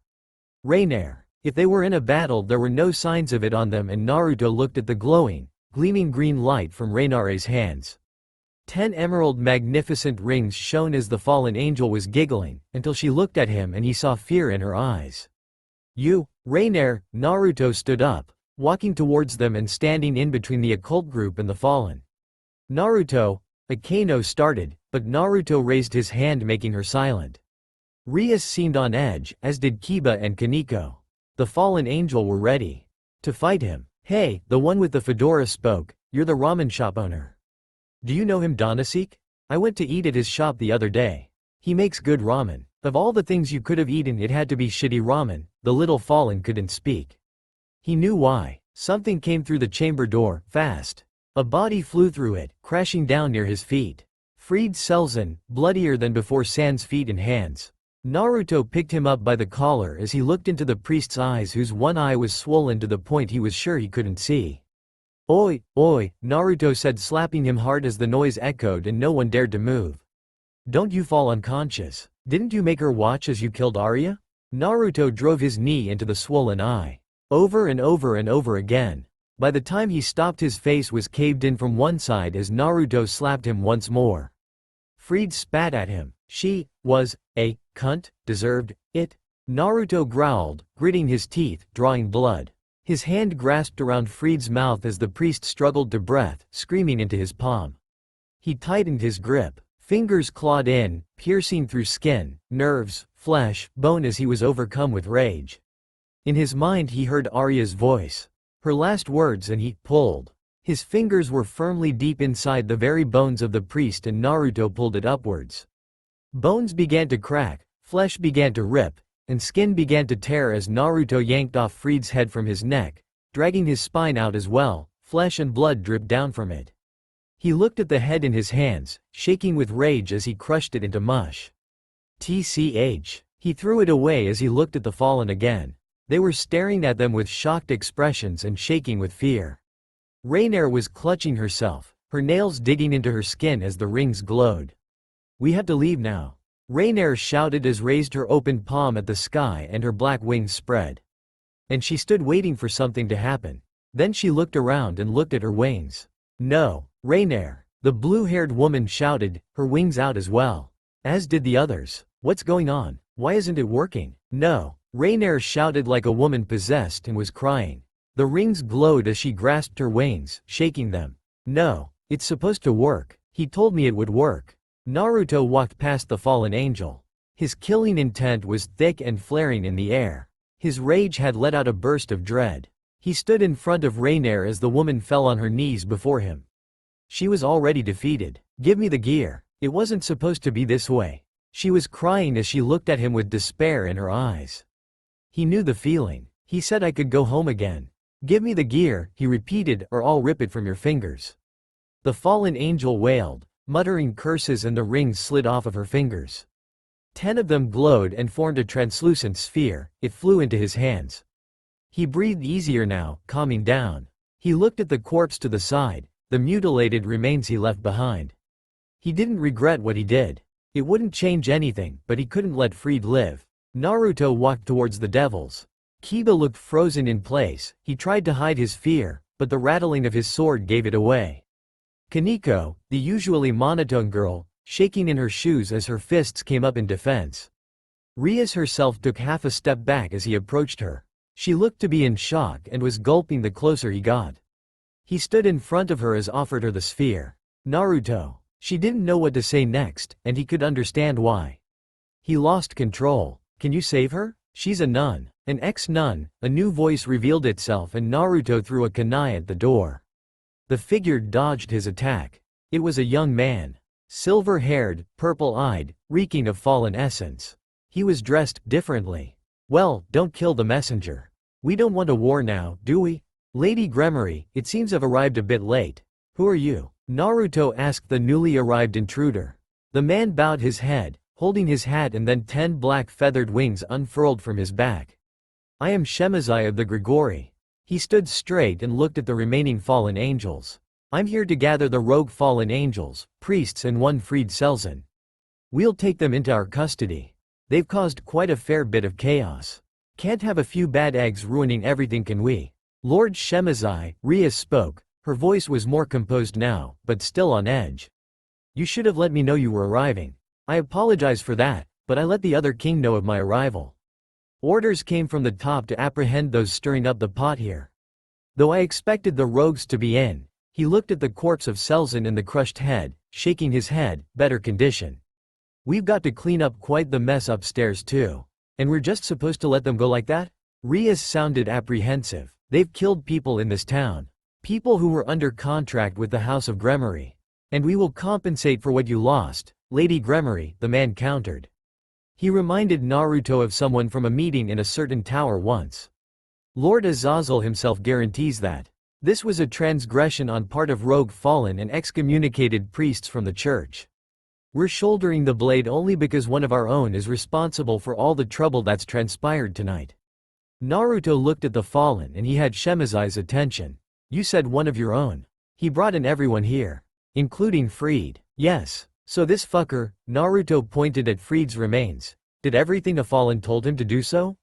Reiner. If they were in a battle, there were no signs of it on them, and Naruto looked at the gleaming green light from Reinere's hands. 10 emerald magnificent rings shone as the fallen angel was giggling, until she looked at him and he saw fear in her eyes. You, Reiner. Naruto stood up, walking towards them and standing in between the occult group and the fallen. Naruto. Akeno started, but Naruto raised his hand, making her silent. Rias seemed on edge, as did Kiba and Koneko. The fallen angel were ready to fight him. Hey, the one with the fedora spoke. You're the ramen shop owner. Do you know him, Donasek? I went to eat at his shop the other day. He makes good ramen. Of all the things you could have eaten, it had to be shitty ramen. The little fallen couldn't speak. He knew why. Something came through the chamber door, fast. A body flew through it, crashing down near his feet. Freed Selzen, bloodier than before, sans feet and hands. Naruto picked him up by the collar as he looked into the priest's eyes, whose one eye was swollen to the point he was sure he couldn't see. Oi, oi, Naruto said, slapping him hard as the noise echoed and no one dared to move. Don't you fall unconscious. Didn't you make her watch as you killed Arya? Naruto drove his knee into the swollen eye. Over and over and over again. By the time he stopped, his face was caved in from one side as Naruto slapped him once more. Freed spat at him. She was a cunt, deserved it. Naruto growled, gritting his teeth, drawing blood. His hand grasped around Freed's mouth as the priest struggled to breath, screaming into his palm. He tightened his grip. Fingers clawed in, piercing through skin, nerves, flesh, bone as he was overcome with rage. In his mind he heard Arya's voice. Her last words, and he pulled. His fingers were firmly deep inside the very bones of the priest, and Naruto pulled it upwards. Bones began to crack, flesh began to rip, and skin began to tear as Naruto yanked off Freed's head from his neck, dragging his spine out as well. Flesh and blood dripped down from it. He looked at the head in his hands, shaking with rage as he crushed it into mush. Tch. He threw it away as he looked at the fallen again. They were staring at them with shocked expressions and shaking with fear. Reiner was clutching herself, her nails digging into her skin as the rings glowed. We have to leave now. Reiner shouted as raised her open palm at the sky and her black wings spread. And she stood waiting for something to happen. Then she looked around and looked at her wings. No, Reiner, the blue-haired woman shouted, her wings out as well. As did the others. What's going on? Why isn't it working? No. Reiner shouted like a woman possessed and was crying. The rings glowed as she grasped her wings, shaking them. No, it's supposed to work. He told me it would work. Naruto walked past the fallen angel. His killing intent was thick and flaring in the air. His rage had let out a burst of dread. He stood in front of Rainier as the woman fell on her knees before him. She was already defeated. "Give me the gear. It wasn't supposed to be this way." She was crying as she looked at him with despair in her eyes. He knew the feeling. He said, "I could go home again." "Give me the gear," he repeated, "or I'll rip it from your fingers." The fallen angel wailed, muttering curses, and the rings slid off of her fingers. 10 of them glowed and formed a translucent sphere. It flew into his hands. He breathed easier now, calming down. He looked at the corpse to the side, the mutilated remains he left behind. He didn't regret what he did. It wouldn't change anything, but he couldn't let Fried live. Naruto walked towards the devils. Kiba looked frozen in place. He tried to hide his fear, but the rattling of his sword gave it away. Koneko, the usually monotone girl, shaking in her shoes as her fists came up in defense. Rias herself took half a step back as he approached her. She looked to be in shock and was gulping the closer he got. He stood in front of her as offered her the sphere. "Naruto." She didn't know what to say next, and he could understand why. He lost control. "Can you save her? She's a nun." An ex-nun. A new voice revealed itself, and Naruto threw a kunai at the door. The figure dodged his attack. It was a young man. Silver-haired, purple-eyed, reeking of fallen essence. He was dressed differently. "Well, don't kill the messenger. We don't want a war now, do we?" "Lady Gremory, it seems I've arrived a bit late." "Who are you?" Naruto asked the newly arrived intruder. The man bowed his head, holding his hat, and then 10 black feathered wings unfurled from his back. "I am Shemazai of the Grigori." He stood straight and looked at the remaining fallen angels. "I'm here to gather the rogue fallen angels, priests, and one freed Selzen. We'll take them into our custody. They've caused quite a fair bit of chaos. Can't have a few bad eggs ruining everything, can we?" "Lord Shemazai," Rias spoke. Her voice was more composed now, but still on edge. "You should have let me know you were arriving. I apologize for that, but I let the other king know of my arrival. Orders came from the top to apprehend those stirring up the pot here. Though I expected the rogues to be in." He looked at the corpse of Selzen and the crushed head, shaking his head. "Better condition. We've got to clean up quite the mess upstairs too. And we're just supposed to let them go like that?" Rias sounded apprehensive. "They've killed people in this town. People who were under contract with the House of Gremory. And we will compensate for what you lost, Lady Gremory," the man countered. He reminded Naruto of someone from a meeting in a certain tower once. "Lord Azazel himself guarantees that. This was a transgression on part of rogue fallen and excommunicated priests from the church. We're shouldering the blade only because one of our own is responsible for all the trouble that's transpired tonight." Naruto looked at the fallen, and he had Shemazai's attention. "You said one of your own. He brought in everyone here. Including Fried." "Yes. So this fucker," Naruto pointed at Fried's remains, "did everything the fallen told him to do so?"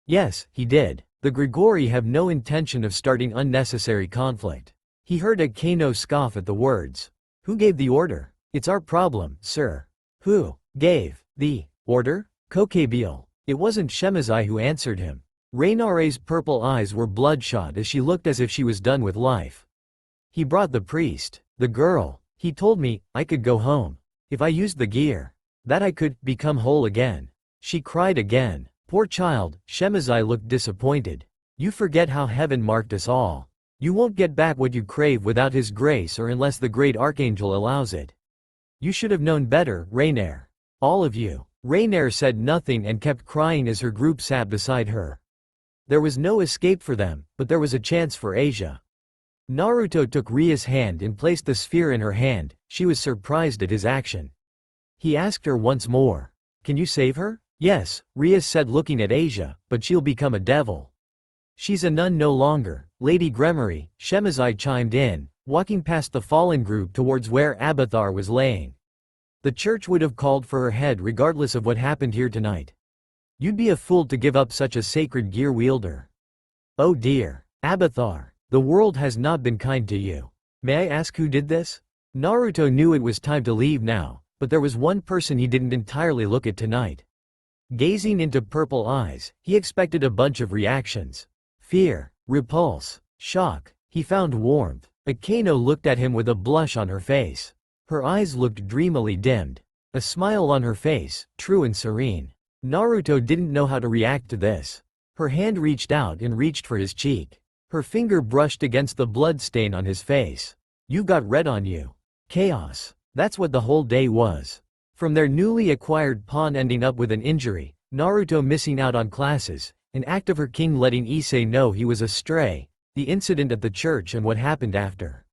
"Yes, he did. The Grigori have no intention of starting unnecessary conflict." He heard Akeno scoff at the words. "Who gave the order?" "It's our problem, sir." "Who gave the order?" Kokebiel. It wasn't Shemazai who answered him. Rainare's purple eyes were bloodshot as she looked as if she was done with life. "He brought the priest. The girl. He told me I could go home. If I used the gear. That I could become whole again." She cried again. "Poor child." Shemazai looked disappointed. "You forget how heaven marked us all. You won't get back what you crave without his grace or unless the great archangel allows it. You should have known better, Rainier. All of you." Rainier said nothing and kept crying as her group sat beside her. There was no escape for them, but there was a chance for Asia. Naruto took Ria's hand and placed the sphere in her hand. She was surprised at his action. He asked her once more, "Can you save her?" "Yes," Rias said, looking at Asia, "but she'll become a devil." "She's a nun no longer, Lady Gremory," Shemazai chimed in, walking past the fallen group towards where Abathar was laying. "The church would have called for her head regardless of what happened here tonight. You'd be a fool to give up such a sacred gear wielder." "Oh dear. Abathar, the world has not been kind to you. May I ask who did this?" Naruto knew it was time to leave now, but there was one person he didn't entirely look at tonight. Gazing into purple eyes, he expected a bunch of reactions. Fear, repulse, shock. He found warmth. Akeno looked at him with a blush on her face. Her eyes looked dreamily dimmed. A smile on her face, true and serene. Naruto didn't know how to react to this. Her hand reached out and reached for his cheek. Her finger brushed against the blood stain on his face. "You got red on you." Chaos. That's what the whole day was. From their newly acquired pawn ending up with an injury, Naruto missing out on classes, an act of her king letting Issei know he was a stray, the incident at the church and what happened after.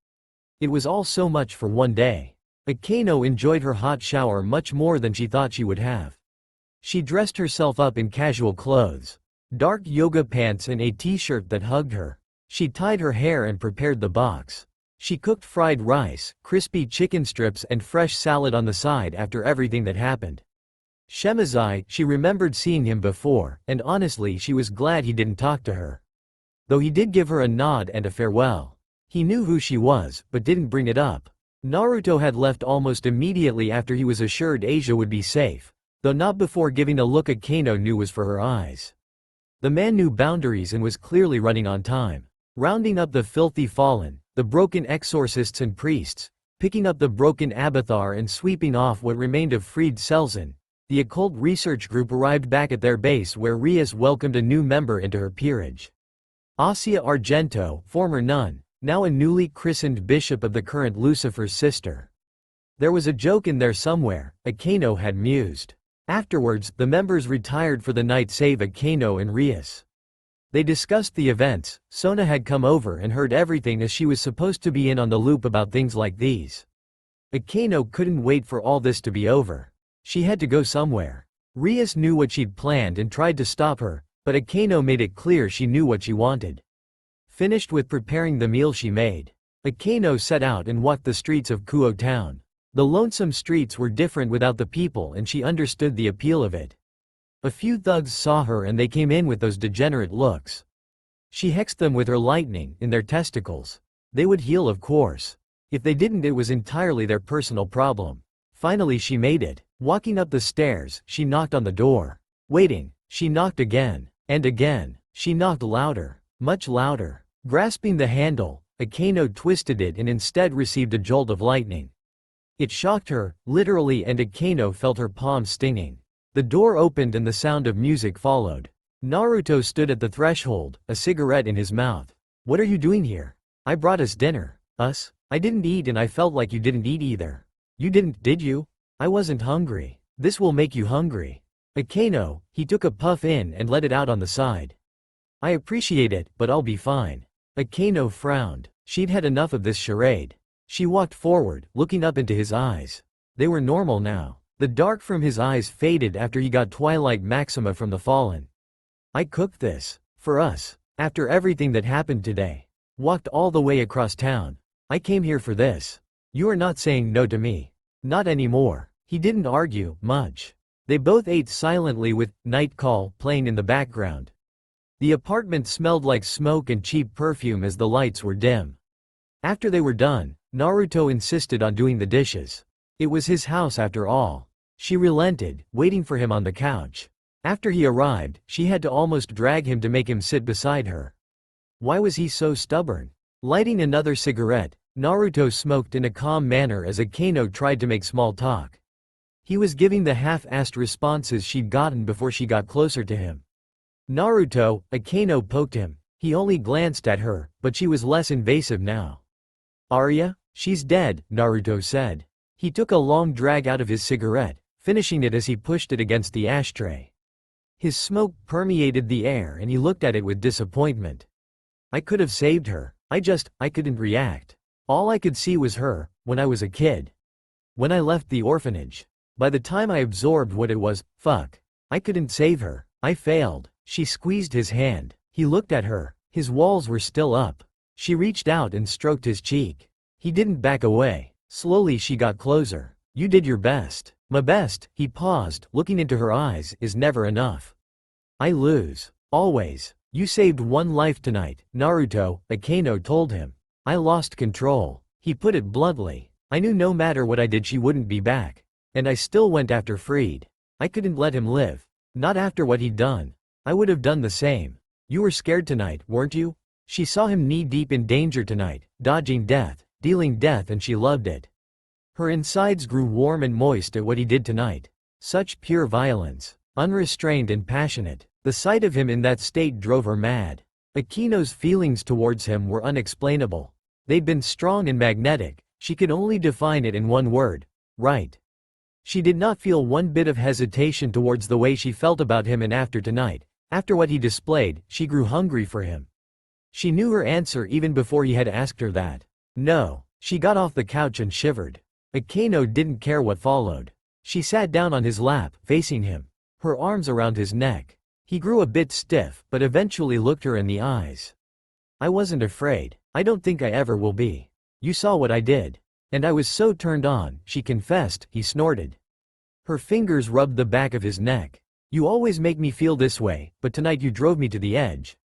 It was all so much for one day. Akeno enjoyed her hot shower much more than she thought she would have. She dressed herself up in casual clothes. Dark yoga pants and a t-shirt that hugged her. She tied her hair and prepared the box. She cooked fried rice, crispy chicken strips and fresh salad on the side after everything that happened. Shemazai, she remembered seeing him before, and honestly she was glad he didn't talk to her. Though he did give her a nod and a farewell. He knew who she was, but didn't bring it up. Naruto had left almost immediately after he was assured Asia would be safe, though not before giving a look Akeno knew was for her eyes. The man knew boundaries and was clearly running on time. Rounding up the filthy fallen, the broken exorcists and priests, picking up the broken Abathar and sweeping off what remained of freed Selzen, the occult research group arrived back at their base where Rias welcomed a new member into her peerage. Asia Argento, former nun, now a newly christened bishop of the current Lucifer's sister. There was a joke in there somewhere, Akeno had mused. Afterwards, the members retired for the night save Akeno and Rias. They discussed the events. Sona had come over and heard everything as she was supposed to be in on the loop about things like these. Akeno couldn't wait for all this to be over. She had to go somewhere. Rias knew what she'd planned and tried to stop her, but Akeno made it clear she knew what she wanted. Finished with preparing the meal she made, Akeno set out and walked the streets of Kuo town. The lonesome streets were different without the people and she understood the appeal of it. A few thugs saw her and they came in with those degenerate looks. She hexed them with her lightning in their testicles. They would heal, of course. If they didn't, it was entirely their personal problem. Finally she made it. Walking up the stairs, she knocked on the door. Waiting, she knocked again. And again. She knocked louder. Much louder. Grasping the handle, Akeno twisted it and instead received a jolt of lightning. It shocked her, literally, and Akeno felt her palm stinging. The door opened and the sound of music followed. Naruto stood at the threshold, a cigarette in his mouth. "What are you doing here?" "I brought us dinner." "Us? I didn't eat and I felt like you didn't eat either." "You didn't, did you?" "I wasn't hungry." "This will make you hungry." Akeno, he took a puff in and let it out on the side. "I appreciate it, but I'll be fine." Akeno frowned. She'd had enough of this charade. She walked forward, looking up into his eyes. They were normal now. The dark from his eyes faded after he got Twilight Maxima from the Fallen. "I cooked this. For us. After everything that happened today. Walked all the way across town. I came here for this. You are not saying no to me." "Not anymore." He didn't argue much. They both ate silently with Night Call playing in the background. The apartment smelled like smoke and cheap perfume as the lights were dim. After they were done, Naruto insisted on doing the dishes. It was his house after all. She relented, waiting for him on the couch. After he arrived, she had to almost drag him to make him sit beside her. Why was he so stubborn? Lighting another cigarette, Naruto smoked in a calm manner as Akeno tried to make small talk. He was giving the half-assed responses she'd gotten before she got closer to him. "Naruto," Akeno poked him. He only glanced at her, but she was less invasive now. "Arya? She's dead," Naruto said. He took a long drag out of his cigarette, finishing it as he pushed it against the ashtray. His smoke permeated the air and he looked at it with disappointment. "I could have saved her. I couldn't react. All I could see was her, when I was a kid. When I left the orphanage. By the time I absorbed what it was, fuck. I couldn't save her. I failed." She squeezed his hand. He looked at her. His walls were still up. She reached out and stroked his cheek. He didn't back away. Slowly she got closer. "You did your best." "My best," he paused, looking into her eyes, "is never enough. I lose. Always. You saved one life tonight, Naruto," Akeno told him. "I lost control." He put it bluntly. "I knew no matter what I did she wouldn't be back. And I still went after Freed. I couldn't let him live. Not after what he'd done. I would have done the same. You were scared tonight, weren't you?" She saw him knee-deep in danger tonight, dodging death, dealing death, and she loved it. Her insides grew warm and moist at what he did tonight. Such pure violence. Unrestrained and passionate. The sight of him in that state drove her mad. Akeno's feelings towards him were unexplainable. They'd been strong and magnetic. She could only define it in one word: right. She did not feel one bit of hesitation towards the way she felt about him, and after tonight, after what he displayed, she grew hungry for him. She knew her answer even before he had asked her that. No. She got off the couch and shivered. Akeno didn't care what followed. She sat down on his lap, facing him, her arms around his neck. He grew a bit stiff, but eventually looked her in the eyes. I wasn't afraid. I don't think I ever will be. You saw what I did. And I was so turned on, she confessed. He snorted. Her fingers rubbed the back of his neck. You always make me feel this way, but tonight you drove me to the edge.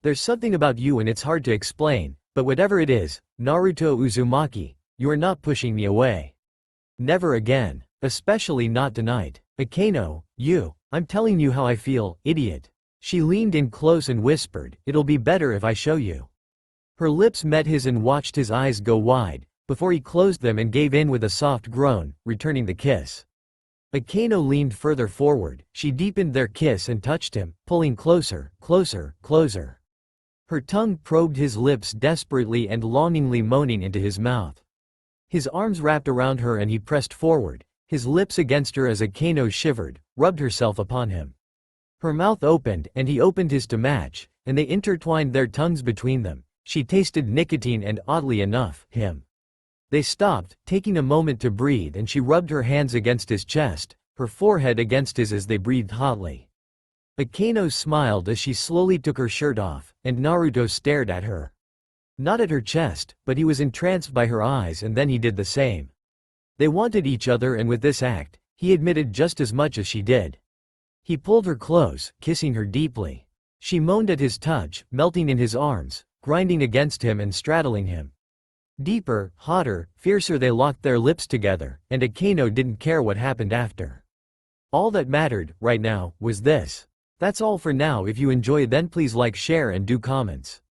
There's something about you and it's hard to explain, but whatever it is, Naruto Uzumaki, you are not pushing me away. Never again. Especially not tonight. Akeno, I'm telling you how I feel, idiot. She leaned in close and whispered, it'll be better if I show you. Her lips met his and watched his eyes go wide, before he closed them and gave in with a soft groan, returning the kiss. Akeno leaned further forward. She deepened their kiss and touched him, pulling closer, closer, closer. Her tongue probed his lips desperately and longingly, moaning into his mouth. His arms wrapped around her and he pressed forward, his lips against her as Akeno shivered, rubbed herself upon him. Her mouth opened and he opened his to match, and they intertwined their tongues between them. She tasted nicotine and, oddly enough, him. They stopped, taking a moment to breathe, and she rubbed her hands against his chest, her forehead against his as they breathed hotly. Akeno smiled as she slowly took her shirt off, and Naruto stared at her. Not at her chest, but he was entranced by her eyes, and then he did the same. They wanted each other, and with this act, he admitted just as much as she did. He pulled her close, kissing her deeply. She moaned at his touch, melting in his arms, grinding against him and straddling him. Deeper, hotter, fiercer they locked their lips together, and Akeno didn't care what happened after. All that mattered, right now, was this. That's all for now. If you enjoy, then please like, share and do comments.